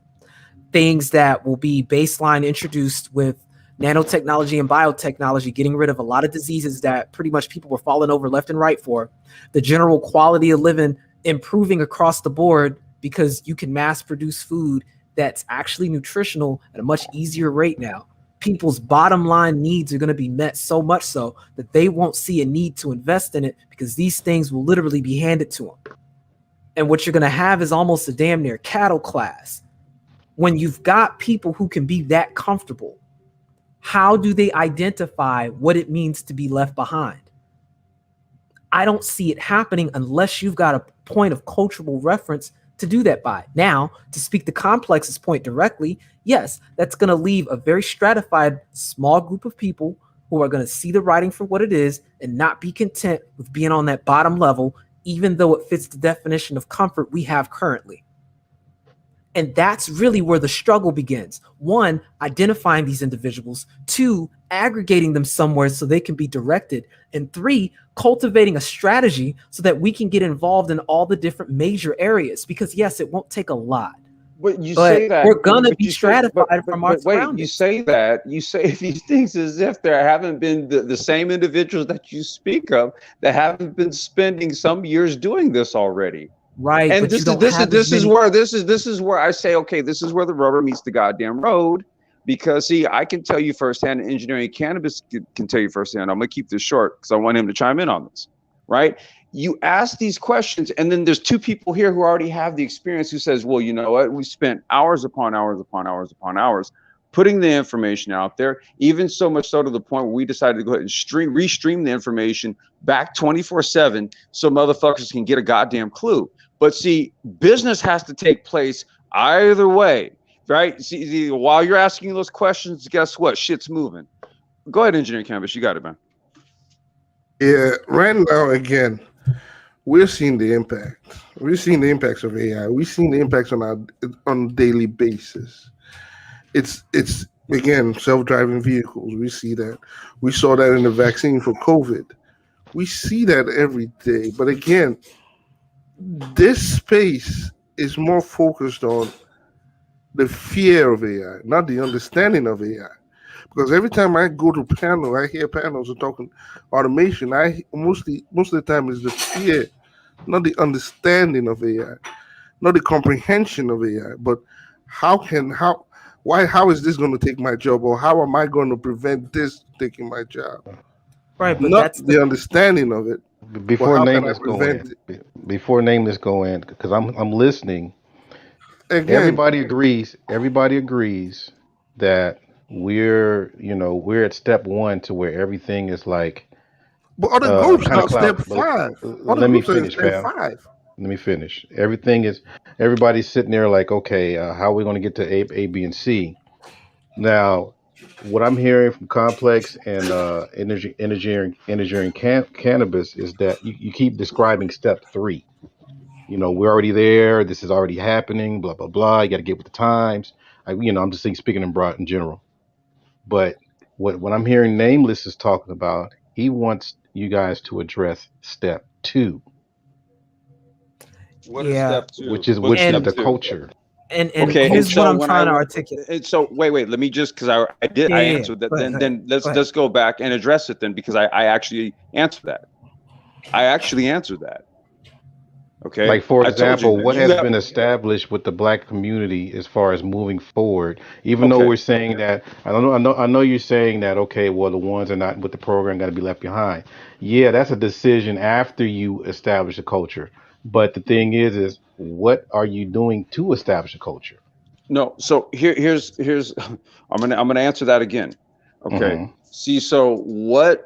things that will be baseline introduced with nanotechnology and biotechnology, getting rid of a lot of diseases that pretty much people were falling over left and right for, the general quality of living improving across the board because you can mass produce food that's actually nutritional at a much easier rate now. People's bottom line needs are going to be met so much so that they won't see a need to invest in it because these things will literally be handed to them. And what you're going to have is almost a damn near cattle class. When you've got people who can be that comfortable, how do they identify what it means to be left behind? I don't see it happening unless you've got a point of cultural reference to do that by. Now, to speak the Complex's point directly, yes, that's going to leave a very stratified small group of people who are going to see the writing for what it is and not be content with being on that bottom level, even though it fits the definition of comfort we have currently. And that's really where the struggle begins. One, identifying these individuals. Two, aggregating them somewhere so they can be directed. And three, cultivating a strategy so that we can get involved in all the different major areas. Because yes, it won't take a lot. But you say that we're gonna be you say, stratified from our but wait, surroundings. you say these things as if there haven't been the same individuals that you speak of that haven't been spending some years doing this already. Right, And but this you is don't this is have this as is many. where this is where I say, okay, this is where the rubber meets the goddamn road. Because see, I can tell you firsthand, engineering cannabis can tell you firsthand. I'm gonna keep this short because I want him to chime in on this. Right? You ask these questions, and then there's two people here who already have the experience who says, well, you know what? We spent hours upon hours upon hours upon hours putting the information out there, even so much so to the point where we decided to go ahead and restream the information back 24/7 so motherfuckers can get a goddamn clue. But see, business has to take place either way, right? See, while you're asking those questions, guess what? Shit's moving. Go ahead, engineer cannabis. You got it, man. Yeah, right now again, we're seeing the impact. We're seeing the impacts of AI. We're seeing the impacts on a daily basis. It's again self-driving vehicles. We see that. We saw that in the vaccine for COVID. We see that every day. But again, this space is more focused on the fear of AI, not the understanding of AI. Because every time I go to panel, I hear panels are talking automation. Most of the time is the fear, not the understanding of AI, not the comprehension of AI, but how is this going to take my job, or how am I going to prevent this taking my job? Right, but Not that's the understanding of it, but Before how can I Nameless go prevent in, it? before Nameless go in, because I'm listening. Again, Everybody agrees that we're at step one to where everything is like but other groups kind are of in step cloudy. But 5. Other let me groups are in finish, step fam. 5. Let me finish. Everybody's sitting there like, okay, how are we going to get to A, B, and C? Now, what I'm hearing from Complex and engineering cannabis is that you keep describing step three. We're already there. This is already happening. Blah blah blah. You got to get with the times. I'm just speaking in broad in general. But what I'm hearing Nameless is talking about, he wants you guys to address step two, What is Yeah. step two? which is What's which is step the And two? culture. And Okay, and here's what so I'm when trying to articulate. and so wait, let me just because I did Yeah, I yeah, yeah. answered that. Go ahead, Then go ahead. let's go back and address it then because I actually answered that. I actually answered that. Okay, Like, for I told you example, what you has have been established with the black community as far as moving forward? Even though okay. we're saying that, I know you're saying that, okay, well, the ones that are not with the program got to be left behind. Yeah, that's a decision after you establish a culture. But the thing is what are you doing to establish a culture? No, so here's I'm gonna answer that again. Okay. Hmm. See, so what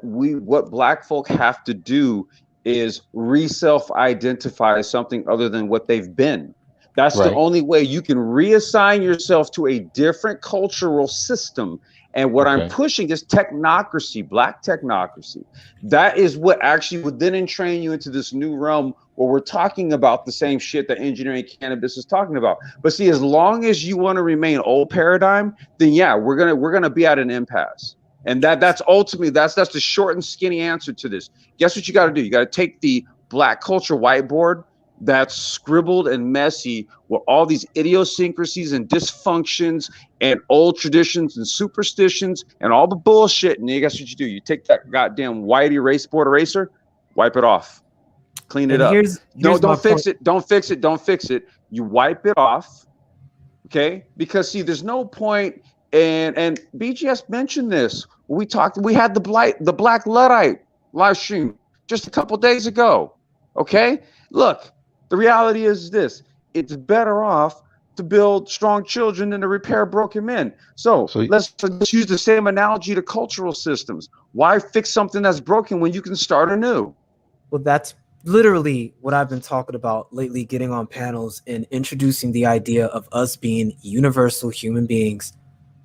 black folk have to do is re-self-identify as something other than what they've been. That's the Right. only way you can reassign yourself to a different cultural system. And what I'm Okay. pushing is technocracy, black technocracy. That is what actually would then entrain you into this new realm where we're talking about the same shit that engineering cannabis is talking about. But see, as long as you want to remain old paradigm, then yeah, we're gonna be at an impasse. And that's ultimately that's the short and skinny answer to this. Guess what you got to do? You got to take the black culture whiteboard that's scribbled and messy with all these idiosyncrasies and dysfunctions and old traditions and superstitions and all the bullshit. And guess what you do? You take that goddamn white erase board eraser, wipe it off, clean it And up. No, here's my don't point. fix it. Don't fix it. Don't fix it. You wipe it off. Okay, because see, there's no point. And BGS mentioned this. We had the Black Luddite live stream just a couple days ago. Okay, look, the reality is this: it's better off to build strong children than to repair broken men. So So let's use the same analogy to cultural systems. Why fix something that's broken when you can start anew? Well, that's literally what I've been talking about lately, getting on panels and introducing the idea of us being universal human beings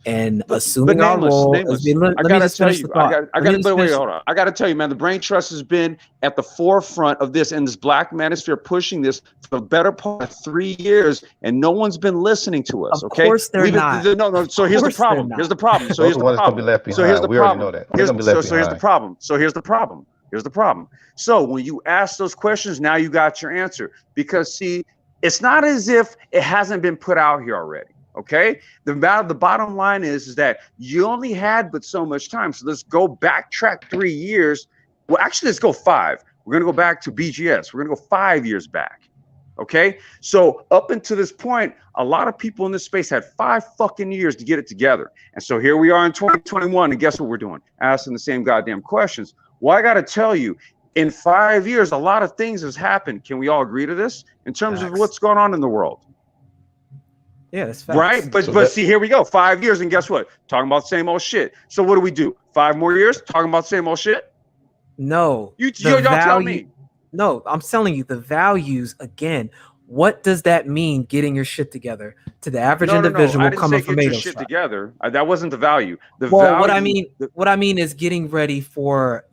and But assuming our nameless, role as nameless. being. I Let me gotta just tell finish the you, I thought. got, I Let me got. just But wait, finish. hold on. I gotta tell you, man. The Brain Trust has been at the forefront of this, and this Black Manosphere pushing this for the better part of 3 years, and no one's been listening to us. Of Okay, course they're we've been not. no, no. Of So here's the course they're problem. Here's not. the problem. So those here's are the the ones that's gonna be problem. left So here's behind. the We already know problem. that. They're gonna be left So here's the behind. problem. So here's the problem. Here's the problem. So when you ask those questions, now you got your answer. Because see, it's not as if it hasn't been put out here already. Okay, the bottom line is that you only had but so much time. So let's go backtrack 3 years. Well, actually, let's go 5. We're gonna go back to BGS. We're gonna go 5 years back. Okay, so up until this point, a lot of people in this space had 5 fucking years to get it together. And so here we are in 2021, and guess what we're doing? Asking the same goddamn questions. Well, I gotta tell you, in 5 years, a lot of things has happened. Can we all agree to this in terms of Facts. what's going on in the world? Yeah, that's facts. Right, but So but that see, here we go. 5 years, and guess what? Talking about the same old shit. So what do? 5 more years talking about the same old shit? No, Y'all tell me. No, I'm telling you the values again. What does that mean? Getting your shit together to the average No. I individual didn't coming say from get your Mato's shit tribe. together. That wasn't the value. The Well, value. what I mean is getting ready for,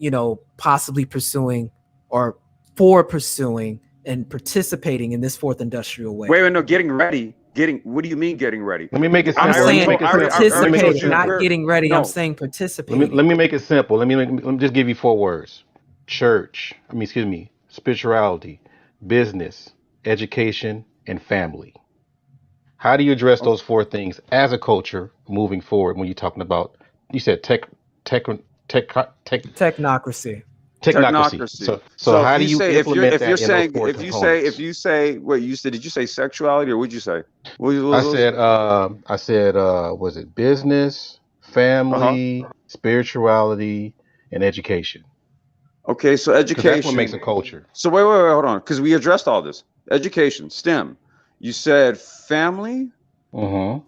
possibly pursuing or for pursuing and participating in this fourth industrial wave. Wait, no, getting ready. What do you mean getting ready? let me make it I'm simple. Let me saying make it I already simple. Let me make it told participating, you not simple. where. getting ready. I'm No, saying Let participating. me make it simple. Let me just give you 4 words: church. Excuse me, spirituality, business, education, and family. How do you address those 4 things as a culture moving forward when you're talking about? You said tech, tech, tech, Technocracy. technocracy. technocracy. So So how do you implement that in those 4 if components? you say what you said, did you say sexuality or would you say? What I was those? said, was it business, Uh-huh. family, spirituality, and education? Okay, so Because that's what makes education. a culture. So wait, hold on, because we addressed all this. Education, STEM. You said family. Mm-hmm.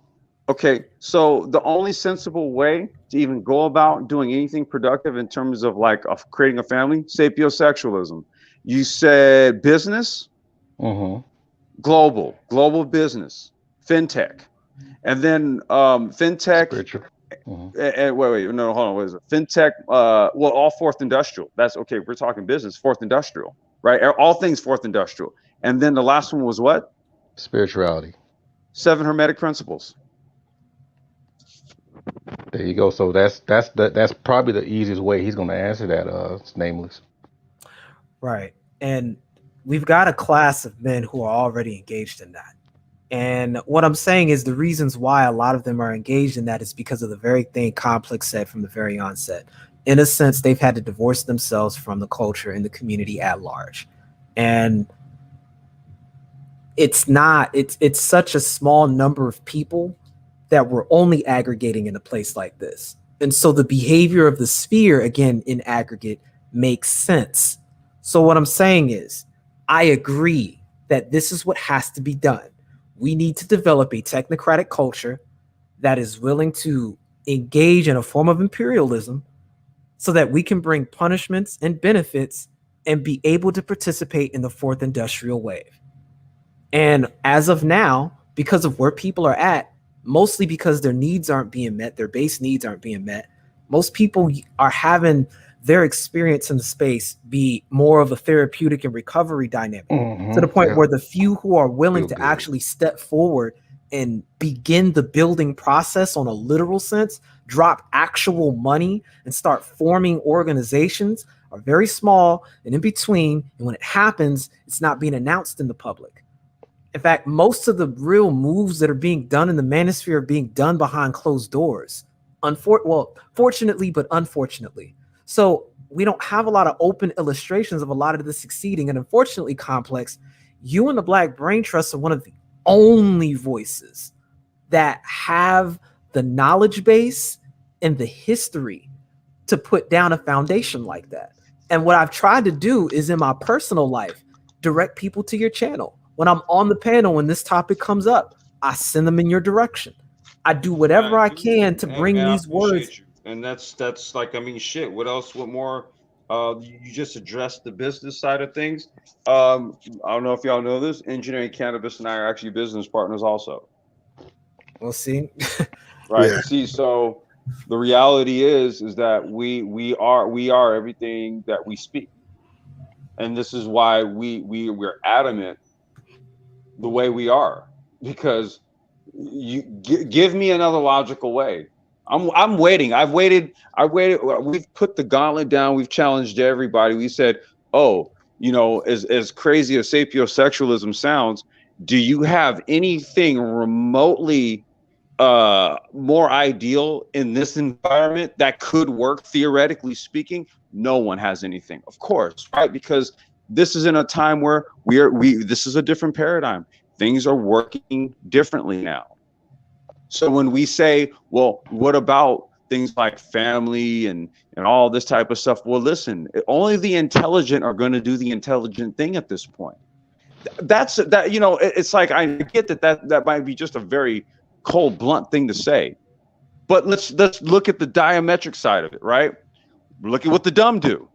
Okay, so the only sensible way to even go about doing anything productive in terms of like of creating a family, sapiosexualism. You said business, Mm-hmm. global business, fintech, and then fintech. Spiritual. Mm-hmm. And wait, no, hold on. What is it? Fintech. Well, all fourth industrial. That's okay. We're talking business, fourth industrial, right? All things fourth industrial. And then the last one was what? Spirituality. 7 Hermetic principles. There you go. So that's probably the easiest way he's going to answer that. It's nameless. Right. And we've got a class of men who are already engaged in that. And what I'm saying is the reasons why a lot of them are engaged in that is because of the very thing Complex said from the very onset. In a sense, they've had to divorce themselves from the culture and the community at large. And it's such a small number of people that we're only aggregating in a place like this. And so the behavior of the sphere, again, in aggregate, makes sense. So what I'm saying is, I agree that this is what has to be done. We need to develop a technocratic culture that is willing to engage in a form of imperialism so that we can bring punishments and benefits and be able to participate in the fourth industrial wave. And as of now, because of where people are at, mostly because their needs aren't being met, their base needs aren't being met, most people are having their experience in the space be more of a therapeutic and recovery dynamic to the point where the few who are willing to actually step forward and begin the building process on a literal sense, drop actual money and start forming organizations are very small and in between. And when it happens, it's not being announced in the public. In fact, most of the real moves that are being done in the manosphere are being done behind closed doors. Fortunately, but unfortunately. So we don't have a lot of open illustrations of a lot of this succeeding. And unfortunately, Complex, you and the Black Brain Trust are one of the only voices that have the knowledge base and the history to put down a foundation like that. And what I've tried to do is in my personal life, direct people to your channel. When I'm on the panel, when this topic comes up, I send them in your direction. I do whatever I can to bring Man, I these words. appreciate you. And that's like, I mean, shit. What else? What more? You just addressed the business side of things. I don't know if y'all know this. Engineering Cannabis and I are actually business partners also. We'll see. Right. Yeah. See, so the reality is that we are everything that we speak, and this is why we're adamant the way we are, because you give me another logical way. I'm waiting. I've waited. We've put the gauntlet down. We've challenged everybody. We said, oh, as crazy as sapiosexualism sounds, do you have anything remotely more ideal in this environment that could work, theoretically speaking? No one has anything, of course, right? Because this is in a time where this is a different paradigm. Things are working differently now. So when we say, well, what about things like family and all this type of stuff? Well, listen, only the intelligent are going to do the intelligent thing at this point. It's like, I get that might be just a very cold, blunt thing to say, but let's look at the diametric side of it, right? Look at what the dumb do.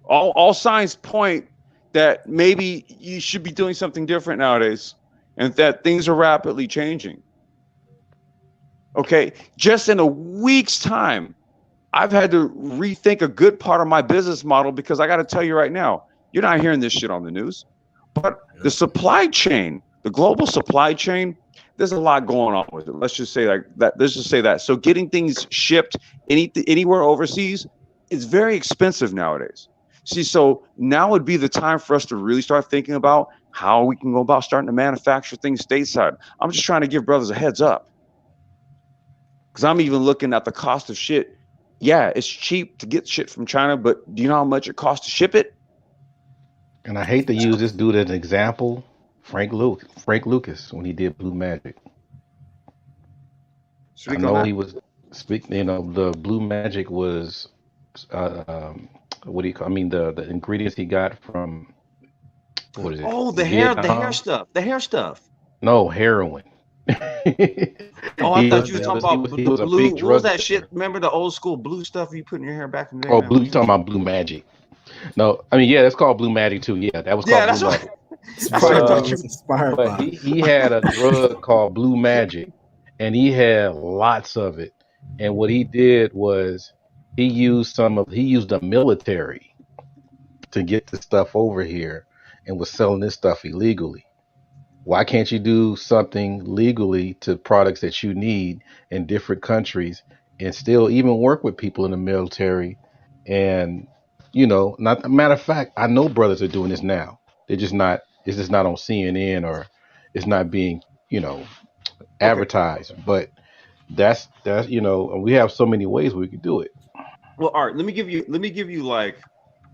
All signs point that maybe you should be doing something different nowadays, and that things are rapidly changing. Okay, just in a week's time, I've had to rethink a good part of my business model, because I got to tell you right now, you're not hearing this shit on the news, but the supply chain, the global supply chain, there's a lot going on with it. Let's just say that. Let's just say that. So getting things shipped anywhere overseas is very expensive nowadays. See, so now would be the time for us to really start thinking about how we can go about starting to manufacture things stateside. I'm just trying to give brothers a heads up, because I'm even looking at the cost of shit. Yeah, it's cheap to get shit from China, but do you know how much it costs to ship it? And I hate to use this dude as an example, Frank Lucas, when he did Blue Magic. Speak I know on that. he was speaking. The Blue Magic was, what do you call? I mean, the ingredients he got from, what is it? Oh, the hair Vietnam? stuff, the hair stuff. No, heroin. Oh, I thought you was he talking was he about was he the was a blue. big What was drug that dealer. shit? Remember the old school blue stuff you put in your hair back in the day, Oh, man? blue. You talking about Blue Magic? No, I mean, yeah, that's called Blue Magic too. Yeah, that was Yeah, called Blue that's what. Magic. That's what I thought you. But he had a drug called Blue Magic, and he had lots of it. And what he did was he used the military to get the stuff over here, and was selling this stuff illegally. Why can't you do something legally to products that you need in different countries, and still even work with people in the military? And not a matter of fact, I know brothers are doing this now. They're just not It's just not on CNN or it's not being, you know, Okay. advertised. But that's you know, and we have so many ways we could do it. Well, all right. Let me give you like,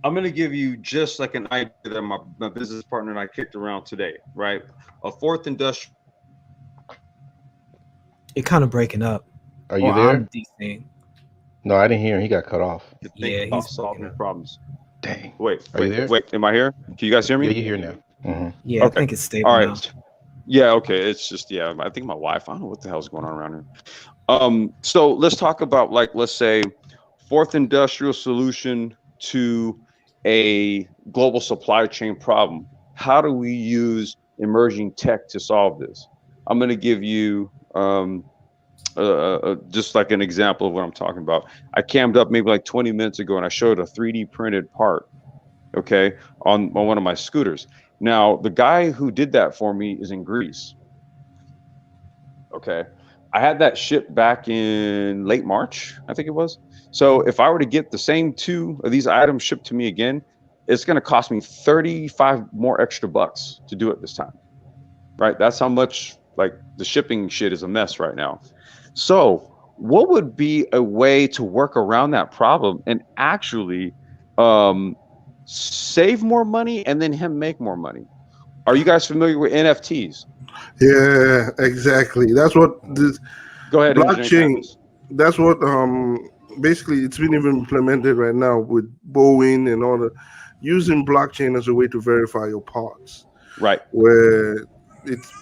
I'm gonna give you just like an idea that my business partner and I kicked around today, right? A fourth industrial. You're kind of breaking up. Are you Or there? I'm DCing. No, I didn't hear him. He got cut off. To think Yeah, about he's solving breaking up. problems. Dang. Wait. Are you there? Am I here? Can you guys hear me? Yeah, you here now. Yeah, I Okay. think it's stable All right. now. Yeah. Okay. It's just I think my Wi-Fi. I don't know what the hell's going on around here. So let's talk about, like, let's say, fourth industrial solution to a global supply chain problem. How do we use emerging tech to solve this? I'm going to give you just like an example of what I'm talking about. I cammed up maybe like 20 minutes ago and I showed a 3D printed part, okay, on one of my scooters. Now, the guy who did that for me is in Greece. Okay. I had that shipped back in late March, I think it was. So if I were to get the same two of these items shipped to me again, it's going to cost me 35 more extra bucks to do it this time. Right? That's how much, like, the shipping shit is a mess right now. So what would be a way to work around that problem and actually save more money and then him make more money? Are you guys familiar with NFTs? Yeah, exactly. That's what this Go ahead, Engineer blockchain. Campus. That's what basically it's been even implemented right now with Boeing and all the using blockchain as a way to verify your parts. Right. Where it's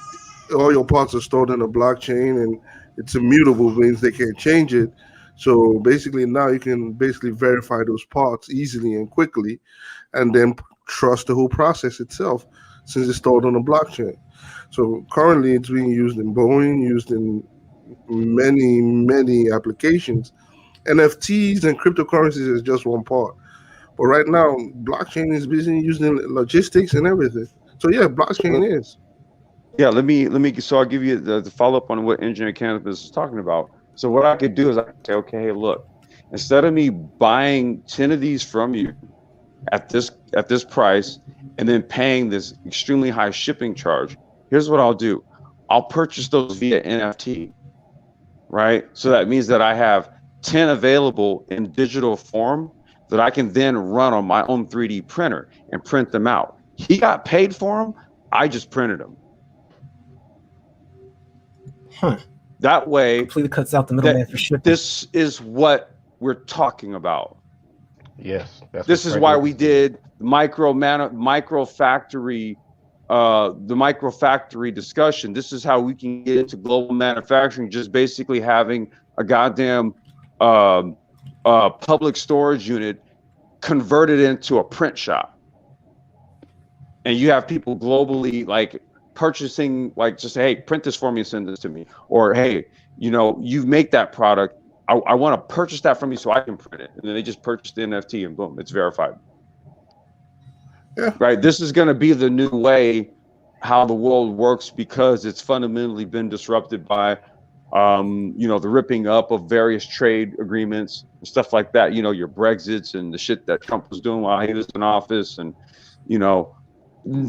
all your parts are stored in a blockchain and it's immutable, means they can't change it. So basically now you can basically verify those parts easily and quickly, and then trust the whole process itself since it's stored on a blockchain. So currently it's being used in Boeing, used in many applications. NFTs and cryptocurrencies is just one part. But right now, blockchain is busy used in logistics and everything. So yeah, blockchain is. Yeah, let me. So I'll give you the follow up on what Engineer Campus is talking about. So what I could do is I could say, okay, hey, look, instead of me buying 10 of these from you at this price and then paying this extremely high shipping charge, here's what I'll do. I'll purchase those via NFT, right? So that means that I have 10 available in digital form that I can then run on my own 3D printer and print them out. He got paid for them. I just printed them. Huh. That way, completely cuts out the middleman for shipping. This is what we're talking about. Yes, this is why we did micro factory, the micro factory discussion. This is how we can get into global manufacturing. Just basically having a goddamn public storage unit converted into a print shop, and you have people globally like purchasing, like, just say, hey, print this for me and send this to me, or hey, you make that product. I want to purchase that from you so I can print it. And then they just purchase the NFT and boom, it's verified. Yeah. Right. This is going to be the new way how the world works, because it's fundamentally been disrupted by, the ripping up of various trade agreements and stuff like that. Your Brexits and the shit that Trump was doing while he was in office. And,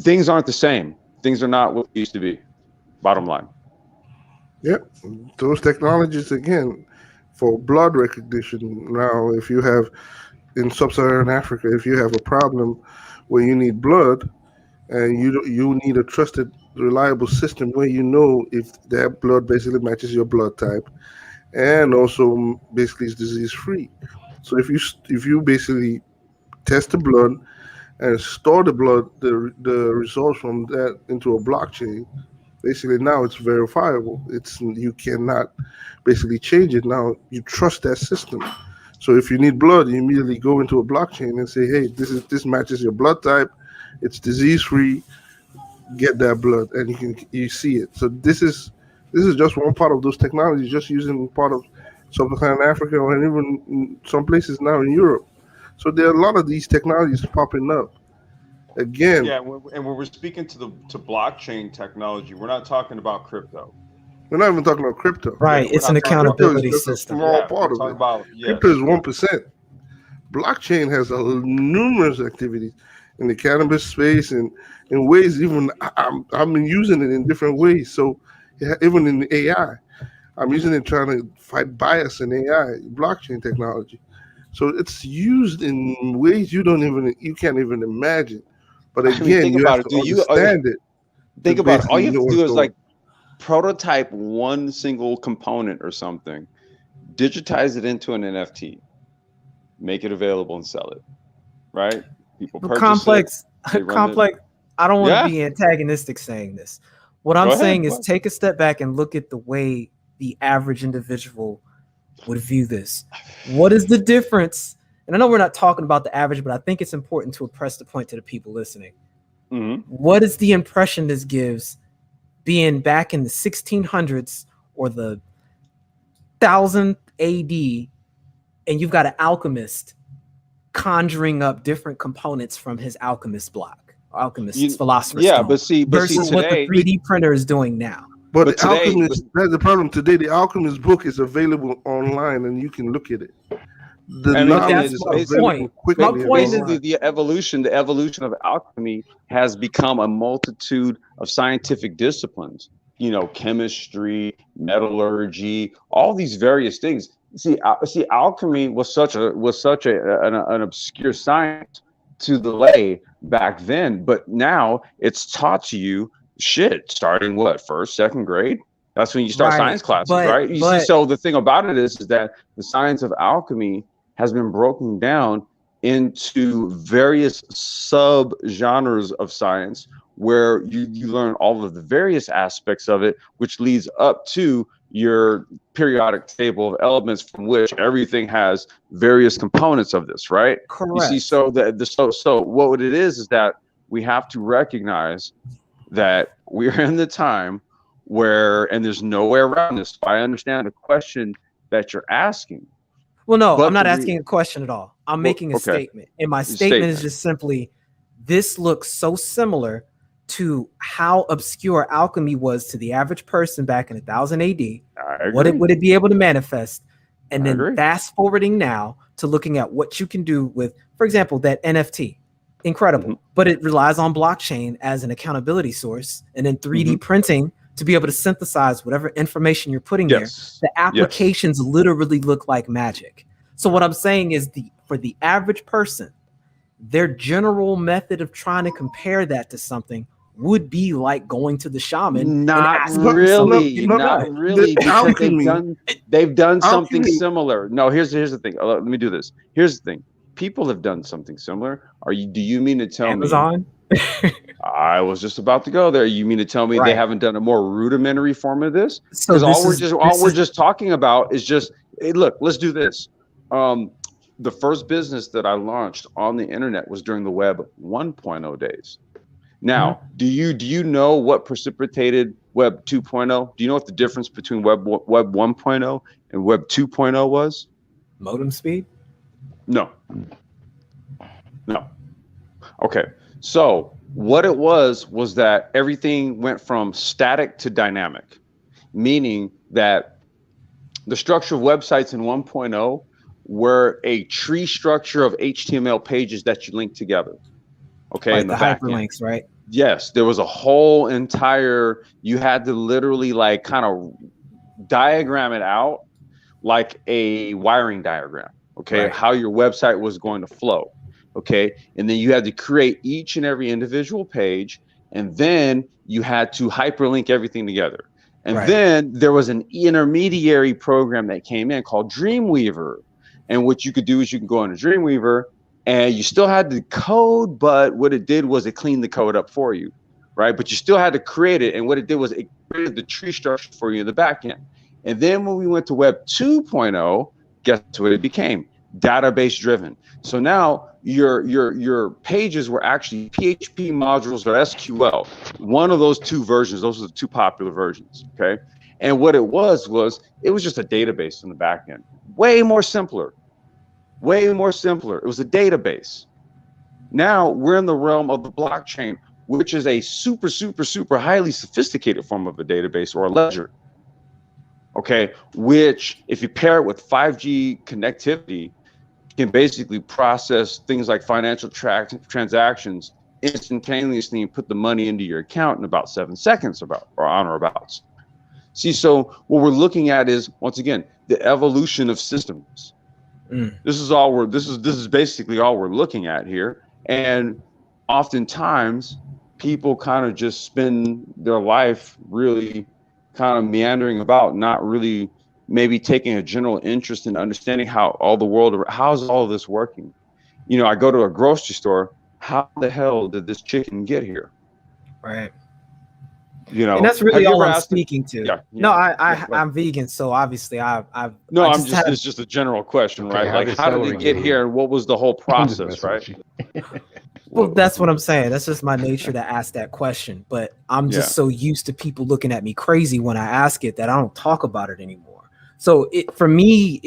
things aren't the same. Things are not what they used to be. Bottom line. Yep. Those technologies, again, for blood recognition. Now, if you have in sub-Saharan Africa, if you have a problem where you need blood and you need a trusted, reliable system where you know if that blood basically matches your blood type and also basically is disease-free. So if you basically test the blood and store the the results from that into a blockchain, basically now it's verifiable. You cannot basically change it. Now you trust that system. So if you need blood, you immediately go into a blockchain and say, hey, this matches your blood type, it's disease free, get that blood, and you see it. So this is just one part of those technologies, just using part of sub-Saharan Africa or even some places now in Europe. So there are a lot of these technologies popping up. Again, yeah, and when we're speaking to blockchain technology, we're not talking about crypto. We're not even talking about crypto. Right, it's an accountability system. Small part of it. Crypto is 1%. Blockchain has numerous activities. in the cannabis space and in ways even I've been using it in different ways. So yeah, even in AI, I'm using it trying to fight bias in AI blockchain technology. So it's used in ways you can't even imagine. But I mean, again, think you about have it, to dude. understand it to Think about it. All basically you have know to what's do is going. like prototype one single component or something, digitize it into an NFT, make it available and sell it. Right? People But purchase it. complex, They run it. complex. I don't want to Yeah. be antagonistic saying this. What I'm Go ahead. saying Go is ahead. take a step back and look at the way the average individual would view this. What is the difference? And I know we're not talking about the average, but I think it's important to impress the point to the people listening. Mm-hmm. What is the impression this gives being back in the 1600s or the 1000 AD, and you've got an alchemist conjuring up different components from his alchemist block, alchemist's philosopher's Yeah, stone, but see versus what the today, 3D printer is doing now. But but the today, Alchemist, that's the problem today. The Alchemist book is available online and you can look at it. The I mean, the But thing knowledge that's is, is my basically, available point. My quickly and point basically is, online. the evolution of alchemy has become a multitude of scientific disciplines. You know, chemistry, metallurgy, all these various things. See, alchemy was such an obscure science to the lay back then, but now it's taught to you shit starting what, first, second grade. That's when you start right, science classes, but right? You see, but so the thing about it is that the science of alchemy has been broken down into various sub genres of science where you learn all of the various aspects of it, which leads up to your periodic table of elements from which everything has various components of this, right? You see, correct. so so what it is that we have to recognize that we're in the time where, and there's no way around this. So I understand the question that you're asking, Well, no, I'm but not asking a question at all. I'm making a okay, statement. And my statement is statement. just simply this looks so similar to how obscure alchemy was to the average person back in 1000 AD. I What agree. would it be able to manifest? And I then agree. fast forwarding now to looking at what you can do with, for example, that NFT. Incredible. Mm-hmm. But it relies on blockchain as an accountability source and then 3D Mm-hmm. printing to be able to synthesize whatever information you're putting there. Yes. The Yes. applications literally look like magic. So what I'm saying is for the average person, their general method of trying to compare that to something would be like going to the shaman and Not asking for something really, to be not done. really, The because alchemy, they've done something alchemy. similar. No, here's the thing. Let me do this. Here's the thing. People have done something similar. Do you mean to tell me? Amazon? I was just about to go there. You mean to tell me they Right. haven't done a more rudimentary form of this? So Because this all we're is just talking about is just, hey, look, let's do this. The first business that I launched on the internet was during the Web 1.0 days. Now, do you know what precipitated Web 2.0? Do you know what the difference between Web 1.0 and Web 2.0 was? modem speed? No. Okay. So what it was that everything went from static to dynamic, meaning that the structure of websites in 1.0 were a tree structure of HTML pages that you link together. Okay, Like in the the back end. hyperlinks, right? Yes, there was a whole entire, you had to literally like kind of diagram it out like a wiring diagram, okay, Right. how your website was going to flow, okay, and then you had to create each and every individual page, and then you had to hyperlink everything together. And Right. then there was an intermediary program that came in called Dreamweaver, and what you could do is you can go into Dreamweaver and you still had the code, but what it did was it cleaned the code up for you, right? But you still had to create it, and what it did was it created the tree structure for you in the back end. And then when we went to Web 2.0, guess what it became? Database driven. So now your pages were actually PHP modules or SQL. One of those two versions, those are the two popular versions, okay? And what it was it was just a database in the back end. Way more simpler. Way more simpler. It was a database. Now we're in the realm of the blockchain, which is a super, super, super highly sophisticated form of a database or a ledger. Okay, which if you pair it with 5G connectivity, can basically process things like financial transactions instantaneously and put the money into your account in about 7 seconds, or on or abouts. See, so what we're looking at is, once again, the evolution of systems. This is basically all we're looking at here. And oftentimes people kind of just spend their life really kind of meandering about, not really maybe taking a general interest in understanding how's all of this working. I go to a grocery store, how the hell did this chicken get here? Right. And that's really all I'm speaking to. Yeah, no, I'm vegan, so obviously I've it's just a general question, Okay, right? Like, how did it get here, and what was the whole process, right? Well, that's what I'm saying. That's just my nature to ask that question. But I'm just so used to people looking at me crazy when I ask it that I don't talk about it anymore. So for me,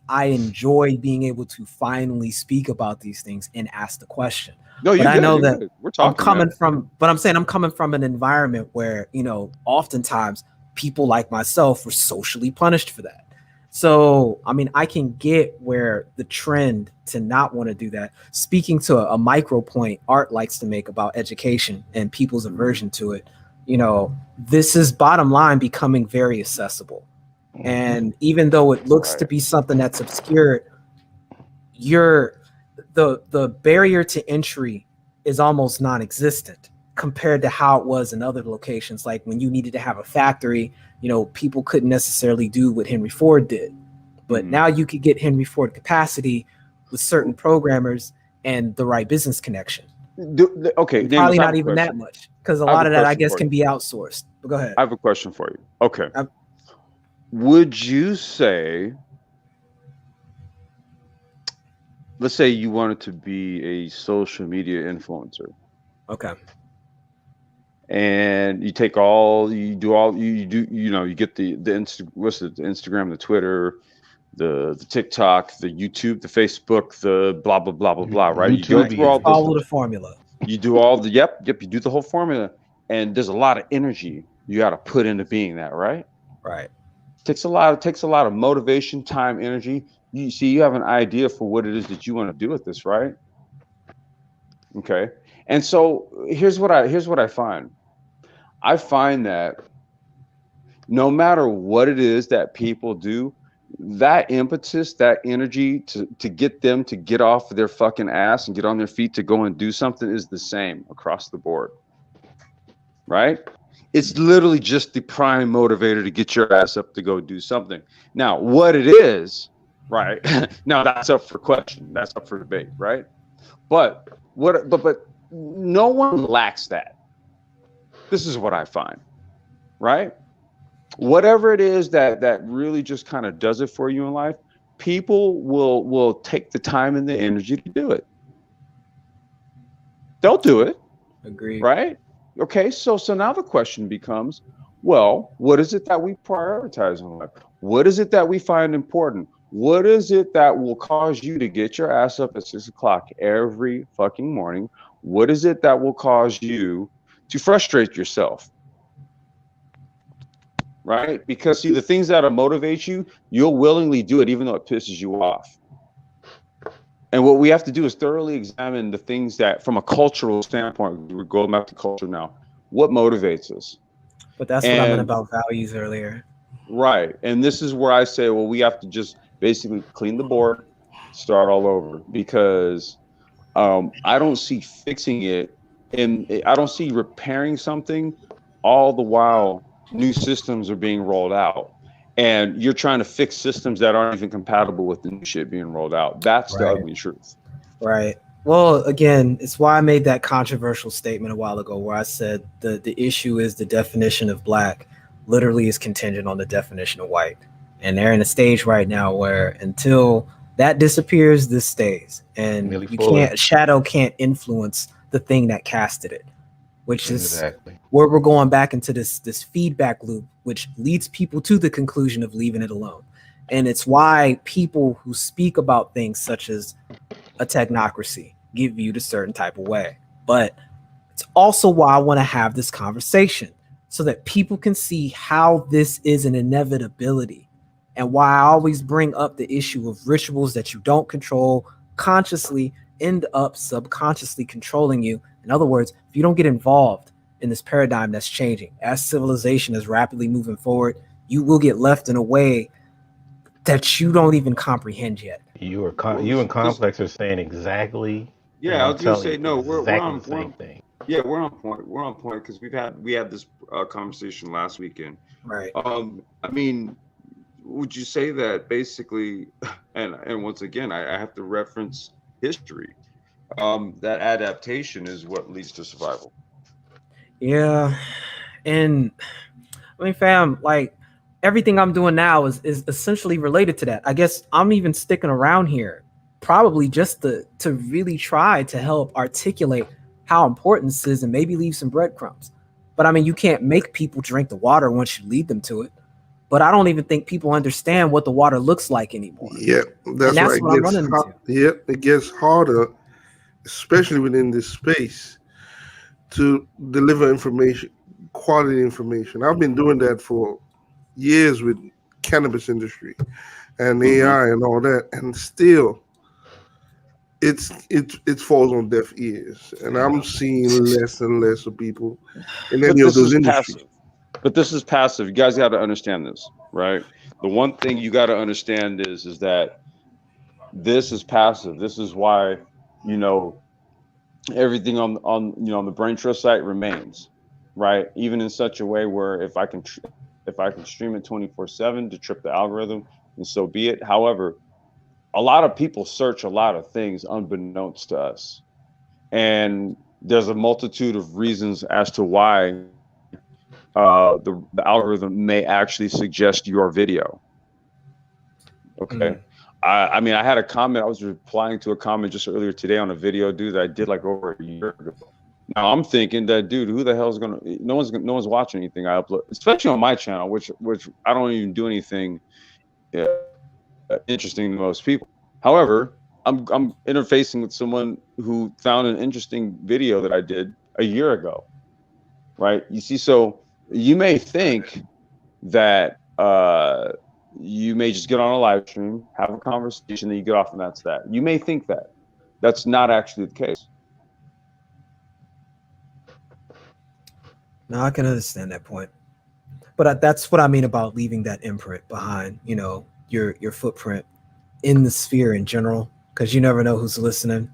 I enjoy being able to finally speak about these things and ask the question. No, but I know that we're talking. I'm coming from an environment where, oftentimes people like myself were socially punished for that. So, I mean, I can get where the trend to not want to do that. Speaking to a micro point Art likes to make about education and people's aversion to it, this is bottom line becoming very accessible. And even though it looks to be something that's obscure, the barrier to entry is almost non-existent compared to how it was in other locations. Like when you needed to have a factory, people couldn't necessarily do what Henry Ford did. But now you could get Henry Ford capacity with certain programmers and the right business connection. Okay, probably not even that much, because a lot of that, I guess, can be outsourced. But go ahead. I have a question for you. Okay. Would you say, let's say you wanted to be a social media influencer. Okay. And you get the Instagram, the Twitter, the TikTok, the YouTube, the Facebook, the blah blah blah blah blah, right? You go through follow the formula. You do all the you do the whole formula, and there's a lot of energy you got to put into being that, right? Right. Takes a lot of motivation, time, energy. You have an idea for what it is that you want to do with this, right? Okay. And so here's what I find. I find that no matter what it is that people do, that impetus, that energy to get them to get off their fucking ass and get on their feet to go and do something is the same across the board. Right? It's literally just the prime motivator to get your ass up to go do something. Now, what it is, right? Now that's up for question. That's up for debate, right? But no one lacks that. This is what I find, right? Whatever it is that really just kind of does it for you in life, people will take the time and the energy to do it. They'll do it. Agreed. Right? Okay, so now the question becomes, well, what is it that we prioritize in life? What is it that we find important? What is it that will cause you to get your ass up at 6 o'clock every fucking morning? What is it that will cause you to frustrate yourself? Right? Because see, the things that'll motivate you, you'll willingly do it even though it pisses you off. And what we have to do is thoroughly examine the things that, from a cultural standpoint, we're going back to culture now, what motivates us? But that's what I meant about values earlier. Right. And this is where I say, well, we have to just basically clean the board, start all over, because I don't see fixing it, and I don't see repairing something all the while new systems are being rolled out. And you're trying to fix systems that aren't even compatible with the new shit being rolled out. That's the ugly truth. Right. Well, again, it's why I made that controversial statement a while ago where I said the issue is the definition of black literally is contingent on the definition of white. And they're in a stage right now where until that disappears, this stays. And shadow can't influence the thing that casted it, which is where we're going back into this feedback loop, which leads people to the conclusion of leaving it alone. And it's why people who speak about things such as a technocracy get viewed a certain type of way. But it's also why I want to have this conversation so that people can see how this is an inevitability. and why I always bring up the issue of rituals that you don't control consciously end up subconsciously controlling you. In other words, if you don't get involved in this paradigm that's changing, as civilization is rapidly moving forward, you will get left in a way that you don't even comprehend yet. You are Well, you and this Complex are saying exactly, and yeah, I I'm was gonna telling you say no. We're exactly on the same thing. yeah, we're on point. We're on point because we had this conversation last weekend. Right. I mean, would you say that basically, and once again, I have to reference history. That adaptation is what leads to survival. Yeah. And I mean, fam, like everything I'm doing now is essentially related to that. I guess I'm even sticking around here probably just to really try to help articulate how important this is and maybe leave some breadcrumbs. But I mean, you can't make people drink the water once you lead them to it. But I don't even think people understand what the water looks like anymore. Yeah, And that's why that's it what I'm gets running hot. into. Yeah, it gets harder, especially within this space, to deliver information, quality information. I've been doing that for years with cannabis industry and AI and all that, and still it falls on deaf ears. And I'm seeing less and less of people in But any of this those is industries. passive. But this is passive. You guys got to understand this, right? The one thing you got to understand is that this is passive. This is why, you know, everything on the brain trust site remains, right? Even in such a way where if I can stream it 24/7 to trip the algorithm, and so be it. However, a lot of people search a lot of things unbeknownst to us, and there's a multitude of reasons as to why the algorithm may actually suggest your video. Okay. I mean, I had a comment. I was replying to a comment just earlier today on a video, dude, that I did like over a year ago. Now I'm thinking that, dude, who the hell is gonna? No one's watching anything I upload, especially on my channel, which I don't even do anything interesting to most people. However, I'm interfacing with someone who found an interesting video that I did a year ago, right? You see, so you may think that you may just get on a live stream, have a conversation, then you get off, and that's that. You may think that. That's not actually the case. No, I can understand that point. But that's what I mean about leaving that imprint behind, your footprint in the sphere in general, because you never know who's listening.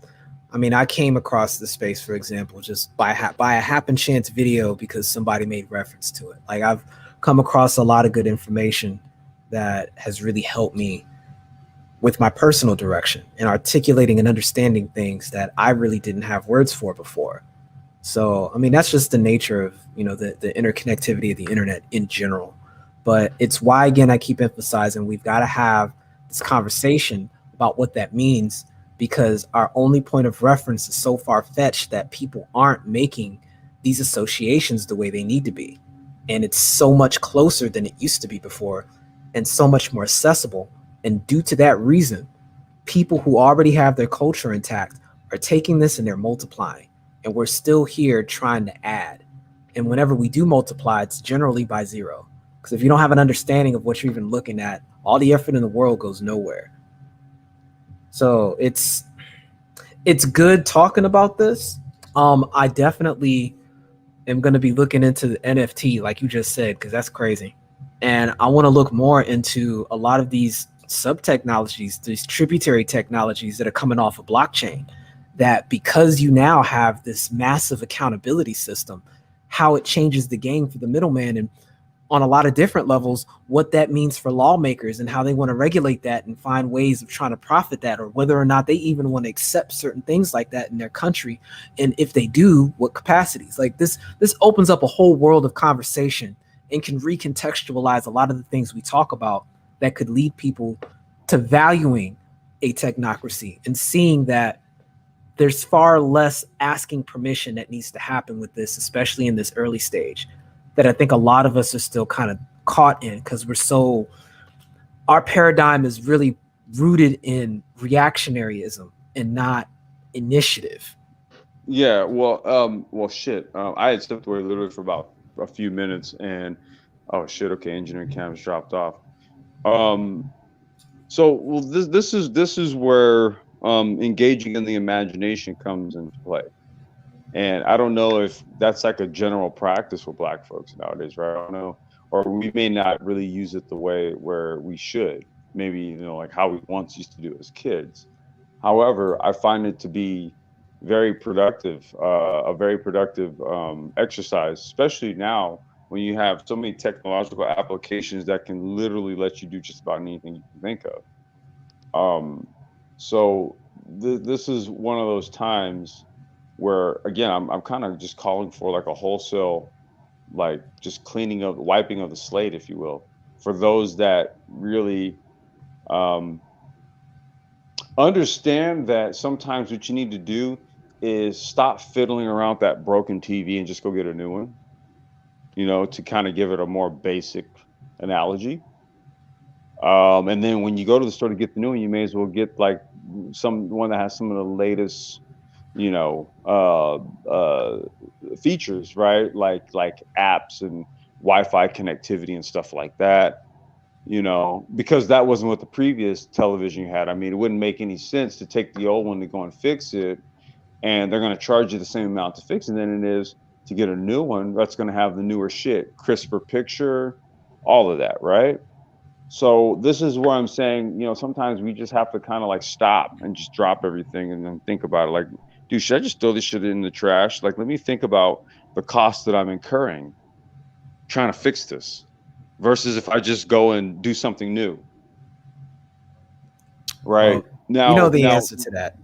I mean, I came across the space, for example, just by a happen chance video because somebody made reference to it. Like I've come across a lot of good information that has really helped me with my personal direction and articulating and understanding things that I really didn't have words for before. So, I mean, that's just the nature of, the interconnectivity of the internet in general. But it's why, again, I keep emphasizing we've got to have this conversation about what that means, because our only point of reference is so far fetched that people aren't making these associations the way they need to be. And it's so much closer than it used to be before and so much more accessible. And due to that reason, people who already have their culture intact are taking this and they're multiplying. And we're still here trying to add. And whenever we do multiply, it's generally by zero. Because if you don't have an understanding of what you're even looking at, all the effort in the world goes nowhere. So it's good talking about this. I definitely am going to be looking into the NFT, like you just said, because that's crazy. And I want to look more into a lot of these sub technologies, these tributary technologies that are coming off of blockchain, that because you now have this massive accountability system, how it changes the game for the middleman, and on a lot of different levels, what that means for lawmakers and how they want to regulate that and find ways of trying to profit that, or whether or not they even want to accept certain things like that in their country. And if they do, what capacities? Like this opens up a whole world of conversation and can recontextualize a lot of the things we talk about that could lead people to valuing a technocracy and seeing that there's far less asking permission that needs to happen with this, especially in this early stage, that I think a lot of us are still kind of caught in, because our paradigm is really rooted in reactionaryism and not initiative. Yeah, well, shit. I had stepped away literally for about a few minutes, and oh shit, okay, engineering cams dropped off. So well, this is where engaging in the imagination comes into play. And I don't know if that's like a general practice with Black folks nowadays, right? I don't know, or we may not really use it the way where we should. Maybe, you know, like how we once used to do as kids. However, I find it to be very productive, a very productive exercise, especially now when you have so many technological applications that can literally let you do just about anything you can think of. So this is one of those times where, again, I'm kind of just calling for like a wholesale, like just cleaning up, wiping of the slate, if you will, for those that really um, understand that sometimes what you need to do is stop fiddling around with that broken TV and just go get a new one, you know, to kind of give it a more basic analogy. And then when you go to the store to get the new one, you may as well get like some one that has some of the latest, you know, features, right? Like apps and Wi-Fi connectivity and stuff like that. You know, because that wasn't what the previous television you had. I mean, it wouldn't make any sense to take the old one to go and fix it, and they're going to charge you the same amount to fix it than it is to get a new one that's going to have the newer shit, crisper picture, all of that, right? So this is where I'm saying, you know, sometimes we just have to kind of like stop and just drop everything and then think about it. Like, dude, should I just throw this shit in the trash? Like, let me think about the cost that I'm incurring trying to fix this versus if I just go and do something new. Right. Well, Now, you know the answer to that.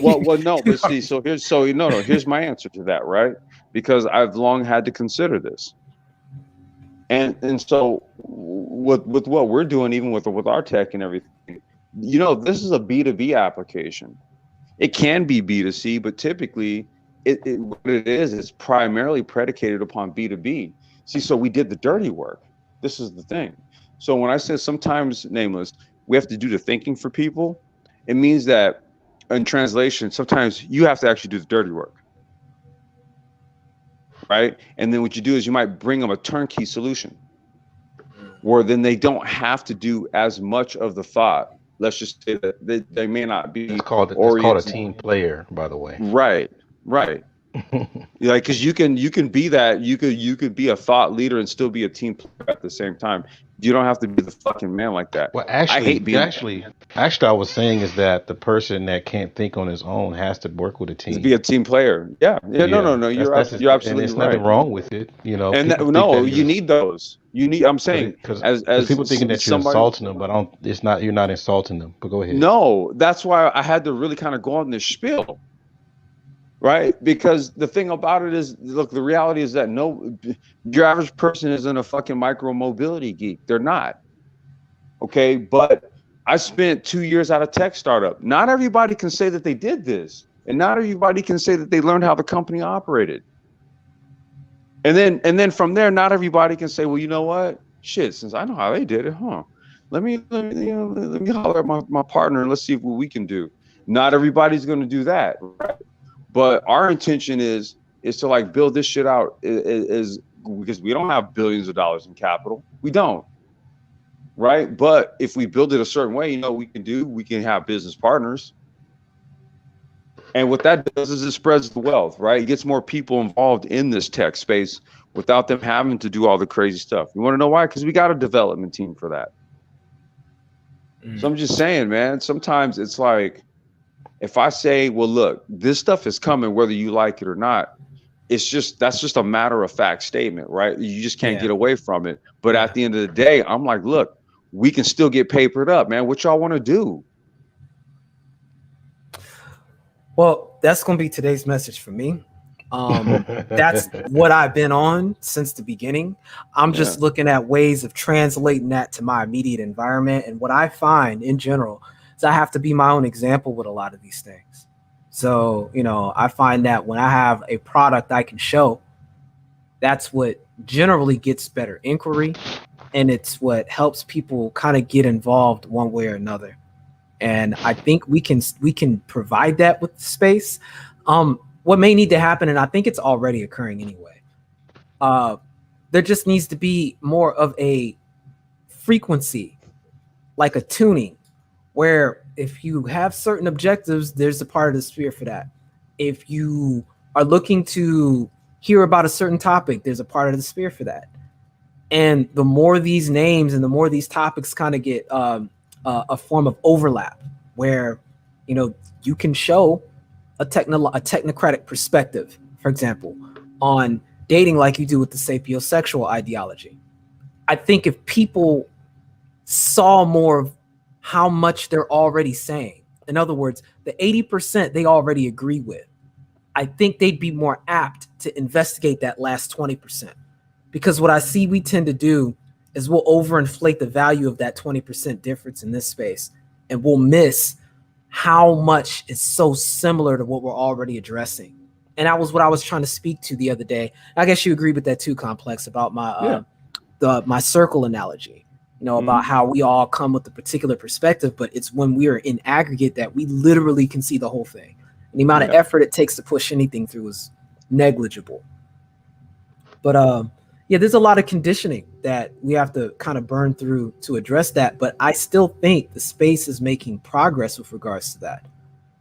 well, no, but see, here's my answer to that, right? Because I've long had to consider this. And so with what we're doing, even with our tech and everything, you know, this is a B2B application. It can be B2C, but typically what it is, it's primarily predicated upon B2B. See, so we did the dirty work. This is the thing. So when I say sometimes, Nameless, we have to do the thinking for people, it means that in translation, sometimes you have to actually do the dirty work. Right. And then what you do is you might bring them a turnkey solution where then they don't have to do as much of the thought. Let's just say that they may not be That's called a team player, by the way. Right. Yeah, because you can be that, you could be a thought leader and still be a team player at the same time. You don't have to be the fucking man like that. Well, I hate being actually, I was saying is that the person that can't think on his own has to work with a to team. be a team player. Yeah. No. You're And absolutely there's right. nothing wrong with it. You know, And people think that you need those. You need. I'm saying because as people thinking that you're somebody. insulting them, but I don't. It's not. You're not insulting them. But go ahead. No, that's why I had to really kind of go on this spiel. Right? Because the thing about it is, look, the reality is that your average person isn't a fucking micro mobility geek. They're not. Okay. But I spent 2 years at a tech startup. Not everybody can say that they did this. And not everybody can say that they learned how the company operated. And then from there, not everybody can say, well, you know what? Shit, since I know how they did it, let me holler at my partner and let's see what we can do. Not everybody's going to do that. Right? But our intention is to like build this shit out is because we don't have billions of dollars in capital. We don't. Right. But if we build it a certain way, you know, we can have business partners. And what that does is it spreads the wealth, right? It gets more people involved in this tech space without them having to do all the crazy stuff. You want to know why? Because we got a development team for that. So I'm just saying, man, sometimes it's like, if I say, well, look, this stuff is coming whether you like it or not, that's just a matter of fact statement, right? You just can't get away from it. But at the end of the day, I'm like, look, we can still get papered up, man. What y'all want to do? Well, that's going to be today's message for me. That's what I've been on since the beginning. I'm just looking at ways of translating that to my immediate environment. And what I find in general is I have to be my own example with a lot of these things. So, you know, I find that when I have a product I can show, that's what generally gets better inquiry. And it's what helps people kind of get involved one way or another. And I think we can provide that with the space. What may need to happen, and I think it's already occurring anyway, there just needs to be more of a frequency like a tuning, where if you have certain objectives, there's a part of the sphere for that. If you are looking to hear about a certain topic, there's a part of the sphere for that. And the more these names and the more these topics kind of get a form of overlap, where you can show a technocratic perspective, for example, on dating like you do with the sapiosexual ideology. I think if people saw more of how much they're already saying, in other words, the 80% they already agree with, I think they'd be more apt to investigate that last 20%. Because what I see we tend to do is we'll overinflate the value of that 20% difference in this space, and we'll miss how much is so similar to what we're already addressing. And that was what I was trying to speak to the other day. I guess you agree with that too, Complex, about my circle analogy, about how we all come with a particular perspective, but it's when we are in aggregate that we literally can see the whole thing. And the amount of effort it takes to push anything through is negligible. But yeah, there's a lot of conditioning that we have to kind of burn through to address that. But I still think the space is making progress with regards to that.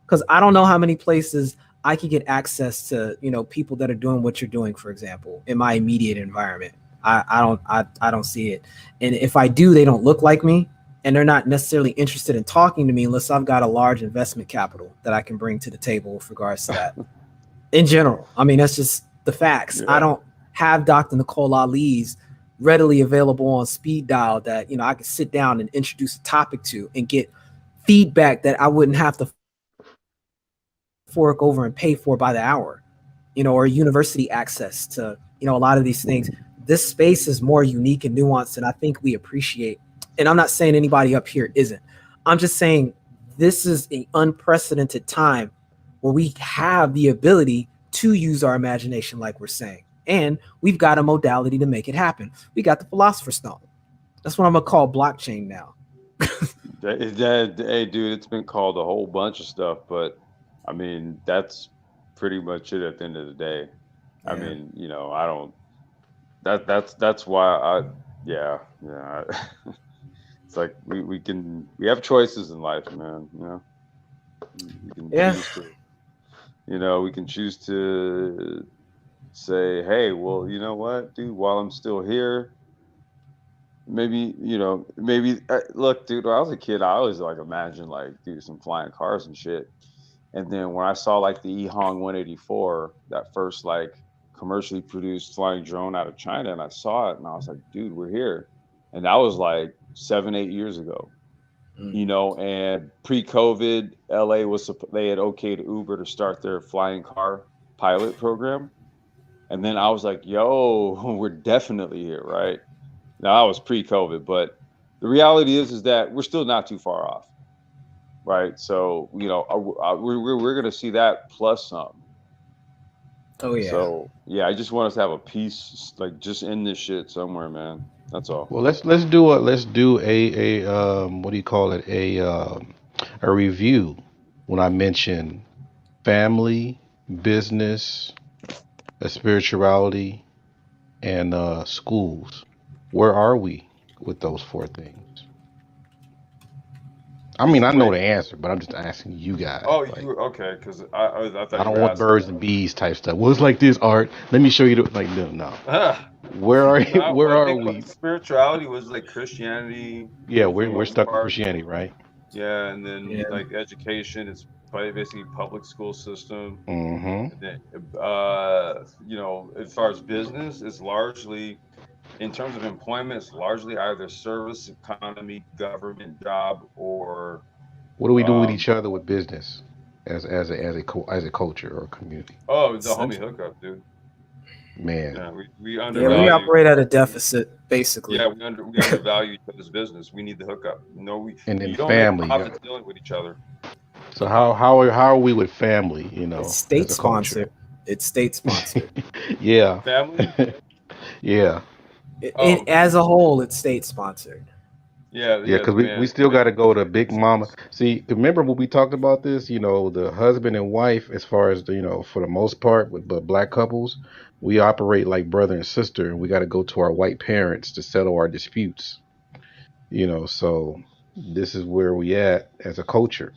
Because I don't know how many places I could get access to, people that are doing what you're doing, for example, in my immediate environment. I don't see it. And if I do, they don't look like me, and they're not necessarily interested in talking to me unless I've got a large investment capital that I can bring to the table with regards to that. In general, I mean, that's just the facts. Yeah. I don't have Dr. Nicole Ali's readily available on speed dial that, I could sit down and introduce a topic to and get feedback that I wouldn't have to fork over and pay for by the hour, or university access to, a lot of these things. This space is more unique and nuanced than I think we appreciate. And I'm not saying anybody up here isn't. I'm just saying this is an unprecedented time where we have the ability to use our imagination, like we're saying. And we've got a modality to make it happen. We got the Philosopher's Stone. That's what I'm going to call blockchain now. Hey, dude, it's been called a whole bunch of stuff, but I mean, that's pretty much it at the end of the day. I mean, I don't. That's why yeah. It's like we have choices in life, man. We can choose to, we can choose to say, hey, well, you know what, dude, while I'm still here, maybe look, dude, when I was a kid, I always like imagined like, dude, some flying cars and shit. And then when I saw like the Ehong 184, that first like commercially produced flying drone out of China, and I saw it and I was like, dude, we're here. And that was like 7-8 years ago. And pre-COVID, LA they had okayed Uber to start their flying car pilot program. And then I was like, yo, we're definitely here, right? Now, I was pre-COVID, but the reality is that we're still not too far off, right? So, we're going to see that plus some. Oh, yeah. So, yeah, I just want us to have a piece, like, just in this shit somewhere, man. That's all. Well, let's do a what do you call it, a review when I mention family, business, spirituality, and schools. Where are we with those four things? I mean, I know the answer, but I'm just asking you guys. Oh, Like, okay? Because I thought I you don't were want asking. birds and bees type stuff. Well, it's like this, Art. Let me show you the like. No. Where are you? No, Where well, I are think we? spirituality was like Christianity Yeah, for the we're most stuck with part. Christianity, right? Yeah, and then like education, it's basically public school system. Mm-hmm. And then, as far as business, it's largely, in terms of employment, it's largely either service economy, government job, or What do we do with each other with business as a culture or community? the homie hookup, dude. Man. Yeah, we Yeah, we undervalue. operate at a deficit, basically. Yeah, we undervalue each other's business. We need the hookup. And then You don't make family. profits dealing with each other. So how are we with family? It's As state a culture. sponsored. It's state sponsored. Yeah. Family. Yeah. As a whole, it's state sponsored. Yeah, Yeah, because the we still got to go to Big Mama. See, remember when we talked about this? The husband and wife, as far as for the most part, but black couples, we operate like brother and sister, and we got to go to our white parents to settle our disputes. So this is where we at as a culture.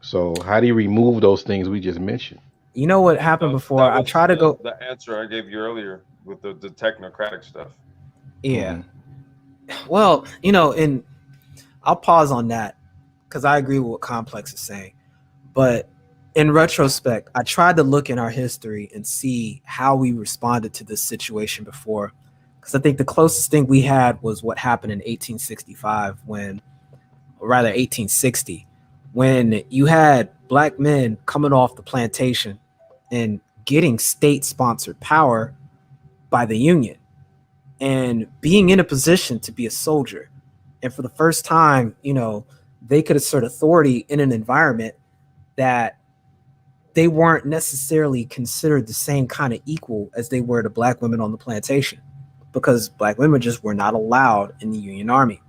So how do you remove those things we just mentioned? You know what happened before? That I was try to go. the answer I gave you earlier with the technocratic stuff. Yeah. Well, and I'll pause on that because I agree with what Complex is saying. But in retrospect, I tried to look in our history and see how we responded to this situation before. Because I think the closest thing we had was what happened in 1865 or rather 1860, when you had black men coming off the plantation and getting state-sponsored power by the Union and being in a position to be a soldier. And for the first time, they could assert authority in an environment that they weren't necessarily considered the same kind of equal as they were to black women on the plantation, because black women just were not allowed in the Union Army.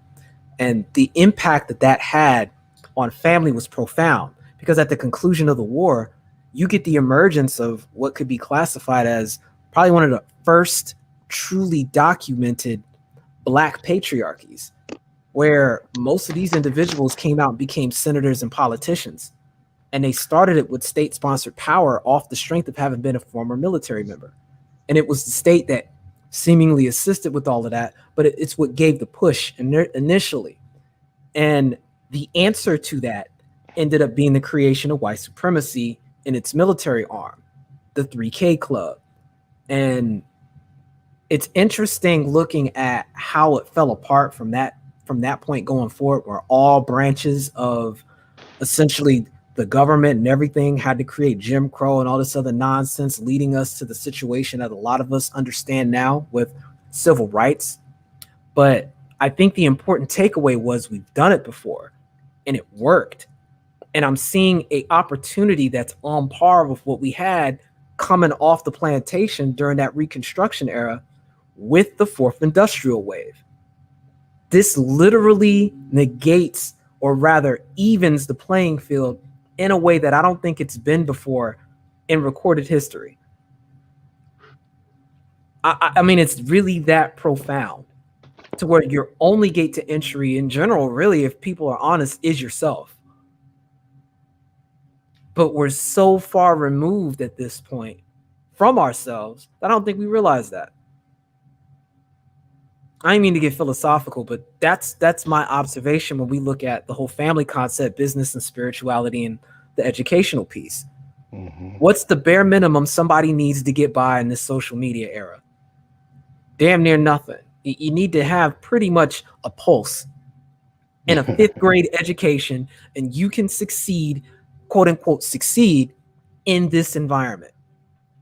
And the impact that had on family was profound, because at the conclusion of the war, you get the emergence of what could be classified as probably one of the first truly documented black patriarchies, where most of these individuals came out and became senators and politicians. And they started it with state-sponsored power off the strength of having been a former military member. And it was the state that seemingly assisted with all of that, but it's what gave the push initially. And the answer to that ended up being the creation of white supremacy in its military arm, the 3K Club. And it's interesting looking at how it fell apart from that point going forward, where all branches of essentially the government and everything had to create Jim Crow and all this other nonsense, leading us to the situation that a lot of us understand now with civil rights. But I think the important takeaway was we've done it before and it worked. And I'm seeing a opportunity that's on par with what we had coming off the plantation during that Reconstruction era with the fourth industrial wave. This literally negates, or rather evens, the playing field in a way that I don't think it's been before in recorded history. I mean, it's really that profound, to where your only gate to entry in general, really, if people are honest, is yourself. But we're so far removed at this point from ourselves that I don't think we realize that. I didn't mean to get philosophical, but that's my observation when we look at the whole family concept, business and spirituality, and the educational piece. What's the bare minimum somebody needs to get by in this social media era? Damn near nothing. You need to have pretty much a pulse and a fifth grade education, and you can succeed, quote unquote, succeed in this environment.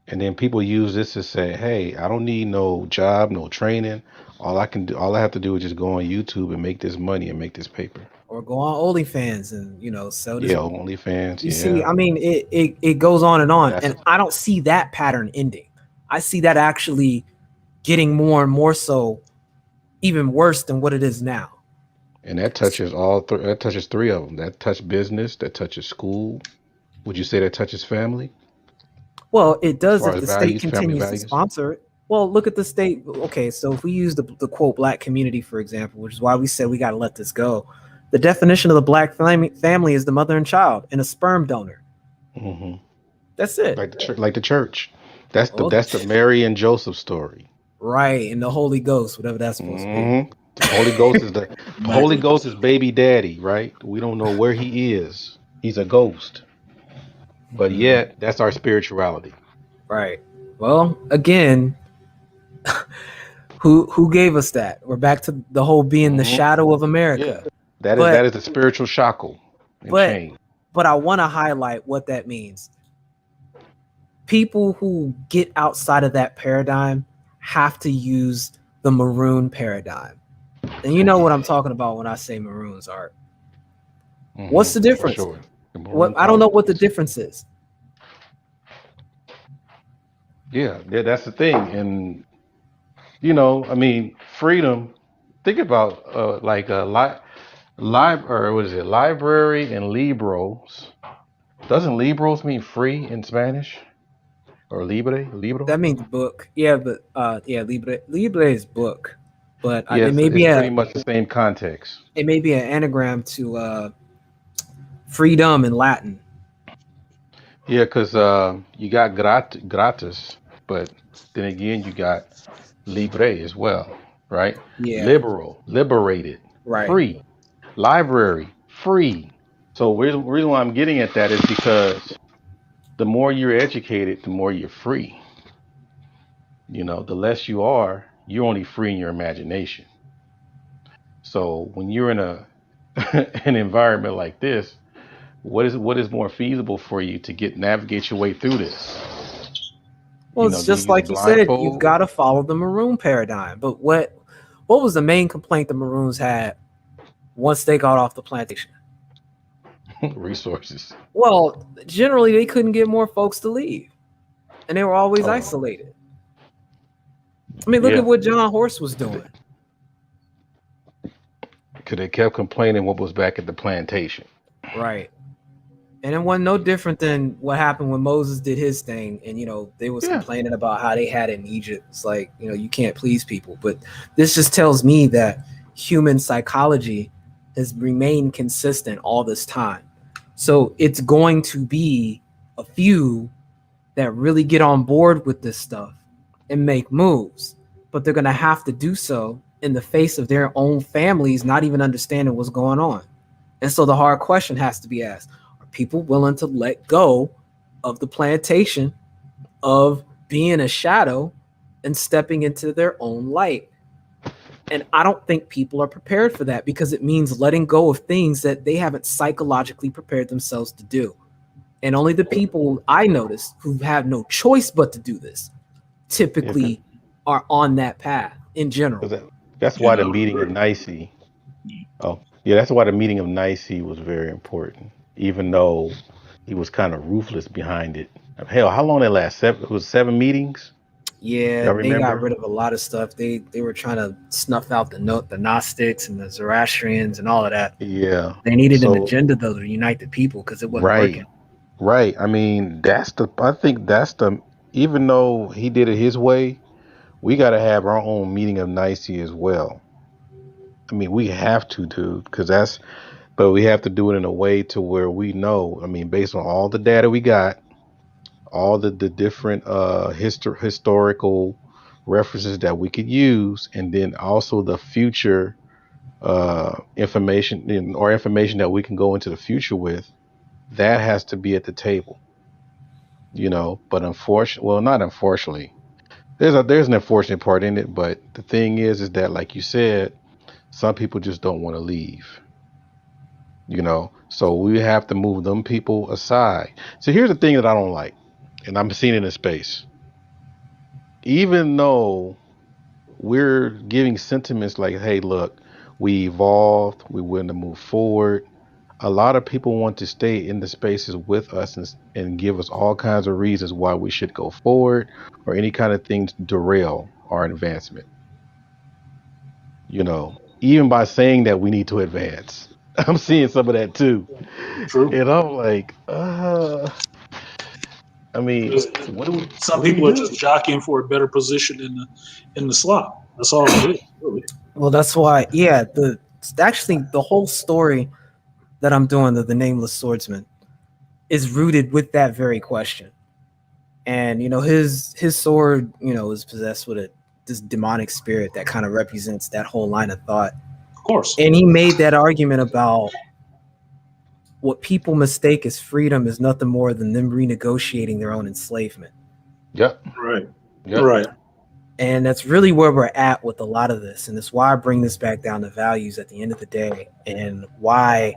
And then people use this to say, "Hey, I don't need no job, no training. All I have to do is just go on YouTube and make this money and make this paper." Or go on OnlyFans and sell this. Yeah, OnlyFans. You see, Yeah, I mean, it goes on, and I don't see that pattern ending. I see that actually getting more and more so, even worse than what it is now. and that touches that touches three of them. That touches business. That touches school. Would you say that touches family? Well, it As does far if as the state values, family continues to values. sponsor it. Well, look at the state. Okay, so if we use the quote black community, for example, which is why we said we got to let this go. The definition of the black family is the mother and child and a sperm donor. Mm-hmm. That's it. Like the church. That's the Well, that's the Mary and Joseph story. right, and the Holy Ghost, whatever that's supposed to be. The Holy Ghost is the Holy Ghost is baby daddy, right? We don't know where he is. He's a ghost. But yet, that's our spirituality. Right. Well, again, who gave us that? We're back to the whole being the shadow of America. Yeah. That is the spiritual shackle and chain. But I want to highlight what that means. People who get outside of that paradigm have to use the maroon paradigm. And you know what I'm talking about when I say maroons, Art. What's the difference? Sure. I don't know what the difference is. Yeah, that's the thing. And I mean, freedom. Think about like a or what is it? Library and libros. Doesn't libros mean free in Spanish? Or libro? That means book. Yeah, but libre is book. but Yes, it may be it's a pretty much the same context. it may be an anagram to freedom in Latin. Yeah, because you got gratis, but then again, you got libre as well, right? Yeah. Liberal, liberated, Right. free, library, free. So reason why I'm getting at that is because the more you're educated, the more you're free. You know, the less you are, you're only free in your imagination. So when you're in a an environment like this, what is more feasible for you to get navigate your way through this? Well, You know, it's do you just use a like you said, you've blindfold? got to follow the maroon paradigm. But what was the main complaint the Maroons had once they got off the plantation? Resources. Well, generally they couldn't get more folks to leave, and they were always Oh, isolated. I mean, look at yeah, what John Horse was doing. because they kept complaining what was back at the plantation. Right. And it wasn't no different than what happened when Moses did his thing. And, they was Yeah, complaining about how they had it in Egypt. It's like, you can't please people. But this just tells me that human psychology has remained consistent all this time. So it's going to be a few that really get on board with this stuff and make moves. But they're going to have to do so in the face of their own families not even understanding what's going on. And so the hard question has to be asked, are people willing to let go of the plantation, of being a shadow and stepping into their own light? And I don't think people are prepared for that because it means letting go of things that they haven't psychologically prepared themselves to do. And only the people I notice who have no choice but to do this yeah, typically are on that path in general. because that's Yeah, why I the would meeting of agree. Nicey. Oh, yeah, that's why the meeting of Nicey was very important, even though he was kind of ruthless behind it. Hell, how long did it last? It was 7 meetings. Yeah, Y'all they got remember? rid of a lot of stuff. They were trying to snuff out the Gnostics and the Zoroastrians and all of that. Yeah. They needed an So agenda though to unite the people because it wasn't right, working. right. I mean, I think that's the. Even though he did it his way, we got to have our own meeting of Nicey as well. I mean, we have to, dude, because but we have to do it in a way to where we know. I mean, based on all the data we got, all the different historical references that we could use, and then also the future information or information that we can go into the future with. That has to be at the table, But unfortunately, well, not unfortunately, there's an unfortunate part in it. But the thing is that, like you said, some people just don't want to leave. So we have to move them people aside. So here's the thing that I don't like, and I'm seeing it in space. Even though we're giving sentiments like, hey, look, we evolved, we're willing to move forward. A lot of people want to stay in the spaces with us and give us all kinds of reasons why we should go forward or any kind of things derail our advancement. Even by saying that we need to advance. I'm seeing some of that too. True. And I'm like, I mean, Because some what do we people are just do? jockeying for a better position in the slot. That's all it is, really. Well, that's why, yeah, the whole story that I'm doing, the Nameless Swordsman, is rooted with that very question. And his sword, is possessed with this demonic spirit that kind of represents that whole line of thought. Of course. And he made that argument about what people mistake as freedom is nothing more than them renegotiating their own enslavement. Yep. Right. Yep. Right. And that's really where we're at with a lot of this. And that's why I bring this back down to values at the end of the day, and why,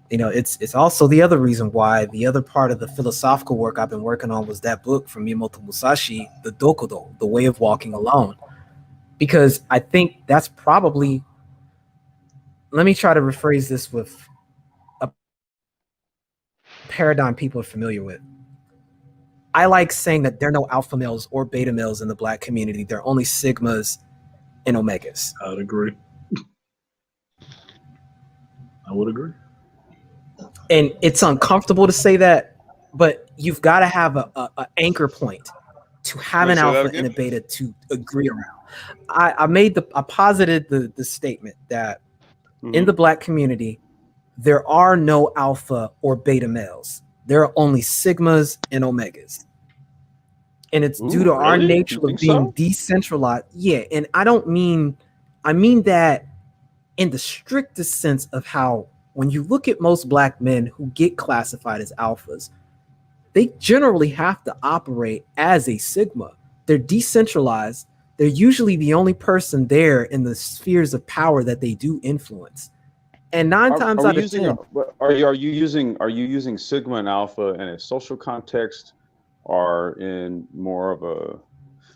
it's also the other reason why the other part of the philosophical work I've been working on was that book from Miyamoto Musashi, The Dokudo, The Way of Walking Alone. Because I think that's probably, let me try to rephrase this with a paradigm people are familiar with. I like saying that there are no alpha males or beta males in the Black community. There are only sigmas and omegas. I would agree. I would agree. And it's uncomfortable to say that, but you've got to have a anchor point to have an alpha and a beta to agree around. I posited the statement that in the Black community, there are no alpha or beta males. There are only sigmas and omegas. And it's due to our nature of being decentralized. Yeah, and I mean that in the strictest sense of how when you look at most Black men who get classified as alphas, they generally have to operate as a sigma. They're decentralized. They're usually the only person there in the spheres of power that they do influence. And nine times out of 10, are you using sigma and alpha in a social context, or in more of a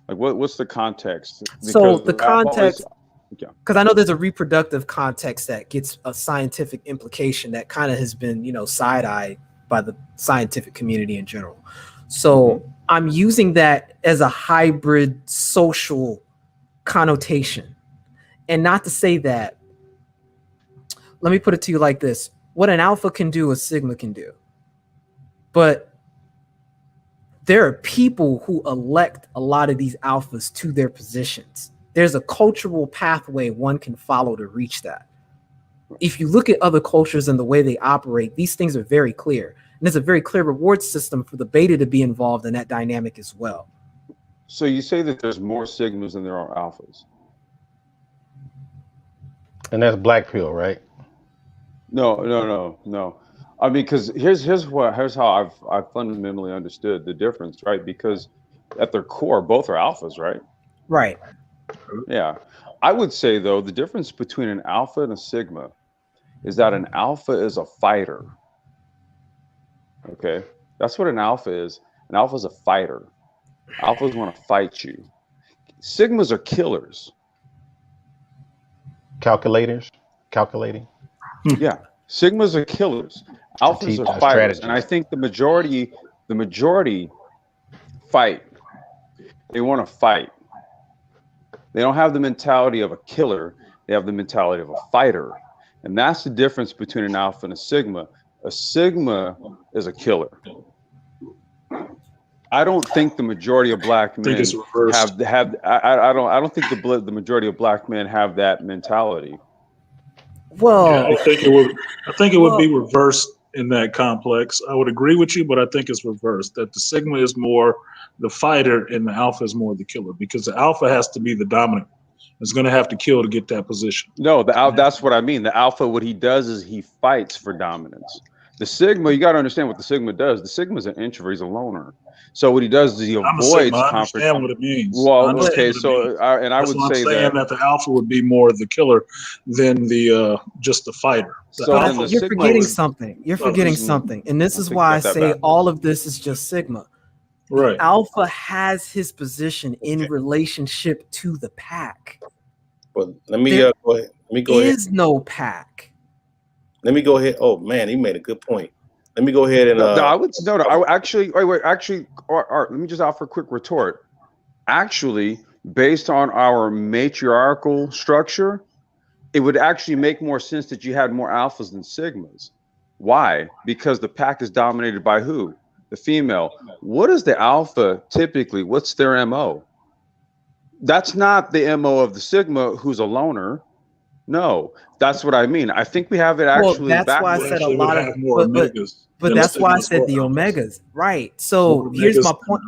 like what's the context? Because so the context, because I know there's a reproductive context that gets a scientific implication that kind of has been, side-eyed by the scientific community in general. So I'm using that as a hybrid social connotation. And not to say that, let me put it to you like this. What an alpha can do, a sigma can do. But there are people who elect a lot of these alphas to their positions. There's a cultural pathway one can follow to reach that. If you look at other cultures and the way they operate, these things are very clear. And there's a very clear reward system for the beta to be involved in that dynamic as well. So you say that there's more sigmas than there are alphas. And that's black pill, right? No. I mean, because here's how I've fundamentally understood the difference, right? Because at their core, both are alphas, right? Right. Yeah. I would say though, the difference between an alpha and a sigma is that an alpha is a fighter. Okay, that's what an alpha is. An alpha is a fighter. Alphas want to fight you. Sigmas are killers. Calculating. Yeah, sigmas are killers. Alphas are fighters, and I think the majority fight. They want to fight. They don't have the mentality of a killer. They have the mentality of a fighter, and that's the difference between an alpha and a sigma. A sigma is a killer. I don't think the majority of Black men have. I don't think the majority of Black men have that mentality. Well, yeah, I think it would be reversed in that complex. I would agree with you, but I think it's reversed. That the sigma is more the fighter and the alpha is more the killer, because the alpha has to be the dominant. It's going to have to kill to get that position. No, that's what I mean. The alpha, what he does is he fights for dominance. The sigma, you got to understand what the sigma does. The sigma is an introvert. He's a loner. So what he does is he avoids confrontation. I understand what it means. Well, okay, so I would say that the alpha would be more the killer than the just the fighter. You're forgetting something. You're forgetting something, and this is why I say all of this is just sigma. Right. Alpha has his position in relationship to the pack. But let me go ahead. There is no pack. Let me go ahead. Oh man, he made a good point. Let me go ahead and I would actually let me just offer a quick retort. Actually, based on our matriarchal structure, it would actually make more sense that you had more alphas than sigmas. Why? Because the pack is dominated by who? The female. What is the alpha typically? What's their MO? That's not the MO of the sigma, who's a loner. No, that's what I mean. I think we have it actually. Well, that's why I said a lot of but that's why I said the omegas, right? So here's my point.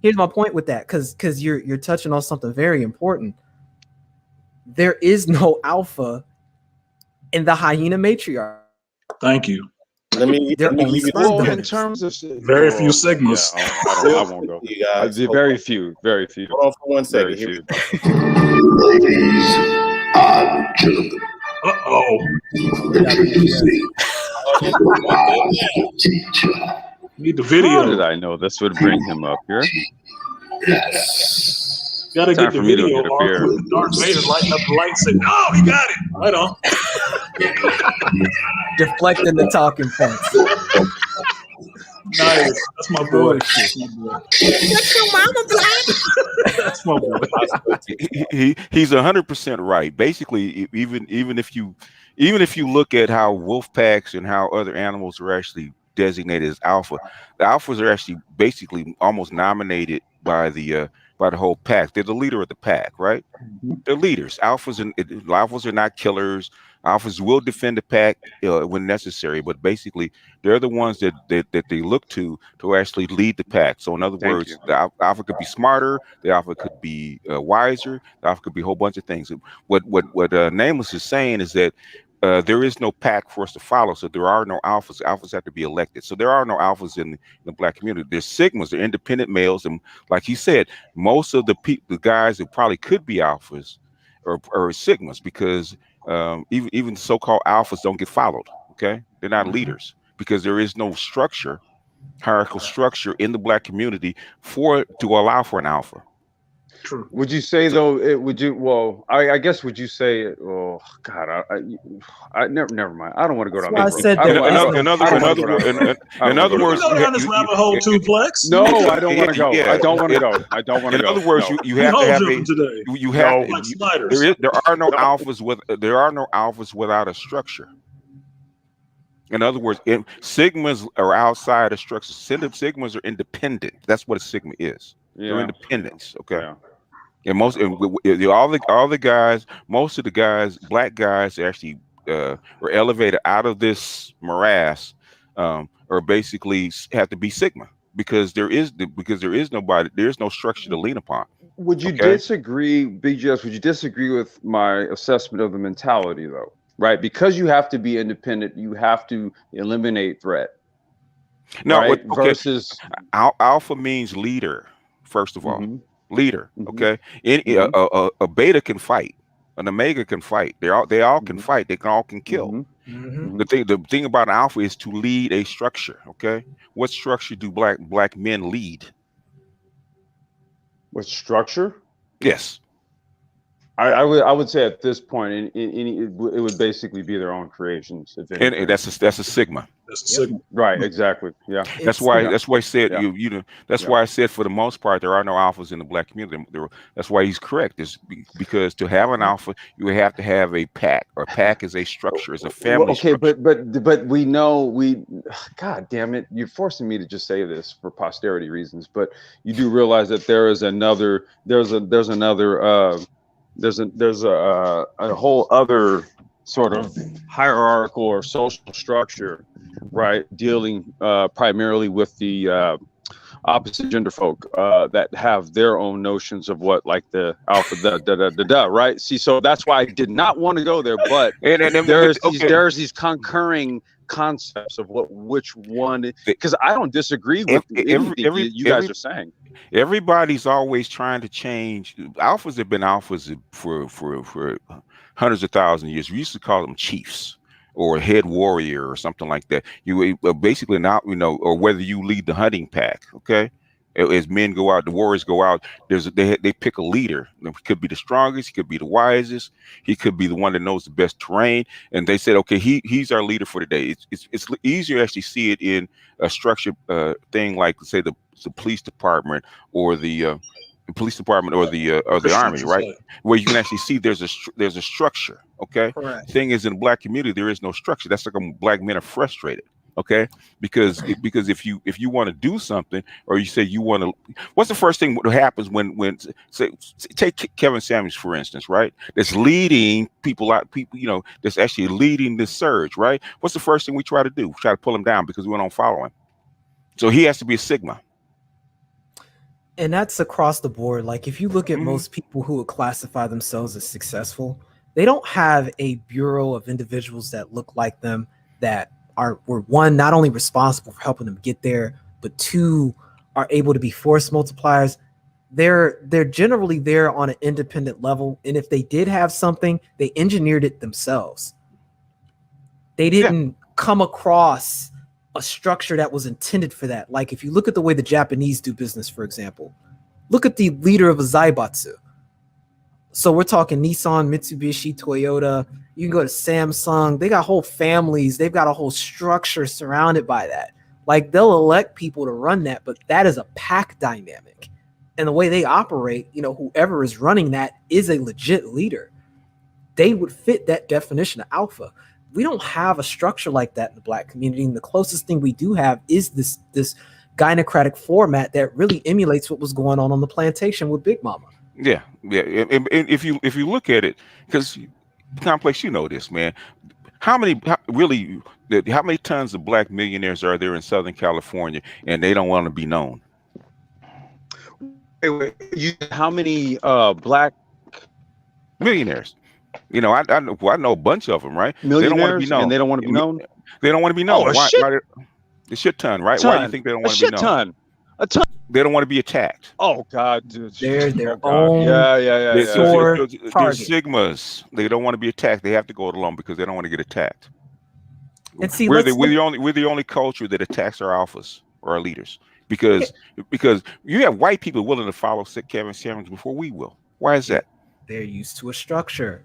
Here's my point with that, because you're touching on something very important. There is no alpha in the hyena matriarch. Thank you. Let me in terms of very few sigmas. Yeah, I won't go. You guys, very few. Hold on for 1 second. Ladies and gentlemen. Need the video. How did I know this would bring him up here? Yes. Gotta get the video. Darth Vader lighting up the lights and oh, he got it. Right on. Deflecting the talking points. Nice. That's my boy. That's my boy. He's 100% right. Basically, even if you look at how wolf packs and how other animals are actually designated as alpha, the alphas are actually basically almost nominated by the whole pack. They're the leader of the pack, right? They're leaders. Alphas are not killers. Alphas will defend the pack when necessary, but basically they're the ones that they look to actually lead the pack. So in other Thank words, you. the alpha could be smarter, the alpha could be wiser, the alpha could be a whole bunch of things. What Nameless is saying is that there is no pack for us to follow, so there are no alphas. Alphas have to be elected. So there are no alphas in the black community. There's sigmas, they're independent males, and like he said, most of the guys that probably could be alphas are sigmas, because even so-called alphas don't get followed. Okay, they're not leaders because there is no structure, hierarchical structure in the black community to allow for an alpha. True. Would you say though? I guess would you say? Oh God, I never mind. I don't want to go down why I that road. said I don't there is want- no I don't wanna go down that road. I don't in wanna other go down words, that Go road. down this rabbit hole too, Plex. No, I don't want to go. Yeah, I don't want to go. I don't want to in go. other words, No. you have to have jumping today. you have No. to, Like sliders. there are no No. alphas without a structure. In other words, sigmas are outside of structure. Sigmas are independent. That's what a sigma is. They're Yeah. independents. Okay. Yeah. And all the guys, most of the guys, black guys, actually were elevated out of this morass, or basically have to be sigma, because there is no structure to lean upon. Would you Okay. disagree, BGS? Would you disagree with my assessment of the mentality, though? Right, because you have to be independent, you have to eliminate threat. No, right? okay. Versus Alpha means leader, first of all. Leader. Okay. A beta can fight. An omega can fight. They all can fight. They all can kill. The thing about an alpha is to lead a structure. Okay. What structure do black men lead? What structure? Yes. I would say at this point, it would basically be their own creations. If anything. And that's a sigma. That's a sigma. Right. Exactly. Yeah. That's why I said Yeah. why I said for the most part there are no alphas in the black community. That's why he's correct. Because to have an alpha, you have to have a pack. Or a pack is a structure, is a family okay, structure. but we know God damn it, you're forcing me to just say this for posterity reasons. But you do realize that there's a whole other sort of hierarchical or social structure, right? Dealing primarily with the opposite gender folk that have their own notions of what, like the alpha, right? See, so that's why I did not want to go there, but there's these concurring concepts of which one, because I don't disagree with anything you guys are saying. Everybody's always trying to change. Alphas have been alphas for hundreds of thousands of years. We used to call them chiefs or head warrior or something like that. You basically not, or whether you lead the hunting pack. Okay. As men go out, the warriors go out. They pick a leader. He could be the strongest. He could be the wisest. He could be the one that knows the best terrain. And they said, okay, he's our leader for the day. It's easier to actually see it in a structured thing like, say, the police department or the police department or the army, right? Where you can actually see there's a structure. Okay. Correct. Thing is, in the black community, there is no structure. That's like black men are frustrated. Okay, because if you want to do something, or you say you want to, what's the first thing that happens when say take Kevin Samuels for instance, right? That's leading people that's actually leading this surge, right? What's the first thing we try to do? We try to pull him down because we don't follow him. So he has to be a sigma. And that's across the board. Like if you look at most people who would classify themselves as successful, they don't have a bureau of individuals that look like them, that were one, not only responsible for helping them get there, but two, are able to be force multipliers. They're generally there on an independent level. And if they did have something, they engineered it themselves. They didn't come across a structure that was intended for that. Like if you look at the way the Japanese do business, for example, look at the leader of a Zaibatsu. So we're talking Nissan, Mitsubishi, Toyota. You can go to Samsung. They got whole families. They've got a whole structure surrounded by that. Like they'll elect people to run that, but that is a pack dynamic. And the way they operate, whoever is running that is a legit leader. They would fit that definition of alpha. We don't have a structure like that in the black community. And the closest thing we do have is this gynocratic format that really emulates what was going on the plantation with Big Mama. Yeah. And if you look at it, because Complex, you know this, man. How many tons of black millionaires are there in Southern California, and they don't want to be known? Wait, how many black millionaires? You know, I know a bunch of them, right? They don't want to be millionaires, known. and they don't want to be known. They don't want to be known. Oh, a Why? shit A shit ton, right? Why do you think they don't want to be known? A ton. They don't want to be attacked. Oh God, dude. They're their Oh, own They're target. Sigmas. They don't want to be attacked. They have to go it alone because they don't want to get attacked. And see, we're the only culture that attacks our alphas or our leaders because you have white people willing to follow Kevin Samuels before we will. Why is that? They're used to a structure.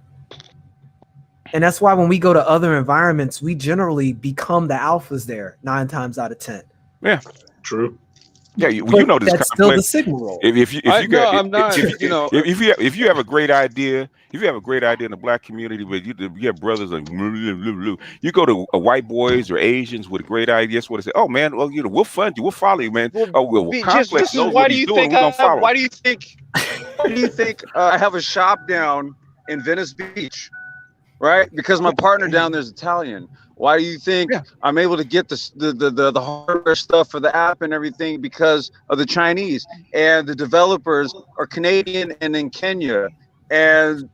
And that's why when we go to other environments, we generally become the alphas there 9 times out of 10. Yeah, true. Yeah, you know this. That's still the Sigma role. If you have a great idea, if you have a great idea in the black community, but you have brothers like you go to white boys or Asians with a great idea, that's what they say. Oh man, well we'll fund you, we'll follow you, man. Complex knows what he's doing. We're gonna follow. Why do you think I have a shop down in Venice Beach, right? Because my partner down there is Italian. Why do you think I'm able to get the hardware stuff for the app and everything? Because of the Chinese, and the developers are Canadian and in Kenya, and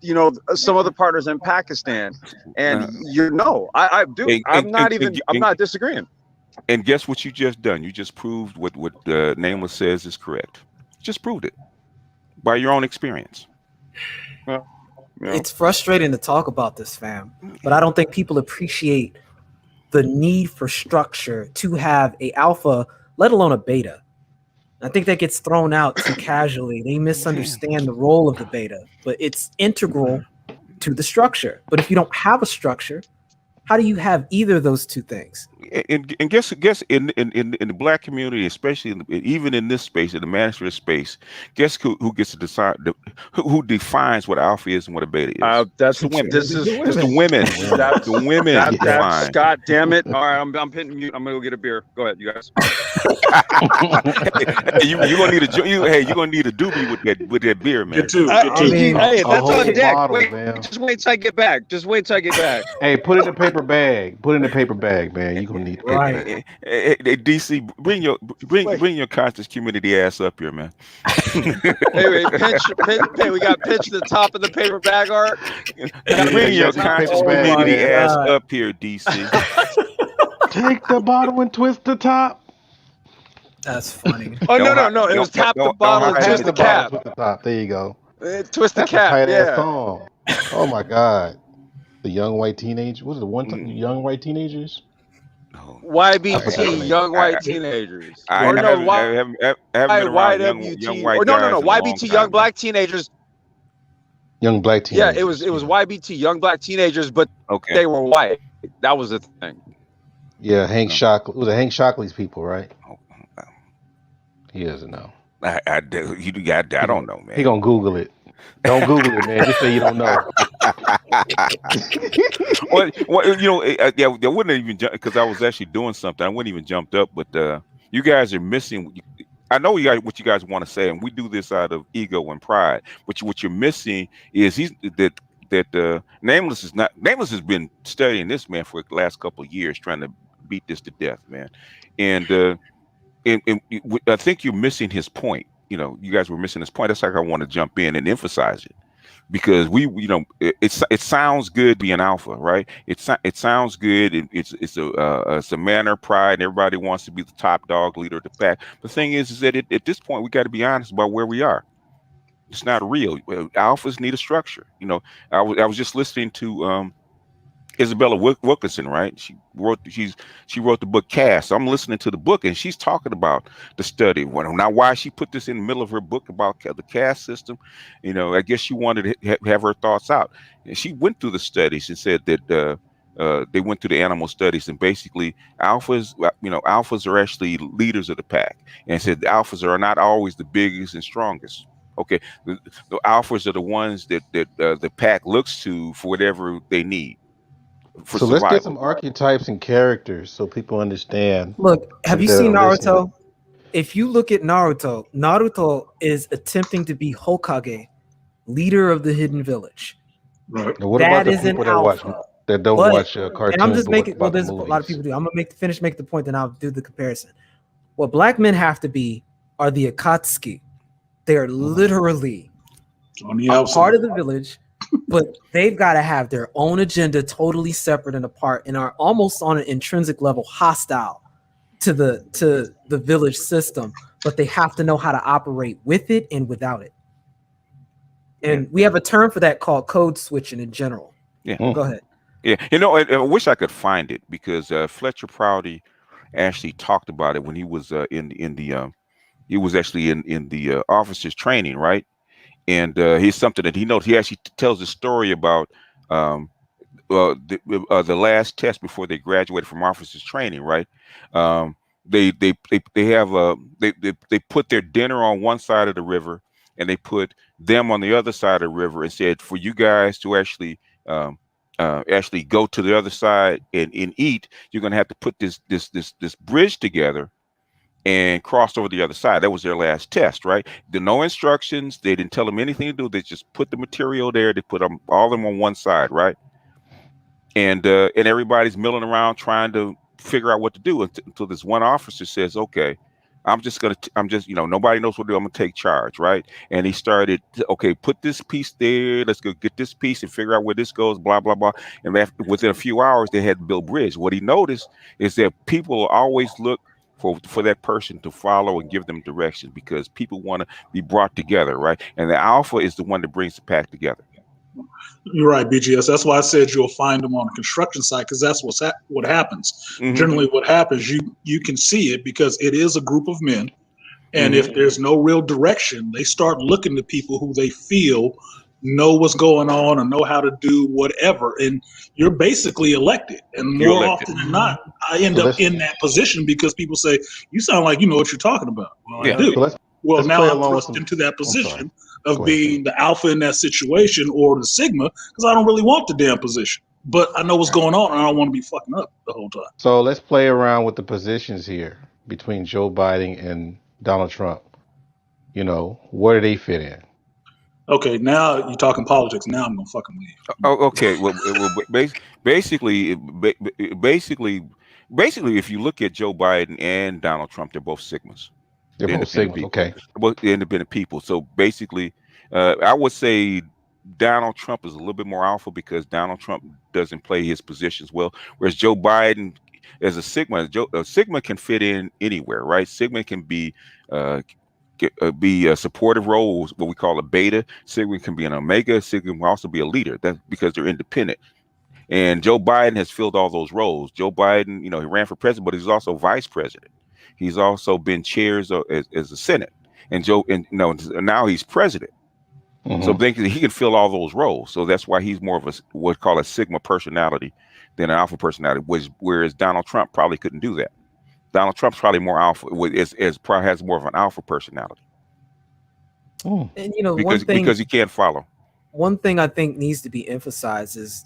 some other partners in Pakistan. And I'm not disagreeing. And guess what you just done? You just proved what Nameless says is correct. Just proved it by your own experience. Well, it's frustrating to talk about this, fam, but I don't think people appreciate the need for structure to have a alpha, let alone a beta. I think that gets thrown out too casually. They misunderstand the role of the beta, but it's integral to the structure. But if you don't have a structure, how do you have either of those two things? And guess in the black community, especially even in this space, in the manosphere space, guess who gets to decide who defines what alpha is and what a beta is? That's the women. This is the women. The women. That's God damn it! All right, I'm hitting mute. I'm gonna go get a beer. Go ahead, you guys. You're gonna need you're gonna need a doobie with that beer, man. Get two. Hey, that's on deck. Bottle, Just wait till I get back. Hey, put it in a paper bag. Put it in a paper bag, man. You're gonna need it. Right. Hey, DC, bring your conscious community ass up here, man. Hey, we got pitch the top of the paper bag art. Bring your conscious community ass up here, DC. Take the bottle and twist the top. That's funny. Oh no! It was tap the bottle and twist the cap. Twist the top. There you go. Twist the cap. Tight ass song. Oh my God. The young white teenager. What is it? Young white teenagers? YBT, young white teenagers. YBT, young black teenagers. Young black teenagers. Yeah, it was YBT, young black teenagers, but they were white. That was the thing. Yeah, Hank Shockley. Was it Hank Shockley's people, right? He doesn't know. I don't know, man. He gonna Google it. Don't Google it, man. Just say you don't know. I wouldn't even because I was actually doing something. I wouldn't even jumped up, but you guys are missing. I know what you guys want to say, and we do this out of ego and pride. But what you're missing is that Nameless has been studying this, man, for the last couple of years, trying to beat this to death, man. And I think you're missing his point. You guys were missing his point. That's like I want to jump in and emphasize it, because it sounds good being alpha, right? It sounds good. It's a manner of pride, and everybody wants to be the top dog leader of the pack. The thing is that at this point we got to be honest about where we are. It's not real. Alphas need a structure. I was just listening to Isabella Wilkinson, right? She wrote the book Caste. So I'm listening to the book, and she's talking about the study. Now, why she put this in the middle of her book about the caste system, I guess she wanted to have her thoughts out. And she went through the studies and said that they went through the animal studies, and basically alphas are actually leaders of the pack, and said the alphas are not always the biggest and strongest. Okay, the alphas are the ones that the pack looks to for whatever they need. So survival. Let's get some archetypes and characters so people understand. Look, have you seen Naruto? if you look at Naruto, Naruto is attempting to be Hokage, leader of the hidden village. Right. Now, what about That the is an people alpha. that don't But watch and I'm cartoons, just but what making well, about the there's a lot of movies? people do. I'm gonna make the point, then I'll do the comparison. What black men have to be are the Akatsuki. They are literally On the a outside. part of the village, but they've got to have their own agenda, totally separate and apart, and are almost on an intrinsic level hostile to the village system. But they have to know how to operate with it and without it. And we have a term for that called code switching in general. Yeah. Go ahead. Yeah. You know, I wish I could find it because Fletcher Prouty actually talked about it when he was in the he was actually in the officers training, right? And he's something that he knows. He actually tells a story about the last test before they graduated from officers training, right? Um, they have they put their dinner on one side of the river, and they put them on the other side of the river, and said for you guys to actually go to the other side and eat, you're gonna have to put this bridge together and crossed over the other side. That was their last test, right? No instructions. They didn't tell them anything to do. They just put the material there. They put them all of them on one side, right? And everybody's milling around trying to figure out what to do until this one officer says, "Okay, I'm just nobody knows what to do. I'm gonna take charge, right?" And he started, "Okay, put this piece there. Let's go get this piece and figure out where this goes." Blah blah blah. And within a few hours, they had to build bridge. What he noticed is that people always look for that person to follow and give them direction because people want to be brought together, right? And the alpha is the one that brings the pack together. You're right, BGS. That's why I said you'll find them on a construction site because that's what happens. Mm-hmm. Generally, what happens, you can see it because it is a group of men, and Mm-hmm. if there's no real direction, they start looking to people who they feel know what's going on or know how to do whatever, and you're basically elected. And You're more elected. often than not, I end up in that position because people say, "You sound like you know what you're talking about." Well, Yeah. I do. So Well, let's now play I'm along with thrust some. into that I'm sorry. position of Go ahead. being the alpha in that situation or the sigma because I don't really want the damn position. But I know what's going on and I don't want to be fucking up the whole time. So let's play around with the positions here between Joe Biden and Donald Trump. You know, where do they fit in? Okay, now you're talking politics. Now I'm gonna fucking leave. Oh, okay. Well, basically, if you look at Joe Biden and Donald Trump, they're both Sigmas. They're both Independent Sigmas. people. Okay. They're both independent people. So basically, I would say Donald Trump is a little bit more alpha because Donald Trump doesn't play his positions well, whereas Joe Biden, as a Sigma, Sigma can fit in anywhere, right? Sigma can be a supportive role, what we call a beta. Sigma can be an omega. Sigma can also be a leader. That's because they're independent. And Joe Biden has filled all those roles. Joe Biden, he ran for president, but he's also vice president. He's also been chairs as the Senate. And now he's president. So he can fill all those roles. So that's why he's more of what's called a Sigma personality than an alpha personality, whereas Donald Trump probably couldn't do that. Donald Trump's probably more alpha, probably has more of an alpha personality. And because he can't follow. One thing I think needs to be emphasized is,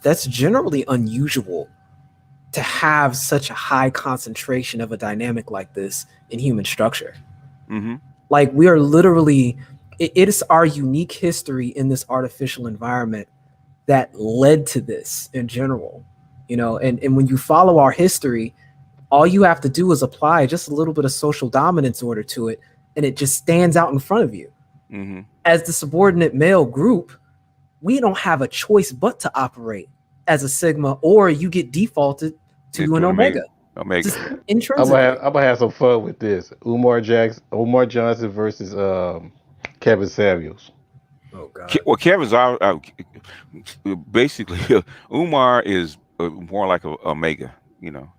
that's generally unusual to have such a high concentration of a dynamic like this in human structure. Mm-hmm. Like we are literally, it is our unique history in this artificial environment that led to this in general, and when you follow our history, all you have to do is apply just a little bit of social dominance order to it, and it just stands out in front of you. Mm-hmm. As the subordinate male group, we don't have a choice but to operate as a Sigma, or you get defaulted to an Omega. Just intrinsically. I'm gonna have some fun with this. Umar Johnson versus Kevin Samuels. Oh God. Well, Kevin's basically Umar is more like a Omega,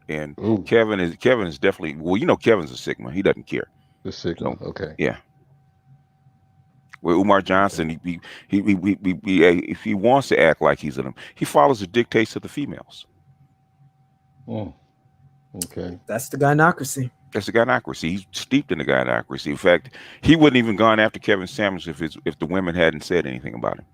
and Kevin is definitely Kevin's a Sigma. He doesn't care. The Sigma, so, okay. Yeah. Well, Umar Johnson, he if he wants to act like he's in him, he follows the dictates of the females. Okay. That's the gynocracy. That's the gynocracy. He's steeped in the gynocracy. In fact, he wouldn't even gone after Kevin Samuels if the women hadn't said anything about him.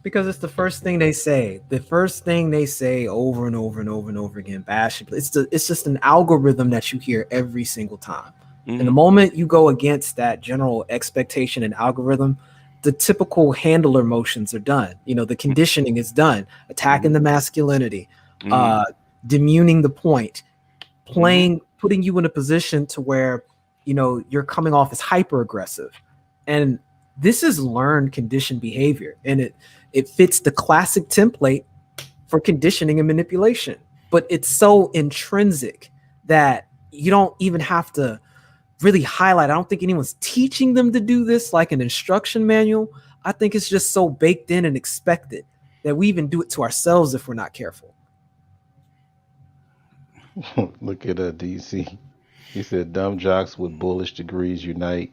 Because it's the first thing they say. The first thing they say over and over and over and over again. Bash. It's just an algorithm that you hear every single time. And the moment you go against that general expectation and algorithm, the typical handler motions are done. You know, the conditioning is done, attacking the masculinity, demuning the point, putting you in a position to where, you know, you're coming off as hyper aggressive. And this is learned conditioned behavior, and it fits the classic template for conditioning and manipulation. But it's so intrinsic that you don't even have to really highlight. I don't think anyone's teaching them to do this like an instruction manual. I think it's just so baked in and expected that we even do it to ourselves if we're not careful. Look at DC. He said, "Dumb jocks with bullish degrees unite."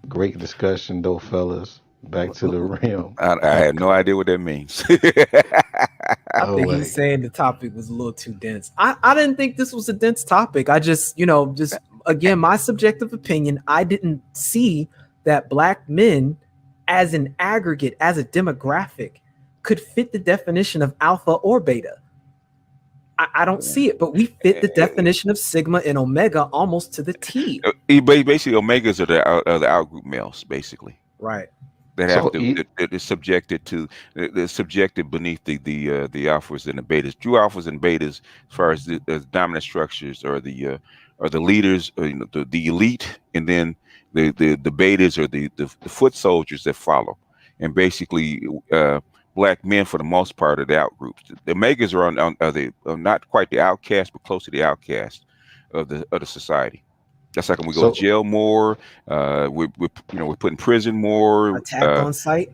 Great discussion, though, fellas. Back to the rim. I had no idea what that means. I think he's saying the topic was a little too dense. I didn't think this was a dense topic. I just, you know, just again, my subjective opinion, I didn't see that black men as an aggregate, as a demographic, could fit the definition of alpha or beta. I don't see it, but we fit the definition of sigma and omega almost to the T. Basically, omegas are the outgroup males, basically. Right. That have they're subjected to, they're subjected beneath the alphas and the betas. True alphas and betas, as far as the dominant structures, are the leaders, you know, the elite, and then the betas are the foot soldiers that follow. And basically, black men, for the most part, are the outgroups. The omegas are not quite the outcast, but close to the outcast of the society. That's like when we go to jail more. We we're put in prison more. Attacked on sight.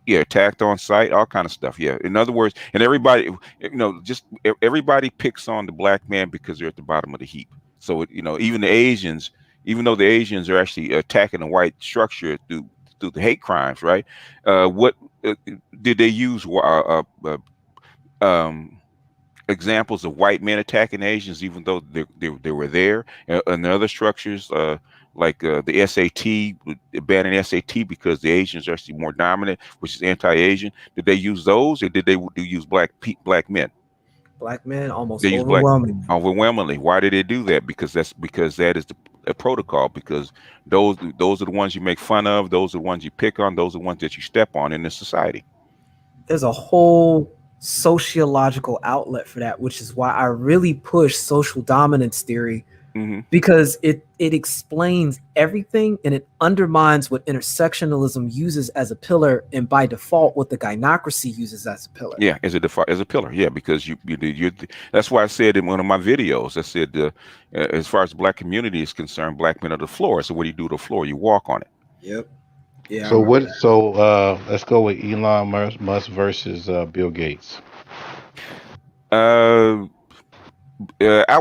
Yeah, attacked on sight. All kind of stuff. Yeah. In other words, and everybody, you know, just everybody picks on the black man because they're at the bottom of the heap. So you know, even the Asians, even though the Asians are actually attacking the white structure through the hate crimes, right? What did they use? Examples of white men attacking Asians, even though they were there, and other structures like the SAT, banning SAT because the Asians are actually more dominant, which is anti-Asian. Did they use those, or did they use black men? Black men almost They use overwhelmingly. Why did they do that? Because that is the protocol. Because those are the ones you make fun of. Those are the ones you pick on. Those are the ones that you step on in this society. There's a whole sociological outlet for that, which is why I really push social dominance theory, because it explains everything and it undermines what intersectionalism uses as a pillar, and by default what the gynocracy uses as a pillar. Yeah, as a pillar. Yeah, because you that's why I said in one of my videos, I said as far as the black community is concerned, black men are the floor. So what do you do to the floor? You walk on it. Yep. Yeah. So let's go with Elon Musk versus Bill Gates. I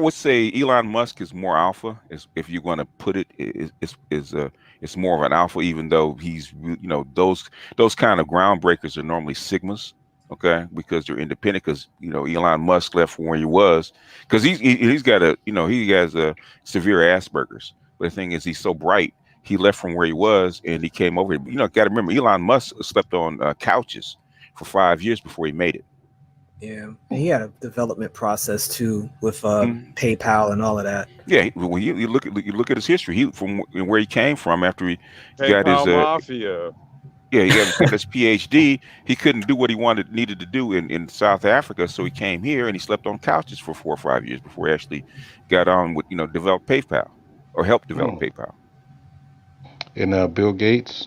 would say Elon Musk is more alpha. If you're going to put it, it's more of an alpha, even though he's, you know, those kind of groundbreakers are normally sigmas, okay, because they're independent. Because you know Elon Musk left from where he was because he's got he has a severe Asperger's. But the thing is, he's so bright. He left from where he was and he came over here. You know, got to remember, Elon Musk slept on couches for 5 years before he made it. Yeah, and he had a development process too with PayPal and all of that. Yeah, when you look at his history, he from where he came from after he got his mafia. Yeah, he got his PhD. He couldn't do what he needed to do in South Africa, so he came here and he slept on couches for 4 or 5 years before he actually got on with develop PayPal or help develop PayPal. And Bill Gates.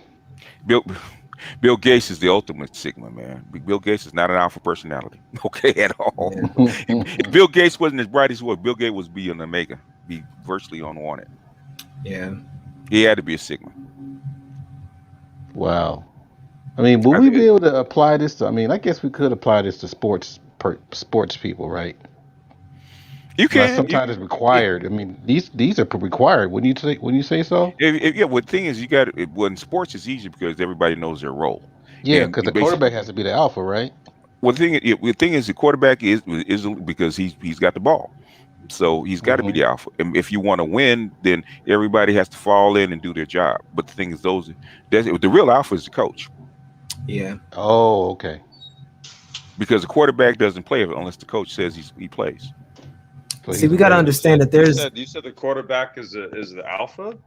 Bill Gates is the ultimate sigma, man. Bill Gates is not an alpha personality, okay, at all. If Bill Gates wasn't as bright as he was, Bill Gates would be an omega, be virtually unwanted. Yeah, he had to be a sigma. Wow. I mean, would we be able to apply this to? I mean, I guess we could apply this to sports people, right? You can. Sometimes it's required. I mean, these are required. Wouldn't you say so? Yeah. Well, the thing is, you got in sports it's easy because everybody knows their role. Yeah, because the quarterback has to be the alpha, right? Well, the thing is, the quarterback is because he's got the ball, so he's got to be the alpha. And if you want to win, then everybody has to fall in and do their job. But the thing is, the real alpha is the coach. Yeah. Oh, okay. Because the quarterback doesn't play unless the coach says he plays. See, we got to understand that there's. You said the quarterback is the alpha.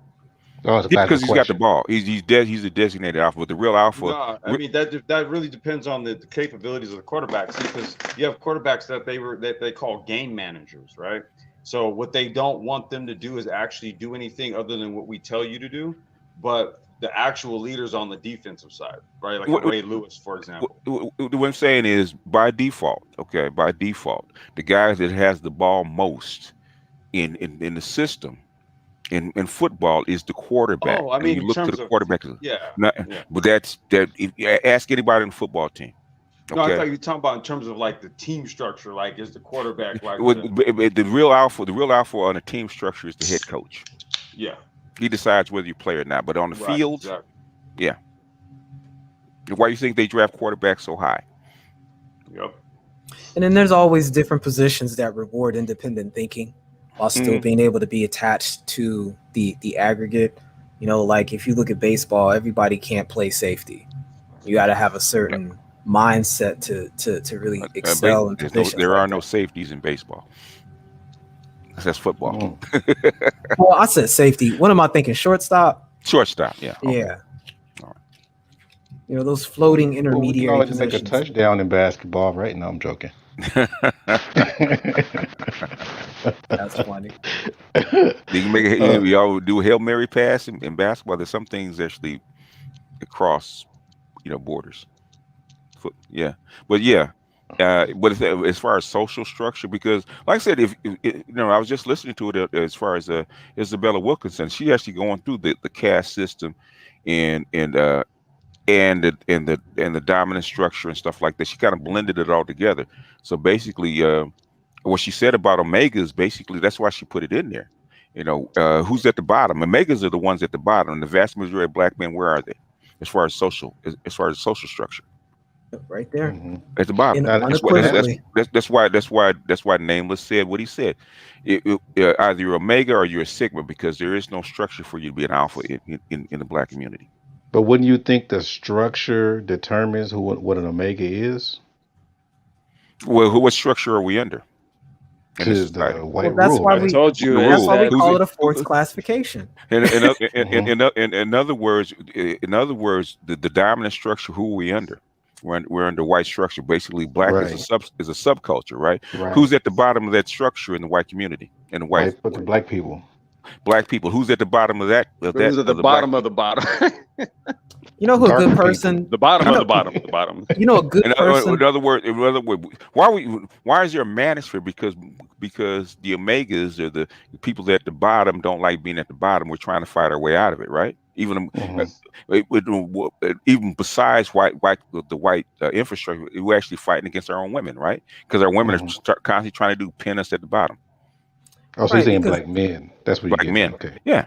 Oh, it's a because he's got the question. ball. He's a designated alpha, but the real alpha. No, I mean that really depends on the capabilities of the quarterback. See, because you have quarterbacks that they call game managers, right? So what they don't want them to do is actually do anything other than what we tell you to do. But the actual leaders on the defensive side, right? Like a Ray Lewis, for example. What I'm saying is by default, the guy that has the ball most in the system in football is the quarterback. Oh, I mean, and you look to the quarterback. yeah. But if you ask anybody in the football team. No, I thought you were talking about in terms of like the team structure. Like, is the quarterback like the real alpha on a team structure is the head coach. Yeah. He decides whether you play or not. But on the field, exactly. yeah. Why do you think they draft quarterbacks so high? Yep. And then there's always different positions that reward independent thinking while still being able to be attached to the aggregate. You know, like if you look at baseball, everybody can't play safety. You got to have a certain mindset to really excel in positions. There are no safeties in baseball. That's football. Well, I said safety. What am I thinking? Shortstop? Shortstop, yeah. Okay. Yeah. You know, those floating intermediary Well, we can always positions. make a touchdown in basketball, right? No, I'm joking. That's funny. You can make y'all do a Hail Mary pass in basketball. There's some things actually across, borders. Yeah, but yeah. But as far as social structure, because like I said, if I was just listening to it as far as Isabella Wilkinson, she actually going through the caste system and the dominant structure and stuff like that. She kind of blended it all together. So basically, what she said about Omegas, basically, that's why she put it in there. Who's at the bottom? Omegas are the ones at the bottom. And the vast majority of black men, where are they? As far as social structure. Right there at the bottom. That's why Nameless said what he said. Either you're Omega or you're a Sigma, because there is no structure for you to be an Alpha in the black community. But wouldn't you think the structure determines what an Omega is? Well, what structure are we under? Because the white that's rule. Why right? we told you. That's why we call it a fourth classification. In other words, the dominant structure. Who are we under? We're under white structure. Basically, black is a subculture, right? Who's at the bottom of that structure in the white community? In the white, the black people. Black people. Who's at the bottom of that? Who's at the bottom of the bottom? You know who a good person? The bottom of the bottom. The bottom. You know a good person. In other words, why is there a manosphere? Because the Omegas or the people at the bottom don't like being at the bottom. We're trying to fight our way out of it, right? Even besides the white infrastructure, we're actually fighting against our own women, right? Because our women are constantly trying to pin us at the bottom. Oh, so you're saying black men? That's what black you're men. Okay. Yeah.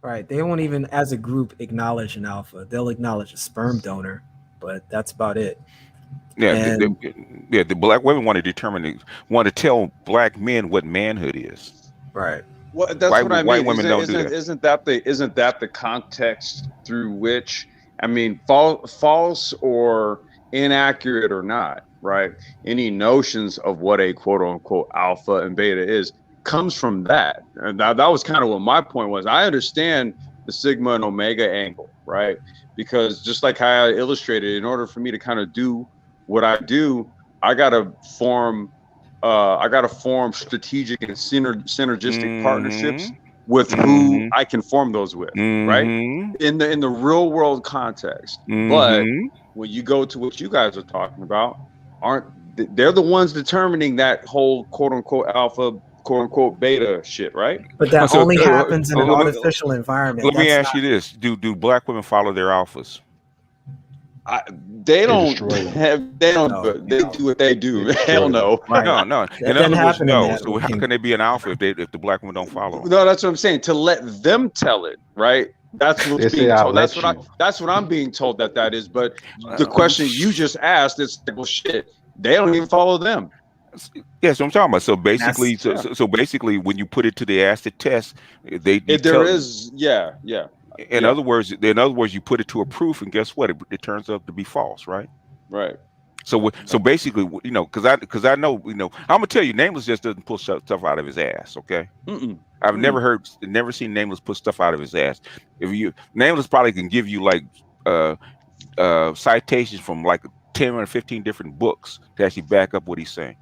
Right. They won't even, as a group, acknowledge an alpha. They'll acknowledge a sperm donor, but that's about it. Yeah. The black women want to tell black men what manhood is. Right. Well, that's what I mean. White women don't do that. Isn't that the context through which, I mean, false or inaccurate or not, right? Any notions of what a quote unquote alpha and beta is comes from that. And that was kind of what my point was. I understand the Sigma and Omega angle, right? Because just like how I illustrated, in order for me to kind of do what I do, I gotta form strategic and synergistic partnerships with who I can form those with, right? In the real world context. But when you go to what you guys are talking about, they're the ones determining that whole quote unquote alpha, quote unquote beta shit, right? But that only happens in an artificial environment. Let me ask you this: Do black women follow their alphas? They don't do what they do. Hell no. Right. No. In other words, no. So how can they be an alpha if the black women don't follow them? No, that's what I'm saying. To let them tell it, right? That's what's being told. That's what I'm being told that is. But the question you just asked is like, well, shit, they don't even follow them. Yeah, so I'm talking about. So basically, so basically, when you put it to the acid test, In other words, you put it to a proof, and guess what? It turns out to be false, right? Right. So basically, you know, because I know, you know, I'm gonna tell you, Nameless just doesn't pull stuff out of his ass. Okay, I've never seen Nameless put stuff out of his ass. If you Nameless probably can give you like citations from like 10 or 15 different books to actually back up what he's saying.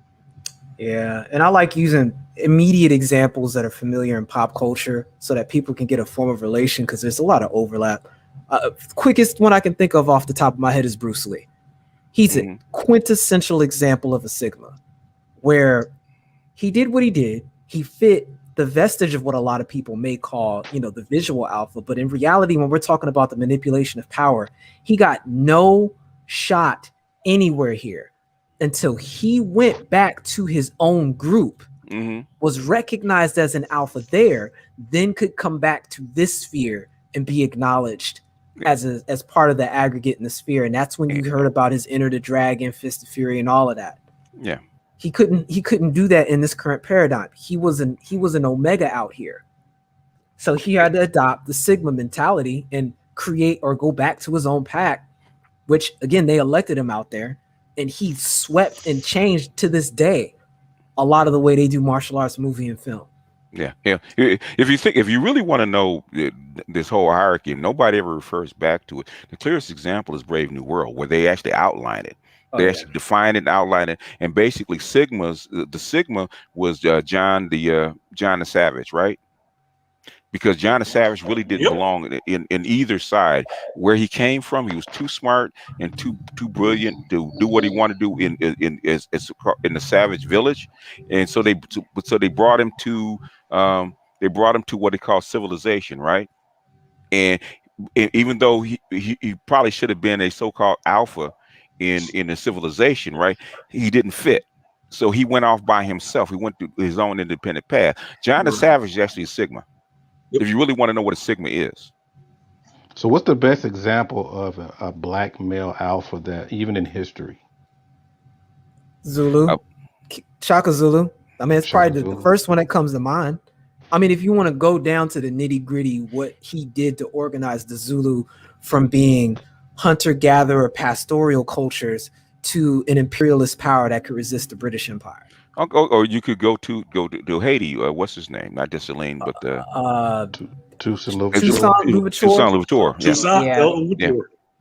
Yeah, and I like using immediate examples that are familiar in pop culture so that people can get a form of relation because there's a lot of overlap. Quickest one I can think of off the top of my head is Bruce Lee. He's a quintessential example of a Sigma, where he did what he did. He fit the vestige of what a lot of people may call, you know, the visual alpha. But in reality, when we're talking about the manipulation of power, he got no shot anywhere here until he went back to his own group, was recognized as an alpha there, then could come back to this sphere and be acknowledged as part of the aggregate in the sphere. And that's when you heard about his Enter the Dragon, Fist of Fury, and all of that. Yeah. He couldn't do that in this current paradigm. He was an omega out here. So he had to adopt the Sigma mentality and create or go back to his own pack, which again, they elected him out there, and he swept and changed to this day a lot of the way they do martial arts, movie, and film. Yeah. If you really want to know this whole hierarchy, nobody ever refers back to it. The clearest example is Brave New World, where they actually outline it. They actually define it and outline it. And basically, the Sigma was John the Savage, right? Because John the Savage really didn't belong in either side. Where he came from, he was too smart and too brilliant to do what he wanted to do in the Savage village, and so they brought him to what they call civilization, right? And even though he probably should have been a so-called alpha in the civilization, right? He didn't fit. So he went off by himself. He went through his own independent path. John the Savage is actually a Sigma. If you really want to know what a Sigma is. So what's the best example of a black male alpha that even in history? Zulu. Shaka Zulu. I mean, it's probably the first one that comes to mind. I mean, if you want to go down to the nitty gritty, what he did to organize the Zulu from being hunter-gatherer pastoral cultures to an imperialist power that could resist the British Empire. Or you could go to Haiti. What's his name? Not Dessalines, but Toussaint Louverture.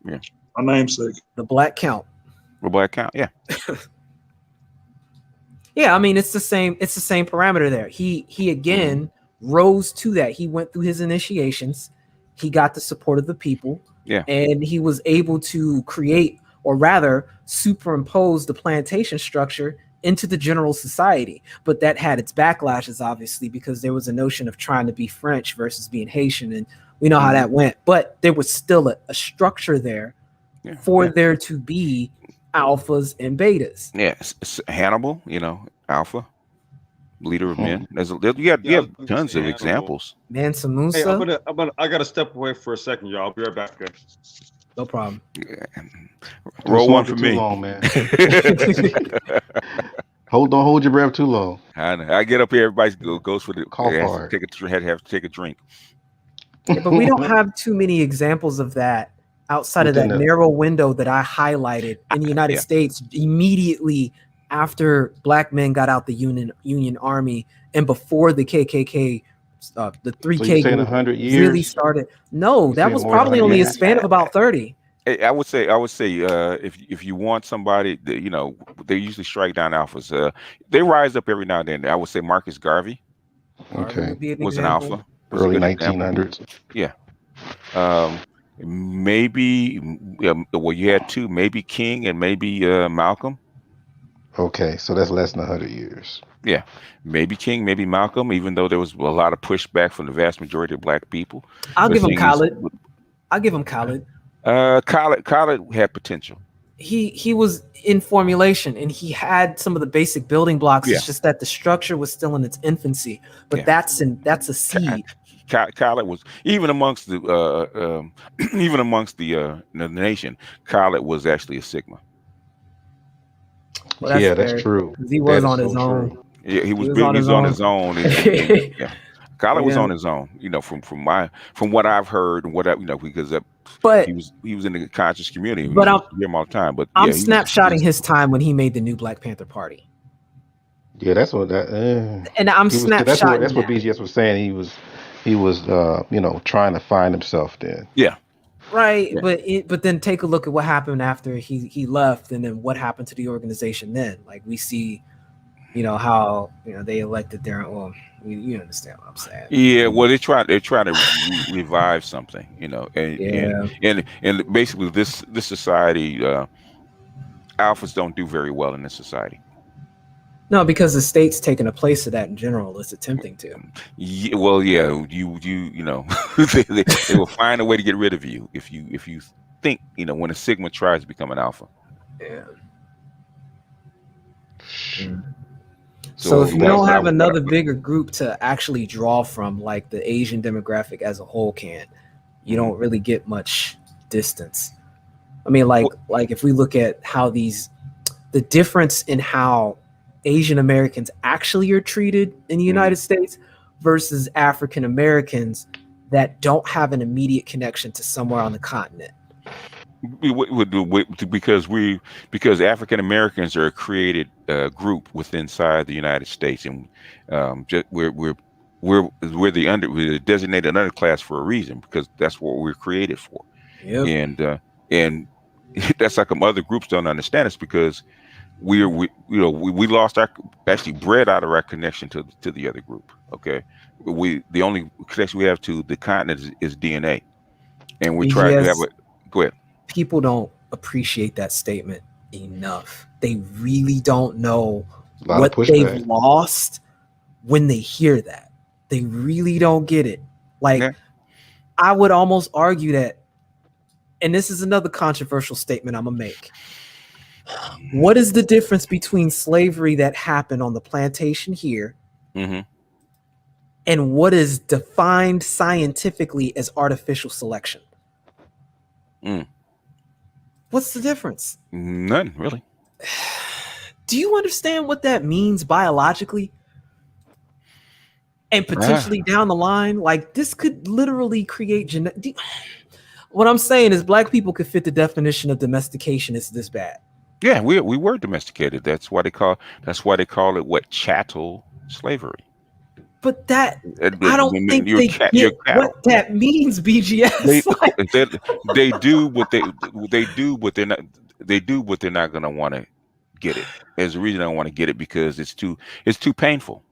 Yeah. My namesake. The Black Count. The Black Count. Yeah. Yeah, I mean it's the same parameter there. He again rose to that. He went through his initiations. He got the support of the people. Yeah. And he was able to create, or rather superimpose, the plantation structure into the general society. But that had its backlashes, obviously, because there was a notion of trying to be French versus being Haitian, and we know how that went. But there was still a structure there for there to be alphas and betas. Yeah, Hannibal, alpha, leader of men. You have tons of examples. Mansa Musa. Hey, I gotta step away for a second, y'all. I'll be right back, guys. No problem. Yeah. Roll one for me. Too long, man. Don't hold your breath too long. I get up here, everybody goes for the call for it. Have to take a drink. Yeah, but we don't have too many examples of that outside of that narrow window that I highlighted in the United States immediately after black men got out the Union Army and before the KKK, the 3K group 100 years? really started. No, that was probably only a span of about 30. I would say, if you want somebody, they usually strike down alphas. They rise up every now and then. I would say Marcus Garvey, was an alpha, early 1900s. Yeah. Maybe you had two, maybe King and maybe Malcolm. Okay, so that's less than 100 years. Yeah, maybe King, maybe Malcolm, even though there was a lot of pushback from the vast majority of black people. I'll give him Khaled. Khaled had potential. He was in formulation and he had some of the basic building blocks. It's just that the structure was still in its infancy. But that's a seed. Khaled was even amongst the nation. Khaled was actually a Sigma. Well, that's true. He was on his own. Yeah, he was on his own. Khaled was on his own. From what I've heard and because But he was in the conscious community. But You hear him all the time. But I'm yeah, he snapshotting was his time when he made the new Black Panther Party. Yeah, that's what that. And I'm He was. That's what. snapshotting That's what that. BGS was saying. He was. Trying to find himself then. Yeah. Right, Yeah. but then take a look at what happened after he left, and then what happened to the organization then. Like we see, how they elected their own. Well, you understand what I'm saying? Yeah, well, they're trying to revive something, Yeah. and basically this society, alphas don't do very well in this society. No, because the state's taking a place of that in general. It's attempting to. Yeah, well, yeah, they will find a way to get rid of you if you think when a Sigma tries to become an alpha. Yeah. So if you don't have another bigger group to actually draw from, like the Asian demographic as a whole can, you don't really get much distance. I mean, like if we look at how the difference in how Asian Americans actually are treated in the United States versus African Americans that don't have an immediate connection to somewhere on the continent. Because African Americans are a created group within the United States, and we're the designated underclass for a reason, because that's what we're created for. Yep. And that's how come other groups don't understand us, because we lost our actually bred out of our connection to the other group. Okay, the only connection we have to the continent is DNA, and we try to have a go ahead. People don't appreciate that statement enough. They really don't know what they've lost when they hear that. They really don't get it. Like, I would almost argue that, and this is another controversial statement I'm gonna make. What is the difference between slavery that happened on the plantation here and what is defined scientifically as artificial selection? What's the difference? None, really. Do you understand what that means biologically? And potentially down the line, like this could literally create what I'm saying is black people could fit the definition of domestication. Is this bad? Yeah, we were domesticated. That's why they call it what? Chattel slavery. But that I don't think they get what that means, BGS. They do what they do, but they're not. They do, but they're not going to want to get it. There's a reason I don't want to get it, because it's too painful.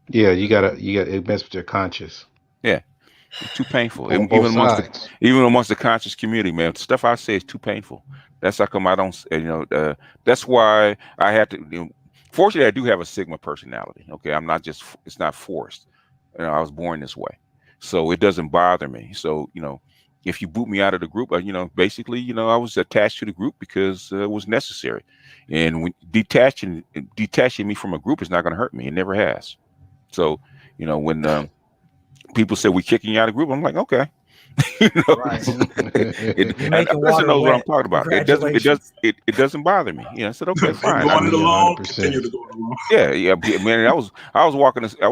Yeah, you gotta it mess with your conscience. Yeah, it's too painful. On both sides. Even amongst the conscious community, man, stuff I say is too painful. That's how come I don't. That's why I had to. Fortunately, I do have a Sigma personality. Okay, I'm not just. It's not forced. I was born this way, so it doesn't bother me. So if you boot me out of the group, basically, I was attached to the group because it was necessary. And when detaching me from a group is not going to hurt me. It never has. So, when people say we're kicking you out of the group, I'm like, okay. And the person knows what I'm talking about. It doesn't bother me. I said, okay, fine. Going it along, continue to go along. Yeah, man. I was walking in preschool. I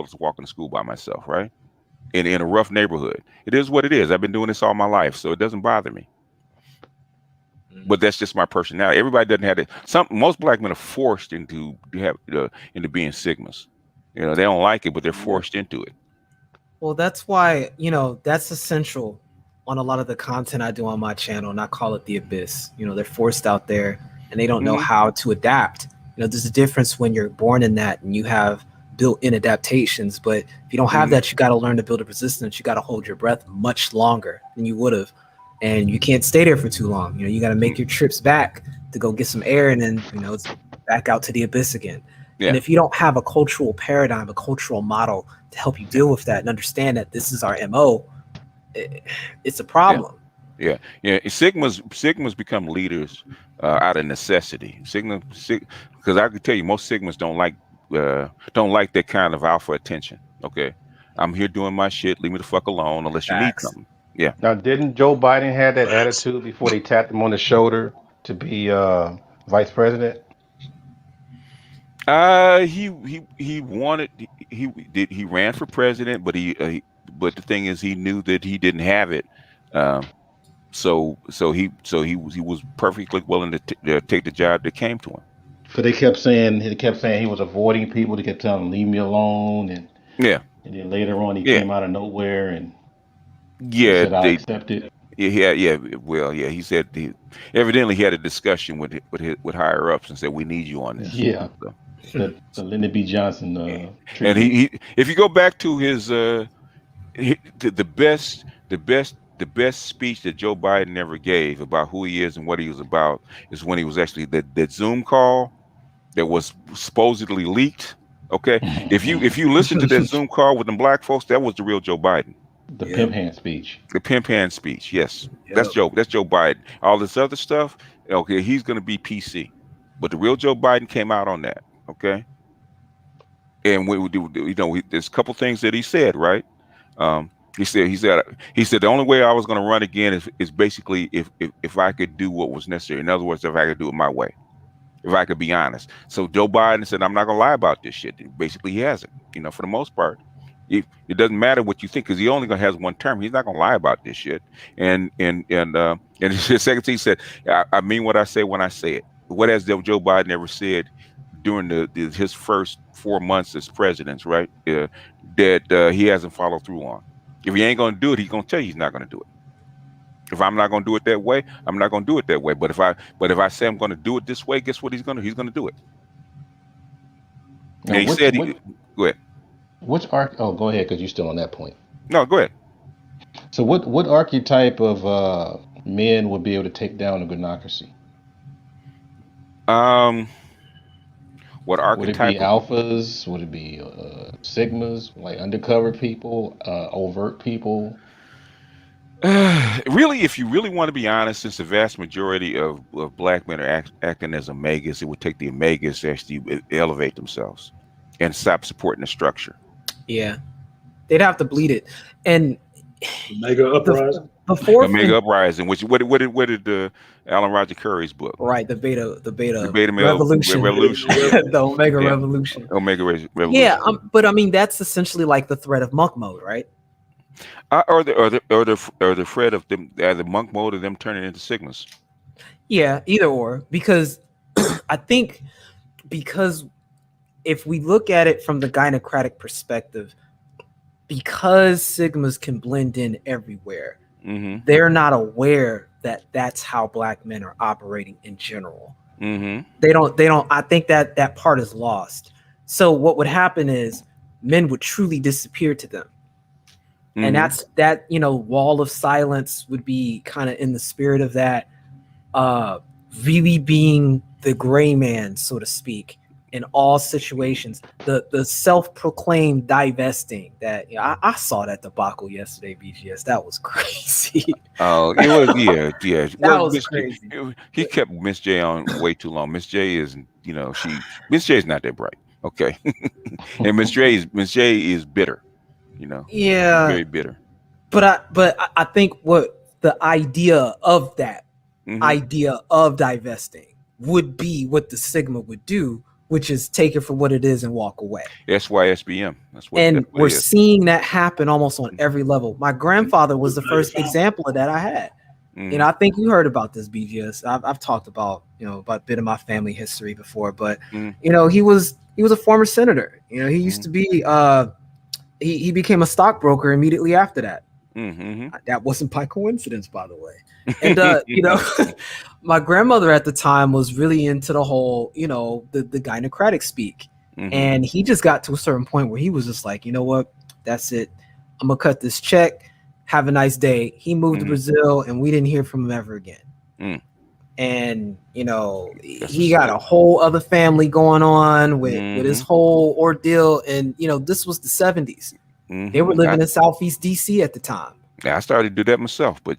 was walking to school by myself, right? In a rough neighborhood. It is what it is. I've been doing this all my life, so it doesn't bother me. But that's just my personality. Everybody doesn't have it. Most black men are forced into being Sigmas. They don't like it, but they're forced into it. Well, that's why, that's essential on a lot of the content I do on my channel, and I call it the abyss. They're forced out there and they don't know how to adapt. There's a difference when you're born in that and you have built-in adaptations, but if you don't have that, you got to learn to build a resistance. You got to hold your breath much longer than you would have, and you can't stay there for too long. You got to make your trips back to go get some air, and then it's back out to the abyss again. Yeah. And if you don't have a cultural paradigm, a cultural model to help you deal with that and understand that this is our MO, it's a problem. Yeah. Sigmas become leaders out of necessity. Because I can tell you, most Sigmas don't like that kind of alpha attention. Okay, I'm here doing my shit. Leave me the fuck alone unless you need something. Yeah. Now, didn't Joe Biden have that attitude before they tapped him on the shoulder to be vice president? He wanted he ran for president, but but the thing is, he knew that he didn't have it So he was perfectly willing to take the job that came to him. So they kept saying he was avoiding people. They kept telling him leave me alone, and Yeah, then later on he yeah, came out of nowhere and he yeah. said I accept it. Yeah. Well, yeah. He said evidently he had a discussion with higher ups and said we need you on this. Yeah, So, the Lyndon B. Johnson and treatment. if you go back to his the best speech that Joe Biden ever gave about who he is and what he was about is when he was actually that Zoom call that was supposedly leaked. Okay, if you listen to that Zoom call with them black folks, that was the real Joe Biden. The pimp hand speech. The pimp hand speech. Yes, Yep. That's Joe Biden. All this other stuff, okay, he's going to be PC, but the real Joe Biden came out on that. Okay, and we do, there's a couple things that he said, right? He said the only way I was going to run again is basically if I could do what was necessary. In other words, if I could do it my way, if I could be honest. So Joe Biden said, I'm not going to lie about this shit. Basically, he hasn't. For the most part, it doesn't matter what you think because he only has one term. He's not going to lie about this shit. And his secretary said, I mean what I say when I say it. What has Joe Biden ever said during his first 4 months as president, right? That he hasn't followed through on. If he ain't going to do it, he's going to tell you he's not going to do it. If I'm not going to do it that way, I'm not going to do it that way. But if I say I'm going to do it this way, guess what he's going to do it. Now, And he said, go ahead. Go ahead, because you're still on that point. No, go ahead. So what archetype of men would be able to take down a gnocracy? What archetype? Would it be alphas? Would it be sigmas, like undercover people, overt people? Really, if you really want to be honest, since the vast majority of black men are acting as omegas, it would take the omegas to actually elevate themselves and stop supporting the structure. Yeah, they'd have to bleed it. And Omega Uprising. Omega Uprising, which what did Alan Roger Curry's book? Right, the beta revolution. The Omega Revolution. Omega Revolution. Yeah, but I mean that's essentially like the threat of monk mode, right? Or the threat of them, the monk mode of them turning into sigmas. Yeah, either or, because I think if we look at it from the gynocratic perspective, because sigmas can blend in everywhere, they're not aware that that's how black men are operating in general. They don't. I think that part is lost. So what would happen is men would truly disappear to them. And that's wall of silence would be kind of in the spirit of that, really being the gray man, so to speak, in all situations. The self-proclaimed divesting that I saw that debacle yesterday, BGS. That was crazy. Oh, it was yeah. That was crazy. He kept Miss J on way too long. Miss J is Miss J is not that bright. Okay, and Miss J is bitter. Yeah, very bitter. But I think what the idea of that idea of divesting would be what the Sigma would do, which is take it for what it is and walk away. SYSBM. And we're seeing that happen almost on every level. My grandfather was the first example of that I had. I think you heard about this, BGS. I've talked about about a bit of my family history before, but he was a former senator. He used to be he became a stockbroker immediately after that. That wasn't by coincidence, by the way. And my grandmother at the time was really into the whole, the gynocratic speak. And he just got to a certain point where he was just like, you know what, that's it. I'm gonna cut this check. Have a nice day. He moved to Brazil, and we didn't hear from him ever again. And he got a whole other family going on with his whole ordeal. And this was the 70s. They were living in Southeast DC at the time. Yeah, I started to do that myself, but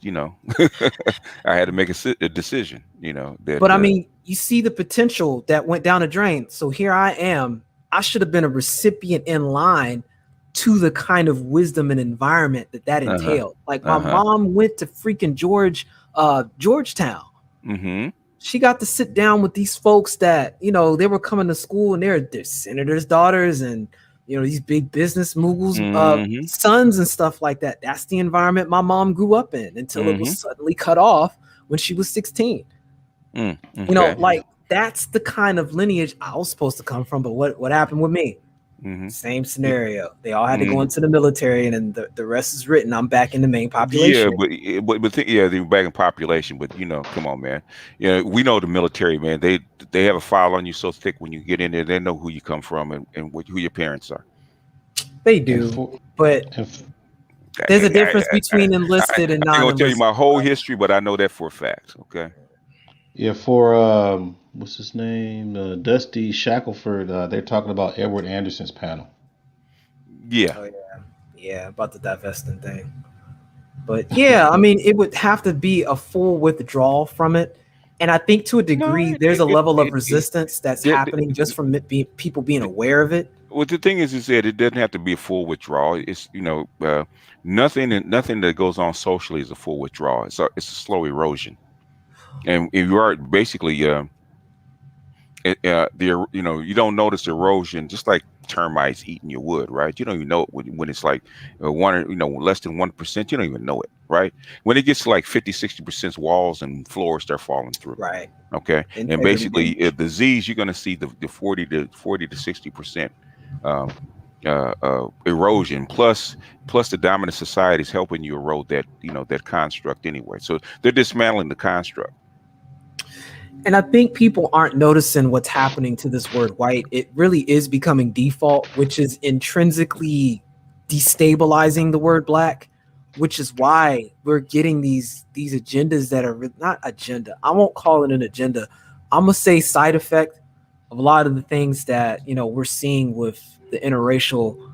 I had to make a decision. But I mean, you see the potential that went down the drain. So here I am. I should have been a recipient in line to the kind of wisdom and environment that entailed. Like my mom went to freaking Georgetown. She got to sit down with these folks that they were coming to school, and they're senators' daughters and these big business moguls, Mm-hmm. sons and stuff like that. That's the environment my mom grew up in until it was suddenly cut off when she was 16. Okay. Like that's the kind of lineage I was supposed to come from. But what happened with me? Same scenario. They all had to go into the military, and then the rest is written. I'm back in the main population. They're back in population. But come on, man. We know the military, man. They have a file on you so thick when you get in there. They know who you come from and who your parents are. They do, but there's a difference between enlisted and non-enlisted. I'm gonna tell you my whole history, but I know that for a fact. Okay. Yeah, for what's his name? Dusty Shackelford. They're talking about Edward Anderson's panel. Yeah. Oh yeah, about the divesting thing. But yeah, I mean, it would have to be a full withdrawal from it, and I think to a degree, there's a level of resistance that's happening just from people being aware of it. Well, the thing is that it doesn't have to be a full withdrawal. It's nothing that goes on socially is a full withdrawal. It's a slow erosion, and if you are basically you don't notice erosion just like termites eating your wood, right? You don't even know it when it's like less than 1%. You don't even know it, right? When it gets to like 50-60%, walls and floors start falling through, right? Okay, and basically the Z's, you're going to see the 40 to 60% erosion plus the dominant society is helping you erode that that construct anyway. So they're dismantling the construct. And I think people aren't noticing what's happening to this word white. It really is becoming default, which is intrinsically destabilizing the word black, which is why we're getting these agendas that are not agenda. I won't call it an agenda. I'm going to say side effect of a lot of the things that, we're seeing with the interracial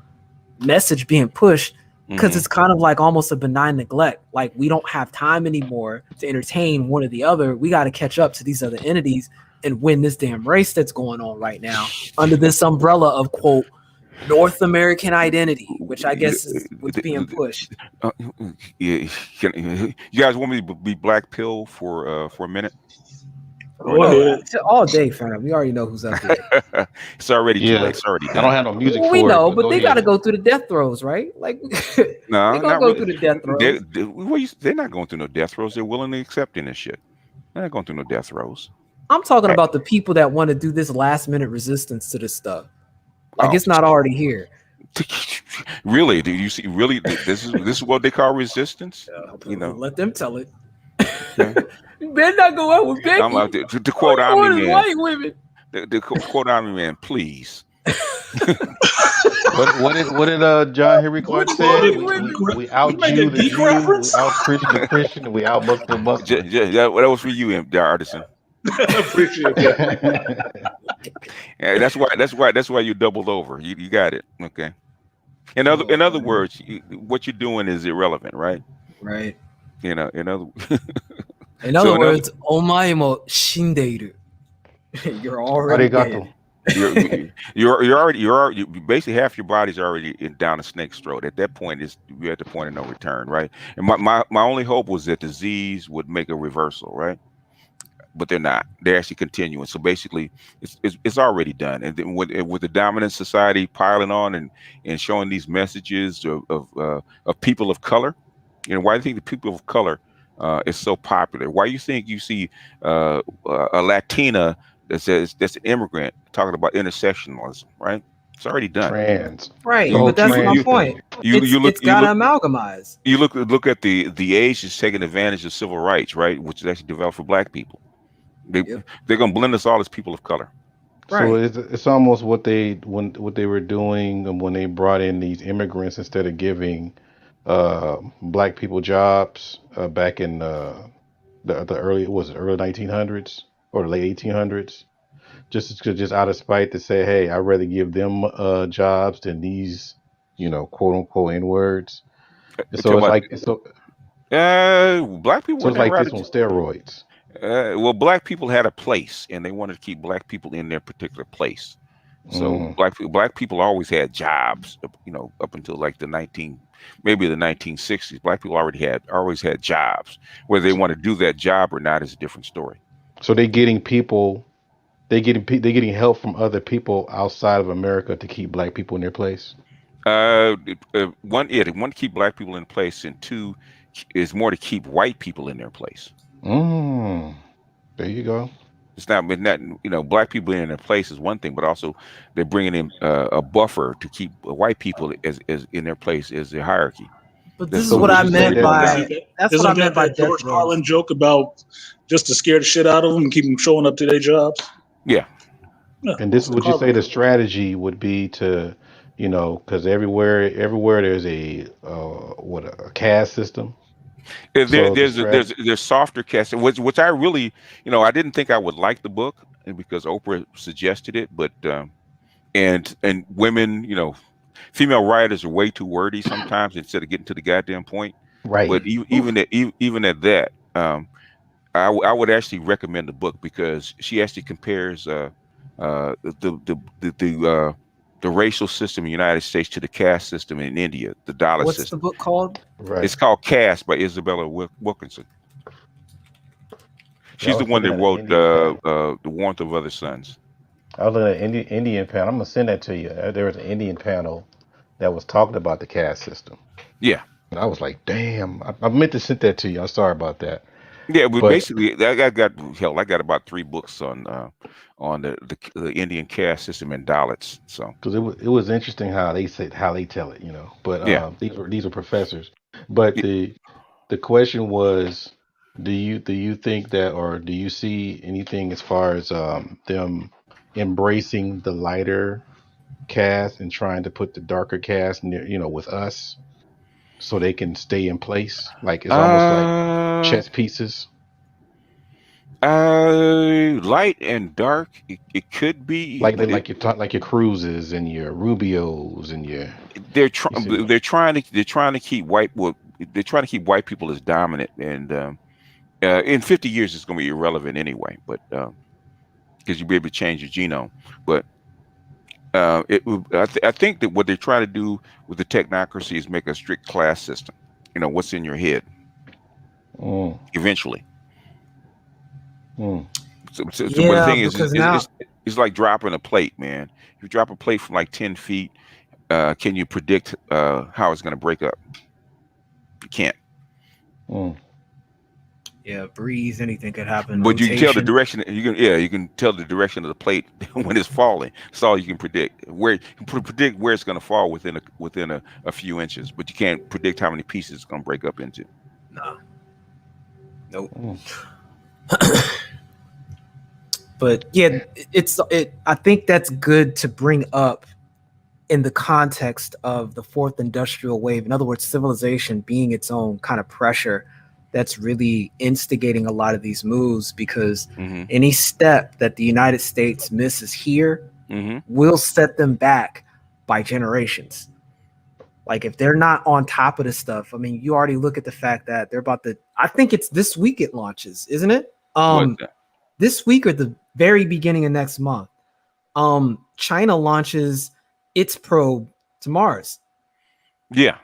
message being pushed, because it's kind of like almost a benign neglect. Like we don't have time anymore to entertain one or the other. We got to catch up to these other entities and win this damn race that's going on right now under this umbrella of quote North American identity, which I guess is what's being pushed. You guys want me to be black pill for a minute? All day, fam. We already know who's up there. It's already too late. It's already done. I don't have no music for we know, it, but they got to go through the death throws, right? Like, no, they're gonna go through the death throws. They're not going through no death throws. They're willingly accepting this shit. They're not going through no death throws. I'm talking about the people that want to do this last minute resistance to this stuff. Like it's not already here. Really? Do you see? Really, this is what they call resistance. Let them tell it. You better not go out with Becky. I'm out to quote Omni Man. White women. To quote Omni Man, please. What did John Henry Clark say? We out Jew the Jew, we out Christian the Christian, and we out Muslim the Muslim. Yeah, what else for you, Artisan? Appreciate that. Yeah, that's why you doubled over. You got it. Okay. In other words, what you're doing is irrelevant, right? Right. In other words, omae mo shindeiru. You're already dead. You're basically half your body's already down a snake's throat. At that point, you're at the point of no return, right? And my only hope was that the Z's would make a reversal, right? But they're not. They're actually continuing. So basically, it's already done. And then with the dominant society piling on and showing these messages of people of color, why do you think the people of color is so popular? Why do you think you see a Latina that's an immigrant talking about intersectionalism, right? It's already done. Trans. Right, but that's my point. It's got to amalgamize. You look at the Asians taking advantage of civil rights, right, which is actually developed for black people. They're gonna blend us all as people of color. So it's almost what they were doing when they brought in these immigrants instead of giving black people jobs back in the early 1900s or the late 1800s, just out of spite to say, hey, I'd rather give them jobs than these quote unquote N words. So it's like black people. So it's like this on steroids. Well, black people had a place, and they wanted to keep black people in their particular place. So black people always had jobs, up until like the 1960s. Black people always had jobs. Whether they want to do that job or not is a different story. So they're getting people They getting help from other people outside of America to keep black people in their place. One, they want to keep black people in place, and two is more to keep white people in their place. There you go. It's not, but not, black people in their place is one thing, but also they're bringing in a buffer to keep white people as in their place as the hierarchy. But this is what I meant by that's what I Isn't meant by that death George rows. Carlin joke about just to scare the shit out of them and keep them showing up to their jobs? Yeah. And this would you say the strategy would be to, because everywhere there's a a caste system. So There's softer caste, which I really, I didn't think I would like the book, and because Oprah suggested it, but and women, female writers are way too wordy sometimes instead of getting to the goddamn point. Right. But even at that, I would actually recommend the book because she actually compares the racial system in the United States to the caste system in India, the Dalit What's system. the book called? Right. It's called Caste by Isabella Wilkinson. She's the one that wrote The Warmth of Other Suns. I was looking at Indian panel. I'm gonna send that to you. There was an Indian panel that was talking about the caste system. Yeah. And I was like, damn, I meant to send that to you. I'm sorry about that. Yeah, but basically, I got about 3 books on the Indian caste system and Dalits. So because it was interesting how they tell it, But yeah. these are professors. But the question was, do you think that, or do you see anything as far as them embracing the lighter cast and trying to put the darker cast near, with us, so they can stay in place? Like it's almost like chess pieces. Light and dark. It could be like your Cruzes and your Rubios and your. They're trying to keep white people as dominant, and in 50 years it's going to be irrelevant anyway. But because you'll be able to change your genome, but I think that what they're trying to do with the technocracy is make a strict class system. What's in your head. Eventually. So, but the thing is, it's like dropping a plate, man. If you drop a plate from like 10 feet, can you predict how it's going to break up? You can't. Yeah, breeze, anything could happen. But you can tell the direction. You can tell the direction of the plate when it's falling. That's all you can predict. You can predict where it's going to fall within a few inches, but you can't predict how many pieces it's going to break up into. No. Nope. But yeah, I think that's good to bring up in the context of the 4th industrial wave. In other words, civilization being its own kind of pressure that's really instigating a lot of these moves, because any step that the United States misses here will set them back by generations. Like if they're not on top of this stuff, I mean, you already look at the fact that they're about to, I think it's this week it launches, isn't it? This week or the very beginning of next month, China launches its probe to Mars. Yeah.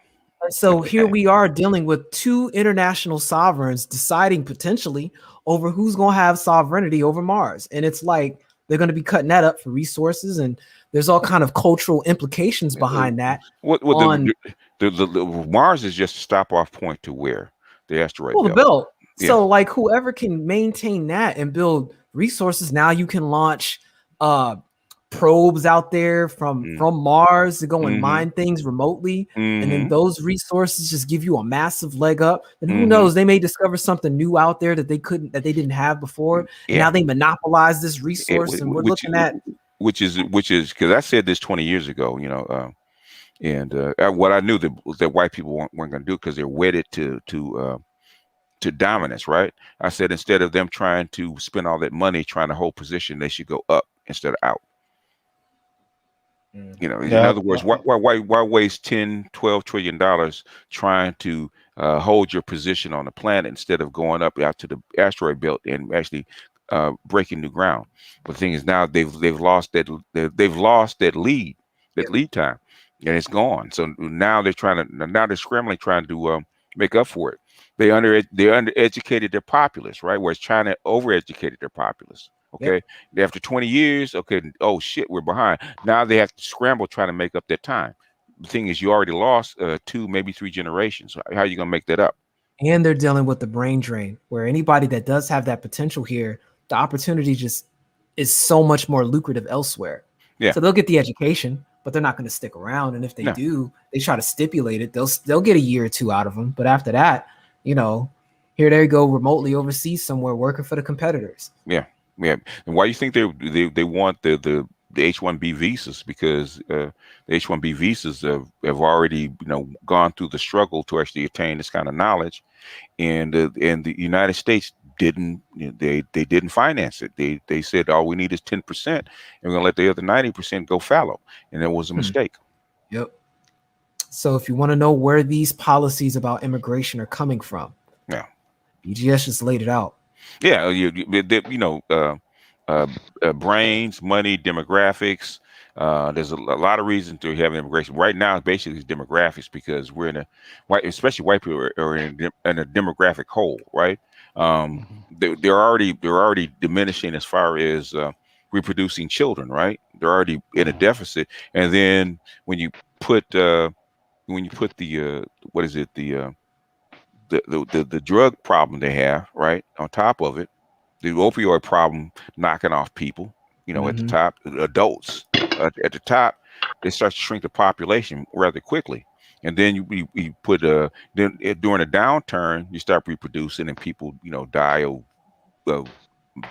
So here we are dealing with 2 international sovereigns deciding potentially over who's going to have sovereignty over Mars. And it's like they're going to be cutting that up for resources, and there's all kind of cultural implications behind that. The Mars is just a stop-off point to where? The asteroid belt. The belt. Yeah. So like whoever can maintain that and build resources, now you can launch probes out there from Mars to go and mine things remotely, and then those resources just give you a massive leg up. And who knows, they may discover something new out there that they didn't have before. And now they monopolize this resource, and we're looking at which is because I said this 20 years ago, and what I knew that white people weren't going to do, because they're wedded to dominance, right? I said instead of them trying to spend all that money trying to hold position, they should go up instead of out. In other words, why waste 10, 12 trillion dollars trying to hold your position on the planet instead of going up out to the asteroid belt and actually breaking new ground? But the thing is, now they've lost that lead time, and it's gone. So now they're scrambling trying to make up for it. They undereducated their populace, right? Whereas China overeducated their populace. Okay, after 20 years, okay, oh shit, we're behind. Now they have to scramble trying to make up their time. The thing is, you already lost 2, maybe 3 generations. How are you gonna make that up? And they're dealing with the brain drain, where anybody that does have that potential here, the opportunity just is so much more lucrative elsewhere. Yeah. So they'll get the education, but they're not going to stick around. And if they No. do, they try to stipulate it. They'll get a year or 2 out of them. But after that, you know, here they go remotely overseas somewhere working for the competitors. Yeah, yeah. And why you think they want the H-1B visas? Because the H-1B visas have already gone through the struggle to actually attain this kind of knowledge, and the United States didn't they didn't finance it. They said all we need is 10%, and we're gonna let the other 90% go fallow, and that was a mistake. Yep. So if you want to know where these policies about immigration are coming from, yeah, BGS just laid it out. Yeah, brains, money, demographics. There's a lot of reasons to have immigration. Right now, basically, it's demographics because we're in a especially white people are in a demographic hole, right? They're already diminishing as far as reproducing children, right? They're already in a deficit, and then when you put the what is it the drug problem they have right on top of it, the opioid problem knocking off people, at the top, adults at the top, they start to shrink the population rather quickly. And then you put then during a downturn, you start reproducing and people, die of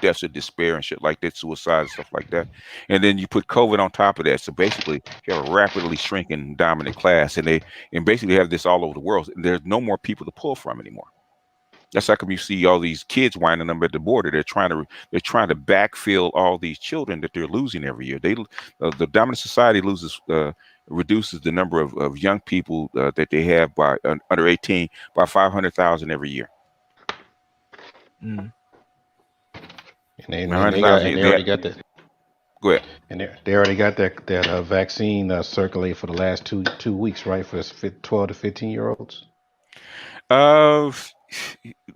deaths of despair and shit like that, suicide and stuff like that. And then you put COVID on top of that. So basically you have a rapidly shrinking dominant class and basically have this all over the world. There's no more people to pull from anymore. That's how come you see all these kids winding them at the border. They're trying to backfill all these children that they're losing every year. The dominant society reduces the number of young people that they have by under 18 by 500,000 every year. Mm. And they already got that. Go ahead. And they already got that vaccine circulated for the last two weeks, right? For the 12 to 15-year-olds.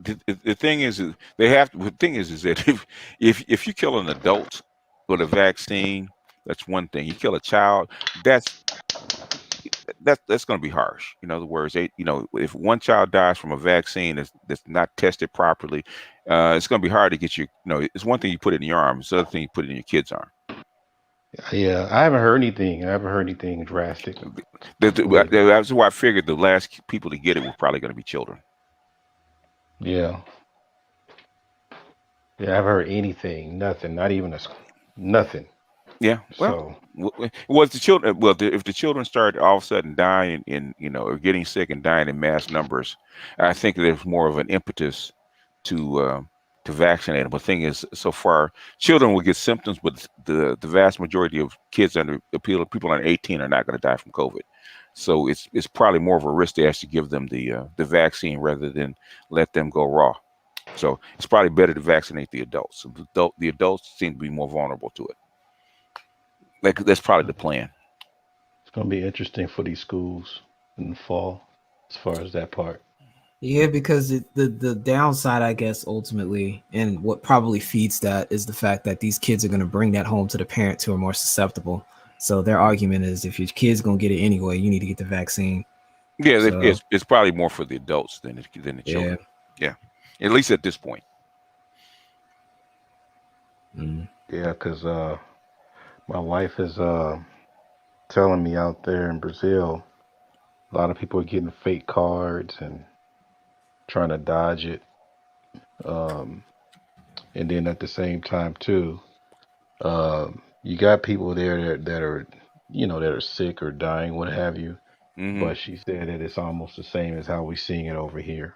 The thing is they have to, the thing is that if you kill an adult with a vaccine, that's one thing. You kill a child, that's going to be harsh. In other words, if one child dies from a vaccine that's not tested properly, it's going to be hard to get you. It's one thing you put it in your arm; it's the other thing you put it in your kid's arm. Yeah, I haven't heard anything drastic. That's why I figured the last people to get it were probably going to be children. Yeah. Yeah, I haven't heard anything. Nothing. Not even nothing. Yeah. Well, if the children start all of a sudden dying or getting sick and dying in mass numbers, I think there's more of an impetus to vaccinate them. But the thing is, so far, children will get symptoms, but the vast majority of kids people under 18 are not going to die from COVID. So it's probably more of a risk to actually give them the vaccine rather than let them go raw. So it's probably better to vaccinate the adults. The adults seem to be more vulnerable to it. That's probably the plan. It's going to be interesting for these schools in the fall, as far as that part. Yeah, because the downside, I guess, ultimately, and what probably feeds that is the fact that these kids are going to bring that home to the parents who are more susceptible. So their argument is, if your kid's going to get it anyway, you need to get the vaccine. Yeah, so, it's probably more for the adults than the children. Yeah, at least at this point. Yeah, because my wife is telling me out there in Brazil, a lot of people are getting fake cards and trying to dodge it. And then at the same time too, you got people there that are, that are sick or dying, what have you. Mm-hmm. But she said that it's almost the same as how we're seeing it over here.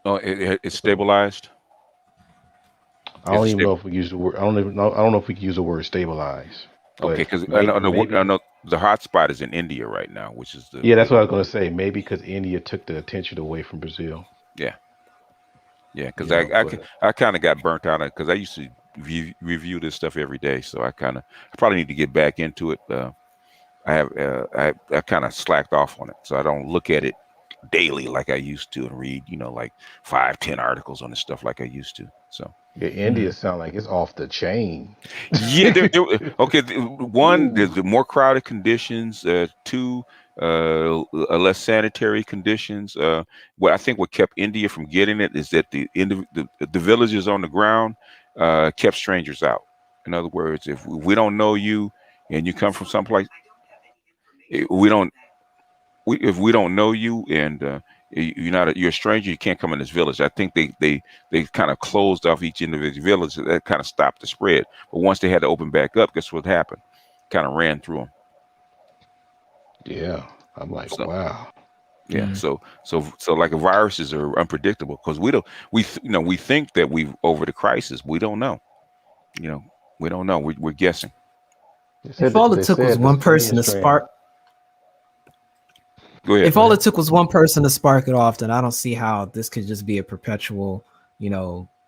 Oh, it's stabilized. I don't even know if we use the word. I don't know if we can use the word stabilize. Okay, because I know the hot spot is in India right now, which is the. Yeah, that's what I was going to say. Maybe because India took the attention away from Brazil. Yeah. Yeah, because I kind of got burnt out because I used to review this stuff every day, so I probably need to get back into it. I kind of slacked off on it, so I don't look at it daily like I used to and read, like 5-10 articles on this stuff like I used to. So Yeah, India sound like it's off the chain. Yeah, okay. One, there's the more crowded conditions. Two, less sanitary conditions. What I think what kept India from getting it is that the villagers on the ground kept strangers out. In other words, if we don't know you and you come from someplace, we don't. If we don't know you and you're a stranger, you can't come in this village. I think they kind of closed off each individual village. That kind of stopped the spread. But once they had to open back up, guess what happened? Kind of ran through them. Yeah, I'm like, So wow. yeah, so like viruses are unpredictable because we think that we've over the crisis. We don't know. We don't know. We're guessing. If all it took was one person to spark, go ahead. if all it took was one person to spark it off, then I don't see how this could just be a perpetual,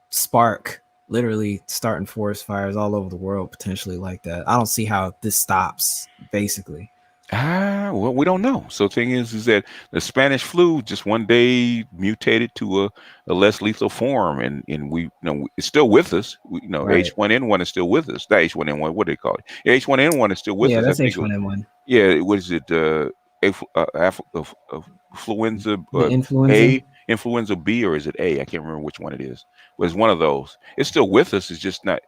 spark, literally starting forest fires all over the world potentially like that. I don't see how this stops, basically. Well, we don't know. So the thing is that the Spanish flu just one day mutated to a less lethal form, and we it's still with us. Right. H1N1 is still with us. That H1N1, what do they call it? H1N1 is still with Yeah, us. that's I think H1N1. Yeah, what is it? Influenza The influenza. influenza B, or is it A? I can't remember which one it is. But it's one of those. It's still with us. It's just not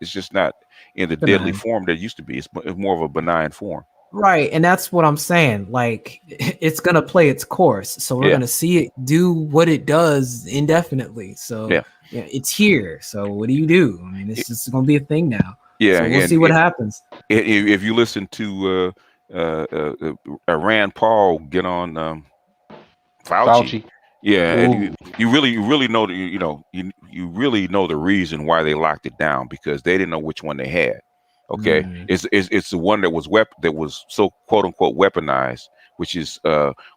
in the deadly Benign. form that it used to be. It's more of a benign form. Right, and that's what I'm saying. Like, it's gonna play its course, so we're gonna see it do what it does indefinitely. So it's here. So what do you do? I mean, it's just gonna be a thing now. Yeah, so we'll see what happens. If you listen to Rand Paul get on Fauci. Yeah, and you really know you really know the reason why they locked it down, because they didn't know which one they had. Okay, it's the one that was so quote unquote weaponized, which is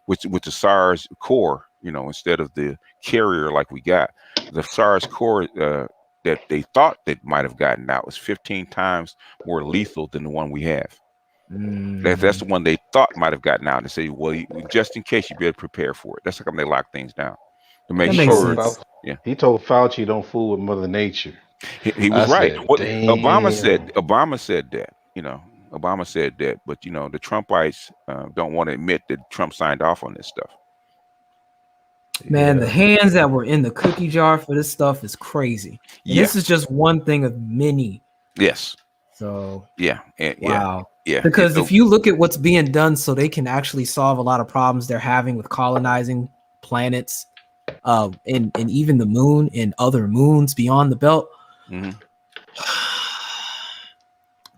with the SARS core, instead of the carrier like we got. The SARS core that they thought that might have gotten out was 15 times more lethal than the one we have. That's the one they thought might have gotten out, and say, well, just in case, you better prepare for it. That's how come they lock things down, to make sure. Yeah, he told Fauci, "Don't fool with Mother Nature." He was right. What Obama said that. Obama said that, but the Trumpites don't want to admit that Trump signed off on this stuff. Man, the hands that were in the cookie jar for this stuff is crazy. And this is just one thing of many. Yes. So wow. Yeah. Because if you look at what's being done, so they can actually solve a lot of problems they're having with colonizing planets, and even the moon and other moons beyond the belt.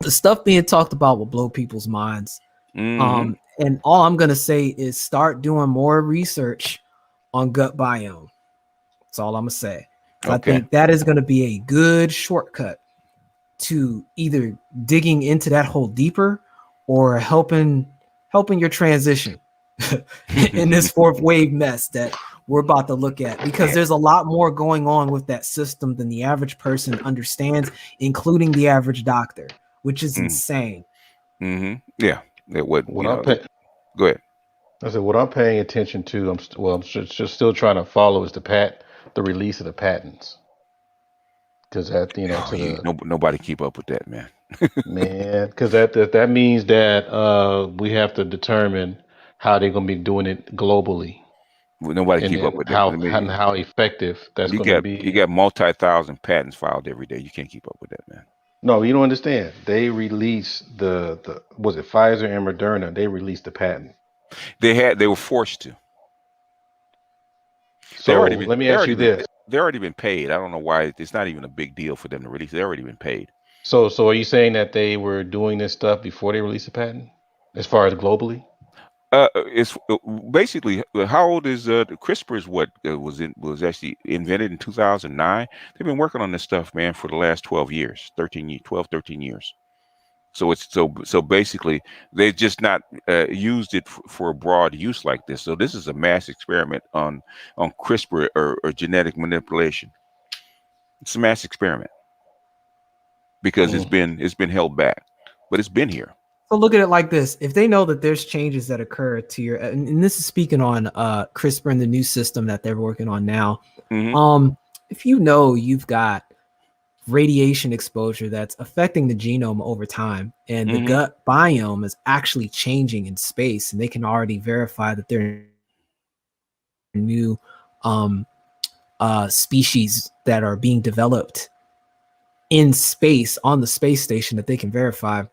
The stuff being talked about will blow people's minds. And all I'm gonna say is start doing more research on gut biome. That's all I'm gonna say. I think that is gonna be a good shortcut to either digging into that hole deeper or helping your transition in this fourth wave mess that we're about to look at, because there's a lot more going on with that system than the average person understands, including the average doctor, which is insane. Yeah. Go ahead. I said, what I'm paying attention to, I'm just still trying to follow, is the release of the patents. Because that, nobody keep up with that, man. Man, because that means that we have to determine how they're going to be doing it globally. Nobody keep up with that. And how effective that's going to be. You got multi-thousand patents filed every day. You can't keep up with that, man. No, you don't understand. They released the was it Pfizer and Moderna? They released the patent. They were forced to. So let me ask you this: they've already been paid. I don't know why it's not even a big deal for them to release. They've already been paid. So are you saying that they were doing this stuff before they released the patent, as far as globally? It's basically, how old is CRISPR? Is what was actually invented in 2009. They've been working on this stuff, man, for the last 13 years. So it's so basically they've just not used it for a broad use like this. So this is a mass experiment on CRISPR or genetic manipulation. It's a mass experiment because it's been held back, but it's been here. So look at it like this: if they know that there's changes that occur to your, and this is speaking on CRISPR and the new system that they're working on now. If you know you've got radiation exposure that's affecting the genome over time. And the gut biome is actually changing in space, and they can already verify that there are new species that are being developed in space on the space station that they can verify.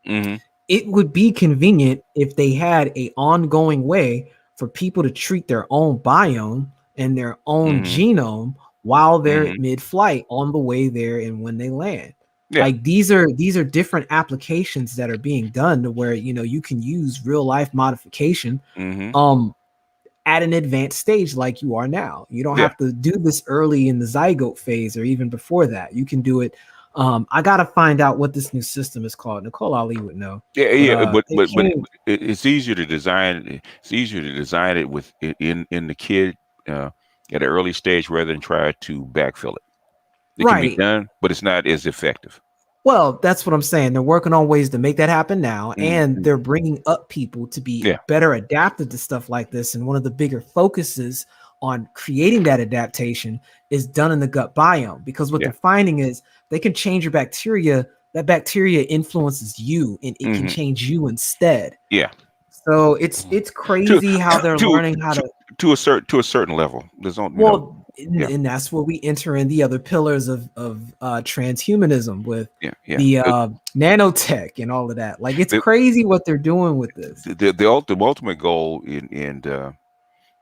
It would be convenient if they had a ongoing way for people to treat their own biome and their own genome while they're mid-flight on the way there and when they land. Like these are different applications that are being done to where, you know, you can use real life modification at an advanced stage like you are now. You don't have to do this early in the zygote phase or even before that. You can do it. I gotta find out what this new system is called. Nicole Ali would know. But it's easier to design. It's easier to design it with in the kid at an early stage rather than try to backfill it. It can be done, but it's not as effective. Well, that's what I'm saying. They're working on ways to make that happen now, and they're bringing up people to be better adapted to stuff like this. And one of the bigger focuses on creating that adaptation is done in the gut biome, because what they're finding is they can change your bacteria. That bacteria influences you, and it can change you instead. So it's crazy how they're learning how to a certain level. There's only and that's where we enter in the other pillars of transhumanism with the nanotech and all of that. Like it's crazy what they're doing with this. The ultimate goal in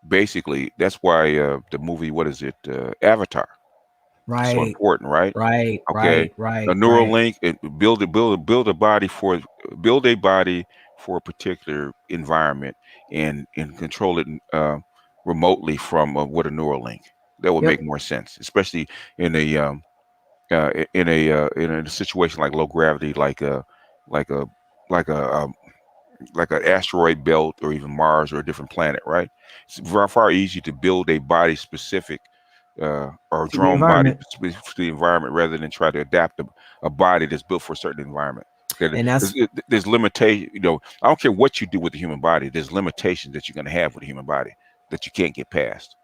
basically that's why the movie, what is it, Avatar, so important, right? Okay. A neural link, build a body for a particular environment and control it remotely from with a neural link. That would make more sense, especially in a situation like low gravity, like an asteroid belt, or even Mars or a different planet, right? It's far easier to build a body specific or drone body to the environment rather than try to adapt a body that's built for a certain environment. Okay, and there's limitation. You know, I don't care what you do with the human body. There's limitations that you're going to have with the human body that you can't get past.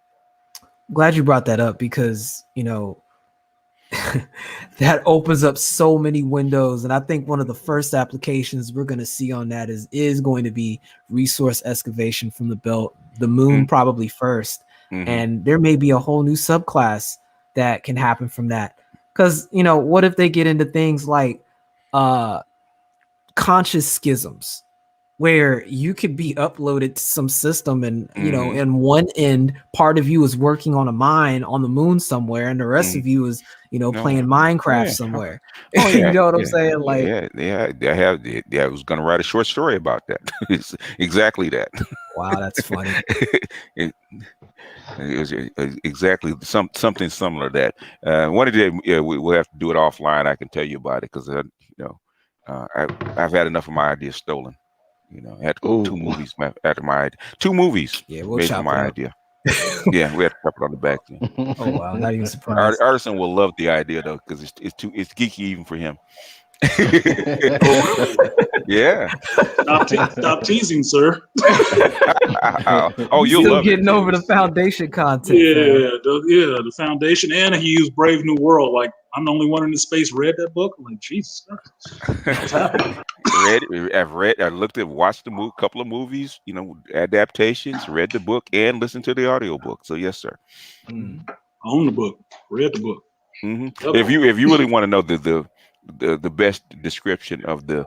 Glad you brought that up, because you know that opens up so many windows, and I think one of the first applications we're going to see on that is going to be resource excavation from the belt, the moon probably first, and there may be a whole new subclass that can happen from that. Because you know, what if they get into things like conscious schisms, where you could be uploaded to some system, and you know, in one end part of you is working on a mine on the moon somewhere, and the rest of you is, you know, playing Minecraft somewhere. You know what I'm saying? Like, I was going to write a short story about that. It's exactly that. Wow, that's funny. It was exactly something similar to that. One day, we'll have to do it offline. I can tell you about it, because I've had enough of my ideas stolen. You know, I had two movies after my idea. Two movies made from my idea. Yeah, we had to pep it on the back then. Oh wow, not even surprised. Artisan will love the idea though, because it's geeky even for him. Yeah. Stop teasing, sir. Oh, you'll still love getting it. over the foundation content. The foundation, and he used Brave New World. Like, I'm the only one in the space read that book. I'm like, Jesus Christ, what's happening? Watched the movie, couple of movies, you know, adaptations, read the book, and listened to the audio book. So yes, sir. Own the book, read the book. If you really want to know the best description of the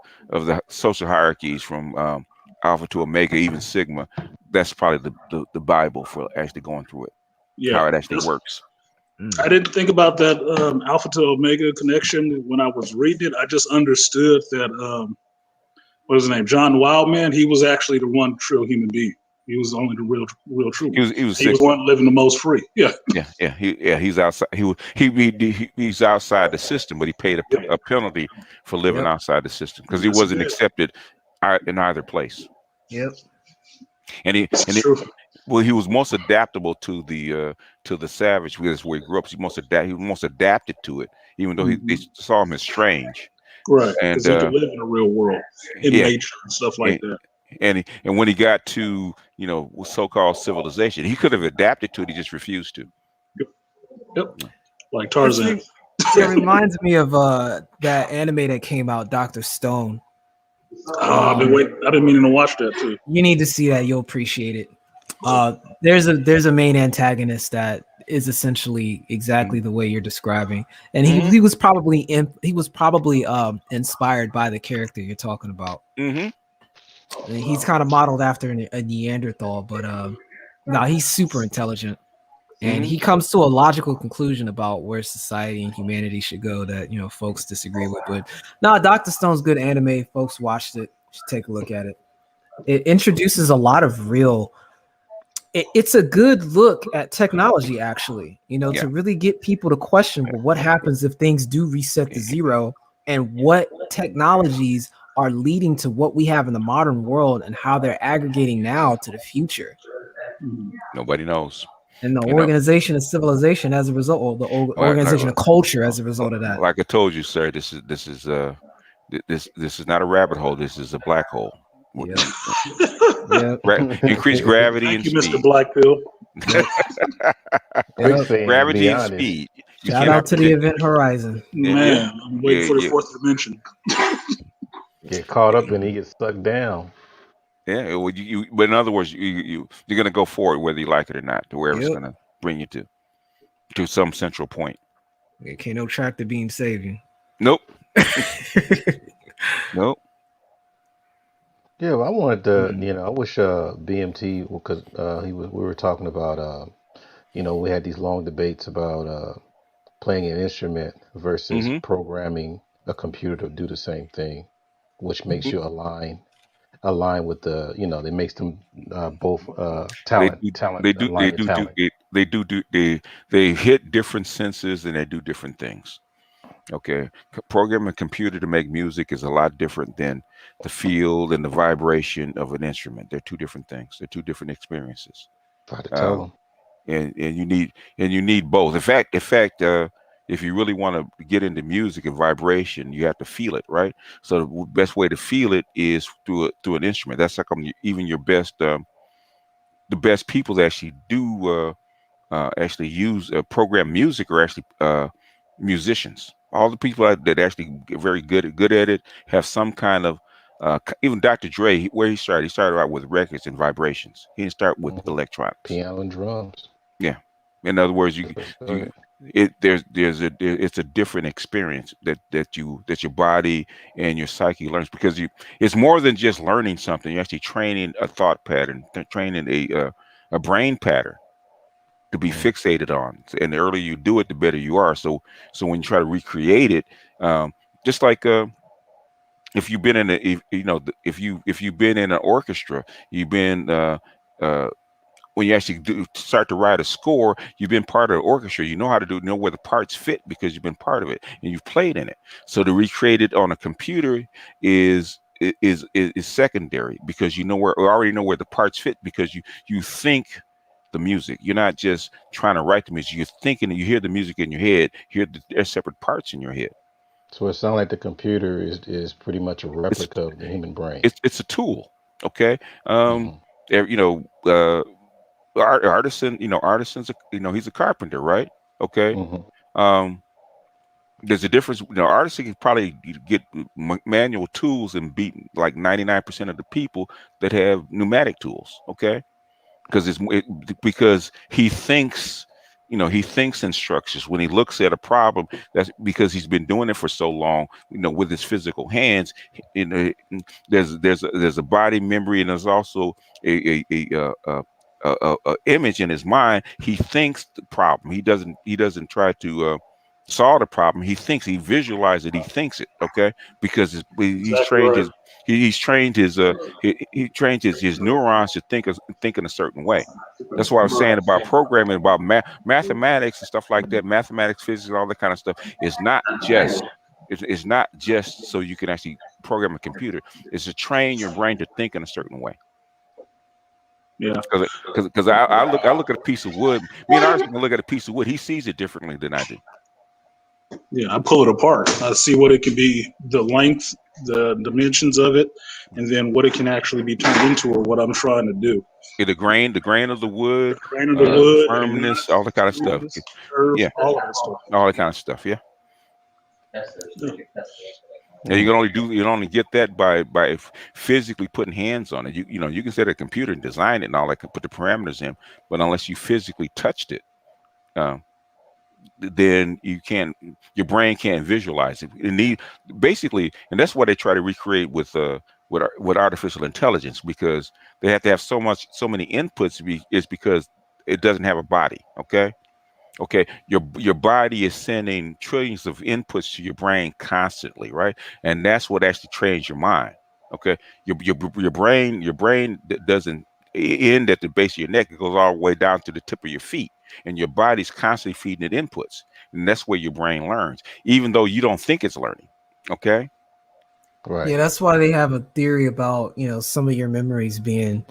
social hierarchies from Alpha to Omega, even Sigma, that's probably the Bible for actually going through it. Yeah, how it actually works. I didn't think about that Alpha to Omega connection when I was reading it. I just understood that what was his name? John Wildman. He was actually the one true human being. He was only the real true. He was one living the most free. He's outside. He's outside the system, but he paid a penalty for living outside the system because he wasn't accepted in either place. And he was most adaptable to the savage, because where he grew up. He was most adapted to it, even though they saw him as strange. Right, because he could live in the real world, in nature and stuff like that. And when he got to, you know, so-called civilization, he could have adapted to it. He just refused to. Yep. Like Tarzan. It reminds me of that anime that came out, Dr. Stone. I've been waiting. I've been meaning to watch that too. You need to see that. You'll appreciate it. There's a main antagonist that is essentially exactly the way you're describing, and he was probably inspired by the character you're talking about. He's kind of modeled after a Neanderthal, but no, he's super intelligent, and he comes to a logical conclusion about where society and humanity should go that folks disagree with. But no, Dr. Stone's good anime. Folks watched it. Should take a look at it. It introduces a lot of real. It's a good look at technology, actually. To really get people to question, well, what happens if things do reset to zero, and what technologies are leading to what we have in the modern world, and how they're aggregating now to the future. Nobody knows. And the organization of civilization as a result, or the organization of culture as a result of that. Like I told you, sir, this is not a rabbit hole. This is a black hole. Yeah. Increased gravity Thank and you, speed. Mr. Blackpill. Gravity and speed. Shout out to the Event Horizon. Man, I'm waiting for the fourth dimension. Get caught up and he gets sucked down. Yeah, well, but in other words, you're going to go forward whether you like it or not, to wherever it's going to bring you to some central point. Can't no tractor beam save you. Nope. Nope. Yeah, well, I wanted to, I wish BMT, because we were talking about, we had these long debates about playing an instrument versus programming a computer to do the same thing, which makes you align with the, it makes them both talent. They hit different senses and they do different things. Okay, programming a computer to make music is a lot different than the field and the vibration of an instrument. They're two different things. They're two different experiences. Try to tell them. And you need both. In fact, if you really want to get into music and vibration, you have to feel it, right? So the best way to feel it is through an instrument. That's how come even your best, the best people that actually do actually use program music are actually musicians. All the people that actually get very good at it have some kind of even Dr. Dre, where he started out with records and vibrations. He didn't start with electronics, piano and drums. Yeah, in other words, it's a different experience that your body and your psyche learns, because it's more than just learning something. You're actually training a thought pattern, training a brain pattern to be fixated on, and the earlier you do it, the better you are. So when you try to recreate it, just like if you've been in if you've been in an orchestra, you've been when you actually start to write a score, you've been part of the orchestra. You know how to know where the parts fit because you've been part of it and you've played in it. So to recreate it on a computer is secondary, because already know where the parts fit, because you think the music. You're not just trying to write the music. You're thinking, you hear the music in your head. There's separate parts in your head. So it sounds like the computer is pretty much a replica of the human brain. It's a tool. Okay. Artisan, artisans, he's a carpenter, right? Okay. There's a difference. Artists can probably get manual tools and beat like 99% of the people that have pneumatic tools. Okay. Because he thinks, he thinks in structures. When he looks at a problem, that's because he's been doing it for so long, with his physical hands. There's a body memory, and there's also a image in his mind. He thinks the problem. He doesn't try to solve the problem. He thinks, he visualizes it. He thinks it. Okay, because he's trained his. He's trained his he trained his neurons to think in a certain way. That's what I was saying about programming, about mathematics and stuff like that. Mathematics, physics, all that kind of stuff is not just it's not just so you can actually program a computer. It's to train your brain to think in a certain way. Yeah, because I look at a piece of wood. Me and Arson can look at a piece of wood. He sees it differently than I do. Yeah, I pull it apart. I see what it could be, the length, the dimensions of it, and then what it can actually be turned into, or what I'm trying to do. The grain of the wood, firmness, all that kind of stuff. Curve, all of that stuff. All that kind of stuff. Yeah. And you can only get that by physically putting hands on it. You can set a computer and design it and all that, can put the parameters in, but unless you physically touched it, then your brain can't visualize it. Basically, and that's why they try to recreate with artificial intelligence, because they have to have so many inputs. It's because it doesn't have a body. Okay, your body is sending trillions of inputs to your brain constantly, right? And that's what actually trains your mind. Okay, your brain doesn't end at the base of your neck; it goes all the way down to the tip of your feet, and your body's constantly feeding it inputs, and that's where your brain learns, even though you don't think it's learning. Okay, right? Yeah, that's why they have a theory about some of your memories being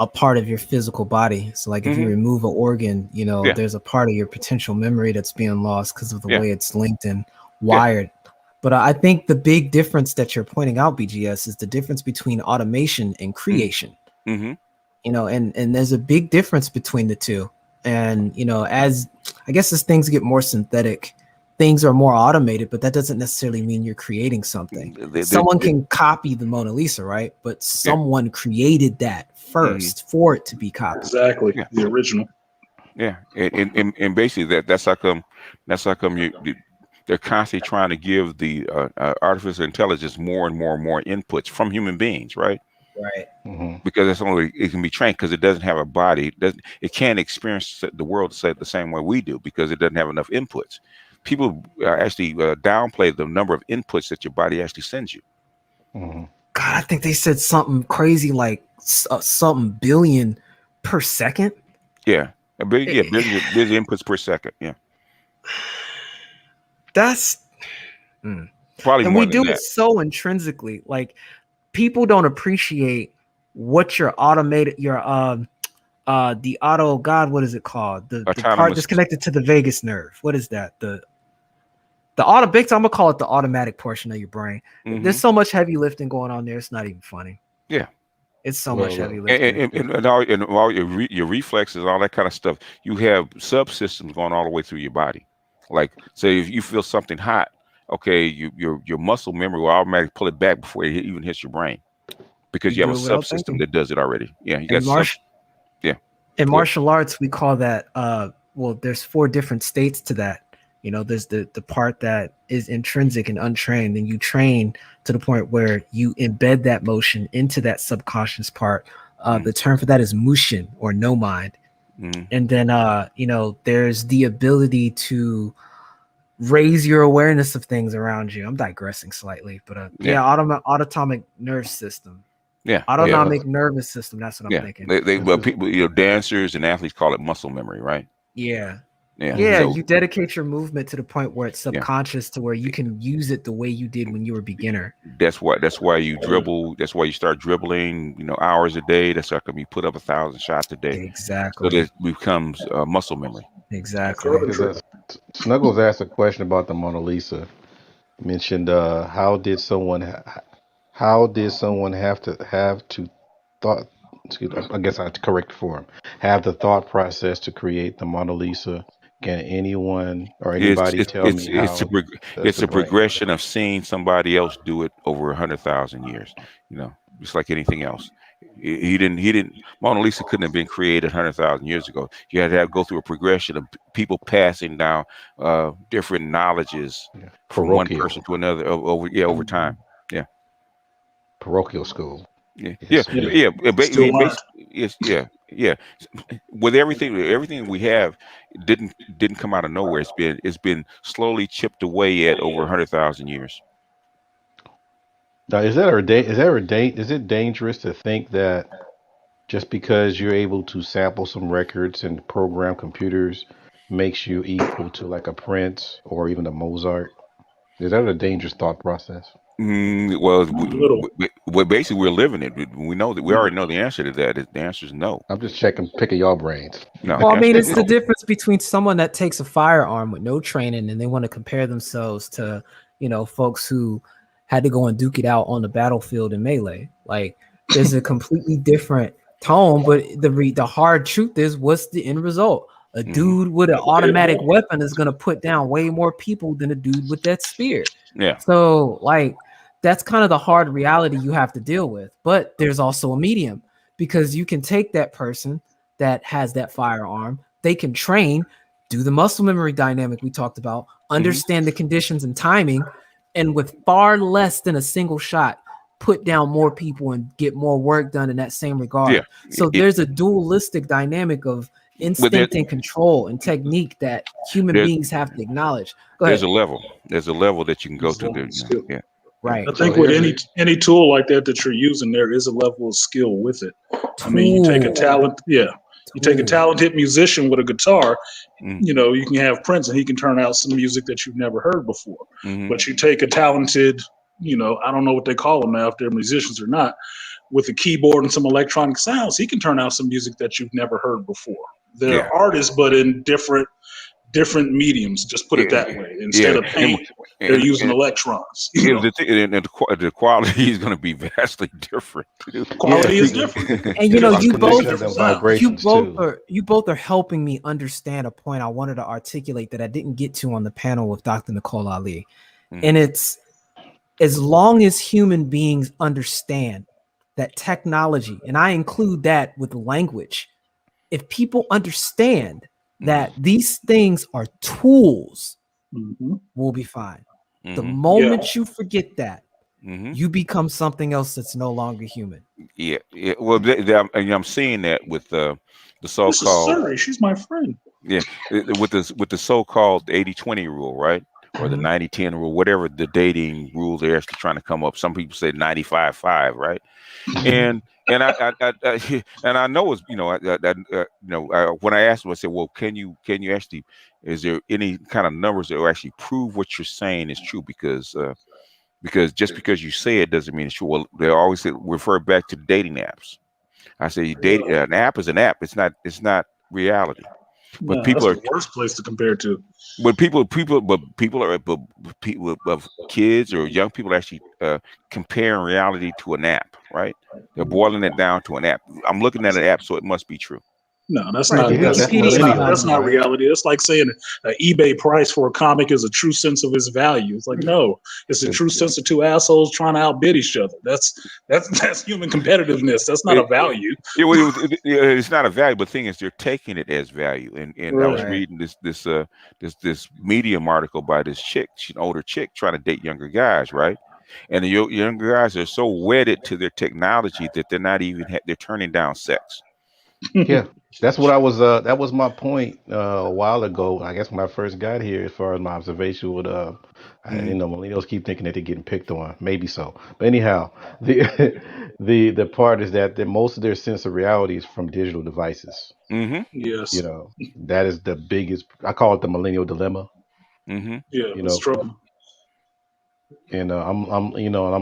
a part of your physical body. So like if you remove an organ, there's a part of your potential memory that's being lost because of the way it's linked and wired. But I think the big difference that you're pointing out, BGS, is the difference between automation and creation. And there's a big difference between the two. And as things get more synthetic, things are more automated, but that doesn't necessarily mean you're creating something. Someone can copy the Mona Lisa, right? But someone created that first for it to be copied. Exactly, the original. Yeah, and basically that's how come they're constantly trying to give the artificial intelligence more and more and more inputs from human beings, right? Right. Because that's only it can be trained, because it doesn't have a body. It can't experience the world the same way we do, because it doesn't have enough inputs. People actually downplay the number of inputs that your body actually sends you. God, I think they said something crazy like something billion per second. Yeah, billion inputs per second. Yeah, that's probably and more we than do that. it so intrinsically. Like people don't appreciate what your automated the auto what is it called? The part that's connected to the vagus nerve. What is that? The I'm gonna call it the automatic portion of your brain. There's so much heavy lifting going on there. It's not even funny. Yeah, it's so much heavy lifting. And all your reflexes, all that kind of stuff. You have subsystems going all the way through your body. Like, say if you feel something hot, okay, your muscle memory will automatically pull it back before it even hits your brain, because you have a subsystem that does it already. Yeah, you got in martial arts, we call that there's 4 different states to that. There's the part that is intrinsic and untrained, and you train to the point where you embed that motion into that subconscious part. The term for that is mushin, or no mind. And then there's the ability to raise your awareness of things around you. I'm digressing slightly, but autonomic nerve system. Autonomic nervous system. That's what I'm thinking. People, dancers and athletes call it muscle memory, right? Yeah. So, you dedicate your movement to the point where it's subconscious, to where you can use it the way you did when you were a beginner. That's why you dribble. That's why you start dribbling, hours a day. That's how come you put up 1,000 shots a day. Exactly. So that becomes muscle memory. Exactly. Snuggles asked a question about the Mona Lisa. Mentioned how did someone have to thought? Excuse me, I guess I have to correct the form. Have the thought process to create the Mona Lisa. Can anyone or anybody tell me how? It's a progression of seeing somebody else do it over 100,000 years. Just like anything else. He didn't. Mona Lisa couldn't have been created 100,000 years ago. You had to go through a progression of people passing down different knowledges from one person to another over time. Yeah. Parochial school. Yeah. With everything we have didn't come out of nowhere. It's been slowly chipped away at over 100,000 years. Now, is it dangerous to think that just because you're able to sample some records and program computers makes you equal to like a Prince or even a Mozart? Is that a dangerous thought process? Well, basically we're living it. We know that we already know the answer to that. The answer is no. I'm just picking y'all brains. No. Well, I mean, it's the difference between someone that takes a firearm with no training and they want to compare themselves to, folks who had to go and duke it out on the battlefield in melee. Like, there's a completely different tone, but the hard truth is, what's the end result? A dude with an automatic weapon is going to put down way more people than a dude with that spear. Yeah. So, like, that's kind of the hard reality you have to deal with. But there's also a medium, because you can take that person that has that firearm, they can train, do the muscle memory dynamic we talked about, understand the conditions and timing, and with far less than a single shot, put down more people and get more work done in that same regard. Yeah. So there's a dualistic dynamic of instinct and control and technique that human beings have to acknowledge. Go ahead. There's a level. There's a level that you can go to. Yeah. Right. I think with any tool like that you're using, there is a level of skill with it. I mean, you take a talented musician with a guitar, you know, you can have Prince and he can turn out some music that you've never heard before. But you take a talented, you know, I don't know what they call them now, if they're musicians or not, with a keyboard and some electronic sounds, he can turn out some music that you've never heard before. They're artists, but in different mediums, just put it that way. Instead of paint, they're using electrons. The quality is going to be vastly different. Quality is different. And you know, you both are helping me understand a point I wanted to articulate that I didn't get to on the panel with Dr. Nicole Ali. And it's, as long as human beings understand that technology, and I include that with language, if people understand that these things are tools, we'll be fine. The moment you forget that, you become something else that's no longer human. Yeah. Well, I'm seeing that with the so-called. This is she's my friend. Yeah, with the so-called 80-20 rule, right? Or the 90-10 rule, whatever the dating rule they're actually trying to come up. Some people say 95-5, right? And I know it's, you know, when I asked them, I said, well, can you actually, is there any kind of numbers that will actually prove what you're saying is true? Because just because you say it doesn't mean it's true. Well, they always refer back to dating apps. I say an app is an app. It's not reality. But people that's the worst place to compare to. But people of kids or young people actually comparing reality to an app, right? They're boiling it down to an app. I'm looking at an app, so it must be true. No, that's not reality. That's like saying an eBay price for a comic is a true sense of its value. It's like, no, it's a true sense of two assholes trying to outbid each other. That's human competitiveness. That's not a value. It's not a value, but the thing is, they're taking it as value. And I was reading this Medium article by this chick, she's an older chick trying to date younger guys, right? And the younger guys are so wedded to their technology that they're not even they're turning down sex. Yeah, that's what I was. That was my point a while ago. I guess when I first got here, as far as my observation with, millennials keep thinking that they're getting picked on. Maybe so, but anyhow, the part is that most of their sense of reality is from digital devices. Yes, you know, that is the biggest. I call it the millennial dilemma. Yeah, that's true. And I'm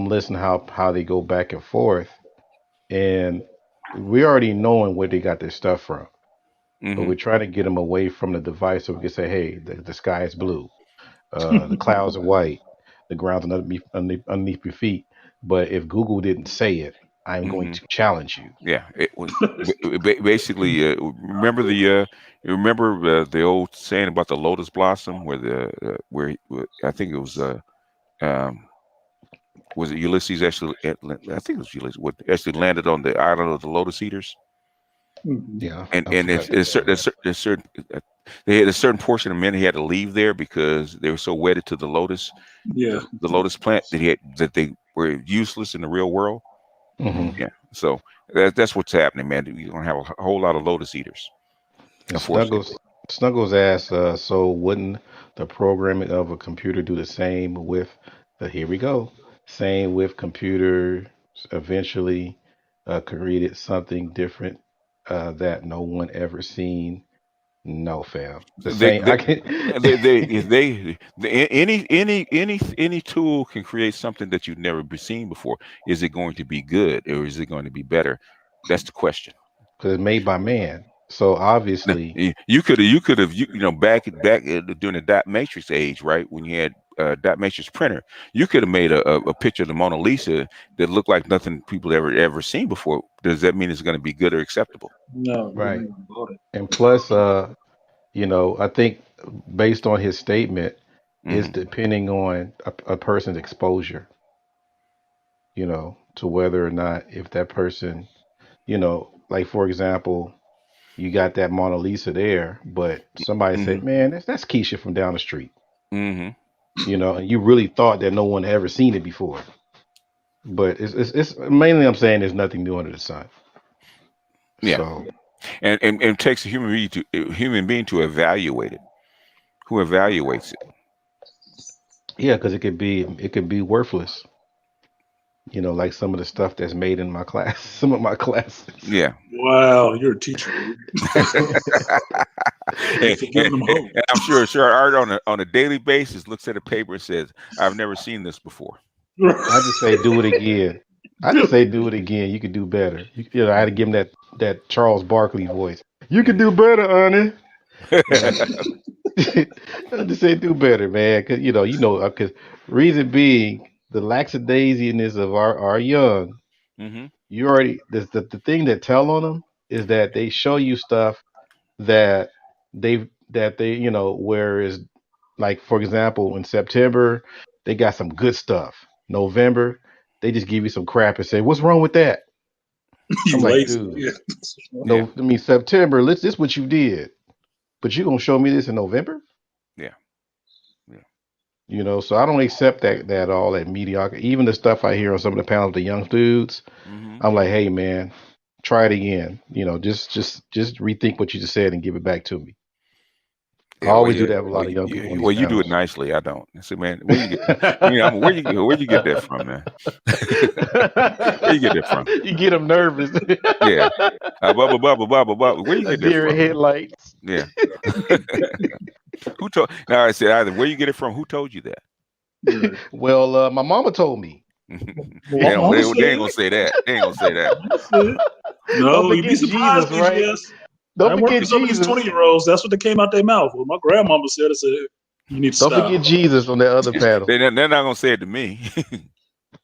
listening how they go back and forth, and we already knowing where they got their stuff from. But we're trying to get them away from the device so we can say, hey, the sky is blue, the clouds are white, the ground's underneath your feet. But if Google didn't say it, I'm going to challenge you. Yeah, it was basically. Remember the old saying about the lotus blossom, where I think it was it Ulysses actually? I think it was Ulysses. What actually landed on the island of the lotus eaters. Yeah, and there's certain they had a certain portion of men he had to leave there because they were so wedded to the lotus, the lotus plant that they were useless in the real world. Yeah, so that's what's happening, man. You're gonna have a whole lot of lotus eaters. Snuggles asked, so wouldn't the programming of a computer do the same with here we go, same with computers eventually created something different that no one ever seen? No, fam. The same. Any tool can create something that you've never seen before. Is it going to be good or is it going to be better? That's the question. Because it's made by man, so obviously you could have back during the dot matrix age, right? When you had dot matrix printer, you could have made a picture of the Mona Lisa that looked like nothing people ever seen before. Does that mean it's going to be good or acceptable? No, right. And plus, I think based on his statement, it's Mhm. depending on a person's exposure, to whether or not if that person, like for example, you got that Mona Lisa there, but somebody said, Mhm. "Man, that's Keisha from down the street," Mhm. and you really thought that no one had ever seen it before. But it's mainly I'm saying there's nothing new under the sun. Yeah. So And it takes a human being to evaluate it. Who evaluates it? yeah, because it could be worthless. Like some of the stuff that's made in my class, some of my classes. Yeah. Wow, you're a teacher. and, For giving them hope. and I'm sure Art on a daily basis looks at a paper and says, "I've never seen this before." I just say do it again. I just say do it again. You could do better. I had to give him that Charles Barkley voice. You could do better, honey. I just say do better, man. Cause cause reason being the lackadaisicalness of our young. hmm You already the thing that tell on them is that they show you stuff that they whereas like for example in September they got some good stuff. November they just give you some crap and say what's wrong with that. I'm You like, lazy. dude, Yeah. Yeah. no, I mean September. This what you did, but you gonna show me this in November? Yeah. Yeah. So I don't accept that all that mediocre. Even the stuff I hear on some of the panels, the young dudes, hmm I'm like, hey man, try it again. Just rethink what you just said and give it back to me. I Yeah. Well, always do yeah. that with a Well, lot of young people on these well, you do it panels. nicely. I don't. I said, man, where you get? Where you get that from, man? Where you get that from? You get them nervous. Yeah. Bubba, bubba, bubba, bubba. Where you A get that deer in from, man? headlights. Yeah. Who told? Now I said either where you get it from. Who told you that? Well, my mama told me. They don't. They ain't gonna say that. They ain't gonna say that. Don't No, you'd be forget surprised Jesus, these right? yes. Don't I work forget with some of these Jesus. 20-year-olds. That's what they came out their mouth. Well, my grandmama said, you need to Don't stop. forget Jesus on that other panel. They're not gonna say it to me.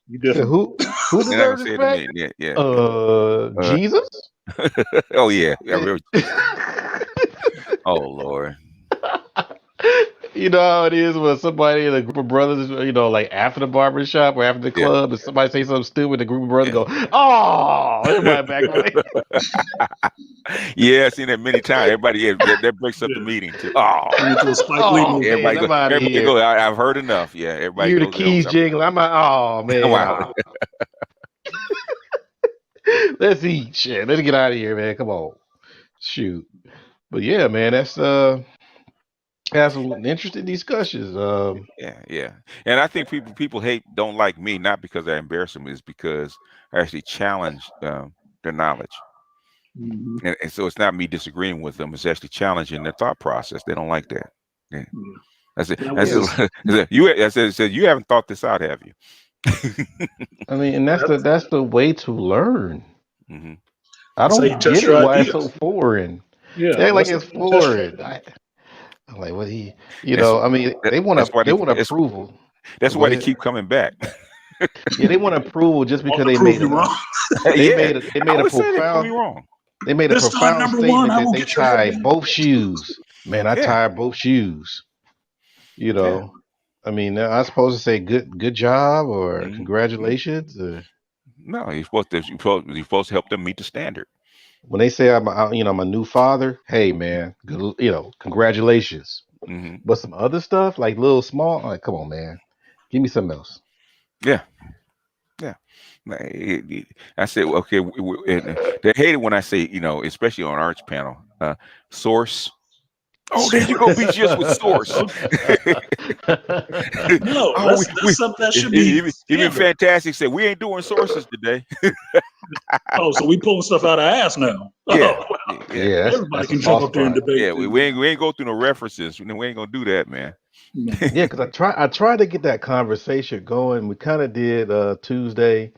You Said, different. who They're not gonna deserves say it to respect? me. Yeah. Yeah. Uh, Jesus. oh yeah. Yeah. Real Jesus. Oh Lord. You know how it is when somebody in a group of brothers, like after the barber shop or after the Yeah. club, and somebody say something stupid, the group of brothers Yeah. go, "Oh!" Everybody back away. Yeah, I've seen that many times. Everybody, yeah, that breaks up the meeting too. Oh, Turn into a Spike Lee Oh movie. man, everybody I'm go. out of Everybody here. go. I've heard enough. Yeah, everybody You hear the goes else. keys jingle. I'm like, oh I'm man, out. let's eat. Shit, let's get out of here, man. Come on, shoot. But yeah, man, that's have some interesting discussions. Yeah. And I think people don't like me not because I embarrass them, is because I actually challenge their knowledge. Mm-hmm. And so it's not me disagreeing with them; it's actually challenging their thought process. They don't like that. Yeah. I said, That I was said, just, I said, you haven't thought this out, have you? I mean, and that's the way to learn. hmm I that's how you don't test get your it why it's so ideas. foreign. Yeah, They act like that's it's how you test your foreign. ideas. I'm like, what he, That's I mean, that, they want that's to, why they want that's approval. that's Go why they ahead. keep coming back. Yeah, they want approval just because Want to they prove made you a, wrong. Yeah, they I made a would say they prove me profound, wrong. This time number one, statement I that will they get your head tied beat. both shoes. Man, I Yeah, tied both shoes. You yeah. know, I mean, I'm supposed to say good job or hmm congratulations. No, you're supposed to help them meet the standard. When they say I'm a new father, hey man, good, congratulations. hmm But some other stuff like little small, like come on man, give me something else. Yeah, yeah. I said, well, okay. And they hate it when I say, especially on Arch panel, source. Oh, there you go, BGS with source. No, oh, that's something that should be even standard. Fantastic said we ain't doing sources today. Oh, so we pulling stuff out of ass now. Yeah, Oh, well, yeah, Yeah, everybody that's a can jump soft up there and spot. debate yeah. too. We ain't go through no references. We ain't gonna do that, man. No. Yeah, because I tried to get that conversation going. We kind of did Tuesday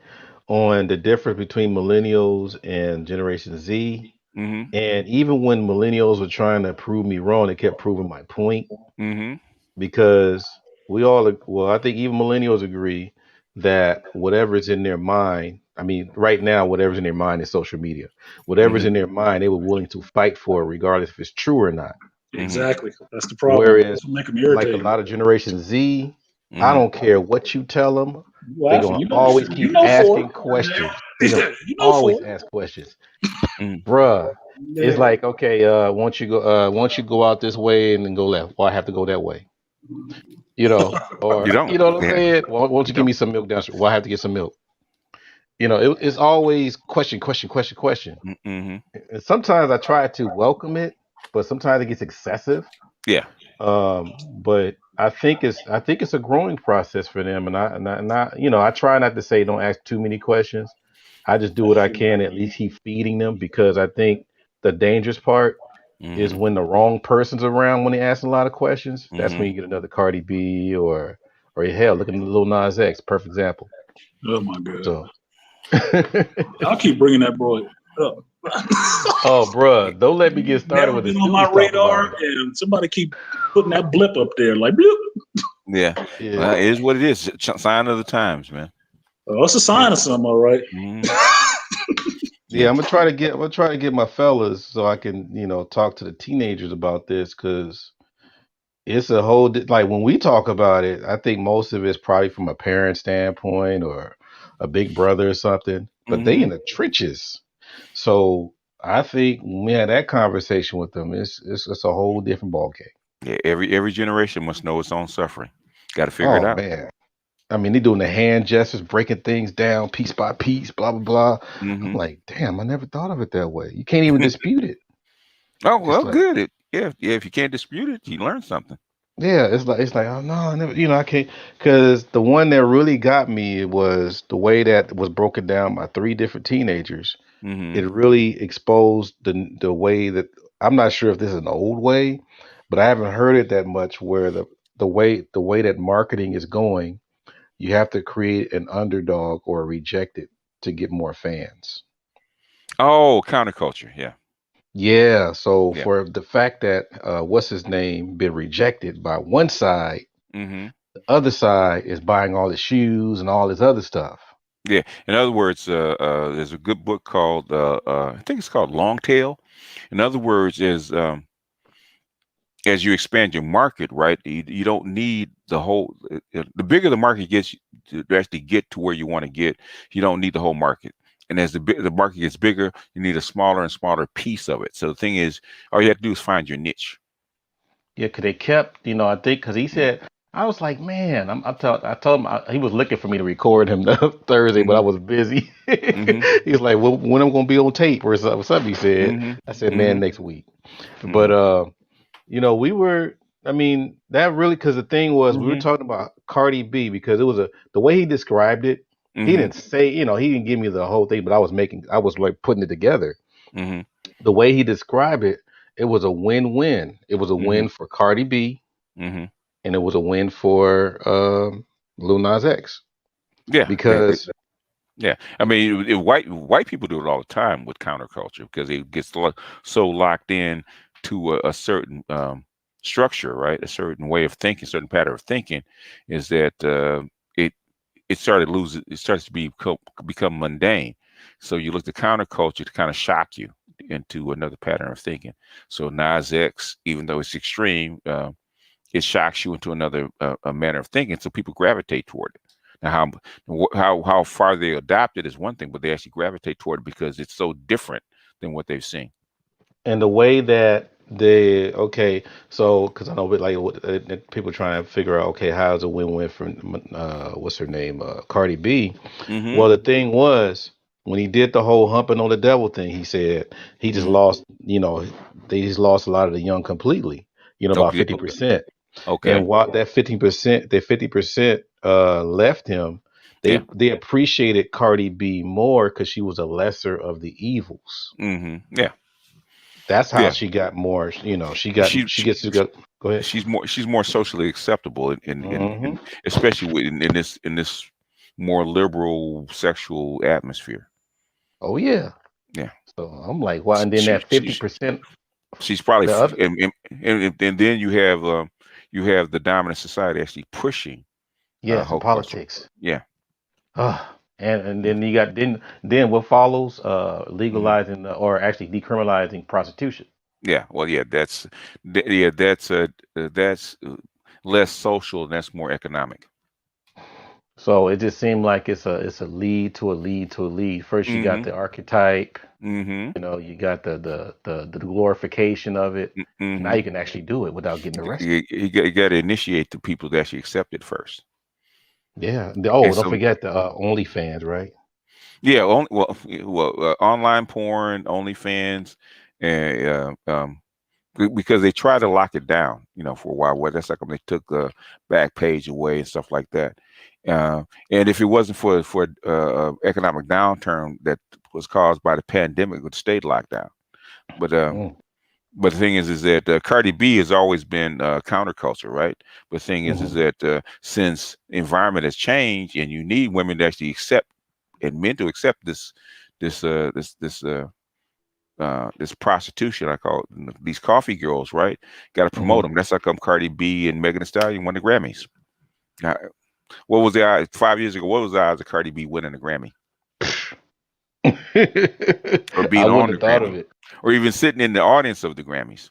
on the difference between millennials and Generation Z. hmm And even when millennials were trying to prove me wrong, they kept proving my point hmm because well, I think even millennials agree that whatever's in their mind, I mean, right now, whatever's in their mind is social media. Whatever's hmm in their mind, they were willing to fight for, regardless if it's true or not. Exactly. That's the problem. Whereas, That's what make them like a irritating. lot of Generation Z, I don't care what you tell them, You they're laughing? gonna always You keep know for asking it. questions. They're gonna Yeah, you know always for it. ask questions, bruh. It's Yeah. like, okay, won't you go out this way and then go left? Well, I have to go that way, or You don't. you know what I'm Yeah. saying? Won't You you give don't. me some milk downstream? Well, I have to get some milk. It's always question, question, question, question. Mm-hmm. And sometimes I try to welcome it, but sometimes it gets excessive. Yeah. But I think it's a growing process for them, and I try not to say don't ask too many questions. I just do what I can, at least keep feeding them, because I think the dangerous part is Mm-hmm. when the wrong person's around when they ask a lot of questions. That's when Mm-hmm. you get another Cardi B or hell, look at Lil Nas X, perfect example. Oh my god. So, I'll keep bringing that boy up. oh, bruh, don't let me get started Never when the been on my students talk about radar, him. and somebody keep putting that blip up there, like bloop. Yeah. Yeah, Well, it is what it is. Sign of the times, man. Oh, it's a yeah, sign of something, all right. Mm-hmm. yeah. Yeah. I'm gonna try to get my fellas so I can talk to the teenagers about this, because it's a like when we talk about it, I think most of it's probably from a parent standpoint or a big brother or something, but they Mm-hmm. in the trenches. So I think when we had that conversation with them, it's a whole different ballgame. Yeah. Every generation must know its own suffering. Got to figure it Oh out. man. I mean, they doing the hand gestures, breaking things down piece by piece, blah blah blah. I'm Mm-hmm. like, damn, I never thought of it that way. You can't even dispute it. Oh It's well, like, good. Yeah. If you can't dispute it, you learn something. yeah, it's like, oh no, I never, I can't, because the one that really got me was the way that was broken down by three different teenagers. Mm-hmm. It really exposed the way that, I'm not sure if this is an old way, but I haven't heard it that much, where the way that marketing is going, you have to create an underdog or a rejected to get more fans. Oh, counterculture. Yeah. Yeah, so Yeah. for the fact that what's his name been rejected by one side, Mm-hmm. the other side is buying all the shoes and all this other stuff. Yeah. In other words, there's a good book called I think it's called Long Tail. In other words, is as you expand your market, right? You don't need the whole. The bigger the market gets, to actually get to where you want to get, you don't need the whole market. And as the market gets bigger, you need a smaller and smaller piece of it. So the thing is, all you have to do is find your niche. Yeah, because they kept, I think, because he said, I was like, man, I told him he was looking for me to record him the Thursday, but I Mm-hmm. was busy. Mm-hmm. He was like, well, when I'm going to be on tape or something, he said. Mm-hmm. I said, Mm-hmm. man, next week. Mm-hmm. But, we were, I mean, that really, because the thing was, we were Mm-hmm. talking about Cardi B, because it was the way he described it, he Mm-hmm. didn't say, he didn't give me the whole thing, but I was like putting it together. Mm-hmm. The way he described it, it was a win-win. It was a Mm-hmm. win for Cardi B, Mm-hmm. and it was a win for Lil Nas X, Yeah. Yeah. because Yeah, I mean, white people do it all the time with counterculture because it gets so locked in to a certain structure, right? A certain way of thinking, certain pattern of thinking, is that it it starts to become mundane. So you look to counterculture to kind of shock you into another pattern of thinking. So Nas X, even though it's extreme, it shocks you into another a manner of thinking. So people gravitate toward it. Now, how far they adopt it is one thing, but they actually gravitate toward it because it's so different than what they've seen. and the way that okay, so because I know like people trying to figure out, okay, how is a win-win for what's her name, Cardi B. Mm-hmm. Well, the thing was, when he did the whole humping on the devil thing, he said he just Mm-hmm. lost, they just lost a lot of the young completely, about Okay. 50%. Okay. And while that 50% left him, Yeah. they appreciated Cardi B more because she was a lesser of the evils. Mm-hmm. Yeah. That's how Yeah. she got more. She, She she gets to go. Go ahead. she's more socially acceptable in Hmm. especially in this more liberal sexual atmosphere. Oh yeah. Yeah. So I'm like, wow. And then She, that she, 50%, she's probably the other, and then you have the dominant society actually pushing yes, in whole culture. politics. Yeah. And Yeah. then you got then what follows? Mm-hmm. Legalizing or actually decriminalizing prostitution. Yeah, well, yeah, that's that's less social and that's more economic. So it just seemed like it's a lead to a lead to a lead. First you got Mm-hmm. the archetype, Mm-hmm. you got the glorification of it. Now Mm-hmm. you can actually do it without getting arrested. You got to initiate the people that actually accept it first. Yeah. And Don't so, forget the OnlyFans, right? yeah, online porn, OnlyFans, and because they try to lock it down, for a while. Well, that's like when they took the back page away and stuff like that. And if it wasn't for economic downturn that was caused by the pandemic, it would stayed locked down. But Mm. but the thing is that Cardi B has always been counterculture, right? But the thing is Mhm. that since the environment has changed and you need women to actually accept and men to accept this this prostitution, I call it, these coffee girls, right? Got to promote Mhm. them. That's like Cardi B and Megan Thee Stallion won the Grammys. Now, what was the odds 5 years ago? What was the odds of Cardi B winning the Grammy or I being wouldn't on the have thought of Grammy it. or even sitting in the audience of the Grammys?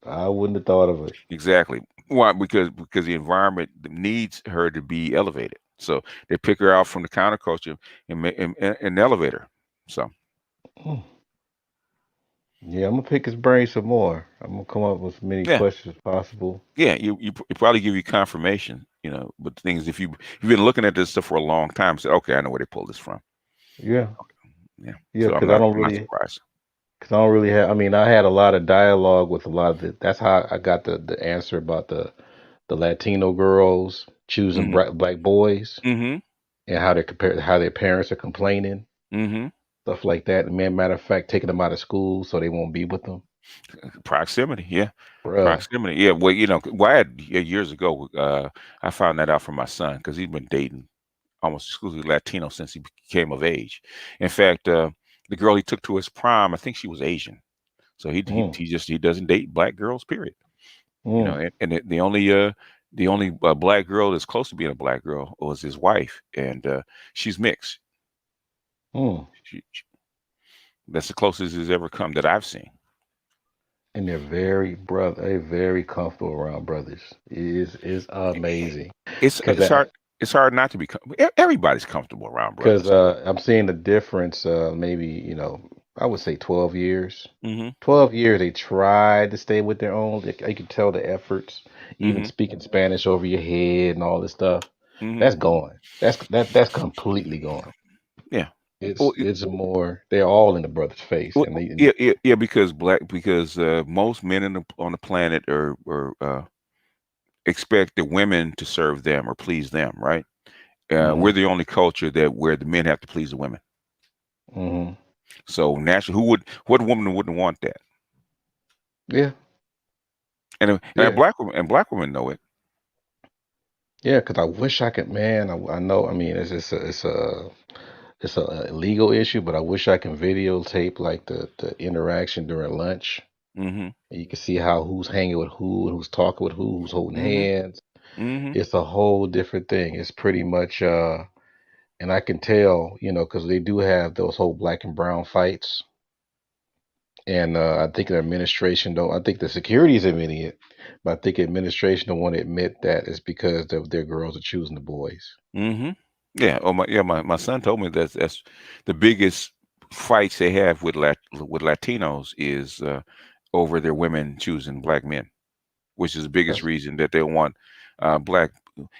I wouldn't have thought of it. Exactly. Why? Because the environment needs her to be elevated. So they pick her out from the counterculture and elevate her. So Mm. Yeah, I'm gonna pick his brain some more. I'm gonna come up with as many yeah, questions as possible. yeah. You probably give you confirmation, But the thing is, if you've been looking at this stuff for a long time, say, okay, I know where they pulled this from. Yeah, Yeah. yeah, So because I don't I'm not really, surprised. because I don't really have. I mean, I had a lot of dialogue with a lot of the. That's how I got the answer about the Latino girls choosing Mm-hmm. black boys Mm-hmm. and how they compare how their parents are complaining, Mm-hmm. stuff like that. And matter of fact, taking them out of school so they won't be with them. Proximity, yeah. Bruh. Proximity, yeah. Well, I had years ago. I found that out from my son because he'd been dating almost exclusively Latino since he became of age. In fact, the girl he took to his prom, I think she was Asian. So Mm, he doesn't date black girls. Period. mm, The only black girl that's close to being a black girl was his wife, and she's mixed. mm. That's the closest it's ever come that I've seen. And they're very comfortable around brothers. Is amazing. It's Cause it's I, hard it's hard not to be. Everybody's comfortable around Because brothers. I'm seeing the difference. Maybe I would say 12 years. Mm-hmm. 12 years they tried to stay with their own. You could tell the efforts, even Mm-hmm. speaking Spanish over your head and all this stuff. Mm-hmm. That's gone. That's completely gone. Yeah. Well, It's more. They're all in the brother's face, well, and they. yeah. Because most men on the planet are expect the women to serve them or please them, right? We're Hmm. the only culture that where the men have to please the women. Hmm. So naturally, what woman wouldn't want that? Yeah. And Yeah. black women know it. Yeah. Because I wish I could. Man, I know. I mean, it's a legal issue, but I wish I can videotape like the interaction during lunch. Mm-hmm. And you can see how who's hanging with who and who's talking with who's holding Mm-hmm. hands. Mm-hmm. It's a whole different thing. It's pretty much and I can tell, because they do have those whole black and brown fights. And I think the administration don't. I think the security is admitting it, but I think administration don't want to admit that it's because their girls are choosing the boys. Mm-hmm. Yeah. My son told me that's the biggest fights they have with Latinos is over their women choosing black men, which is the biggest That's reason that they want black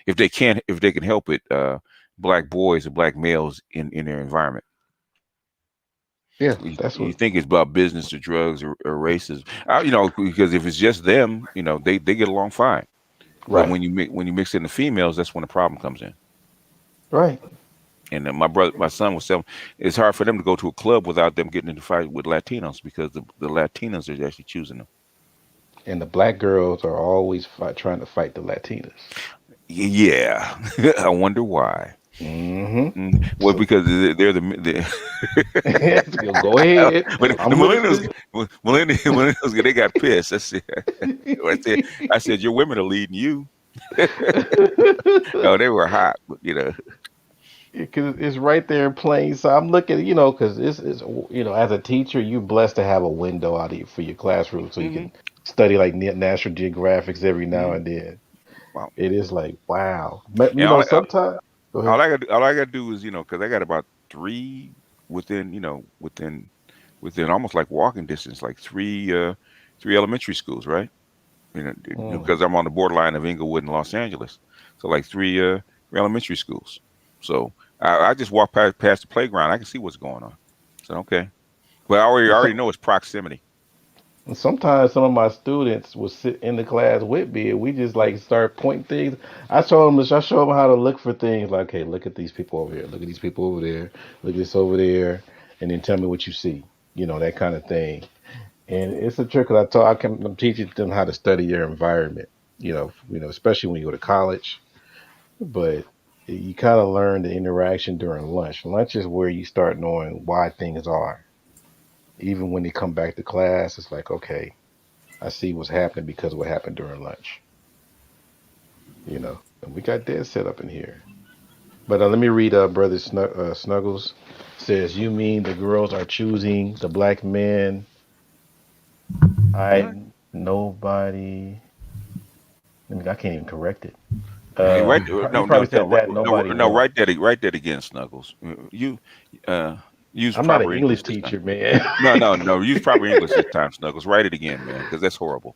if they can help it, black boys or black males in their environment. yeah. That's You what. think it's about business or drugs or racism, because if it's just them, they get along fine. But Right. when you mix in the females, that's when the problem comes in. Right. And then my son was saying it's hard for them to go to a club without them getting into a fight with Latinos because the Latinos are actually choosing them. And the black girls are always trying to fight the Latinas. Yeah, I wonder why. Hmm. Well, So because they're the go ahead. when the I'm listening. millennials they got pissed. I said your women are leading you. No, they were hot, but because it's right there in plain. So I'm looking, because it's as a teacher, you're blessed to have a window out for your classroom, so you Mm-hmm. can study like National Geographics every now Mm-hmm. and then. Wow. It is like wow, And all, sometimes. Go ahead. all I gotta do is, because I got about three within, within almost like walking distance, like three elementary schools, right? Mm. Because I'm on the borderline of Inglewood and Los Angeles, so like three elementary schools. So I just walk past the playground. I can see what's going on. So okay, but I already So know it's proximity. sometimes some of my students will sit in the class with me, and we just like start pointing things. I show them how to look for things. Like, hey, look at these people over here. Look at these people over there. Look at this over there, and then tell me what you see. That kind of thing. And it's a trick 'cause I'm teaching them how to study your environment. Especially when you go to college. But you kind of learn the interaction during lunch. Lunch is where you start knowing why things are. Even when they come back to class, it's like, okay, I see what's happening because of what happened during lunch. And we got that set up in here. But let me read. Brother Snuggles says, "You mean the girls are choosing the black men? I nobody. I can't even correct it. Hey, right? He No, probably no, no, said that nobody no. wants. Write that again, Snuggles. You use I'm not an proper English English this time. teacher, man." No, no, no. Use proper English this time, Snuggles. Write it again, man, because that's horrible.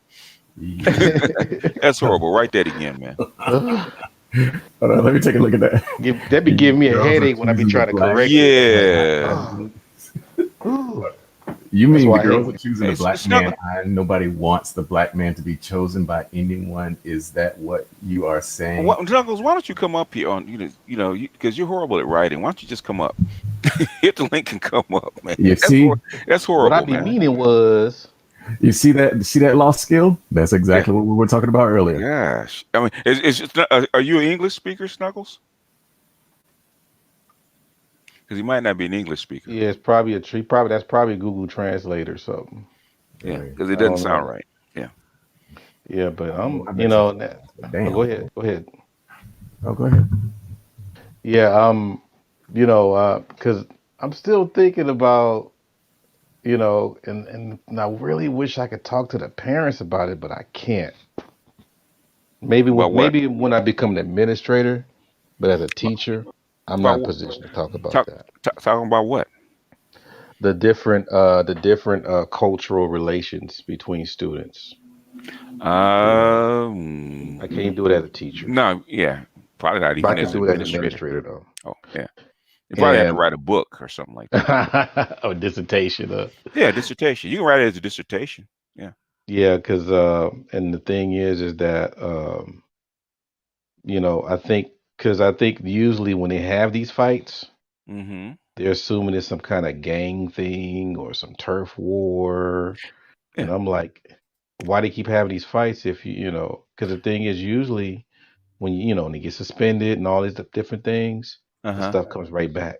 That's horrible. Write that again, man. Hold on, let me take a look at that. That be giving me a Girls are headache when I be choosing the trying to black. correct it. I'm like, Yeah. ooh. You That's mean the why I hate girls are when. choosing the black man and nobody wants the black man to be chosen by anyone? Is that what you are saying? Snuggles, why don't you come up here on because you're horrible at writing. Why don't you just come up? Hit the link and come up, man. You see, That's What I horrible, be man. meaning was, you see that lost skill? That's Yeah. exactly what we were talking about earlier. Gosh, I mean, are you an English speaker, Snuggles? Because he might not be an English speaker. yeah, it's probably a tree. Probably that's probably Google Translate or something. Yeah, because it I doesn't don't sound know. right. Yeah. Yeah, but I bet you. Oh, Damn. go ahead. Go ahead. Oh, go ahead. Yeah. Because I'm still thinking about, and I really wish I could talk to the parents about it, but I can't. About what? Maybe when I become an administrator, but as a teacher, I'm not in About position to talk about talk, that. talking about what? The different cultural relations between students. I can't do it as a teacher, No, yeah, probably not but I even can as an do it as an administrator. administrator though. Oh, yeah. You probably have to And write a book or something like that. a dissertation. Yeah, dissertation. You can write it as a dissertation. Yeah. Yeah, because and the thing is that I think usually when they have these fights, Mm-hmm. they're assuming it's some kind of gang thing or some turf war, and Yeah. I'm like, why they keep having these fights if because the thing is usually when when they get suspended and all these different things, the Uh-huh. stuff comes right back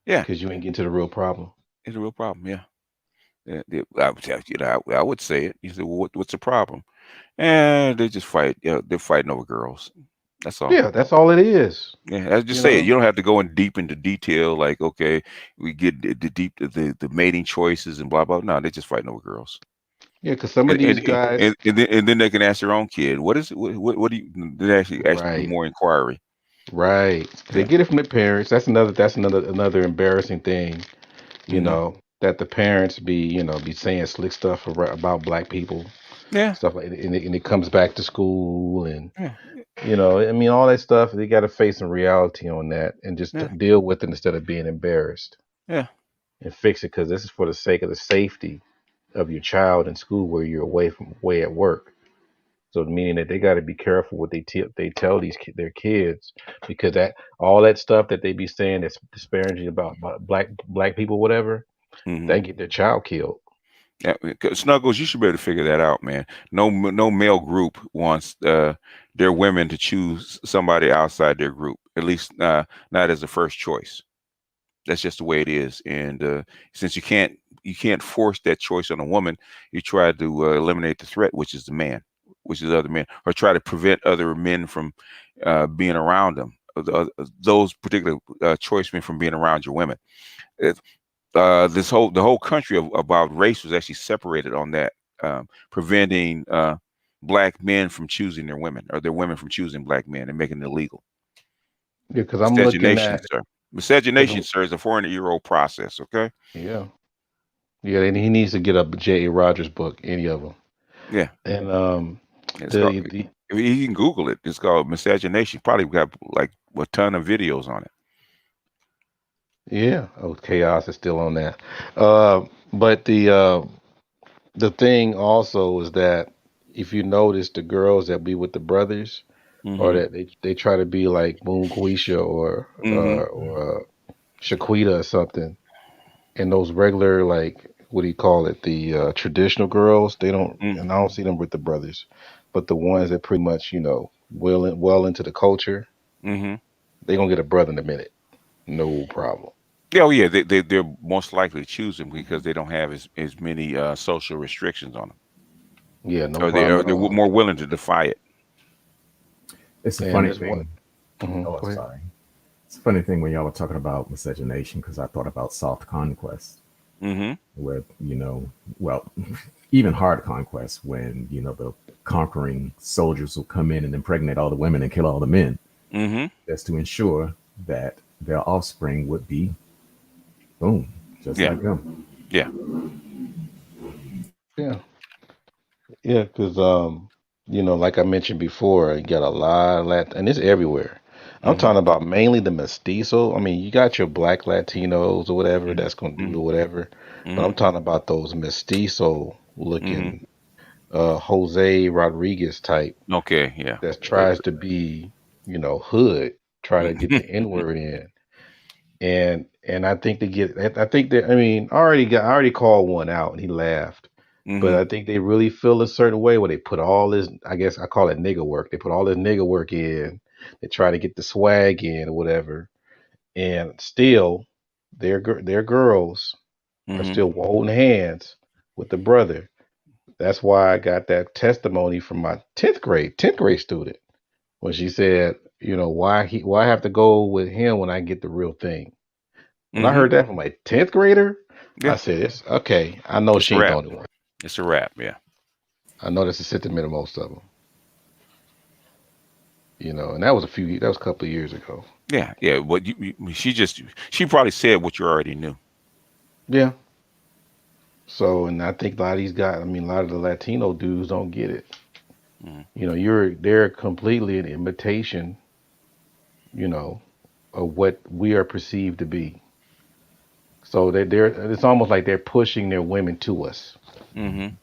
Yeah. because you ain't getting to the real problem. It's a real problem. Yeah. I would tell you that. I would say it. You say, well, what's the problem? And they just fight. They're fighting over girls. That's all. Yeah, that's all it is. Yeah, I just You say it. know. You don't have to go in deep into detail. Like, okay, we get the deep the mating choices and blah blah. No, they're just fighting over girls. Yeah, because some of And these and, guys, and then they can ask their own kid, what is it? What do you? They actually do right, more inquiry. right. They Yeah. get it from their parents. That's another embarrassing thing. Hmm. That the parents be saying slick stuff about black people, Yeah. stuff like, and it comes back to school, and Yeah. I mean all that stuff. They got to face some reality on that and just Yeah. deal with it instead of being embarrassed Yeah. and fix it because this is for the sake of the safety of your child in school where you're away at work. So meaning that they got to be careful what they tell their kids because that all that stuff that they be saying that's disparaging about black people, whatever, Hmm. they get their child killed. Yeah. Snuggles, you should be able to figure that out, man. No male group wants their women to choose somebody outside their group. At least not as a first choice. That's just the way it is. And since you can't force that choice on a woman, you try to eliminate the threat, which is the man, which is other men, or try to prevent other men from being around them. those particular choice men from being around your women. The whole country about race was actually separated on that, preventing black men from choosing their women, or their women from choosing black men, and making it illegal. Yeah, because I'm looking Miscegenation, at sir. Miscegenation, sir, is a 400-year-old process. Okay. yeah, yeah, and he needs to get up a J.A. Rogers book, any of them. Yeah. And It's called, you can Google it. It's called miscegenation. Probably got like a ton of videos on it. yeah, oh, chaos is still on that. But the thing also is that if you notice the girls that be with the brothers, or Mm-hmm. that they try to be like Moon Guisha or Mm-hmm. Shaquita or something, and those regular, like, what do you call it, the traditional girls, they don't, and I don't see them with the brothers, but the ones that pretty much, well into the culture, Mm-hmm. they gonna get a brother in a minute, no problem. Yeah, oh yeah, they're most likely to choose them because they don't have as many social restrictions on them, Yeah, no or problem at they're all. more willing to defy it. It's a And funny this one, thing. Oh, go ahead. sorry. It's a funny thing when y'all were talking about miscegenation, because I thought about soft conquest, Mm-hmm. where, well, even hard conquest, when, the conquering soldiers will come in and impregnate all the women and kill all the men. Mm-hmm. That's to ensure that their offspring would be, boom, just Yeah. like them. Yeah. Yeah, yeah, because like I mentioned before, you got a lot of and it's everywhere. I'm Mm-hmm. talking about mainly the mestizo. I mean, you got your black Latinos or whatever that's gonna do Mm-hmm. or whatever, but Mm-hmm. I'm talking about those mestizo Mm-hmm. looking Jose Rodriguez type Okay. Yeah. that tries to be, hood, try to get the N word in. And I think I think that, I mean, I already called one out and he laughed. But Mm-hmm. I think they really feel a certain way where they put all this, I guess I call it nigga work. They put all this nigga work in. They try to get the swag in or whatever. And still their girls are Mm-hmm. still holding hands with the brother. That's why I got that testimony from my 10th grade student when she said, why have to go with him when I get the real thing? When I Mm-hmm. heard that from my 10th grader, I Yeah. said, it's okay. I know It's a she ain't the wrap. only one. It's a wrap. Yeah. I know that's the sentiment of most of them. And that was a couple of years ago. Yeah. Yeah. But she probably said what you already knew. Yeah. So, and I think a lot of these guys, I mean, a lot of the Latino dudes don't get it. Mm-hmm. They're completely an imitation, you know, of what we are perceived to be. So it's almost like they're pushing their women to us. Mm-hmm.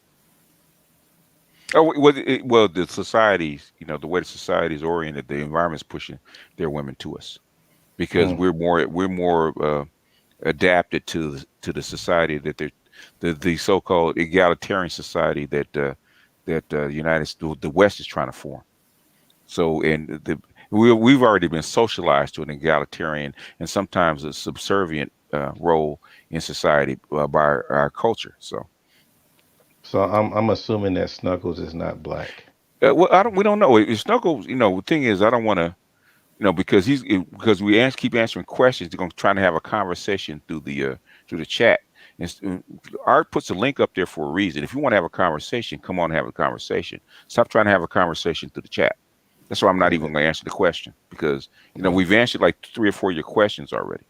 Oh, well, the societies, the way the society is oriented, the environment's pushing their women to us because Mm. we're more adapted to the society that the so-called egalitarian society that the West is trying to form. So, we've already been socialized to an egalitarian and sometimes a subservient role in society by our culture. So. So I'm assuming that Snuggles is not black. Well, we don't know. Snuggles, the thing is, I don't want to, because because we keep answering questions. They're going to try to have a conversation through the chat. Art puts a link up there for a reason. If you want to have a conversation, come on and have a conversation. Stop trying to have a conversation through the chat. That's why I'm not even going to answer the question because we've answered like 3 or 4 of your questions already.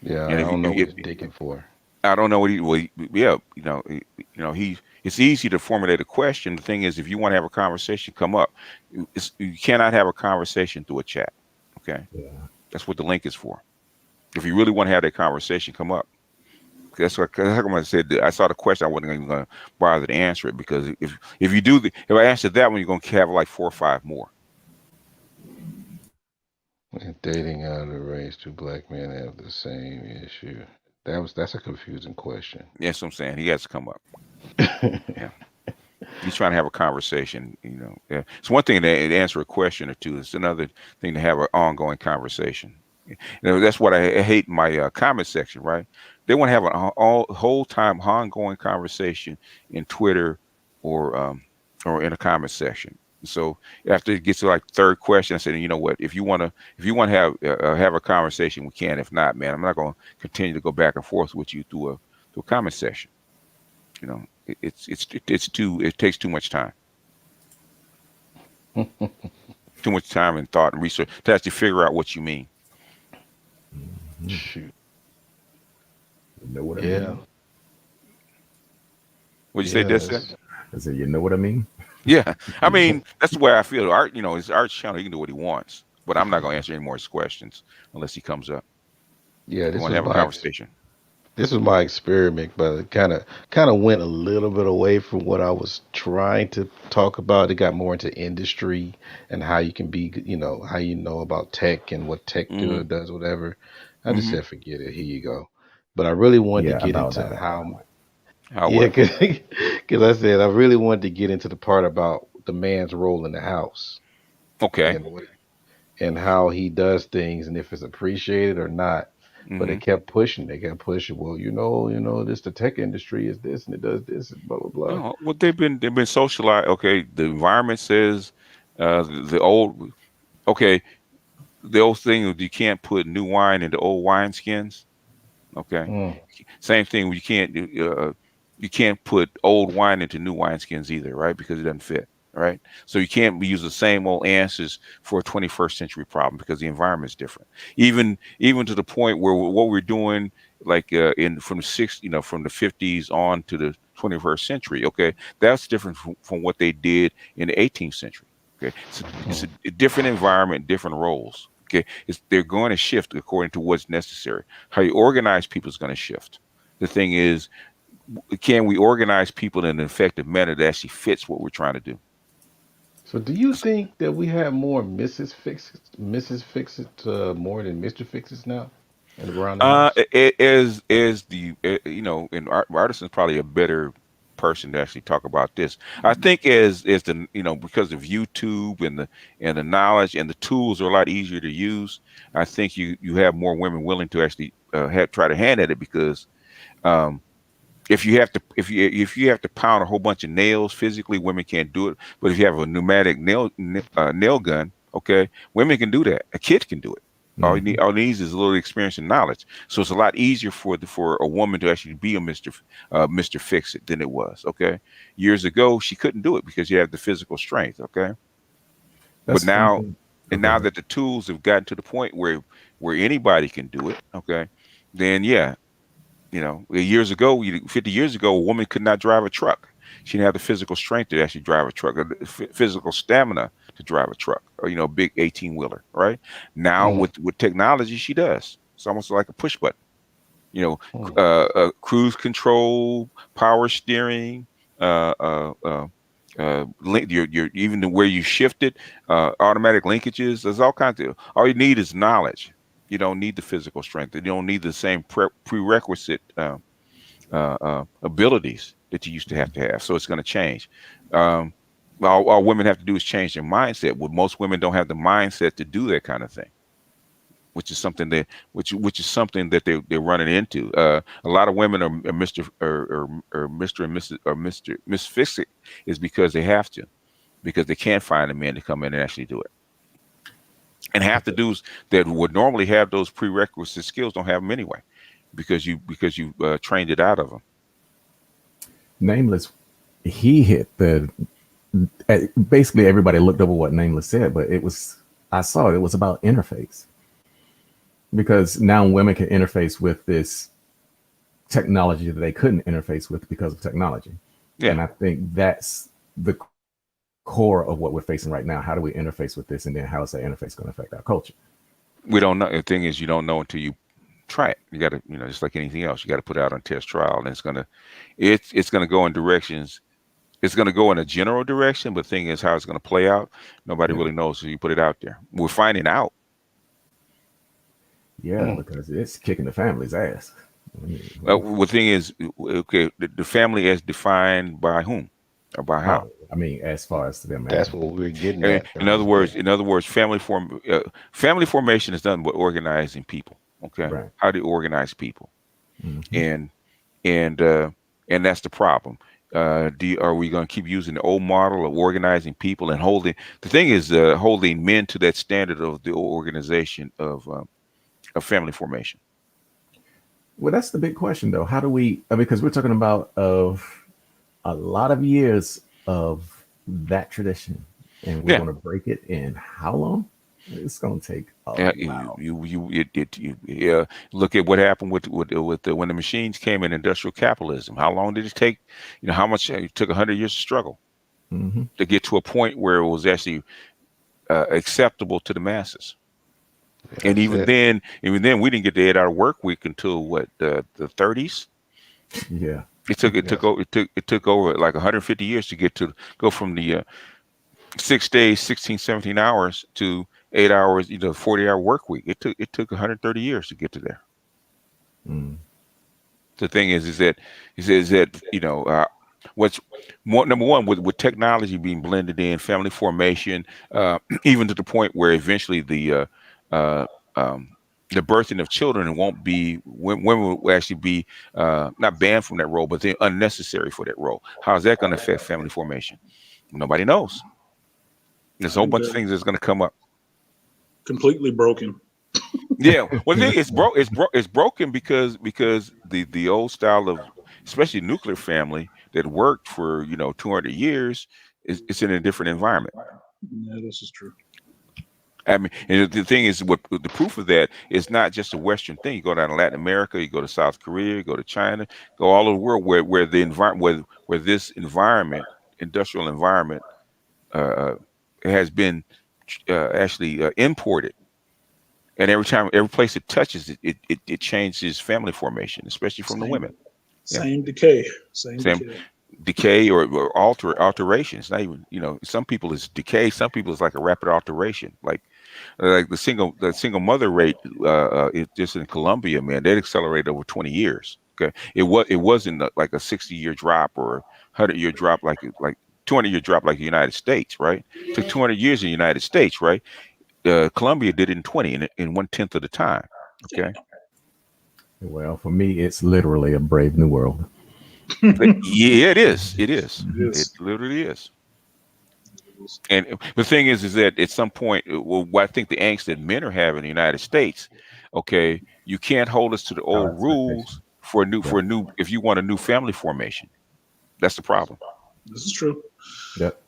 Yeah, And I if don't know you, what he's digging for. I don't know what yeah, it's easy to formulate a question. The thing is, if you want to have a conversation, come up. You cannot have a conversation through a chat. Okay. Yeah. That's what the link is for. If you really want to have that conversation, come up. That's what, how come I said I saw the question, I wasn't even going to bother to answer it because if if I answer that one, you're going to have like 4 or 5 more. Dating out of the race, do black men have the same issue? That's a confusing question. Yes, I'm saying he has to come up. Yeah. He's trying to have a conversation, Yeah. It's one thing to answer a question or two. It's another thing to have an ongoing conversation. That's what I hate in my comment section, right? They want to have an whole time ongoing conversation in Twitter or in a comment section. So after it gets to like third question, I said, you know what? If you want to have a conversation, we can. If not, man, I'm not going to continue to go back and forth with you through a comment session. You know, it takes too much time. Too much time and thought and research to actually figure out what you mean. Shoot. You know what I Yeah. mean? What'd you say, Des? I said, you know what I mean? Yeah, I mean that's the way I feel. Art, it's Art's channel. He can do what he wants, but I'm not going to answer any more of his questions unless he comes up. Yeah, We want to have a conversation. This was my experiment, but it kind of went a little bit away from what I was trying to talk about. It got more into industry and how you can be, how you know about tech and what tech does, whatever. I just said, forget it. Here you go. But I really wanted to get into how what? Because I said I really wanted to get into the part about the man's role in the house. Okay. And how he does things and if it's appreciated or not. But they kept pushing. Well, this the tech industry is this and it does this and blah blah blah. No, well, they've been socialized. Okay, the environment says the old. Okay, the old thing is you can't put new wine into old wine skins. Okay, same thing. You can't put old wine into new wine skins either, right? Because it doesn't fit. Right, so you can't use the same old answers for a 21st century problem because the environment is different. Even to the point where what we're doing, like from the 50s on to the 21st century. Okay, that's different from what they did in the 18th century. Okay, it's a different environment, different roles. Okay, they're going to shift according to what's necessary. How you organize people is going to shift. The thing is, can we organize people in an effective manner that actually fits what we're trying to do? So do you think that we have more Mrs. Fix-It more than Mr. Fix-It now around the house? And Artisan's probably a better person to actually talk about this. I think as the because of YouTube and the knowledge and the tools are a lot easier to use. I think you have more women willing to actually try to hand at it because if you have to pound a whole bunch of nails physically, women can't do it. But if you have a pneumatic nail gun, okay, women can do that. A kid can do it. All it needs is a little experience and knowledge. So it's a lot easier for a woman to actually be a Mr. Fix-It than it was. Okay, years ago she couldn't do it because you have the physical strength. Okay, but now that the tools have gotten to the point where anybody can do it, okay, then yeah. Years ago, 50 years ago, a woman could not drive a truck. She didn't have the physical strength to actually drive a truck, or the physical stamina to drive a truck, or a big 18-wheeler. Right now, with technology, she does. It's almost like a push button. Cruise control, power steering, even the where you shift it, automatic linkages. There's all kinds of. All you need is knowledge. You don't need the physical strength. You don't need the same prerequisite abilities that you used to have. So it's going to change. All women have to do is change their mindset. Well, most women don't have the mindset to do that kind of thing, which is something that they're running into. A lot of women are Mr. or Mr. and Mrs. or Mr. Miss Fix-It is because they have to, because they can't find a man to come in and actually do it. And half the dudes that would normally have those prerequisite skills don't have them anyway, because you trained it out of them. Nameless, he hit basically everybody looked over what Nameless said, but I saw it was about interface, because now women can interface with this technology that they couldn't interface with because of technology. Yeah. And I think that's the core of what we're facing right now. How do we interface with this, and then how is that interface going to affect our culture? We don't know. The thing is, you don't know until you try it. You got to, just like anything else, you got to put it out on test trial, and it's gonna go in directions. It's gonna go in a general direction, but the thing is, how it's gonna play out, nobody really knows until you put it out there. We're finding out. Yeah, because it's kicking the family's ass. The thing is, okay, the family as defined by whom or by how? I mean, as far as them. That's what we're getting at. In other words, family formation is done by organizing people. Okay, right. How do you organize people? And that's the problem. Are we going to keep using the old model of organizing people and holding? The thing is, holding men to that standard of the organization of family formation. Well, that's the big question, though. How do we? Because we're talking about of a lot of years of that tradition, and we're going to break it in how long? It's going to take a while. You look at what happened with when the machines came in industrial capitalism. How long did it take? How much it took 100 years to struggle to get to a point where it was actually acceptable to the masses. And even then, we didn't get the 8-hour work week until what the 30s. Yeah, it took over like 150 years to go from the 6 days, 16, 17 hours to 8 hours, 40-hour work week. It took 130 years to get to there. The thing is that what's number one with technology being blended in, family formation, even to the point where eventually the birthing of children won't be, women will actually be not banned from that role, but they're unnecessary for that role. How is that going to affect family formation? Nobody knows. There's a whole bunch of things that's going to come up. Completely broken. Yeah, well, the thing it's broken because the old style of, especially nuclear family that worked for 200 years it's in a different environment. Yeah, this is true. I mean, and the thing is, what the proof of that is not just a Western thing. You go down to Latin America, you go to South Korea, you go to China, go all over the world where the environment where this environment, industrial environment, has been actually imported. And every place it touches, it changes family formation, especially from the women. Same decay. Same decay or alteration. It's not even, some people it's decay, some people it's like a rapid alteration. Like the single mother rate, just in Colombia, man, that accelerated over 20 years. Okay, it wasn't like a 60-year drop or 100-year drop like 200-year drop like the United States, right? It took 200 years in the United States, right? Colombia did it in 20 in 1/10 of the time. Okay. Well, for me, it's literally a brave new world. Yeah, it is. It literally is. And the thing is that at some point, I think the angst that men are having in the United States, okay, you can't hold us to the old rules for new if you want a new family formation. That's the problem. This is true. Yep.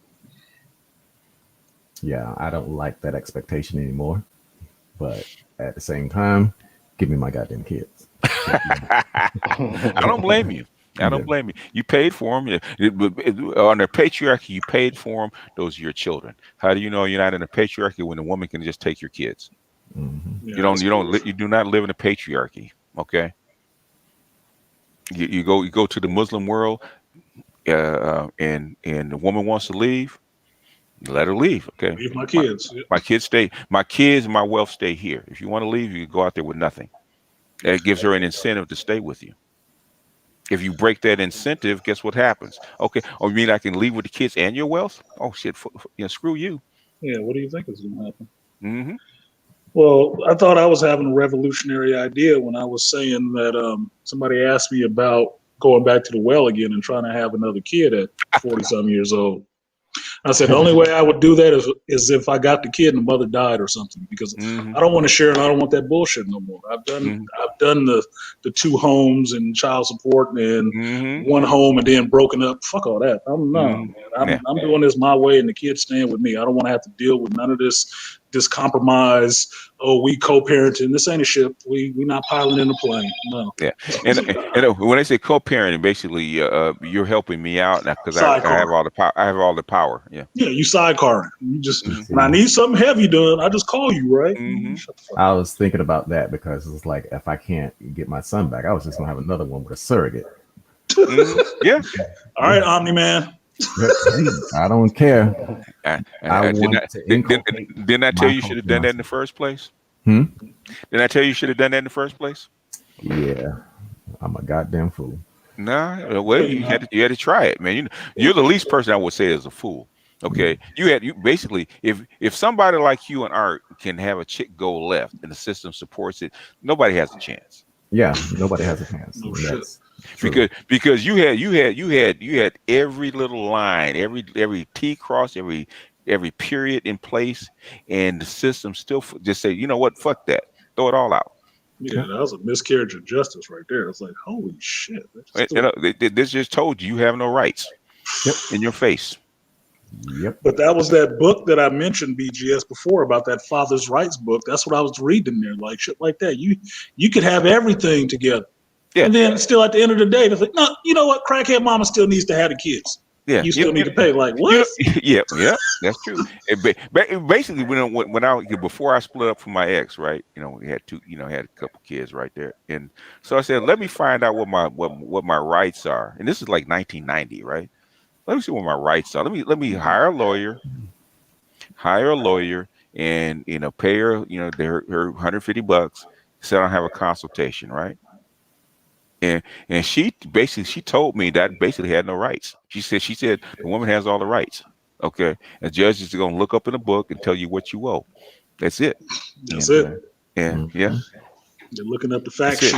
Yeah, I don't like that expectation anymore. But at the same time, give me my goddamn kids. I don't blame you. I don't blame you. You paid for them. Under patriarchy, you paid for them. Those are your children. How do you know you're not in a patriarchy when a woman can just take your kids? Mm-hmm. You do not live in a patriarchy. Okay. You go to the Muslim world, and the woman wants to leave. Let her leave. Okay. Leave my kids. My kids stay. My kids and my wealth stay here. If you want to leave, you can go out there with nothing. That gives her an incentive to stay with you. If you break that incentive, guess what happens? Okay. Oh, you mean I can leave with the kids and your wealth? Oh shit. Screw you. Yeah. What do you think is going to happen? Mm-hmm. Well, I thought I was having a revolutionary idea when I was saying that somebody asked me about going back to the well again and trying to have another kid at 40-some years old. I said the only way I would do that is if I got the kid and the mother died or something, because I don't want to share and I don't want that bullshit no more. I've done the 2 homes and child support and 1 home and then broken up. Fuck all that. I'm doing this my way and the kids staying with me. I don't want to have to deal with none of this compromise. Oh, we co-parenting. This ain't a ship. We not piling in a plane. No. Yeah, and when they say co-parenting, basically you're helping me out now because I have all the power. I have all the power. Yeah. Yeah, you sidecarring. You just when I need something heavy done, I just call you, right? I was thinking about that because it's like if I can't get my son back, I was just gonna have another one with a surrogate. Yeah. All right, Omni Man. I don't care. Didn't I tell you should have done that in the first place? Didn't I tell you should have done that in the first place? Yeah, I'm a goddamn fool. No, well, you had to try it, man. You're the least person I would say is a fool. Okay, you basically if somebody like you and Art can have a chick go left and the system supports it, nobody has a chance. Yeah, nobody has a chance. Because you had every little line, every T cross, every period in place, and the system still just say, you know what, fuck that, throw it all out. Yeah, that was a miscarriage of justice right there. It's like, holy shit. This just told you have no rights. Yep. In your face. Yep. But that was that book that I mentioned, BGS, before, about that father's rights book. That's what I was reading there, like shit like that. You could have everything together. Yeah. And then still at the end of the day, it's like, no, you know what? Crackhead mama still needs to have the kids. Yeah. You still need to pay. Like, what? Yeah, that's true. Basically, before I split up from my ex, right? We had had a couple kids right there, and so I said, let me find out what my rights are. And this is like 1990, right? Let me see what my rights are. Let me hire a lawyer, and pay her her $150. Sit down and have a consultation, right? And she told me that basically had no rights. She said the woman has all the rights. Okay, and the judge is going to look up in the book and tell you what you owe. That's it. That's it. And yeah. You're looking up the fact sheet.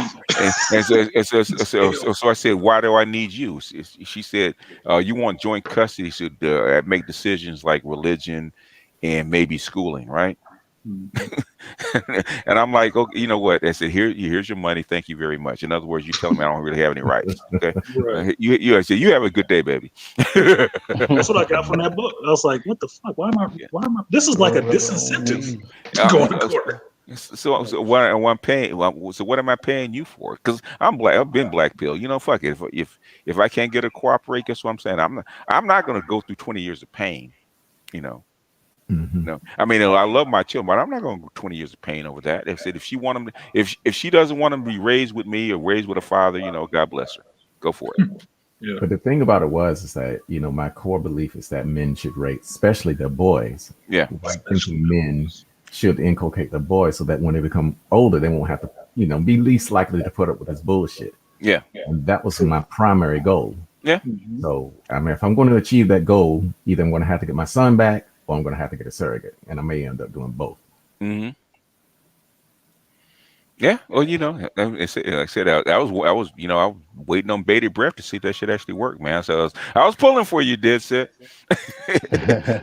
So I said, why do I need you? She said, you want joint custody to make decisions like religion and maybe schooling, right? Mm-hmm. And I'm like, okay, you know what? I said, here's your money. Thank you very much. In other words, you telling me I don't really have any rights. Okay. Right. I said, you have a good day, baby. That's what I got from that book. I was like, what the fuck? Why am I? This is like a disincentive to go to court. So what I'm paying? So what am I paying you for? Because I'm black. I've been black pill. Fuck it. If I can't get her to cooperate, guess what I'm saying? I'm not going to go through 20 years of pain. No, I mean, I love my children, but I'm not going to go 20 years of pain over that. If she want them, if she doesn't want them to be raised with me or raised with a father, God bless her. Go for it. Yeah. But the thing about it is that my core belief is that men should raise, especially their boys. Yeah, thinking men should inculcate the boys so that when they become older, they won't have to, be least likely to put up with this bullshit. Yeah, and that was my primary goal. Yeah. So I mean, if I'm going to achieve that goal, either I'm going to have to get my son back, or I'm going to have to get a surrogate, and I may end up doing both. Mm-hmm. Yeah, well, like I said, I was waiting on bated breath to see if that shit actually work, man. So I was pulling for you, dead set.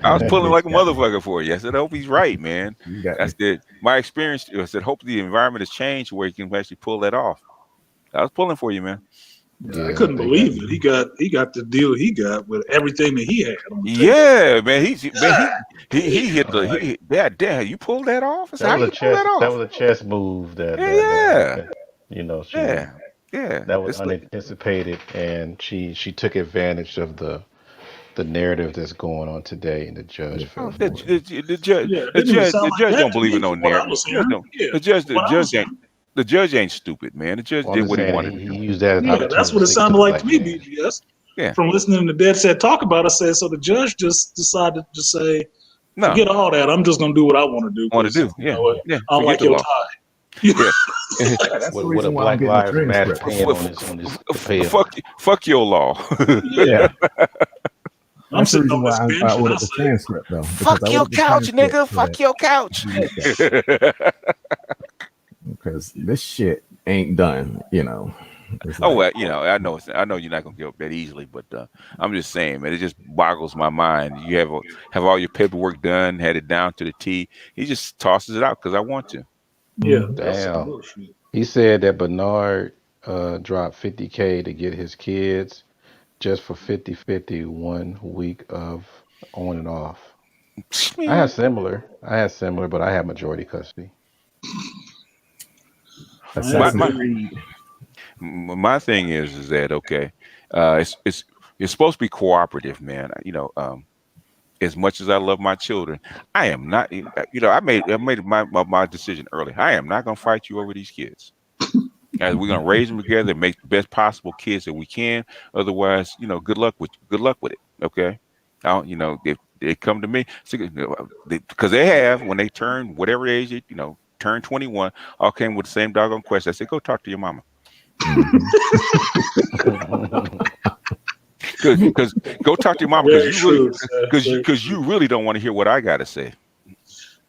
I was pulling like a motherfucker for you. I said, I hope he's right, man. That's it. My experience. I said, hope the environment has changed where you can actually pull that off. I was pulling for you, man. Yeah, I couldn't believe it. He got the deal he got with everything that he had on the table. Yeah, man. He hit the damn. You pulled that off. That was a chess move. That was unanticipated, and she took advantage of the narrative that's going on today, and the judge felt the judge don't believe in no narrative. The judge ain't stupid, man. The judge did what he wanted to do. He used that. Yeah, that's what it sounded like to me, BGS. Yeah. From listening to Dead Set talk about it, said so the judge just decided to say, no, forget all that. I'm just gonna do what I want to do. Yeah. I like your tie. Yeah. That's the reason why I'm getting the transcript. Fuck your law. Yeah. That's the reason why I ordered the transcript, though. Fuck your couch, nigga. Fuck your couch. Because this shit ain't done, Oh well, I know you're not gonna give up that easily, but I'm just saying, man, it just boggles my mind. You have all your paperwork done, had it down to the T. He just tosses it out because I want to. Yeah, damn. He said that Bernard dropped $50K to get his kids just for 50-50 1 week of on and off. I had similar, but I had majority custody. My thing is that okay, it's supposed to be cooperative, man. As much as I love my children, I am not. I made my decision early. I am not gonna fight you over these kids. We're gonna raise them together and make the best possible kids that we can. Otherwise, good luck with it. Okay, if they come to me, because they have when they turn whatever age, turn 21, all came with the same doggone question. I said, go talk to your mama. Because go talk to your mama because you really don't want to hear what I got to say.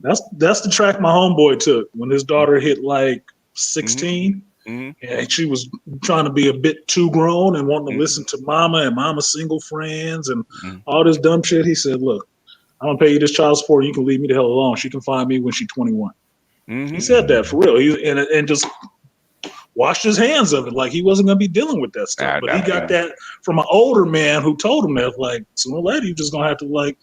That's the track my homeboy took when his daughter hit like 16. And she was trying to be a bit too grown and wanting to listen to mama and mama's single friends and all this dumb shit. He said, look, I'm going to pay you this child support. You can leave me the hell alone. She can find me when she's 21. He said that for real. And just washed his hands of it. Like he wasn't going to be dealing with that stuff. But he got that from an older man who told him that, like, sooner or later, you're just going to have to, like,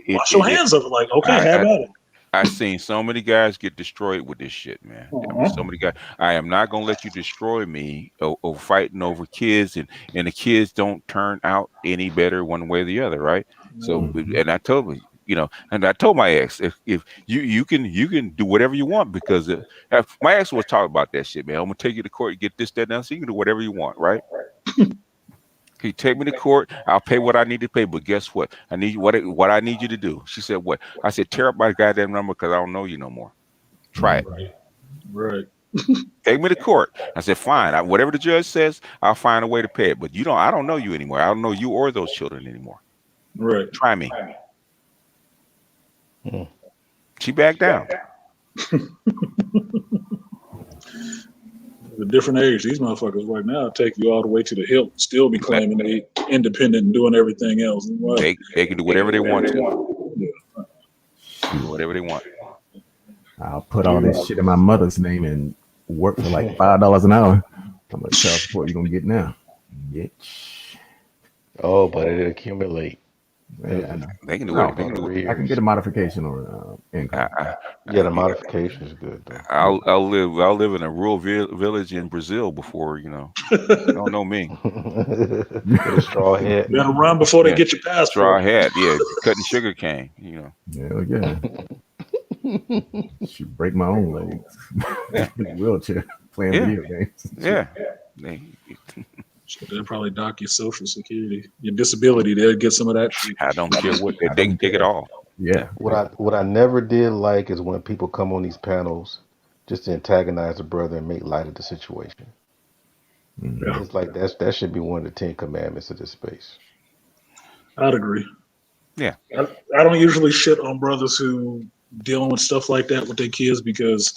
wash your hands of it. Like, okay, have at it. I've seen so many guys get destroyed with this shit, man. I mean, so many guys. I am not gonna let you destroy me over fighting over kids, and the kids don't turn out any better one way or the other, right? So, and I told me, and I told my ex, if you can do whatever you want, because my ex was talking about that shit, man. I'm gonna take you to court, get this, that, now, so you can do whatever you want, right? You take me to court, I'll pay what I need to pay, but guess what? I need what I need you to do. She said, what? I said, tear up my goddamn number because I don't know you no more. Try it. Right. Take me to court. I said, fine. Whatever the judge says, I'll find a way to pay it. But I don't know you anymore. I don't know you or those children anymore. Right. Try me. She backed down. A different age, these motherfuckers right now take you all the way to the hill, still be claiming they independent and doing everything else. Well, they can do whatever they want to. Do whatever they want. I'll put all this shit in my mother's name and work for like $5 an hour. How much child support you gonna get now, bitch? Oh, but it accumulate. Yeah, they can do it. They can do it. I can get a modification or income. Yeah, the modification is good though. I'll live in a rural village in Brazil before you don't know me. Get a straw hat. You gotta run before they get your passport. Straw hat, yeah, cutting sugar cane. Hell yeah. Should break my own legs. Wheelchair playing video games. Yeah. They'll probably dock your Social Security, your disability. They'll get some of that shit. I don't care what they can take it all. Yeah. What I never did like is when people come on these panels just to antagonize a brother and make light of the situation. It's like that should be one of the 10 commandments of this space. I'd agree. Yeah. I don't usually shit on brothers who dealing with stuff like that with their kids because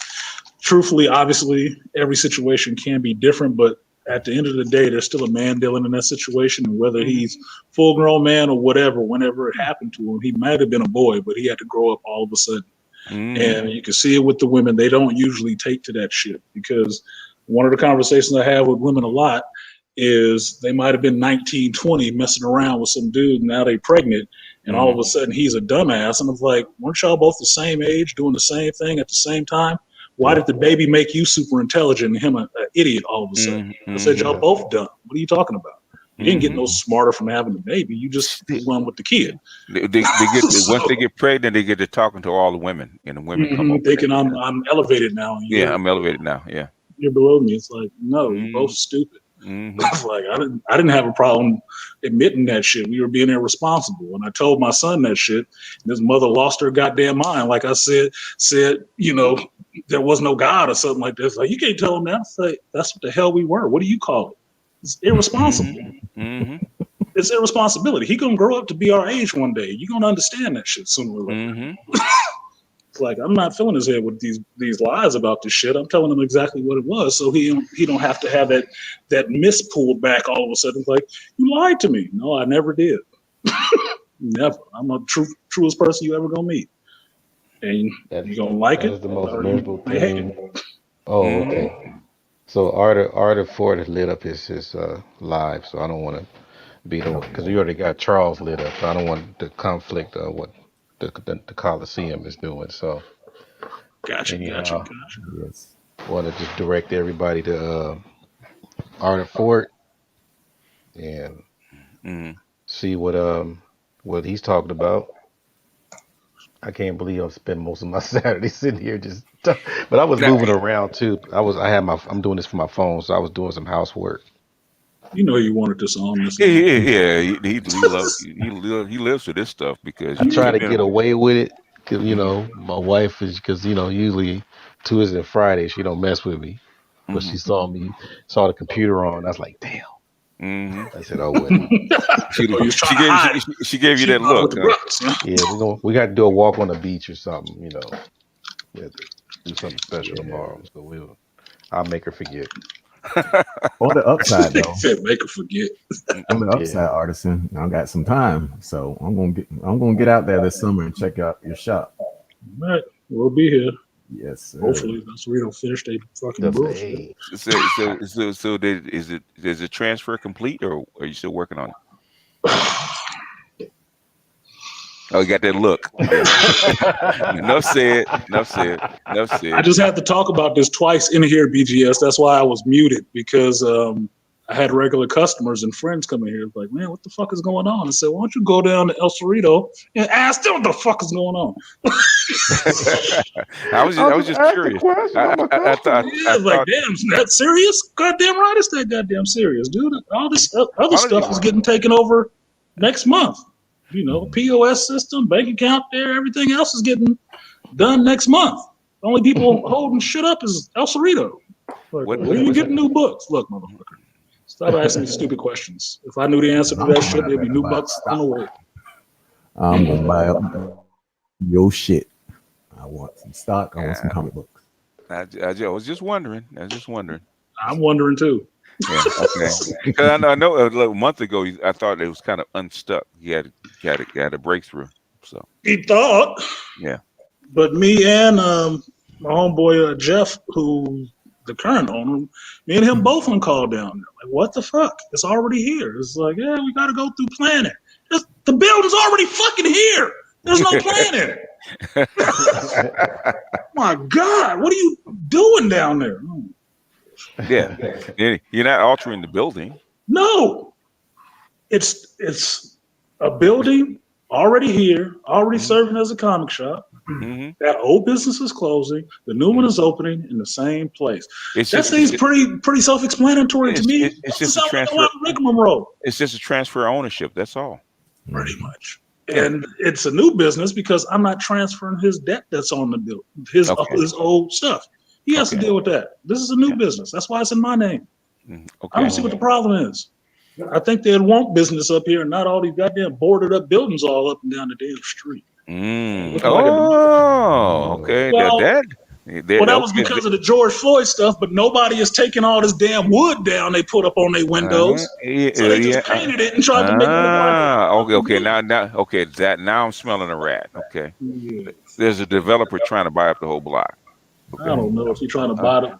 truthfully, obviously, every situation can be different, but at the end of the day, there's still a man dealing in that situation, and whether he's full grown man or whatever, whenever it happened to him, he might have been a boy, but he had to grow up all of a sudden. And you can see it with the women. They don't usually take to that shit because one of the conversations I have with women a lot is they might have been 19, 20 messing around with some dude, and now they pregnant, and all of a sudden he's a dumbass. And I'm like, weren't y'all both the same age doing the same thing at the same time? Why did the baby make you super intelligent and him an idiot all of a sudden? I said, y'all both dumb. What are you talking about? You didn't get no smarter from having a baby. You just run with the kid. They get once they get pregnant, they get to talking to all the women, and the women come up thinking I'm elevated now. I'm elevated now. Yeah, you're below me. It's like, no, you're both stupid. Like I didn't have a problem admitting that shit. We were being irresponsible, and I told my son that shit. And his mother lost her goddamn mind. Like I said, there was no God or something like this. Like you can't tell him that. It's like, that's what the hell we were. What do you call it? It's irresponsible. It's irresponsibility. He gonna grow up to be our age one day. You're gonna understand that shit sooner or later. It's like I'm not filling his head with these lies about this shit. I'm telling him exactly what it was, so he don't have to have that miss pulled back all of a sudden. It's like, you lied to me. No, I never did. Never. I'm the truest person you ever gonna meet. And you gonna like it? That's the most miserable thing. Oh, okay. So Arthur Ford has lit up his live, so I don't want to be because you already got Charles lit up, so I don't want the conflict of what the Coliseum is doing. So gotcha. Yes. Want to just direct everybody to Arthur Ford and see what he's talking about. I can't believe I'll spend most of my Saturday sitting here but I was moving around too. I'm doing this for my phone, so I was doing some housework. You know you wanted this on. Yeah. He lives for this stuff because I try to get away with it because my wife is usually Tuesday and Friday she don't mess with me, but she saw the computer on. I was like, damn. I said, oh well. She gave you that look. Yeah, we got to do a walk on the beach or something. We have to do something special tomorrow. So I'll make her forget. On the upside, though, said make her forget. on the upside, Artisan, I got some time, so I'm gonna get out there this summer and check out your shop. All right, we'll be here. Yes, sir. Hopefully, that's where we don't finish they fucking bullshit. So is the transfer complete, or are you still working on it? Oh, you got that look. Enough said. Enough said. Enough said. I just had to talk about this twice in here, BGS. That's why I was muted, because I had regular customers and friends coming here. Like, man, what the fuck is going on? I said, why don't you go down to El Cerrito and ask them what the fuck is going on? I was just curious. I thought, like, damn, is that serious? Goddamn right, it's that goddamn serious, dude. All this other stuff is getting taken over next month. You know, POS system, bank account there, everything else is getting done next month. The only people holding shit up is El Cerrito. Like, where are you getting new books? Look, motherfucker, stop asking me stupid questions. If I knew the answer to that shit, there'd be new books on the way. I'm gonna buy up your shit. I want some stock. I want some comic books. I was just wondering. I'm wondering too. Yeah, okay. Because I know a month ago I thought it was kind of unstuck. He had a breakthrough. So he thought, yeah. But me and my homeboy Jeff, who the current owner, me and him both on call down there. Like, what the fuck? It's already here. It's like, yeah, we got to go through planning. The building's already fucking here. There's no planning. My God, what are you doing down there? Yeah, you're not altering the building. No, it's a building already here, already serving as a comic shop. Mm-hmm. That old business is closing. The new one is opening in the same place. That seems pretty self-explanatory to me. It's just a transfer. It's just a transfer of ownership. That's all. Pretty much. And it's a new business because I'm not transferring his debt that's on the bill, his old stuff. He has to deal with that. This is a new business. That's why it's in my name. I don't see what the problem is. I think they'd want business up here and not all these goddamn boarded up buildings all up and down the damn street. Okay. Well, that was because of the George Floyd stuff, but nobody is taking all this damn wood down they put up on their windows. So they just painted it and tried to make it look like now I'm smelling a rat. Okay. Yeah. There's a developer trying to buy up the whole block. Okay. I don't know if you're trying to buy the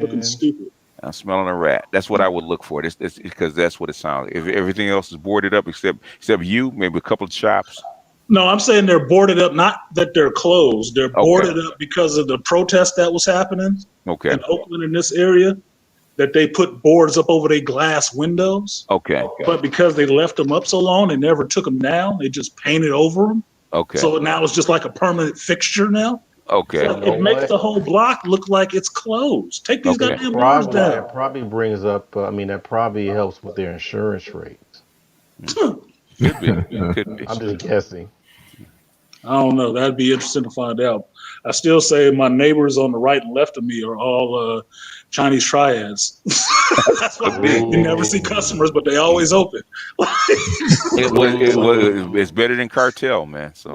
looking stupid. I'm smelling a rat. That's what I would look for. This because that's what it sounds like. If everything else is boarded up except you, maybe a couple of shops. No, I'm saying they're boarded up, not that they're closed. They're boarded up because of the protest that was happening in Oakland in this area, that they put boards up over their glass windows. Okay. But because they left them up so long, they never took them down. They just painted over them. Okay. So now it's just like a permanent fixture now. Okay. So it makes the whole block look like it's closed. Take these goddamn doors down. That probably brings up, that probably helps with their insurance rates. Could be. I'm just guessing. I don't know. That'd be interesting to find out. I still say my neighbors on the right and left of me are all Chinese triads. That's why you never see customers, but they always open. It's better than cartel, man. So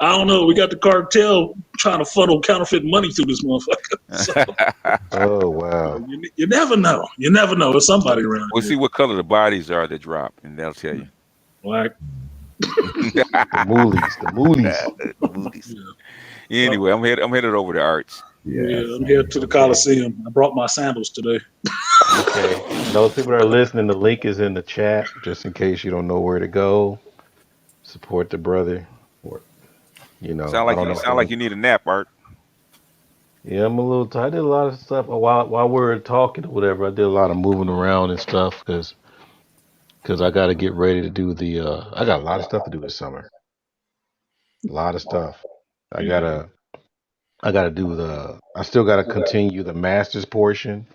I don't know. We got the cartel trying to funnel counterfeit money through this motherfucker. So, oh wow! You never know. You never know. There's somebody around. We'll see what color the bodies are that drop, and they'll tell you. Black. The moolies. Yeah. Anyway, I'm headed over to Arts. Yeah, I'm headed to the Coliseum. I brought my sandals today. Okay. Those people that are listening, the link is in the chat, just in case you don't know where to go. Support the brother. Sound like you need a nap, Art. Yeah, I'm a little tired. I did a lot of stuff while we were talking or whatever. I did a lot of moving around and stuff because I got to get ready to do I got a lot of stuff to do this summer. A lot of stuff. I gotta do I still gotta continue the master's portion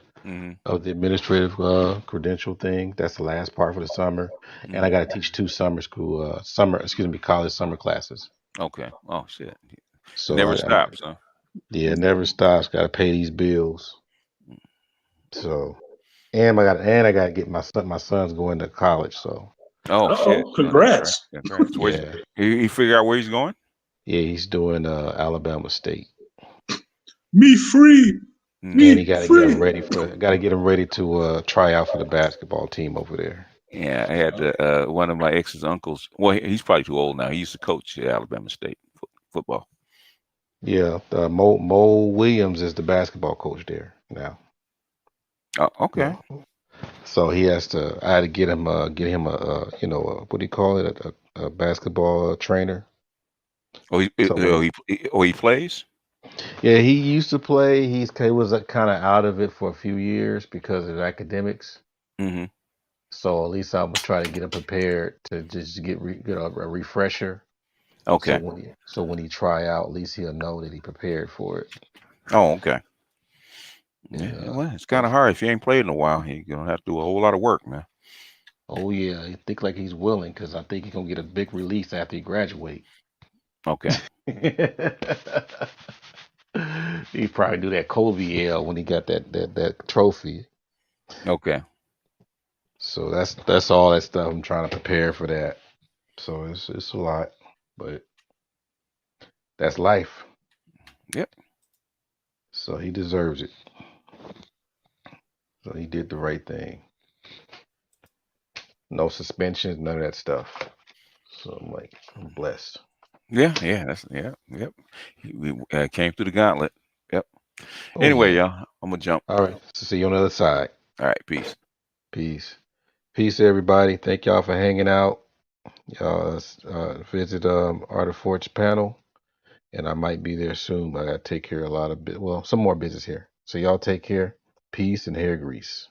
of the administrative credential thing. That's the last part for the summer. And I gotta teach 2 college summer classes. Okay. Oh shit. So never stops, huh? Yeah, it never stops. Gotta pay these bills. So and I gotta get my son's going to college, so shit. Congrats. Yeah. He figure out where he's going? Yeah, he's doing Alabama State. Me free. And he got to get him ready to try out for the basketball team over there. Yeah, I had one of my ex's uncles. Well, he's probably too old now. He used to coach at Alabama State football. Yeah, Mo Williams is the basketball coach there now. Oh, okay. So he has to. I had to get him a what do you call it? A basketball trainer. Oh, he plays. Yeah, he used to play. He was kind of out of it for a few years because of academics. Mm-hmm. So at least I'm gonna try to get him prepared to just get a refresher. Okay. So when he try out, at least he'll know that he prepared for it. Oh, okay. Yeah, well, it's kind of hard if you ain't played in a while. You're gonna have to do a whole lot of work, man. Oh yeah, I think like he's willing because I think he's gonna get a big release after he graduate. Okay. He probably do that Kobe L when he got that trophy. Okay. So that's all that stuff. I'm trying to prepare for that. So it's a lot, but that's life. Yep. So he deserves it. So he did the right thing. No suspensions, none of that stuff. So I'm blessed. Yeah. Yep. We came through the gauntlet. Yep. Oh, Anyway, yeah. y'all, I'm gonna jump. All right. So see you on the other side. All right. Peace. Peace, everybody. Thank y'all for hanging out. Y'all visit Art of Forge panel, and I might be there soon. But I gotta take care of some more business here. So y'all take care. Peace and hair grease.